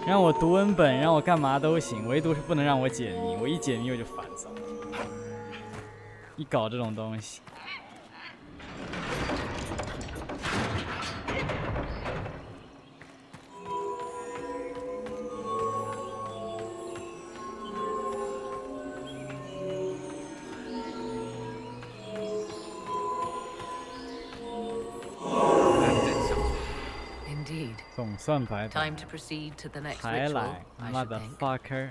[SPEAKER 4] 让我读文本，让我干嘛都行，唯独是不能让我解谜。我一解谜我就烦躁，一搞这种东西。总算白打。还来 ，motherfucker！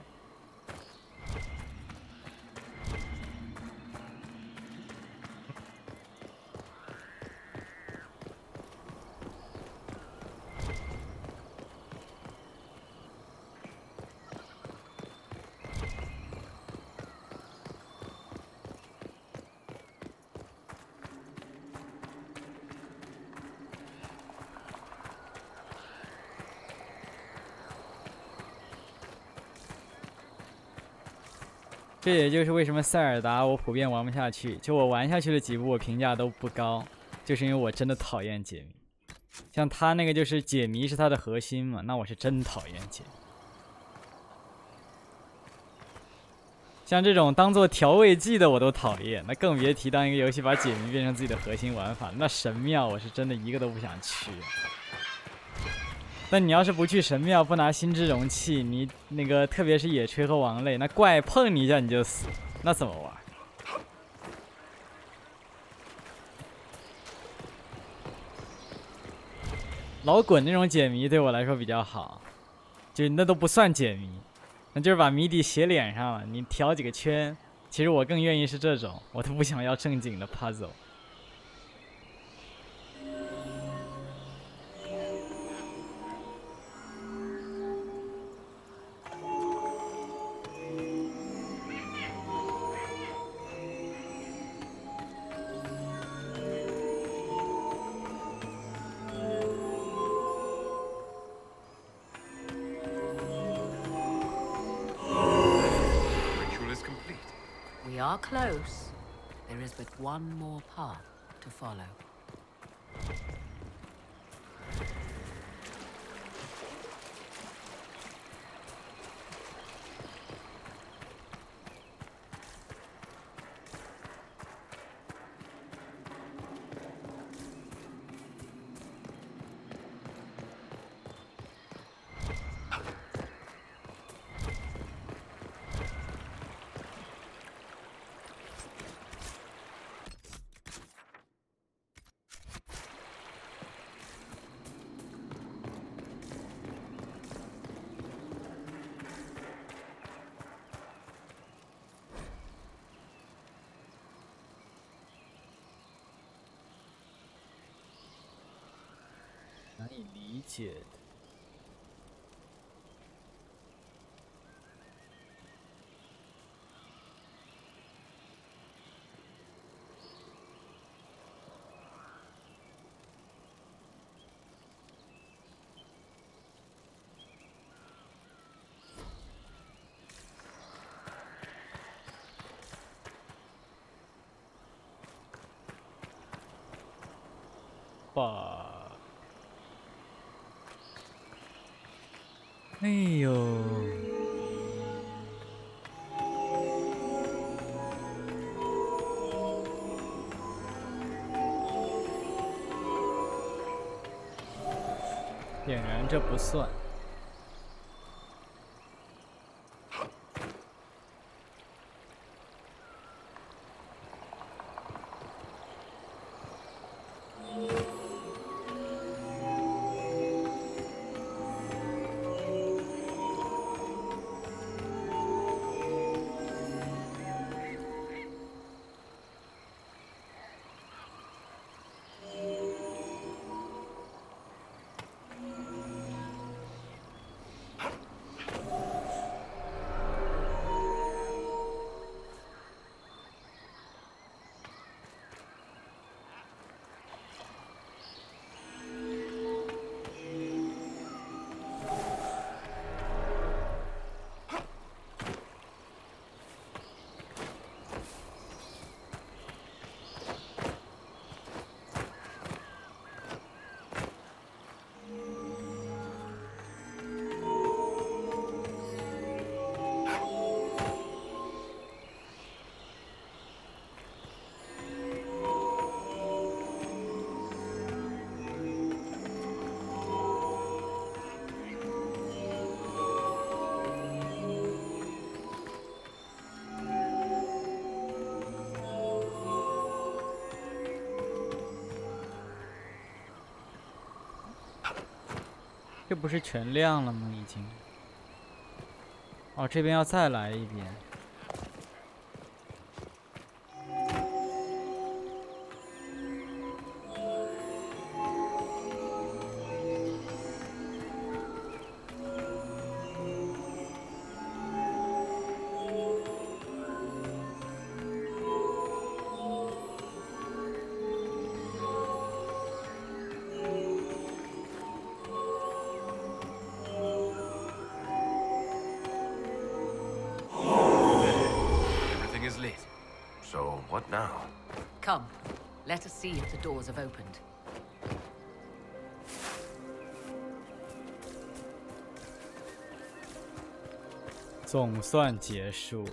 [SPEAKER 4] 这也就是为什么塞尔达我普遍玩不下去，就我玩下去的几部我评价都不高，就是因为我真的讨厌解谜。像他那个就是解谜是他的核心嘛，那我是真讨厌解谜。像这种当做调味剂的我都讨厌，那更别提当一个游戏把解谜变成自己的核心玩法，那神庙我是真的一个都不想去。但你要是不去神庙，不拿心之容器，你那个特别是野炊和王类，那怪碰你一下你就死，那怎么玩？老滚那种解谜对我来说比较好，就那都不算解谜，那就是把谜底写脸上了，你调几个圈。其实我更愿意是这种，我都不想要正经的 puzzle。We
[SPEAKER 2] are close. There is but one more path to follow.
[SPEAKER 4] 难以理解的。哎呦！点燃这不算。这不是全亮了吗？已经。哦，这边要再来一遍。
[SPEAKER 2] Come, let us see if the doors have opened.
[SPEAKER 4] 总算结束了。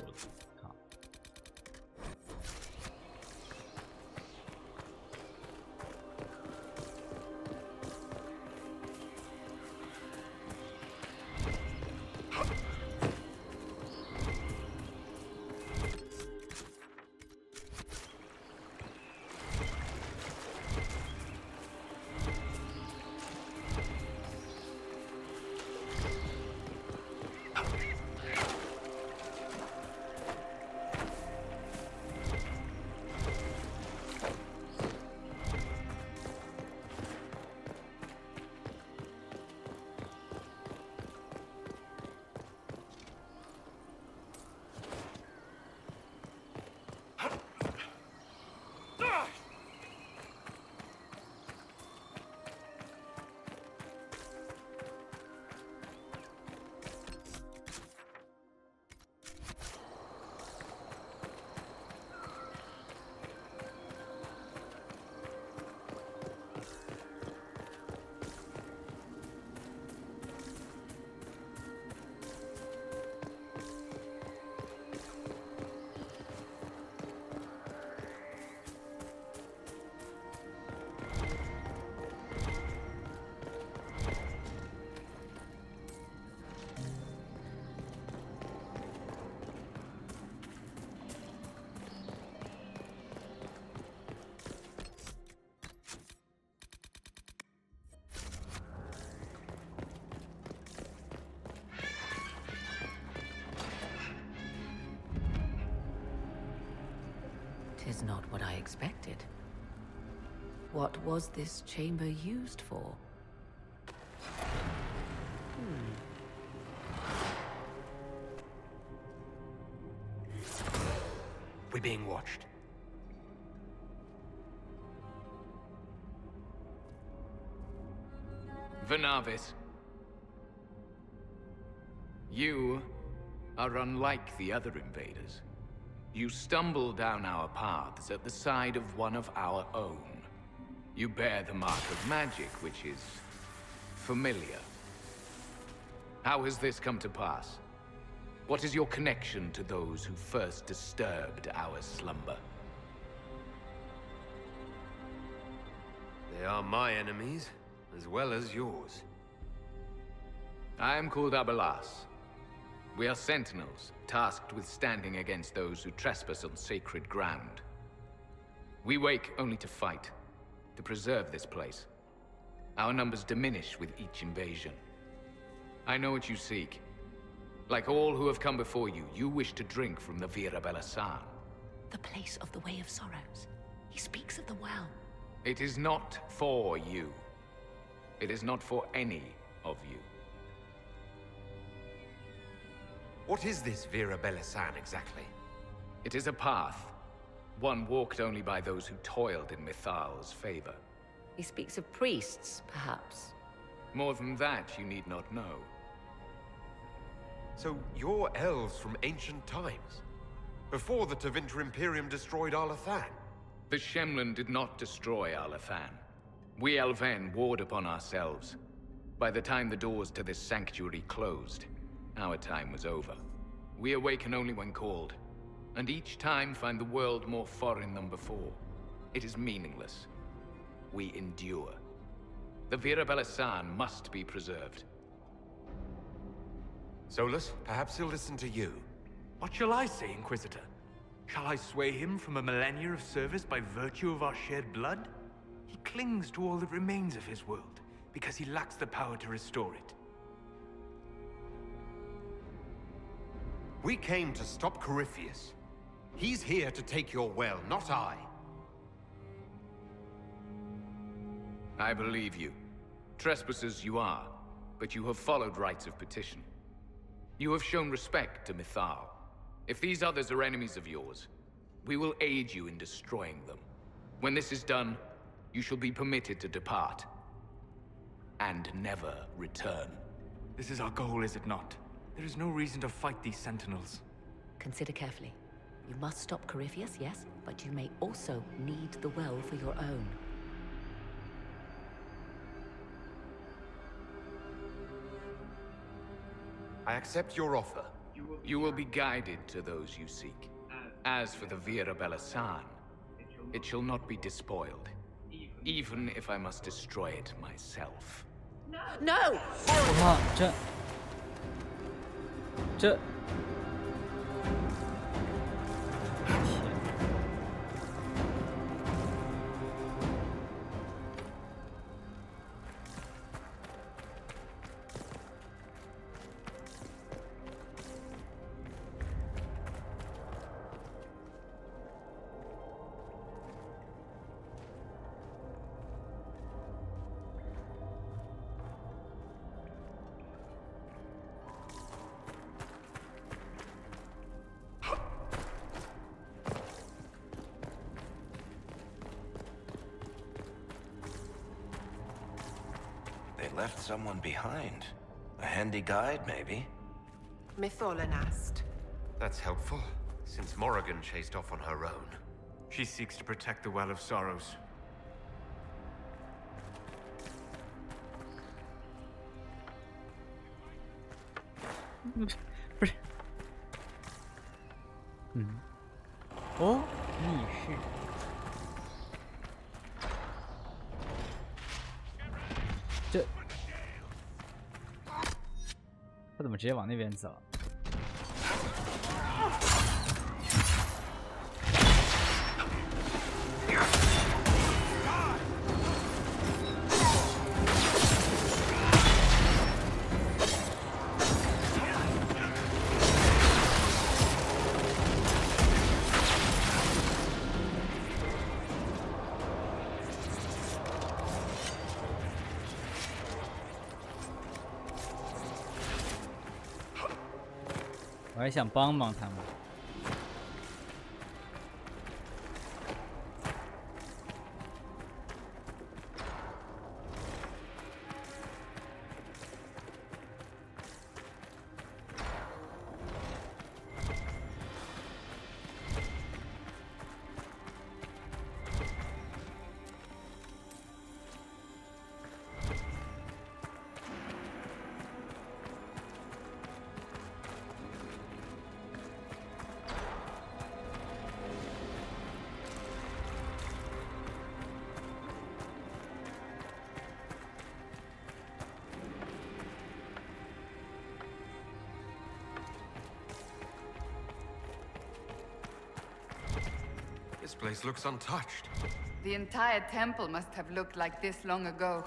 [SPEAKER 2] 'Tis not what I expected. What was this chamber used for?
[SPEAKER 9] We're being watched.
[SPEAKER 11] Vernavis. You are unlike the other invaders. You stumble down our paths at the side of one of our own. You bear the mark of magic, which is familiar. How has this come to pass? What is your connection to those who first disturbed our slumber?
[SPEAKER 3] They are my enemies, as well as yours.
[SPEAKER 11] I am called Abelas. We are sentinels, tasked with standing against those who trespass on sacred ground. We wake only to fight, to preserve this place. Our numbers diminish with each invasion. I know what you seek. Like all who have come before you, you wish to drink from the Vira Belasan.
[SPEAKER 2] The place of the Way of Sorrows. He speaks of the well.
[SPEAKER 11] It is not for you. It is not for any of you.
[SPEAKER 3] What is this Vira Belasan exactly?
[SPEAKER 11] It is a path. One walked only by those who toiled in Mithal's favor.
[SPEAKER 2] He speaks of priests, perhaps.
[SPEAKER 11] More than that, you need not know.
[SPEAKER 3] So you're elves from ancient times? Before the Tevinter Imperium destroyed Arlathan?
[SPEAKER 11] The Shemlen did not destroy Arlathan. We Elven warred upon ourselves. By the time the doors to this sanctuary closed, our time was over. We awaken only when called, and each time find the world more foreign than before. It is meaningless. We endure. The Vira Belasan must be preserved.
[SPEAKER 3] Solus, perhaps he'll listen to you.
[SPEAKER 9] What shall I say, Inquisitor? Shall I sway him from a millennia of service by virtue of our shared blood? He clings to all that remains of his world, because he lacks the power to restore it.
[SPEAKER 3] We came to stop Corypheus. He's here to take your well, not I.
[SPEAKER 11] I believe you. Trespassers you are, but you have followed rites of petition. You have shown respect to Mithal. If these others are enemies of yours, we will aid you in destroying them. When this is done, you shall be permitted to depart. And never return.
[SPEAKER 9] This is our goal, is it not? There is no reason to fight these sentinels.
[SPEAKER 2] Consider carefully. You must stop Corypheus, yes, but you may also need the well for your own.
[SPEAKER 3] I accept your offer.
[SPEAKER 11] You will be guided to those you seek. As for the Vira Belasan, it shall not be despoiled, even if I must destroy it myself.
[SPEAKER 2] No!
[SPEAKER 4] 哇，这。
[SPEAKER 18] Left someone behind. A handy guide, maybe?
[SPEAKER 10] Mitholan asked.
[SPEAKER 3] That's helpful, since Morrigan chased off on her own.
[SPEAKER 9] She seeks to protect the Well of Sorrows.
[SPEAKER 4] Oh, 密室。 他怎么直接往那边走？我还想帮帮他们。
[SPEAKER 3] place looks untouched.
[SPEAKER 1] The entire temple must have looked like this long ago.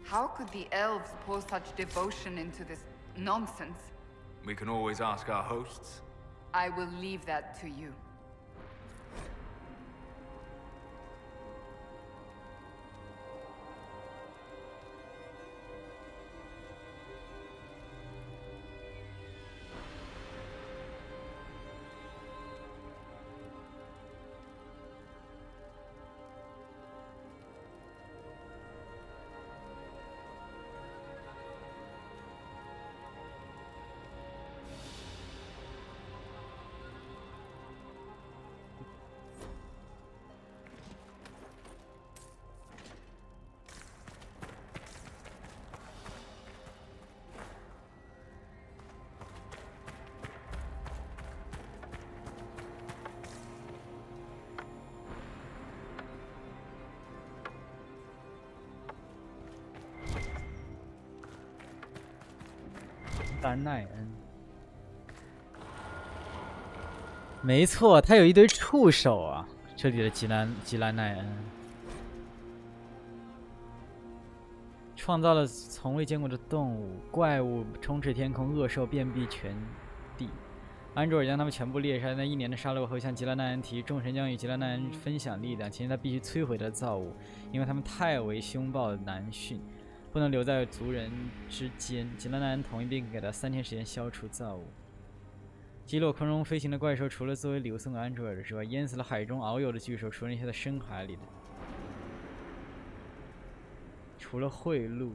[SPEAKER 1] How could the elves pour such devotion into this nonsense?
[SPEAKER 9] We can always ask our hosts.
[SPEAKER 1] I will leave that to you.
[SPEAKER 4] 兰奈恩，没错，他有一堆触手啊！这里的吉兰奈恩创造了从未见过的动物、怪物，充斥天空，恶兽遍布全地。安卓尔将他们全部猎杀，在1年的杀戮后，向吉兰奈恩提议，众神将与吉兰奈恩分享力量，前提他必须摧毁他的造物，因为他们太为凶暴难驯。 不能留在族人之间。吉兰奈恩同意，并给他3天时间消除造物。击落空中飞行的怪兽，除了作为礼物送给安卓尔之外，淹死了海中遨游的巨兽，除了那些在深海里的，除了贿赂。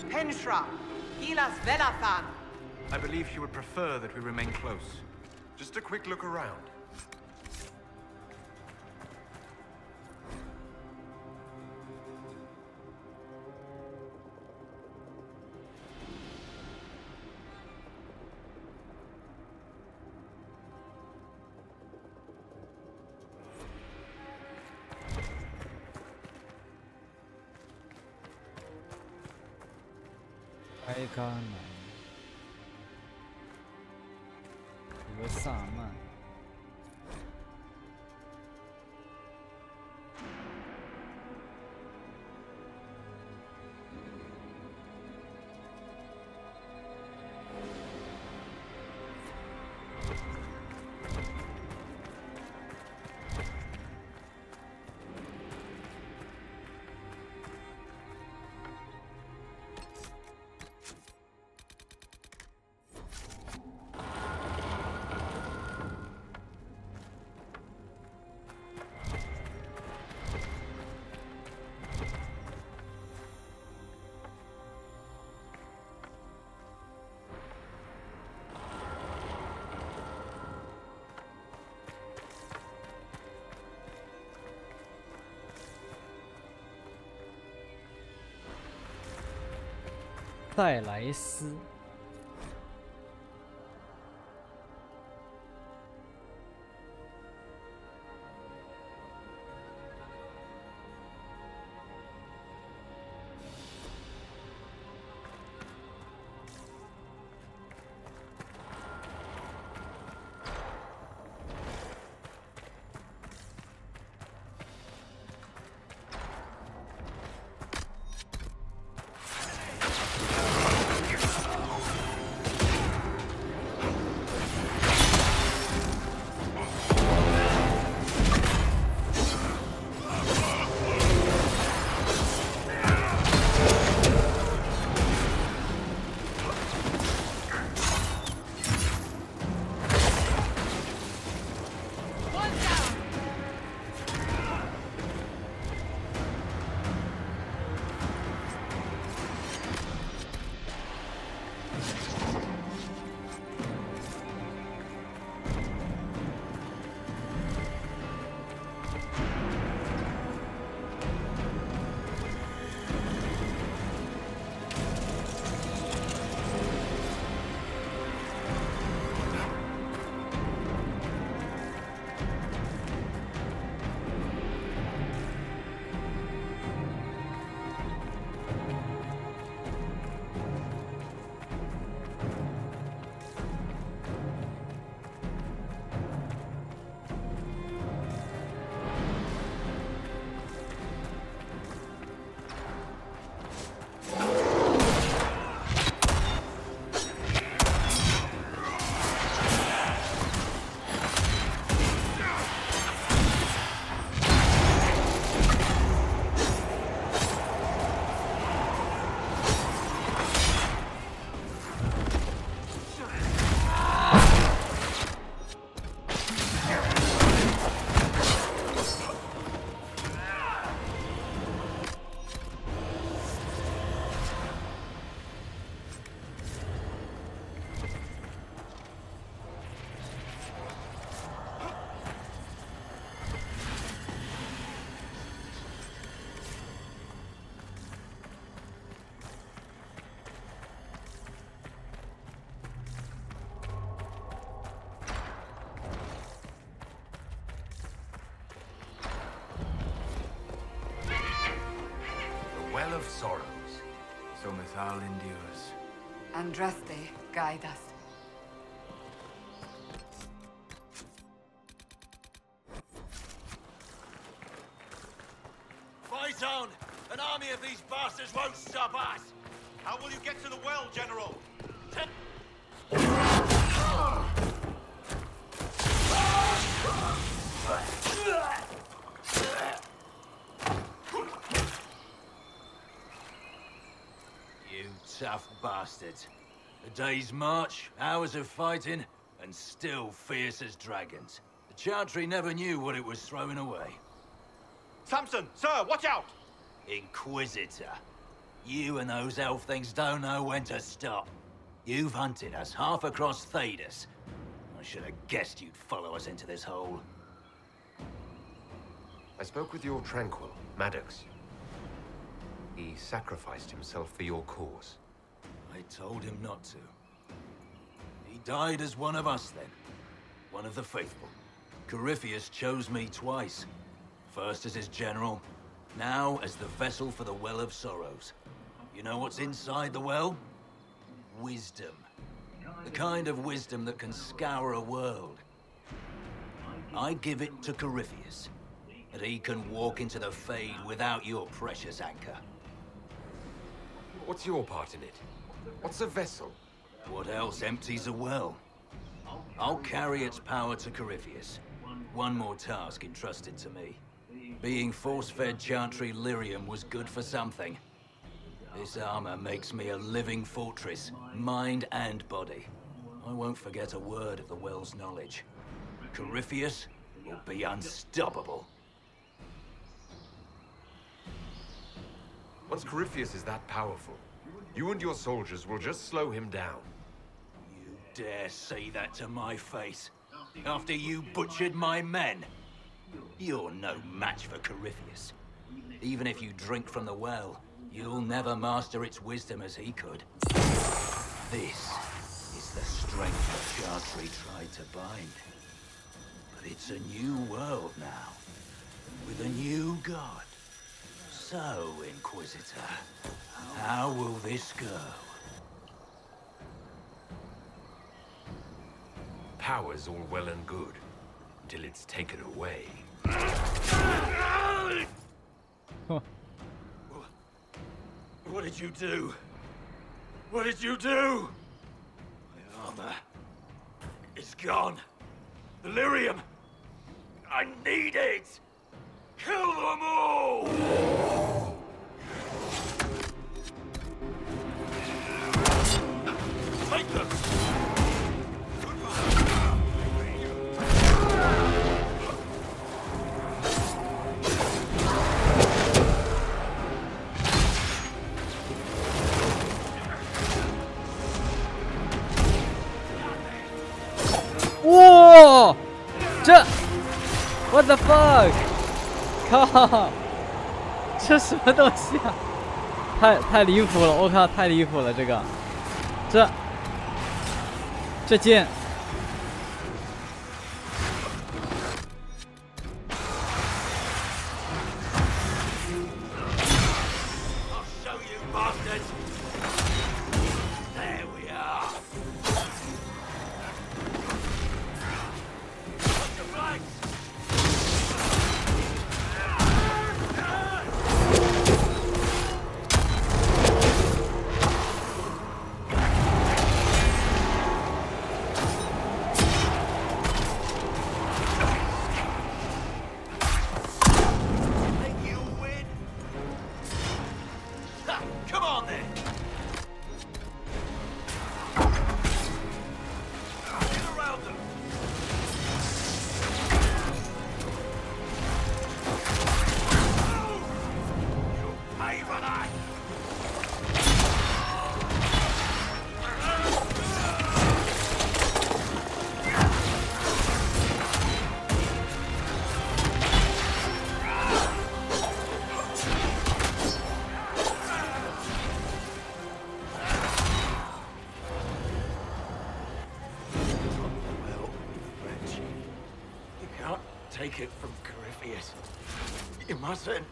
[SPEAKER 16] Penshra, Gilas Velafan.
[SPEAKER 9] I believe she would prefer that we remain close.
[SPEAKER 3] Just a quick look around.
[SPEAKER 4] 埃嘎南，格萨曼。 塞莱斯。
[SPEAKER 3] Ugh.
[SPEAKER 13] of sorrows.
[SPEAKER 9] So Mithal endures.
[SPEAKER 1] Andraste, guide us.
[SPEAKER 14] Fight on! An army of these bastards won't stop us! How will you get to the well, General?
[SPEAKER 13] You tough bastards. A day's march, hours of fighting, and still fierce as dragons. The Chantry never knew what it was throwing away.
[SPEAKER 14] Samson, sir, watch out!
[SPEAKER 13] Inquisitor. You and those elf things don't know when to stop. You've hunted us half across Thedas. I should have guessed you'd follow us into this hole.
[SPEAKER 3] I spoke with your Tranquil, Maddox. He sacrificed himself for your cause.
[SPEAKER 13] I told him not to. He died as one of us then. One of the faithful. Corypheus chose me twice. First as his general, now as the vessel for the Well of Sorrows. You know what's inside the well? Wisdom. The kind of wisdom that can scour a world. I give it to Corypheus, that he can walk into the Fade without your precious anchor.
[SPEAKER 3] What's your part in it? What's a vessel?
[SPEAKER 13] What else empties a well? I'll carry its power to Corypheus. One more task entrusted to me. Being force-fed Chantry lyrium was good for something. This armor makes me a living fortress, mind and body. I won't forget a word of the well's knowledge. Corypheus will be unstoppable.
[SPEAKER 3] Once Corypheus is that powerful, you and your soldiers will just slow him down.
[SPEAKER 13] You dare say that to my face? After you butchered my men? You're no match for Corypheus. Even if you drink from the well, you'll never master its wisdom as he could. This is the strength the Chantry tried to bind. But it's a new world now, with a new god. So, Inquisitor, how will this go?
[SPEAKER 3] Power's all well and good, until it's taken away.
[SPEAKER 14] What did you do? What did you do? My armor is gone. The lyrium. I need it. Kill them all! Take them!
[SPEAKER 4] 哇，这 ，what the fuck？ 靠，这什么东西啊？太离谱了！我靠，太离谱了！这剑。
[SPEAKER 14] Take it from Corypheus. You mustn't.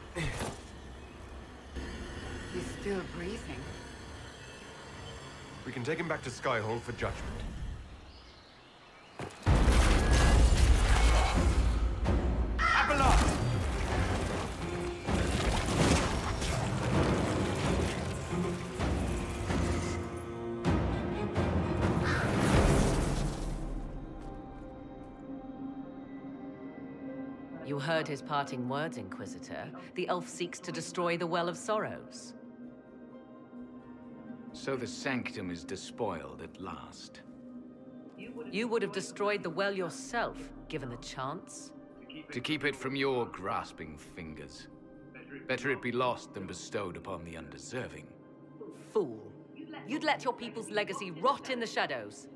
[SPEAKER 1] This still breathing.
[SPEAKER 3] We can take him back to Skyhold for judgment. Abelard!
[SPEAKER 2] You heard his parting words, Inquisitor. The elf seeks to destroy the Well of Sorrows.
[SPEAKER 11] So the Sanctum is despoiled at last.
[SPEAKER 2] You would have destroyed the well yourself, given the chance.
[SPEAKER 11] To keep it from your grasping fingers. Better it be lost than bestowed upon the undeserving.
[SPEAKER 2] Fool. You'd let your people's legacy rot in the shadows.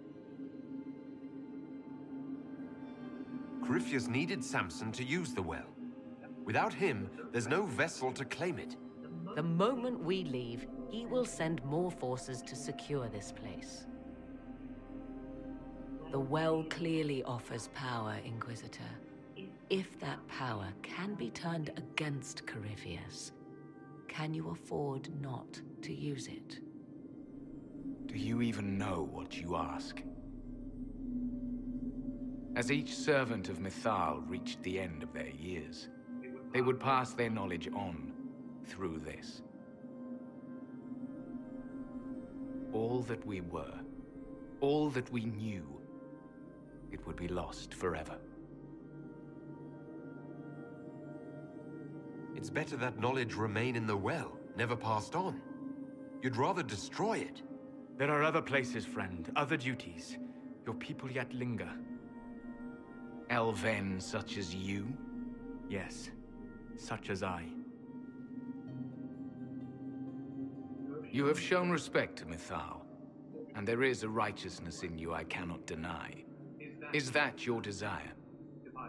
[SPEAKER 3] Corypheus needed Samson to use the well. Without him, there's no vessel to claim it.
[SPEAKER 2] The moment we leave, he will send more forces to secure this place. The well clearly offers power, Inquisitor. If that power can be turned against Corypheus, can you afford not to use it?
[SPEAKER 11] Do you even know what you ask? As each servant of Mythal reached the end of their years, they would pass their knowledge on through this. All that we were, all that we knew, it would be lost forever.
[SPEAKER 3] It's better that knowledge remain in the well, never passed on. You'd rather destroy it.
[SPEAKER 9] There are other places, friend, other duties. Your people yet linger.
[SPEAKER 11] Elven such as you?
[SPEAKER 9] Yes, such as I.
[SPEAKER 11] You have shown respect to Mythal, and there is a righteousness in you I cannot deny. Is that your desire?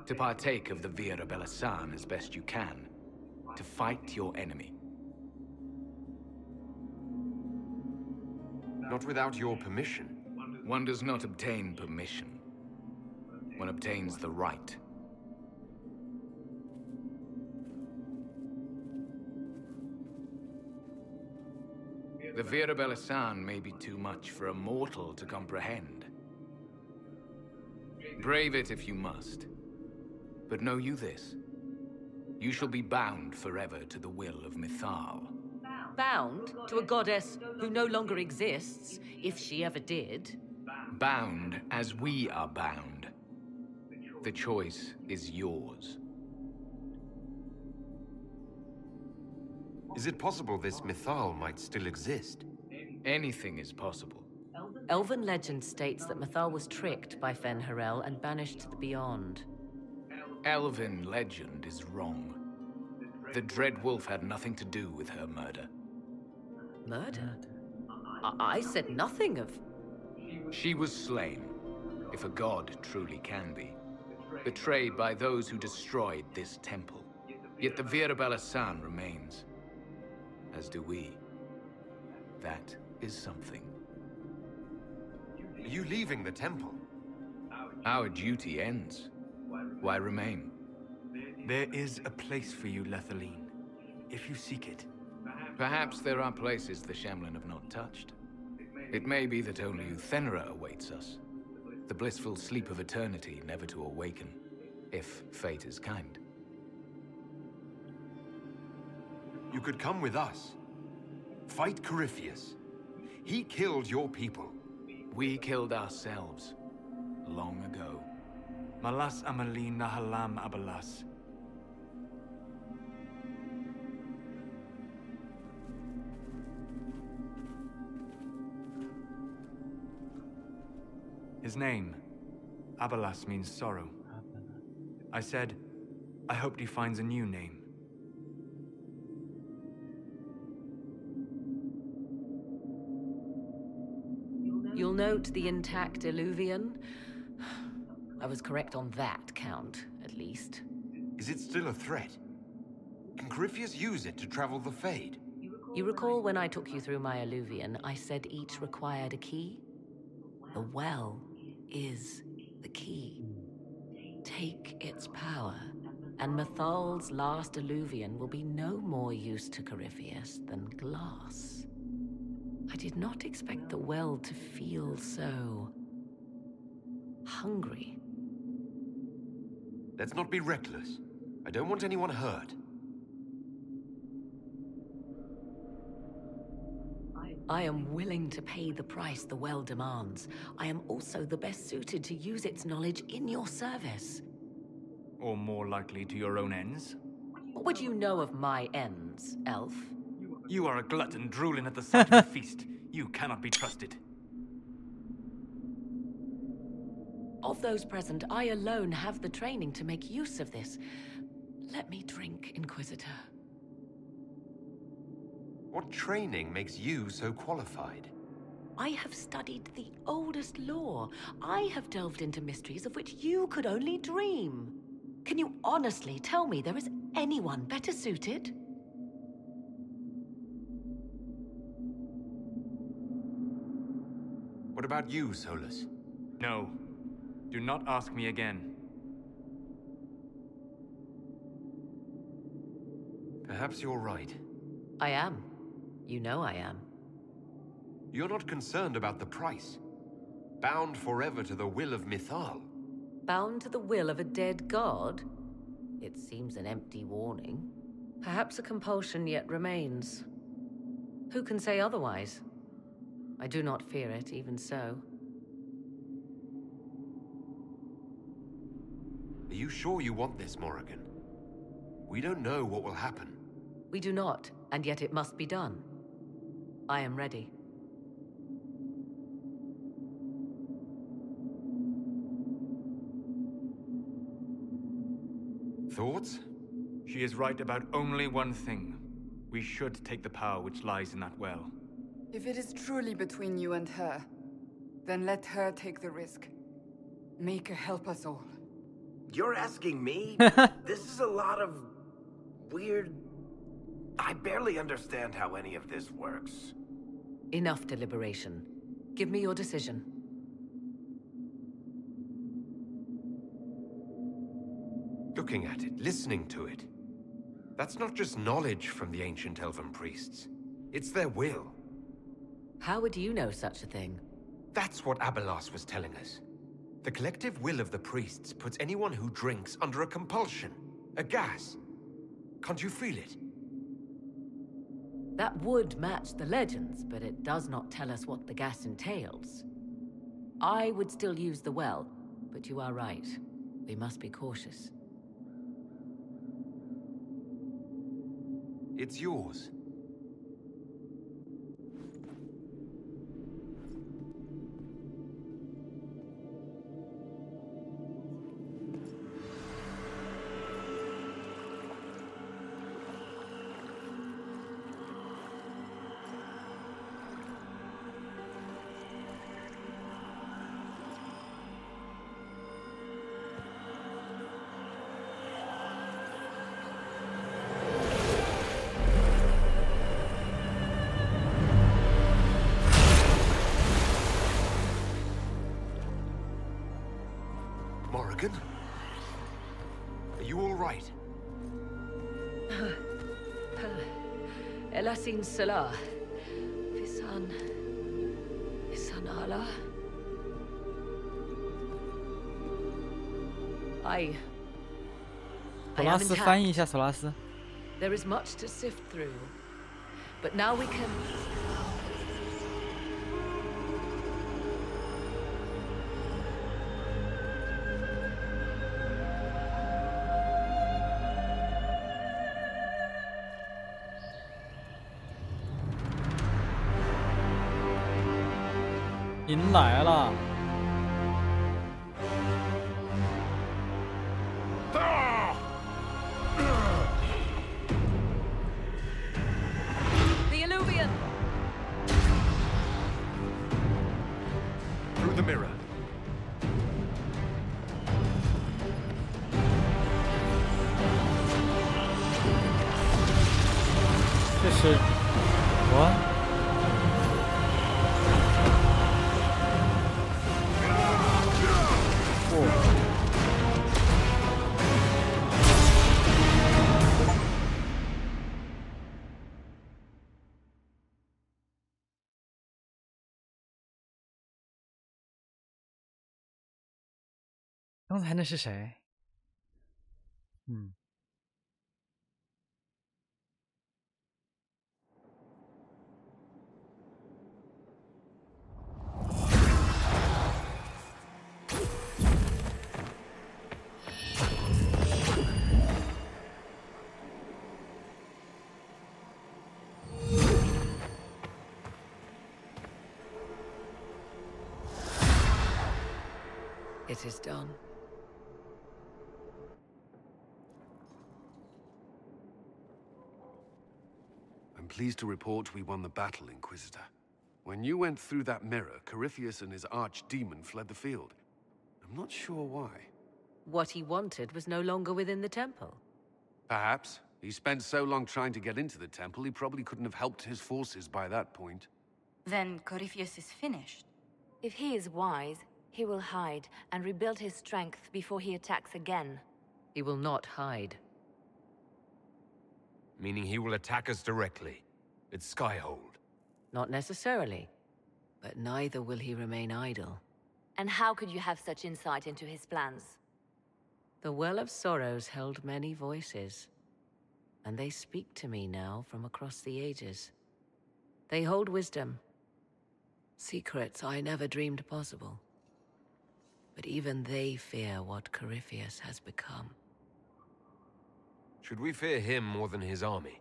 [SPEAKER 11] To partake of the Vira Belasan as best you can? To fight your enemy?
[SPEAKER 3] Not without your permission.
[SPEAKER 11] One does not obtain permission. One obtains the right. The Vira Belasan may be too much for a mortal to comprehend. Brave it if you must. But know you this. You shall be bound forever to the will of Mythal.
[SPEAKER 2] Bound to a goddess who no longer exists, if she ever did.
[SPEAKER 11] Bound as we are bound. The choice is yours.
[SPEAKER 3] Is it possible this Mythal might still exist?
[SPEAKER 11] Anything is possible.
[SPEAKER 2] Elven legend states that Mythal was tricked by Fen-Harel and banished to the Beyond.
[SPEAKER 11] Elven legend is wrong. The Dread Wolf had nothing to do with her murder.
[SPEAKER 2] Murder? I said nothing of...
[SPEAKER 11] She was slain, if a god truly can be. Betrayed by those who destroyed this temple. Yet the Vira Belasan remains. As do we. That is something.
[SPEAKER 3] Are you leaving the temple?
[SPEAKER 11] Our duty ends. Why remain?
[SPEAKER 9] There is a place for you, Lethaline, if you seek it.
[SPEAKER 11] Perhaps there are places the Shamlan have not touched. It may be that only Uthenra awaits us. The blissful sleep of eternity, never to awaken, if fate is kind.
[SPEAKER 3] You could come with us. Fight Corypheus. He killed your people.
[SPEAKER 11] We killed ourselves. Long ago.
[SPEAKER 9] Malas Amalin Nahalam Abalas. His name, Abalas, means sorrow. I said, I hoped he finds a new name.
[SPEAKER 2] You'll note the intact Illuvian. I was correct on that count, at least.
[SPEAKER 3] Is it still a threat? Can Corypheus use it to travel the Fade?
[SPEAKER 2] You recall when I took you through my Illuvian, I said each required a key? The well is the key. Take its power, and Mathal's last alluvion will be no more use to Corypheus than glass. I did not expect the well to feel so hungry.
[SPEAKER 3] Let's not be reckless. I don't want anyone hurt.
[SPEAKER 2] I am willing to pay the price the well demands. I am also the best suited to use its knowledge in your service.
[SPEAKER 9] Or more likely to your own ends?
[SPEAKER 2] What would you know of my ends, elf?
[SPEAKER 9] You are a glutton drooling at the sight of a feast. You cannot be trusted.
[SPEAKER 2] Of those present, I alone have the training to make use of this. Let me drink, Inquisitor.
[SPEAKER 3] What training makes you so qualified?
[SPEAKER 2] I have studied the oldest lore. I have delved into mysteries of which you could only dream. Can you honestly tell me there is anyone better suited?
[SPEAKER 3] What about you, Solus?
[SPEAKER 9] No. Do not ask me again.
[SPEAKER 3] Perhaps you're right.
[SPEAKER 2] I am. You know I am.
[SPEAKER 3] You're not concerned about the price. Bound forever to the will of Mithal.
[SPEAKER 2] Bound to the will of a dead god? It seems an empty warning. Perhaps a compulsion yet remains. Who can say otherwise? I do not fear it, even so.
[SPEAKER 3] Are you sure you want this, Morrigan? We don't know what will happen.
[SPEAKER 2] We do not, and yet it must be done. I am ready.
[SPEAKER 3] Thoughts?
[SPEAKER 9] She is right about only one thing. We should take the power which lies in that well.
[SPEAKER 1] If it is truly between you and her, then let her take the risk. Make her help us all.
[SPEAKER 12] You're asking me? This is a lot of weird... I barely understand how any of this works.
[SPEAKER 2] Enough deliberation. Give me your decision.
[SPEAKER 3] Looking at it, listening to it. That's not just knowledge from the ancient elven priests. It's their will.
[SPEAKER 2] How would you know such a thing?
[SPEAKER 3] That's what Abelas was telling us. The collective will of the priests puts anyone who drinks under a compulsion, a gas. Can't you feel it?
[SPEAKER 2] That would match the legends, but it does not tell us what the gas entails. I would still use the well, but you are right. We must be cautious.
[SPEAKER 3] It's yours. Morrigan? Are you all right?
[SPEAKER 2] Elasin Salah. Visan Allah. I am intact. There is much to sift through, but now we can.
[SPEAKER 4] In 来了。
[SPEAKER 2] The alluvion.
[SPEAKER 3] Through the mirror.
[SPEAKER 4] This is what? 刚才那是谁？It
[SPEAKER 2] is done.
[SPEAKER 5] I'm pleased to report we won the battle, Inquisitor. When you went through that mirror, Corypheus and his archdemon fled the field. I'm not sure why.
[SPEAKER 2] What he wanted was no longer within the temple.
[SPEAKER 5] Perhaps. He spent so long trying to get into the temple, he probably couldn't have helped his forces by that point.
[SPEAKER 20] Then Corypheus is finished.
[SPEAKER 7] If he is wise, he will hide and rebuild his strength before he attacks again.
[SPEAKER 2] He will not hide.
[SPEAKER 3] Meaning he will attack us directly. At Skyhold.
[SPEAKER 2] Not necessarily. But neither will he remain idle.
[SPEAKER 7] And how could you have such insight into his plans?
[SPEAKER 2] The Well of Sorrows held many voices. And they speak to me now from across the ages. They hold wisdom. Secrets I never dreamed possible. But even they fear what Corypheus has become.
[SPEAKER 3] Should we fear him more than his army?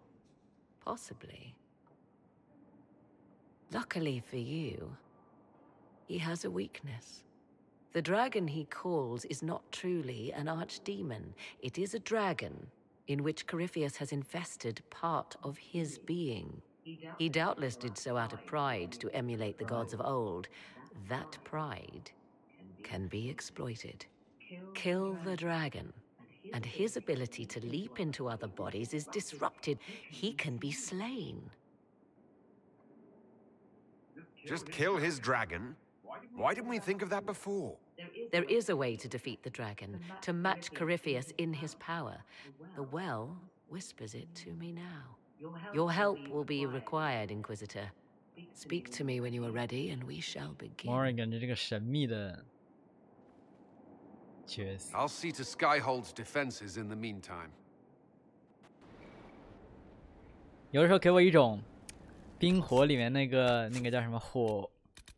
[SPEAKER 2] Possibly. Luckily for you, he has a weakness. The dragon he calls is not truly an archdemon. It is a dragon in which Corypheus has infested part of his being. He doubtless did so out of pride to emulate the gods of old. That pride can be exploited. Kill the dragon, and his ability to leap into other bodies is disrupted. He can be slain.
[SPEAKER 3] Just kill his dragon? Why didn't we think of that before?
[SPEAKER 2] There is a way to defeat the dragon, to match Corypheus in his power. The well whispers it to me now. Your help will be required, Inquisitor. Speak to me when you are ready, and we shall begin.
[SPEAKER 4] Morrigan 这个神秘的角色。
[SPEAKER 5] I'll see to Skyhold's defenses in the meantime.
[SPEAKER 4] 有的时候给我一种冰火里面那个叫什么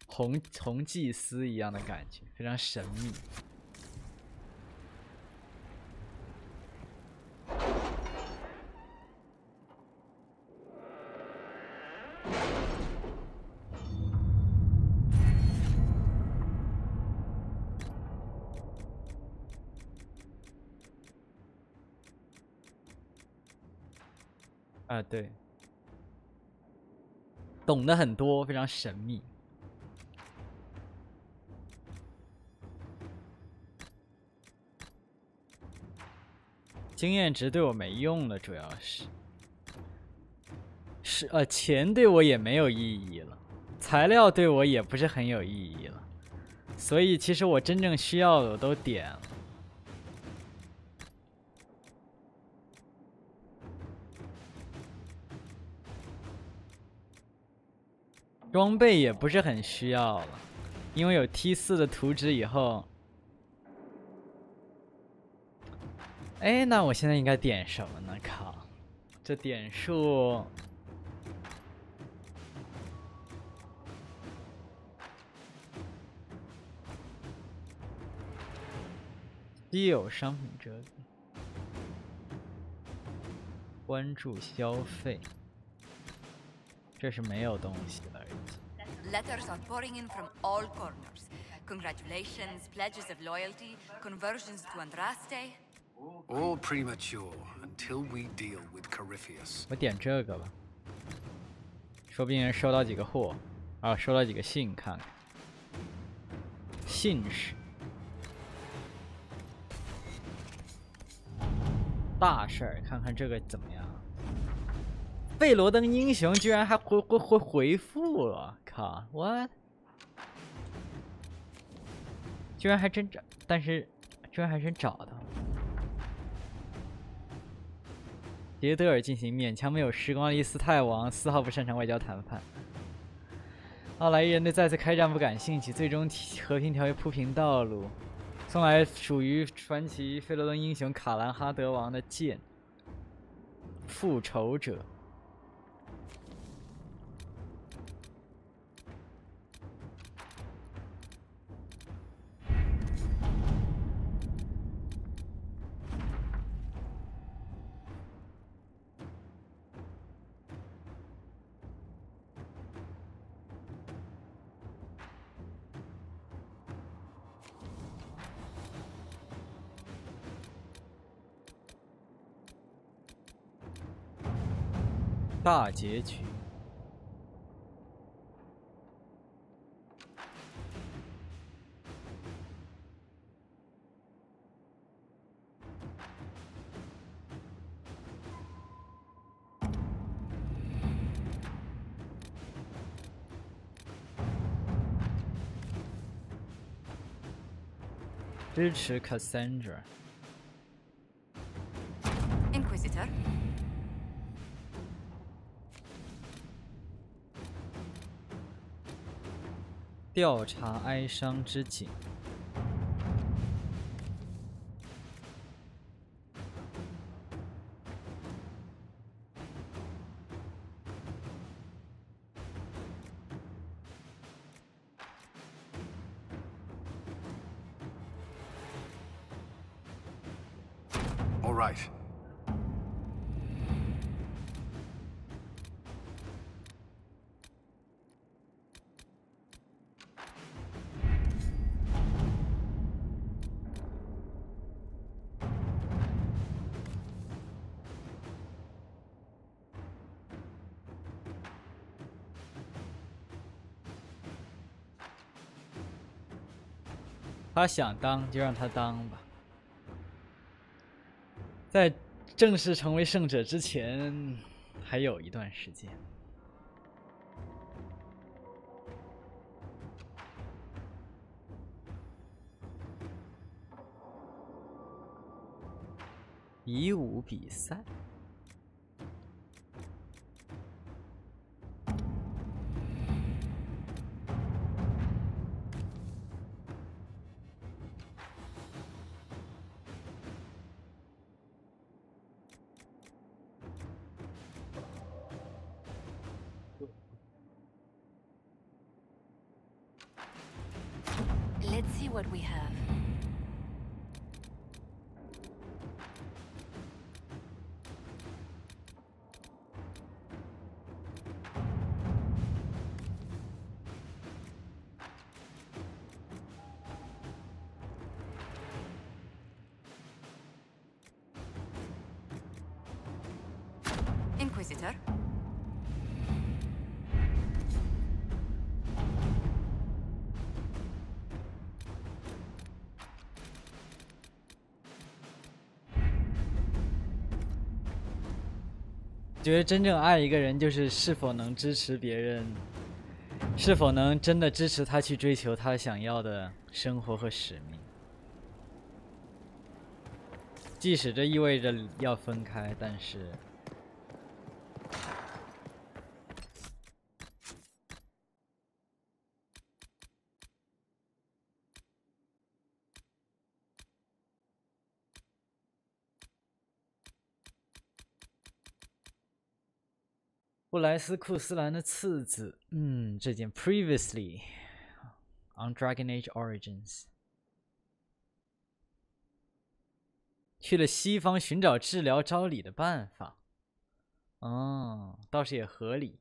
[SPEAKER 4] 红祭司一样的感觉，非常神秘。啊，对，懂得很多，非常神秘。经验值对我没用了，主要是钱对我也没有意义了，材料对我也不是很有意义了，所以其实我真正需要的我都点了。 装备也不是很需要了，因为有 T4的图纸以后，哎，那我现在应该点什么呢？靠，这点数，稀有商品折扣，关注消费。 这是没有东西的而已。
[SPEAKER 20] Letters are pouring in from all corners. Congratulations, pledges of loyalty, conversions to Andraste.
[SPEAKER 23] All premature until we deal with Corypheus.
[SPEAKER 4] 我点这个吧，说不定收到几个货，啊，收到几个信，看看。信使，大事儿，看看这个怎么样。 贝罗登英雄居然还回复了，靠 ，what？ 居然还真找，但是居然还真找到。杰德尔进行勉强没有时光力斯泰王丝毫不擅长外交谈判。奥莱伊人对再次开战不感兴趣，最终和平条约铺平道路。送来属于传奇费罗伦英雄卡兰哈德王的剑，复仇者。大结局。支持 Cassandra。Inquisitor。调查哀伤之井。
[SPEAKER 5] All right.
[SPEAKER 4] 他想当就让他当吧，在正式成为圣者之前，还有一段时间。比武比赛。
[SPEAKER 7] Let's see what we have. Inquisitor.
[SPEAKER 4] 觉得真正爱一个人，就是是否能支持别人，是否能真的支持他去追求他想要的生活和使命，即使这意味着要分开，但是。 布莱斯库斯兰的次子，这件 Previously on Dragon Age Origins 去了西方寻找治疗招礼的办法，倒是也合理。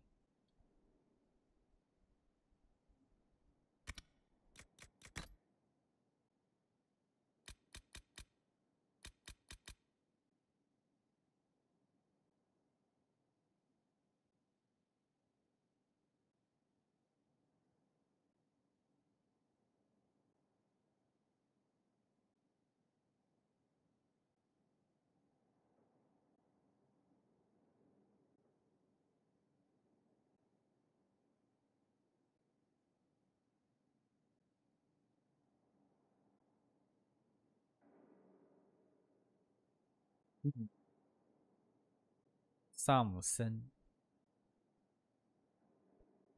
[SPEAKER 4] 萨姆森，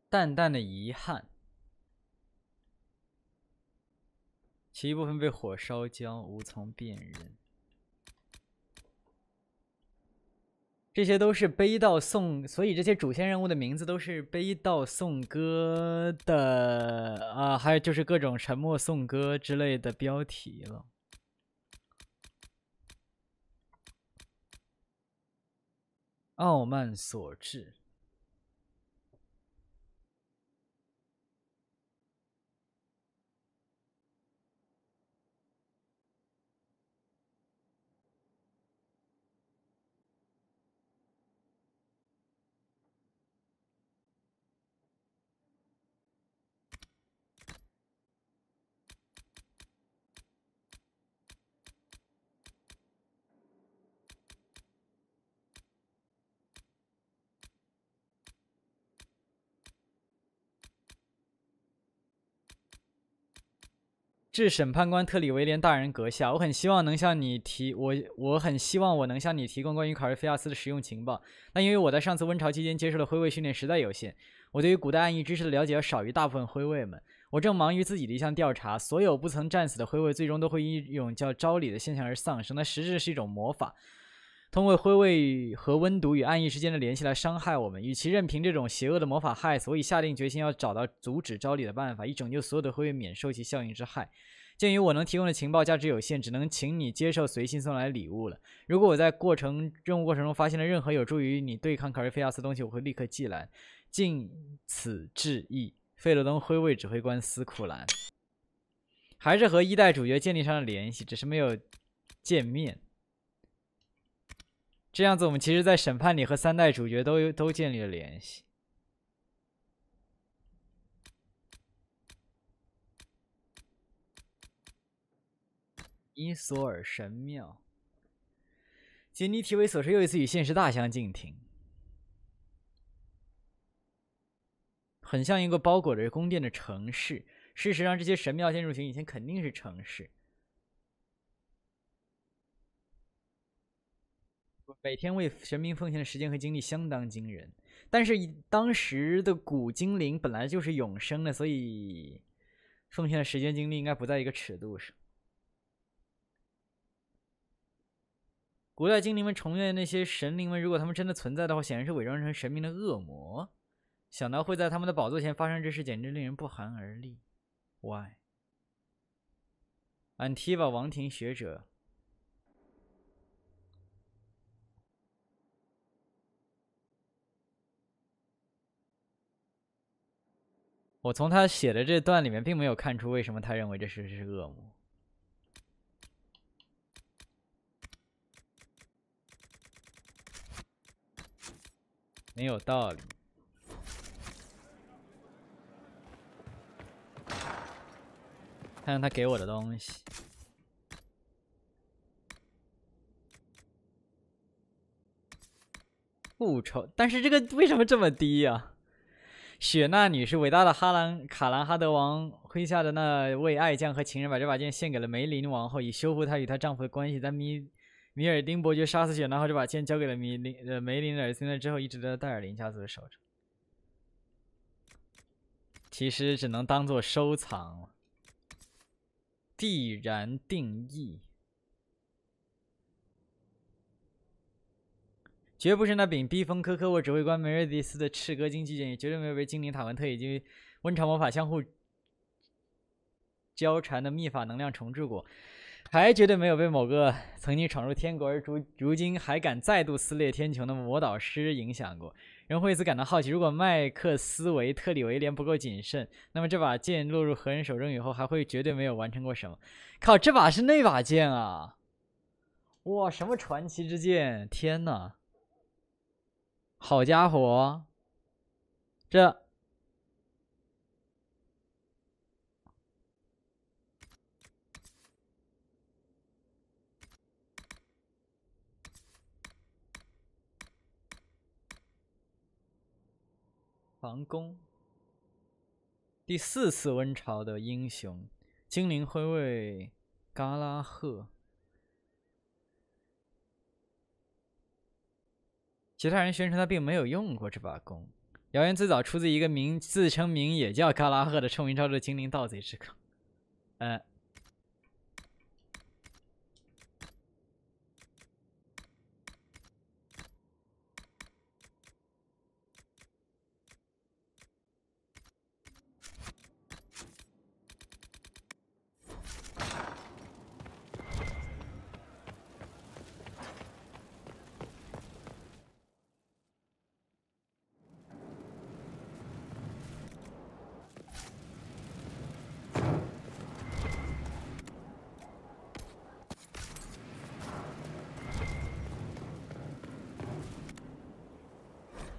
[SPEAKER 4] 淡淡的遗憾。其余部分被火烧焦，无从辨认。这些都是悲悼颂，所以这些主线任务的名字都是悲悼颂歌的啊，还有就是各种沉默颂歌之类的标题了。傲慢所致。致审判官特里维廉大人阁下，我很希望能向你提我很希望我能向你提供关于考瑞菲亚斯的实用情报，但因为我在上次温潮期间接受的徽卫训练实在有限，我对于古代暗裔知识的了解要少于大部分徽卫们。我正忙于自己的一项调查，所有不曾战死的徽卫最终都会因一种叫招礼的现象而丧生，它实质是一种魔法，通过徽卫和温毒与暗裔之间的联系来伤害我们。与其任凭这种邪恶的魔法害死，我已下定决心要找到阻止招礼的办法，以拯救所有的徽卫免受其效应之害。鉴于我能提供的情报价值有限，只能请你接受随信送来的礼物了。如果我在任务过程中发现了任何有助于你对抗考瑞菲亚斯的东西，我会立刻寄来。敬此致意，费洛登徽卫指挥官斯库兰。还是和一代主角建立上了联系，只是没有见面。这样子，我们其实在审判里和3代主角都建立了联系。伊索尔神庙，杰尼提维所说又一次与现实大相径庭，很像一个包裹着宫殿的城市。事实上，这些神庙建筑群以前肯定是城市。每天为神明奉献的时间和精力相当惊人，但是当时的古精灵本来就是永生的，所以奉献的时间精力应该不在一个尺度上。古代精灵们崇愿那些神灵们，如果他们真的存在的话，显然是伪装成神明的恶魔。想到会在他们的宝座前发生这事，简直令人不寒而栗。Why？ 安提瓦王庭学者。我从他写的这段里面并没有看出为什么他认为这是恶魔。没有道理。看看他给我的东西。复仇，但是这个为什么这么低呀？雪娜女士，伟大的卡兰哈德王麾下的那位爱将和情人，把这把剑献给了梅林王后，以修复她与她丈夫的关系。但米尔丁伯爵杀死雪娜后，就把剑交给了梅林的儿子，之后一直在戴尔林家族的手中。其实只能当做收藏了。必然定义，绝不是那柄逼疯科科沃指挥官梅瑞迪斯的赤戈金巨剑，也绝对没有被精灵塔文特以及温潮魔法相互交缠的秘法能量重置过，还绝对没有被某个曾经闯入天国而如今还敢再度撕裂天穹的魔导师影响过。人会因此感到好奇，如果麦克斯维特里维廉不够谨慎，那么这把剑落入何人手中以后，还会绝对没有完成过什么。靠，这把是那把剑啊！哇，什么传奇之剑！天哪，好家伙，这皇宫，第4次温潮的英雄，精灵徽卫嘎拉赫。其他人宣称他并没有用过这把弓。谣言最早出自一个自称名也叫嘎拉赫的臭名昭著的精灵盗贼之口。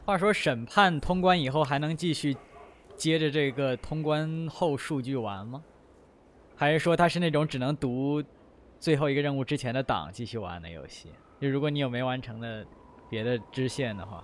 [SPEAKER 4] 话说审判通关以后还能继续接着这个通关后数据玩吗？还是说它是那种只能读最后一个任务之前的档继续玩的游戏？就如果你有没完成的别的支线的话。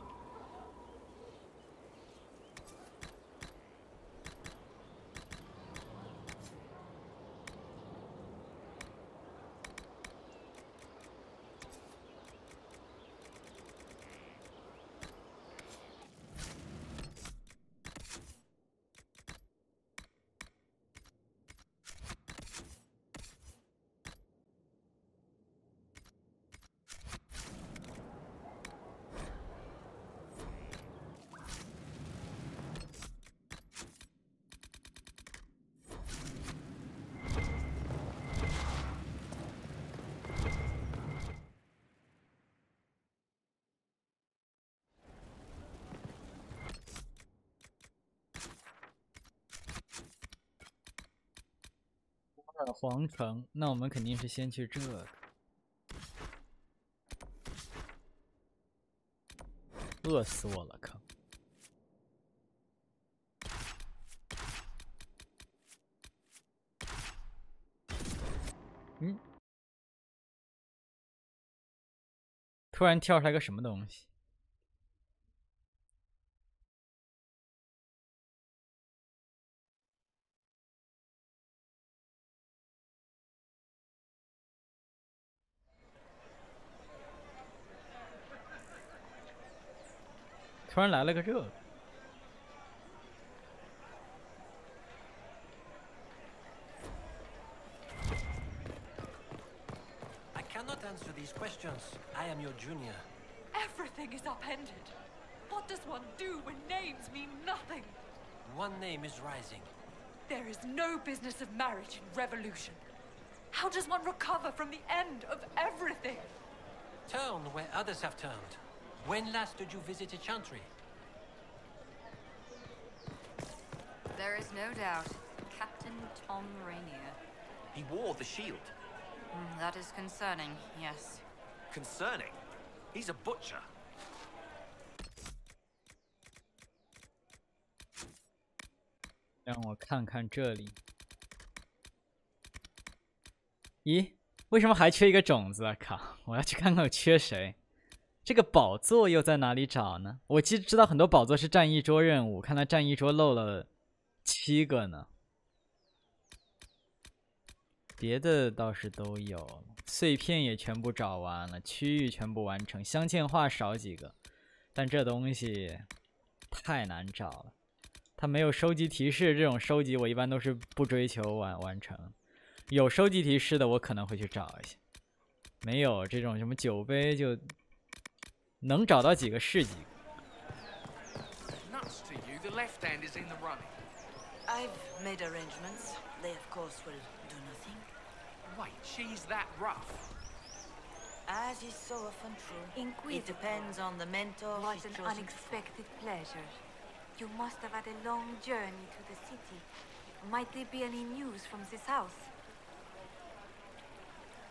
[SPEAKER 4] 皇城，那我们肯定是先去这个。饿死我了，靠！嗯，突然跳出来个什么东西？突然来了个这个。
[SPEAKER 8] I cannot answer these questions. I am your junior.
[SPEAKER 21] Everything is upended. What does one do when names mean nothing?
[SPEAKER 8] One name is rising.
[SPEAKER 21] There is no business of marriage in revolution. How does one recover from the end of everything?
[SPEAKER 8] Turn where others have turned. When last did you visit a chantry?
[SPEAKER 22] There is no doubt. Captain Tom Rainier.
[SPEAKER 24] He wore the shield.
[SPEAKER 22] That is concerning, yes.
[SPEAKER 24] Concerning? He's a butcher.
[SPEAKER 4] 让我看看这里。咦，为什么还缺一个种子啊？靠！我要去看看我缺谁。这个宝座又在哪里找呢？我知道很多宝座是战役桌任务，看来战役桌漏了7个呢。别的倒是都有了，碎片也全部找完了，区域全部完成，镶嵌画少几个，但这东西太难找了。它没有收集提示，这种收集我一般都是不追求完成。有收集提示的我可能会去找一下，没有这种什么酒杯就能找到几个是几个。
[SPEAKER 25] Nuts to you, the left hand is in the running.
[SPEAKER 26] I've made arrangements. They, of course, will do nothing.
[SPEAKER 25] Wait, she's that rough?
[SPEAKER 26] As is so often true. It depends on the mentor.
[SPEAKER 7] What an unexpected pleasure. You must have had a long journey to the city. Might there be any news from this house?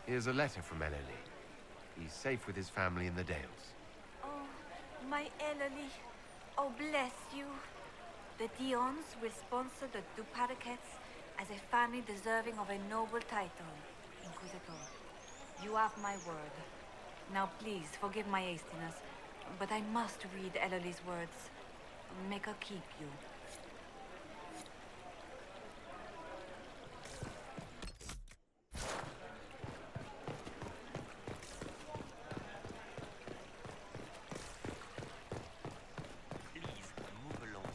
[SPEAKER 3] Here's a letter from Eleni. He's safe with his family in the Dales.
[SPEAKER 7] Oh, my Eleni. Oh, bless you. The Dions will sponsor the Duparakets as a family deserving of a noble title, Inquisitor. You have my word. Now please, forgive my hastiness, but I must read Eleni's words. Make her keep you.
[SPEAKER 24] Please move along.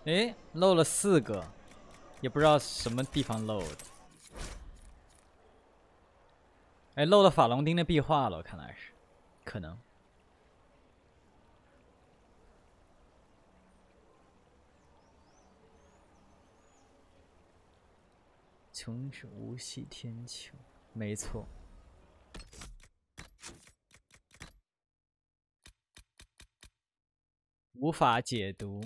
[SPEAKER 4] 诶，漏了4个，也不知道什么地方漏的。哎，漏了法隆丁的壁画了，看来是，可能。穷是无系天球，没错。无法解读。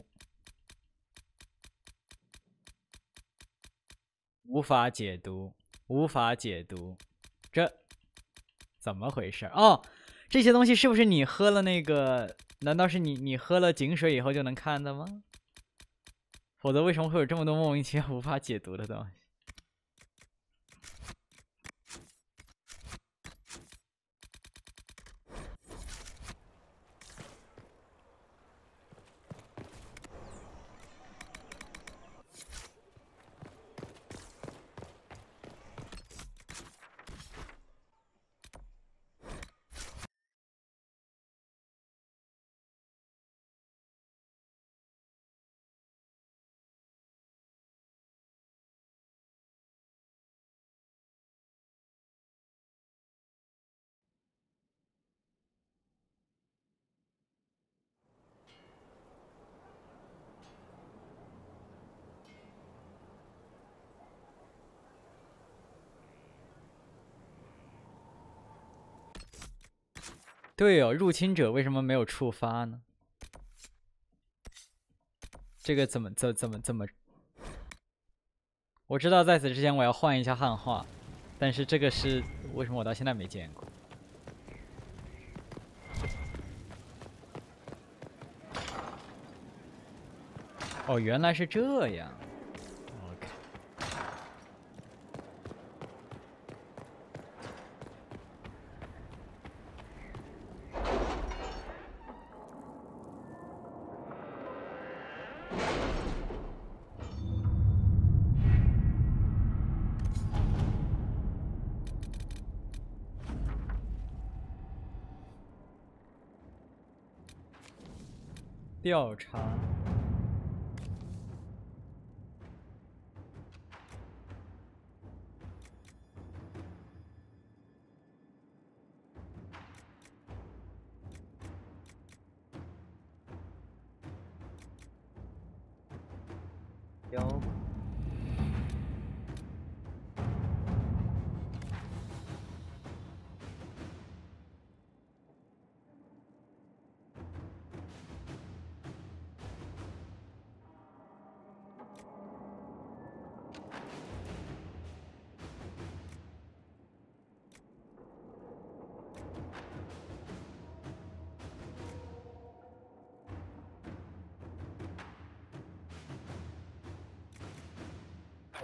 [SPEAKER 4] 无法解读，无法解读，这怎么回事？哦，这些东西是不是你喝了那个？难道是你喝了井水以后就能看的吗？否则为什么会有这么多莫名其妙无法解读的东西？对哦，入侵者为什么没有触发呢？这个怎么？我知道在此之前我要换一下汉化，但是这个是为什么我到现在没见过？哦，原来是这样。OK。调查。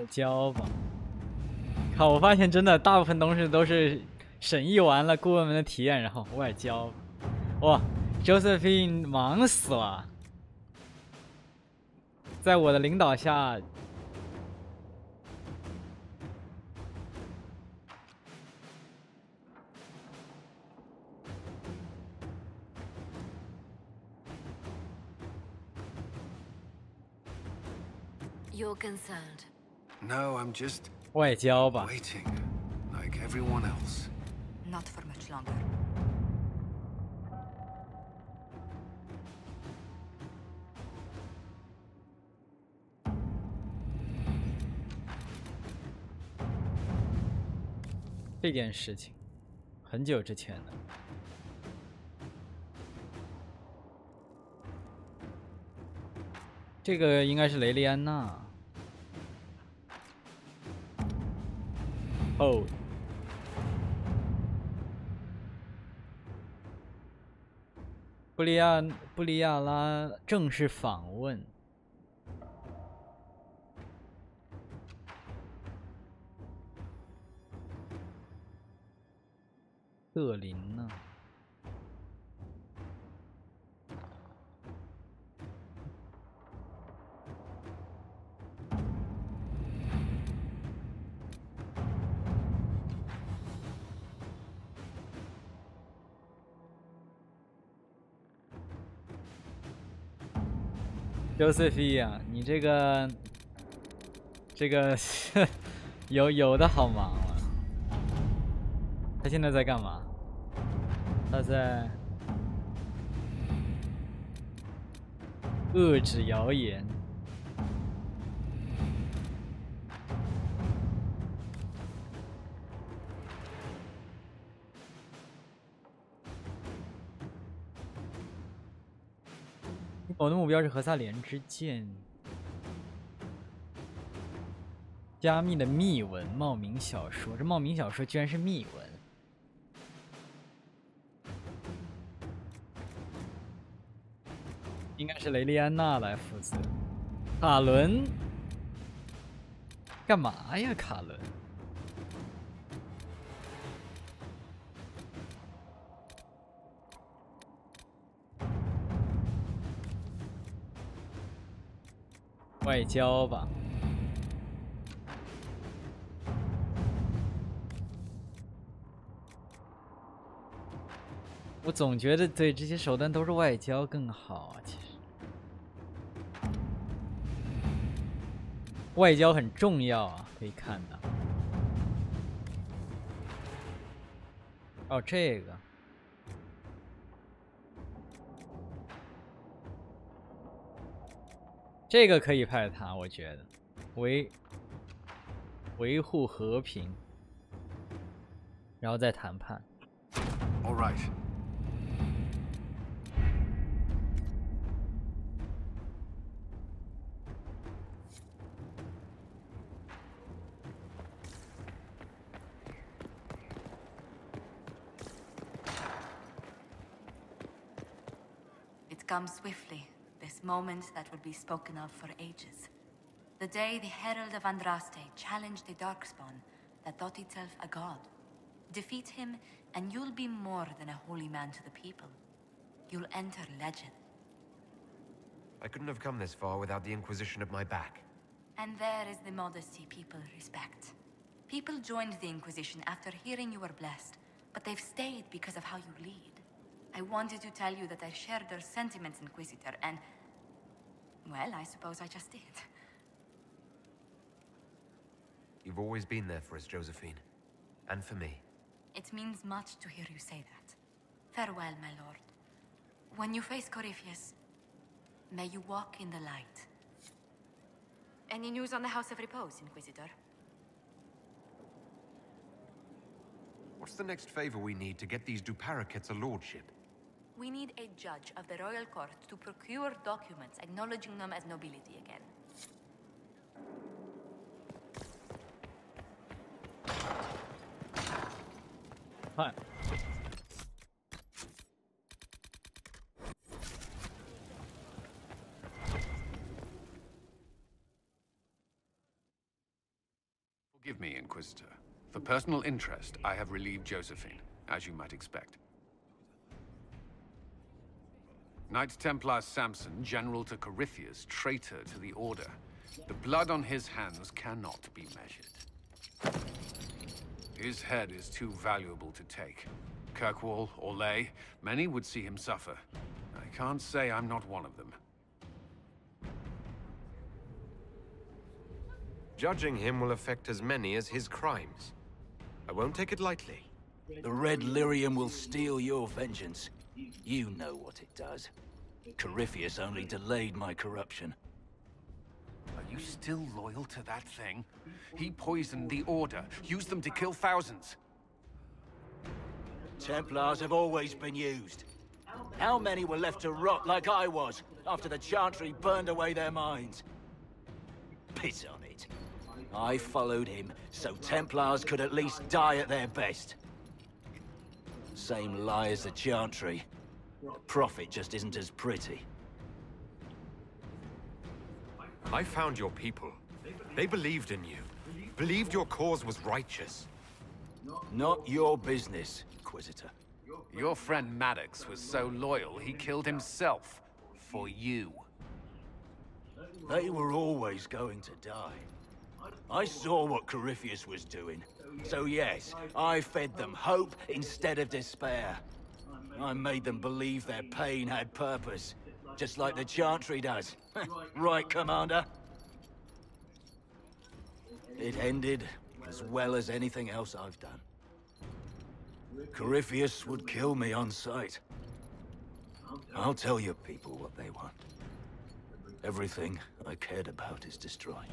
[SPEAKER 4] 交吧，靠！我发现真的大部分东西都是审议完了顾问们的体验，然后外交。哇 ，Josephine 忙死了，在我的领导下，You're
[SPEAKER 7] concerned.
[SPEAKER 5] No, I'm just
[SPEAKER 4] 外交吧。
[SPEAKER 5] waiting, like everyone else.
[SPEAKER 20] Not for much longer. 这件事情很久之前了。这个应该是雷利安娜。哦。布利亚拉正式访问。瑟琳呢？Josephine，你这个有的好忙啊。他现在在干嘛？他在遏制谣言。我的目标是何萨连之剑。加密的密文，冒名小说，这冒名小说居然是密文。
[SPEAKER 4] 应该是雷利安娜来负责。卡伦，干嘛呀，卡伦？外交吧。我总觉得对这些手段都是外交更好啊，其实。外交很重要啊，可以看到。哦，这个。这个可以派他，我觉得维护和平，然后再谈判。
[SPEAKER 23] All right.
[SPEAKER 6] It comes swiftly. This moment that will be spoken of for ages. The day the Herald of Andraste challenged the Darkspawn that thought itself a god. Defeat him, and you'll be more than a holy man to the people. You'll enter legend.
[SPEAKER 3] I couldn't have come this far without the Inquisition at my back.
[SPEAKER 6] And there is the modesty people respect. People joined the Inquisition after hearing you were blessed, but they've stayed because of how you lead. I wanted to tell you that I shared their sentiments, Inquisitor, and... well, I suppose I just did.
[SPEAKER 3] You've always been there for us, Josephine. And for me.
[SPEAKER 6] It means much to hear you say that. Farewell, my lord. When you face Corypheus, may you walk in the light. Any news on the House of Repose, Inquisitor?
[SPEAKER 3] What's the next favor we need to get these Duparakets a lordship?
[SPEAKER 6] We need a judge of the royal court to procure documents acknowledging them as nobility again.
[SPEAKER 4] Hi.
[SPEAKER 23] Forgive me, Inquisitor. For personal interest, I have relieved Josephine, as you might expect. Knight Templar Samson, general to Corypheus, traitor to the Order. The blood on his hands cannot be measured. His head is too valuable to take. Kirkwall, Orlais, many would see him suffer. I can't say I'm not one of them.
[SPEAKER 3] Judging him will affect as many as his crimes. I won't take it lightly.
[SPEAKER 13] The Red Lyrium will steal your vengeance. You know what it does. Corypheus only delayed my corruption.
[SPEAKER 23] Are you still loyal to that thing? He poisoned the Order, used them to kill thousands.
[SPEAKER 13] Templars have always been used. How many were left to rot like I was, after the Chantry burned away their minds? Piss on it. I followed him, so Templars could at least die at their best. Same lie as the Chantry. The profit just isn't as pretty.
[SPEAKER 3] I found your people. They believed in you. Believed your cause was righteous.
[SPEAKER 13] Not your business, Inquisitor.
[SPEAKER 23] Your friend Maddox was so loyal, he killed himself. For you.
[SPEAKER 13] They were always going to die. I saw what Corypheus was doing. So yes, I fed them hope instead of despair. I made them believe their pain had purpose. Just like the Chantry does. Right, Commander? It ended as well as anything else I've done. Corypheus would kill me on sight. I'll tell your people what they want. Everything I cared about is destroyed.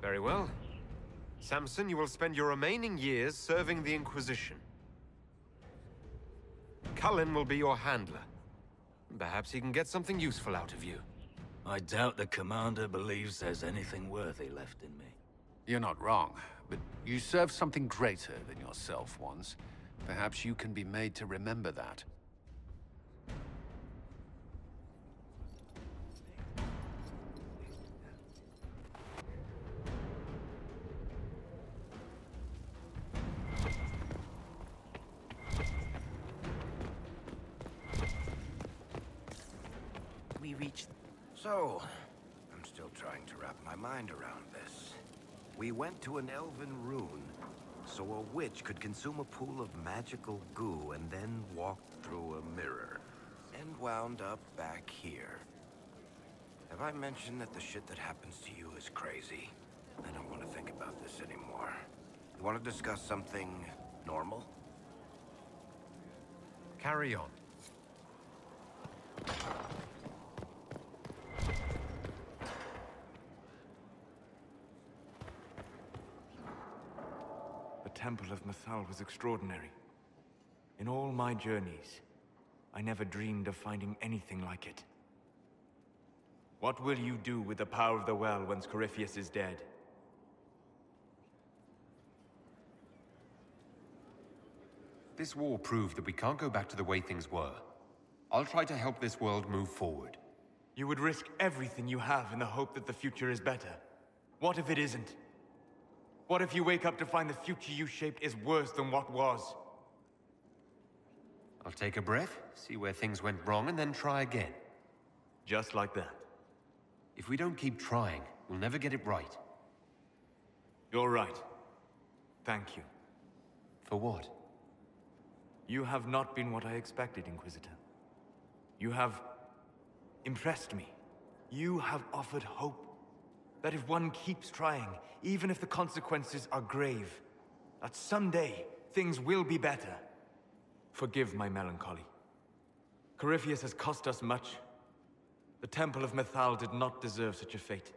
[SPEAKER 3] Very well. Samson, you will spend your remaining years serving the Inquisition. Cullen will be your handler. Perhaps he can get something useful out of you.
[SPEAKER 13] I doubt the commander believes there's anything worthy left in me.
[SPEAKER 23] You're not wrong, but you served something greater than yourself once. Perhaps you can be made to remember that.
[SPEAKER 10] We reached...
[SPEAKER 12] So, I'm still trying to wrap my mind around this. We went to an elven rune, so a witch could consume a pool of magical goo and then walk through a mirror, and wound up back here. Have I mentioned that the shit that happens to you is crazy? I don't want to think about this anymore. You want to discuss something normal?
[SPEAKER 3] Carry on.
[SPEAKER 9] The Temple of Mythal was extraordinary. In all my journeys, I never dreamed of finding anything like it. What will you do with the power of the well once Corypheus is dead?
[SPEAKER 3] This war proved that we can't go back to the way things were. I'll try to help this world move forward.
[SPEAKER 9] You would risk everything you have in the hope that the future is better. What if it isn't? What if you wake up to find the future you shaped is worse than what was?
[SPEAKER 3] I'll take a breath, see where things went wrong, and then try again.
[SPEAKER 9] Just like that.
[SPEAKER 3] If we don't keep trying, we'll never get it right.
[SPEAKER 9] You're right. Thank you.
[SPEAKER 3] For what?
[SPEAKER 9] You have not been what I expected, Inquisitor. You have impressed me. You have offered hope. That if one keeps trying, even if the consequences are grave, that someday things will be better. Forgive my melancholy. Corypheus has cost us much. The Temple of Mythal did not deserve such a fate.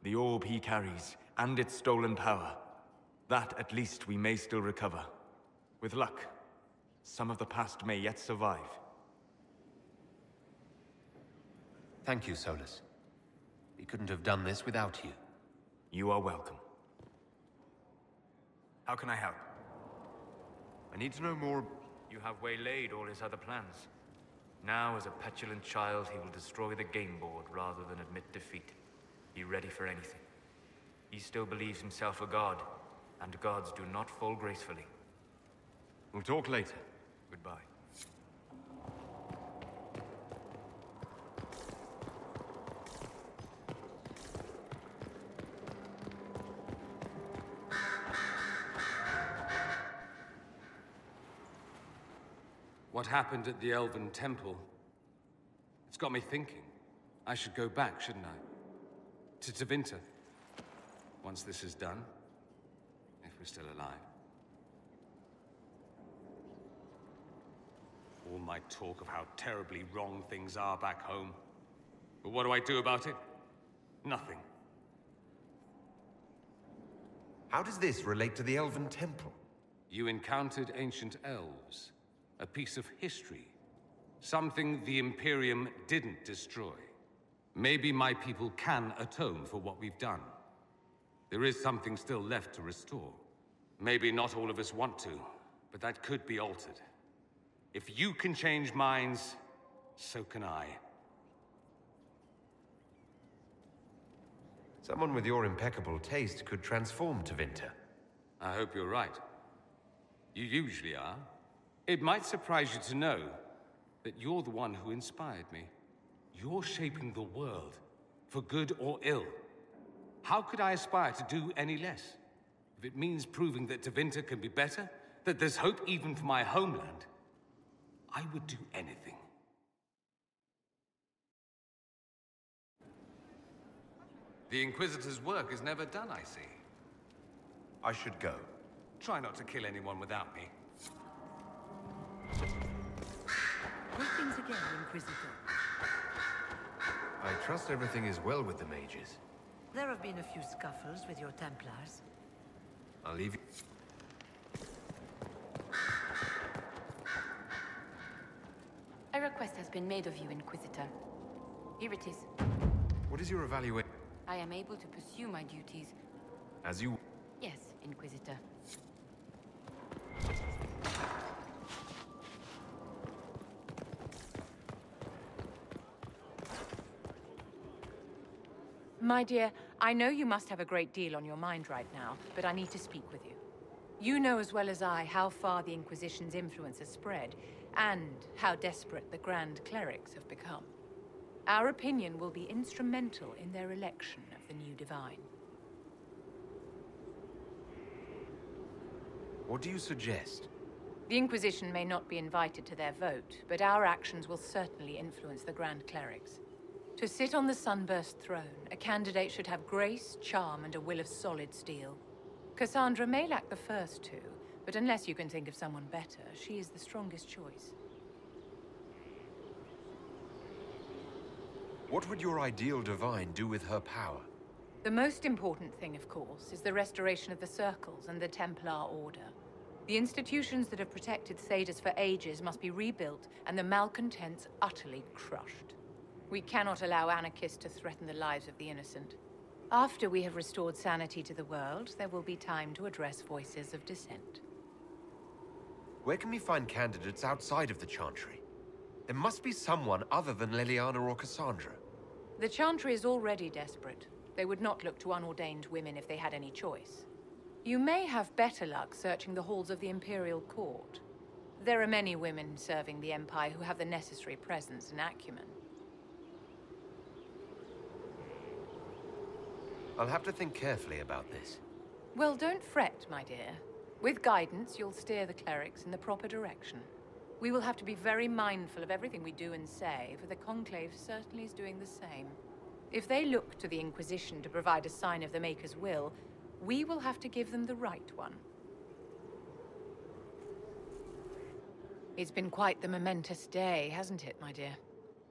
[SPEAKER 9] The orb he carries, and its stolen power, that at least we may still recover. With luck, some of the past may yet survive.
[SPEAKER 3] Thank you, Solus. We couldn't have done this without you.
[SPEAKER 9] You are welcome. How can I help?
[SPEAKER 3] I need to know more.
[SPEAKER 9] You have waylaid all his other plans. Now, as a petulant child, he will destroy the game board rather than admit defeat. Be ready for anything. He still believes himself a god, and gods do not fall gracefully.
[SPEAKER 3] We'll talk later.
[SPEAKER 9] Goodbye.
[SPEAKER 15] What happened at the Elven Temple? It's got me thinking. I should go back, shouldn't I? To Tevinter. Once this is done. If we're still alive. All my talk of how terribly wrong things are back home. But what do I do about it? Nothing.
[SPEAKER 3] How does this relate to the Elven Temple?
[SPEAKER 15] You encountered ancient elves. A piece of history. Something the Imperium didn't destroy. Maybe my people can atone for what we've done. There is something still left to restore. Maybe not all of us want to, but that could be altered. If you can change minds, so can I.
[SPEAKER 3] Someone with your impeccable taste could transform Tevinter.
[SPEAKER 15] I hope you're right. You usually are. It might surprise you to know that you're the one who inspired me. You're shaping the world, for good or ill. How could I aspire to do any less? If it means proving that Tevinter can be better, that there's hope even for my homeland, I would do anything. The Inquisitor's work is never done, I see.
[SPEAKER 3] I should go.
[SPEAKER 15] Try not to kill anyone without me.
[SPEAKER 10] Greetings again, Inquisitor.
[SPEAKER 3] I trust everything is well with the mages.
[SPEAKER 10] There have been a few scuffles with your Templars.
[SPEAKER 3] I'll leave you.
[SPEAKER 20] A request has been made of you, Inquisitor. Here it is.
[SPEAKER 3] What is your evaluation?
[SPEAKER 20] I am able to pursue my duties.
[SPEAKER 3] As you...
[SPEAKER 20] Yes, Inquisitor.
[SPEAKER 11] My dear, I know you must have a great deal on your mind right now, but I need to speak with you. You know as well as I how far the Inquisition's influence has spread, and how desperate the Grand Clerics have become. Our opinion will be instrumental in their election of the new Divine.
[SPEAKER 3] What do you suggest?
[SPEAKER 11] The Inquisition may not be invited to their vote, but our actions will certainly influence the Grand Clerics. To sit on the Sunburst throne, a candidate should have grace, charm, and a will of solid steel. Cassandra may lack the first two, but unless you can think of someone better, she is the strongest choice.
[SPEAKER 3] What would your ideal divine do with her power?
[SPEAKER 11] The most important thing, of course, is the restoration of the Circles and the Templar Order. The institutions that have protected Thedas for ages must be rebuilt, and the malcontents utterly crushed. We cannot allow anarchists to threaten the lives of the innocent. After we have restored sanity to the world, there will be time to address voices of dissent.
[SPEAKER 3] Where can we find candidates outside of the Chantry? There must be someone other than Liliana or Cassandra.
[SPEAKER 11] The Chantry is already desperate. They would not look to unordained women if they had any choice. You may have better luck searching the halls of the Imperial Court. There are many women serving the Empire who have the necessary presence and acumen.
[SPEAKER 3] I'll have to think carefully about this.
[SPEAKER 11] Well, don't fret, my dear. With guidance, you'll steer the clerics in the proper direction. We will have to be very mindful of everything we do and say, for the Conclave certainly is doing the same. If they look to the Inquisition to provide a sign of the Maker's will, we will have to give them the right one. It's been quite the momentous day, hasn't it, my dear?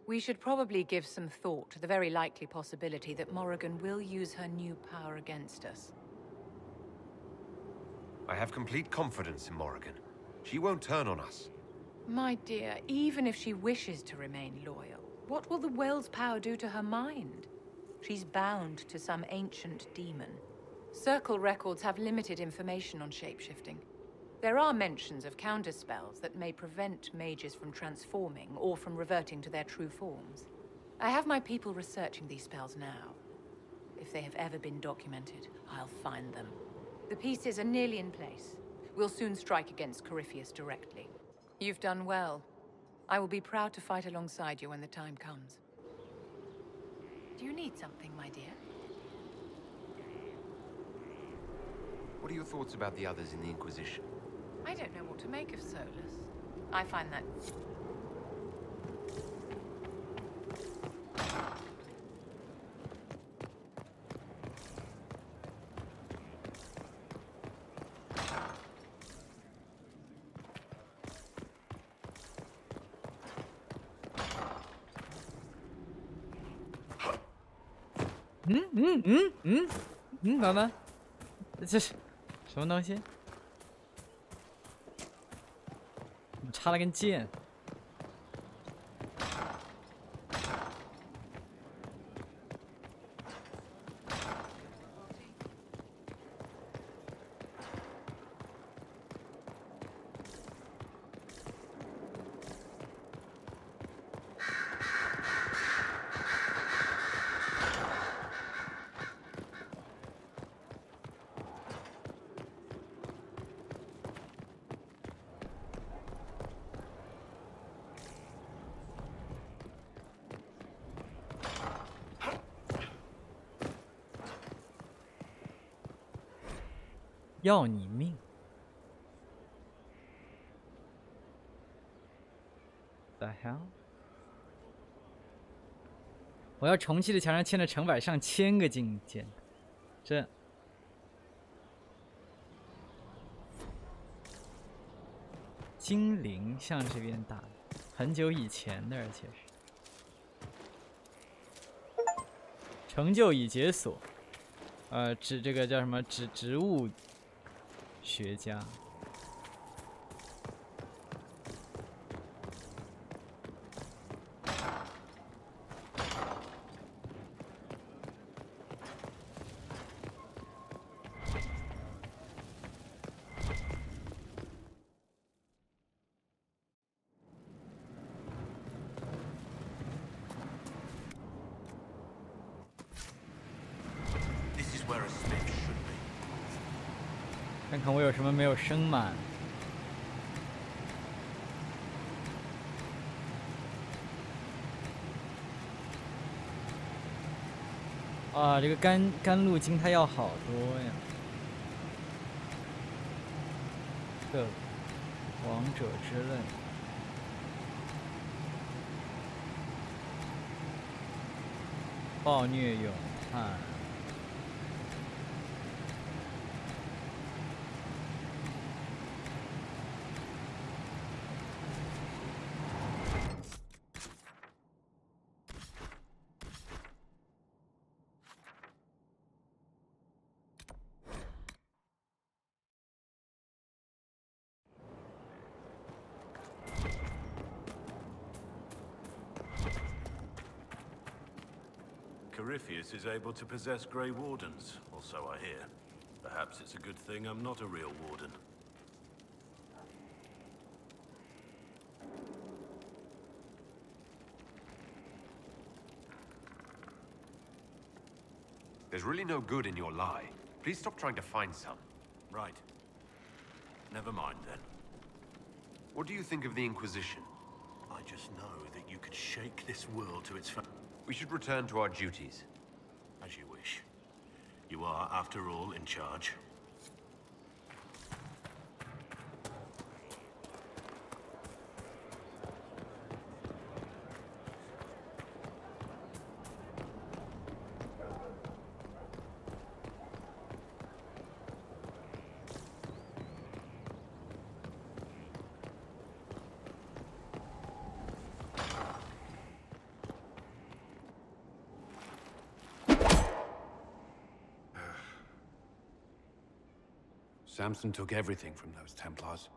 [SPEAKER 11] We should probably give some thought to the very likely possibility that Morrigan will use her new power against us.
[SPEAKER 3] I have complete confidence in Morrigan. She won't turn on us.
[SPEAKER 11] My dear, even if she wishes to remain loyal, what will the Well's power do to her mind? She's bound to some ancient demon. Circle records have limited information on shapeshifting. There are mentions of counterspells that may prevent mages from transforming or from reverting to their true forms. I have my people researching these spells now. If they have ever been documented, I'll find them. The pieces are nearly in place. We'll soon strike against Corypheus directly. You've done well. I will be proud to fight alongside you when the time comes. Do you need something, my dear?
[SPEAKER 3] What are your thoughts about the others in the Inquisition?
[SPEAKER 11] I don't know what to make of Solus. I find that...
[SPEAKER 4] 等等，这是什么东西？插了根剑。要你命！The hell！ 我要重砌的墙上嵌了成百上千个镜件，这精灵向这边打，很久以前的，而且是成就已解锁。指这个叫什么？植物学家。看看我有什么没有升满。啊，这个甘露金它要好多呀。这个王者之泪。暴虐咏叹。
[SPEAKER 5] Corypheus is able to possess Grey Wardens, or so I hear. Perhaps it's a good thing I'm not a real warden.
[SPEAKER 3] There's really no good in your lie. Please stop trying to find some.
[SPEAKER 5] Right. Never mind, then.
[SPEAKER 3] What do you think of the Inquisition?
[SPEAKER 5] I just know that you could shake this world to its
[SPEAKER 3] We should return to our duties.
[SPEAKER 5] As you wish. You are, after all, in charge. Samson took everything from those Templars.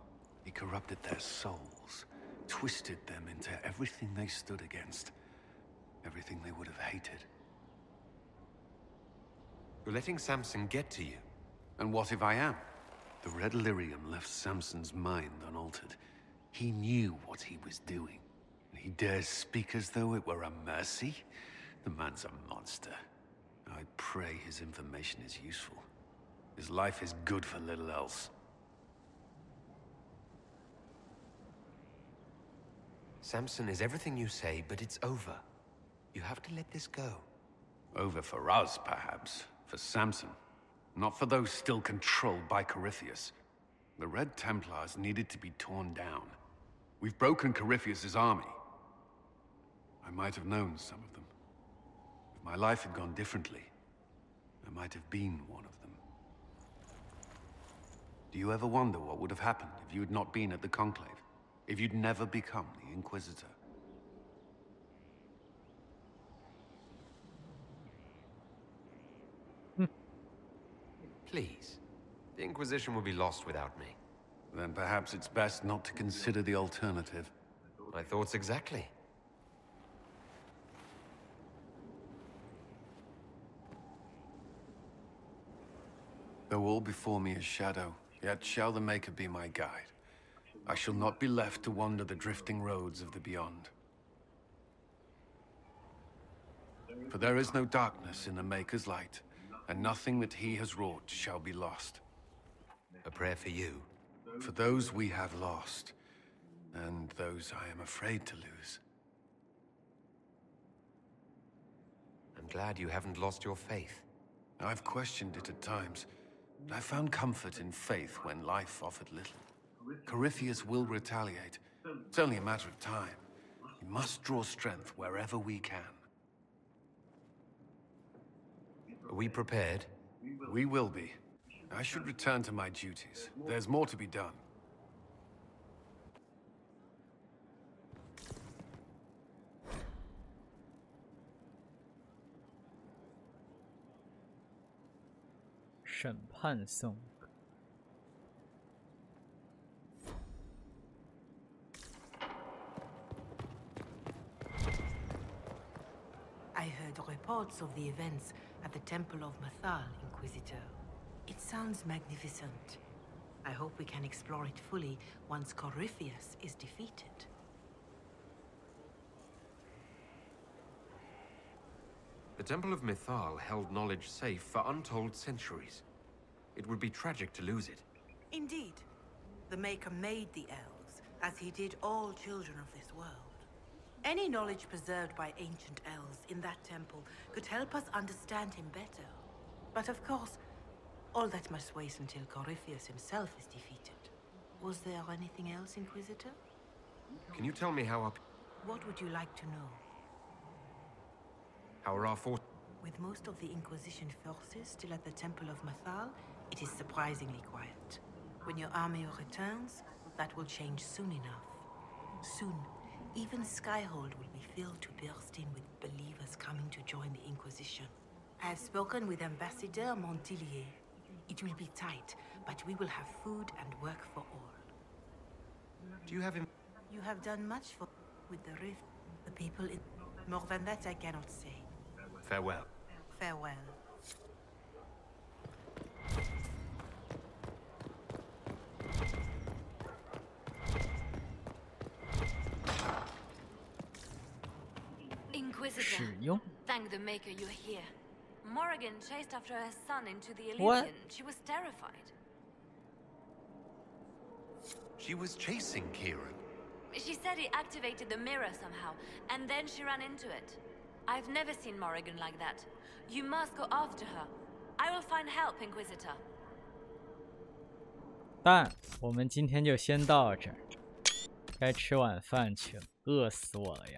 [SPEAKER 5] He corrupted their souls, twisted them into everything they stood against, everything they would have hated.
[SPEAKER 3] You're letting Samson get to you.
[SPEAKER 5] And what if I am? The red lyrium left Samson's mind unaltered. He knew what he was doing. And he dares speak as though it were a mercy? The man's a monster. I pray his information is useful. His life is good for little else.
[SPEAKER 3] Samson is everything you say, but it's over. You have to let this go.
[SPEAKER 5] Over for us, perhaps. For Samson. Not for those still controlled by Corypheus. The Red Templars needed to be torn down. We've broken Corypheus's army. I might have known some of them. If my life had gone differently, I might have been one of them. Do you ever wonder what would have happened if you had not been at the Conclave? If you'd never become the Inquisitor?
[SPEAKER 3] Please. The Inquisition would be lost without me.
[SPEAKER 5] Then perhaps it's best not to consider the alternative.
[SPEAKER 3] My thoughts exactly.
[SPEAKER 5] Though all before me is shadow, yet shall the Maker be my guide. I shall not be left to wander the drifting roads of the beyond. For there is no darkness in the Maker's light, and nothing that he has wrought shall be lost.
[SPEAKER 3] A prayer for you.
[SPEAKER 5] For those we have lost, and those I am afraid to lose.
[SPEAKER 3] I'm glad you haven't lost your faith.
[SPEAKER 5] I've questioned it at times, but I found comfort in faith when life offered little. Corypheus will retaliate. It's only a matter of time. We must draw strength wherever we can.
[SPEAKER 3] Are we prepared?
[SPEAKER 5] We will be. I should return to my duties. There's more to be done.
[SPEAKER 4] 审判颂。
[SPEAKER 10] I heard reports of the events at the Temple of Mathal, Inquisitor. It sounds magnificent. I hope we can explore it fully once Corypheus is defeated.
[SPEAKER 3] The Temple of Mythal held knowledge safe for untold centuries. It would be tragic to lose it.
[SPEAKER 10] Indeed. The Maker made the elves, as he did all children of this world. Any knowledge preserved by ancient elves in that temple could help us understand him better. But of course, all that must wait until Corypheus himself is defeated. Was there anything else, Inquisitor?
[SPEAKER 3] Can you tell me how up...
[SPEAKER 10] What would you like to know?
[SPEAKER 3] How are our forces?
[SPEAKER 10] With most of the Inquisition forces still at the Temple of Mathal, it is surprisingly quiet. When your army returns, that will change soon enough. Soon, even Skyhold will be filled to bursting with believers coming to join the Inquisition. I have spoken with Ambassador Montillier. It will be tight, but we will have food and work for all.
[SPEAKER 3] Do you have him?
[SPEAKER 10] You have done much for... with the rift. The people in... More than that I cannot say.
[SPEAKER 3] Farewell.
[SPEAKER 10] Farewell.
[SPEAKER 7] Inquisitor, thank the Maker you're here. Morrigan chased after her son into the Elysian.
[SPEAKER 4] What?
[SPEAKER 7] She was terrified.
[SPEAKER 3] She was chasing Kieran.
[SPEAKER 7] She said he activated the mirror somehow, and then she ran into it. I've never seen Morrigan like that. You must go after her. I will find help, Inquisitor.
[SPEAKER 4] 但我们今天就先到这儿，该吃晚饭去了，饿死我了呀！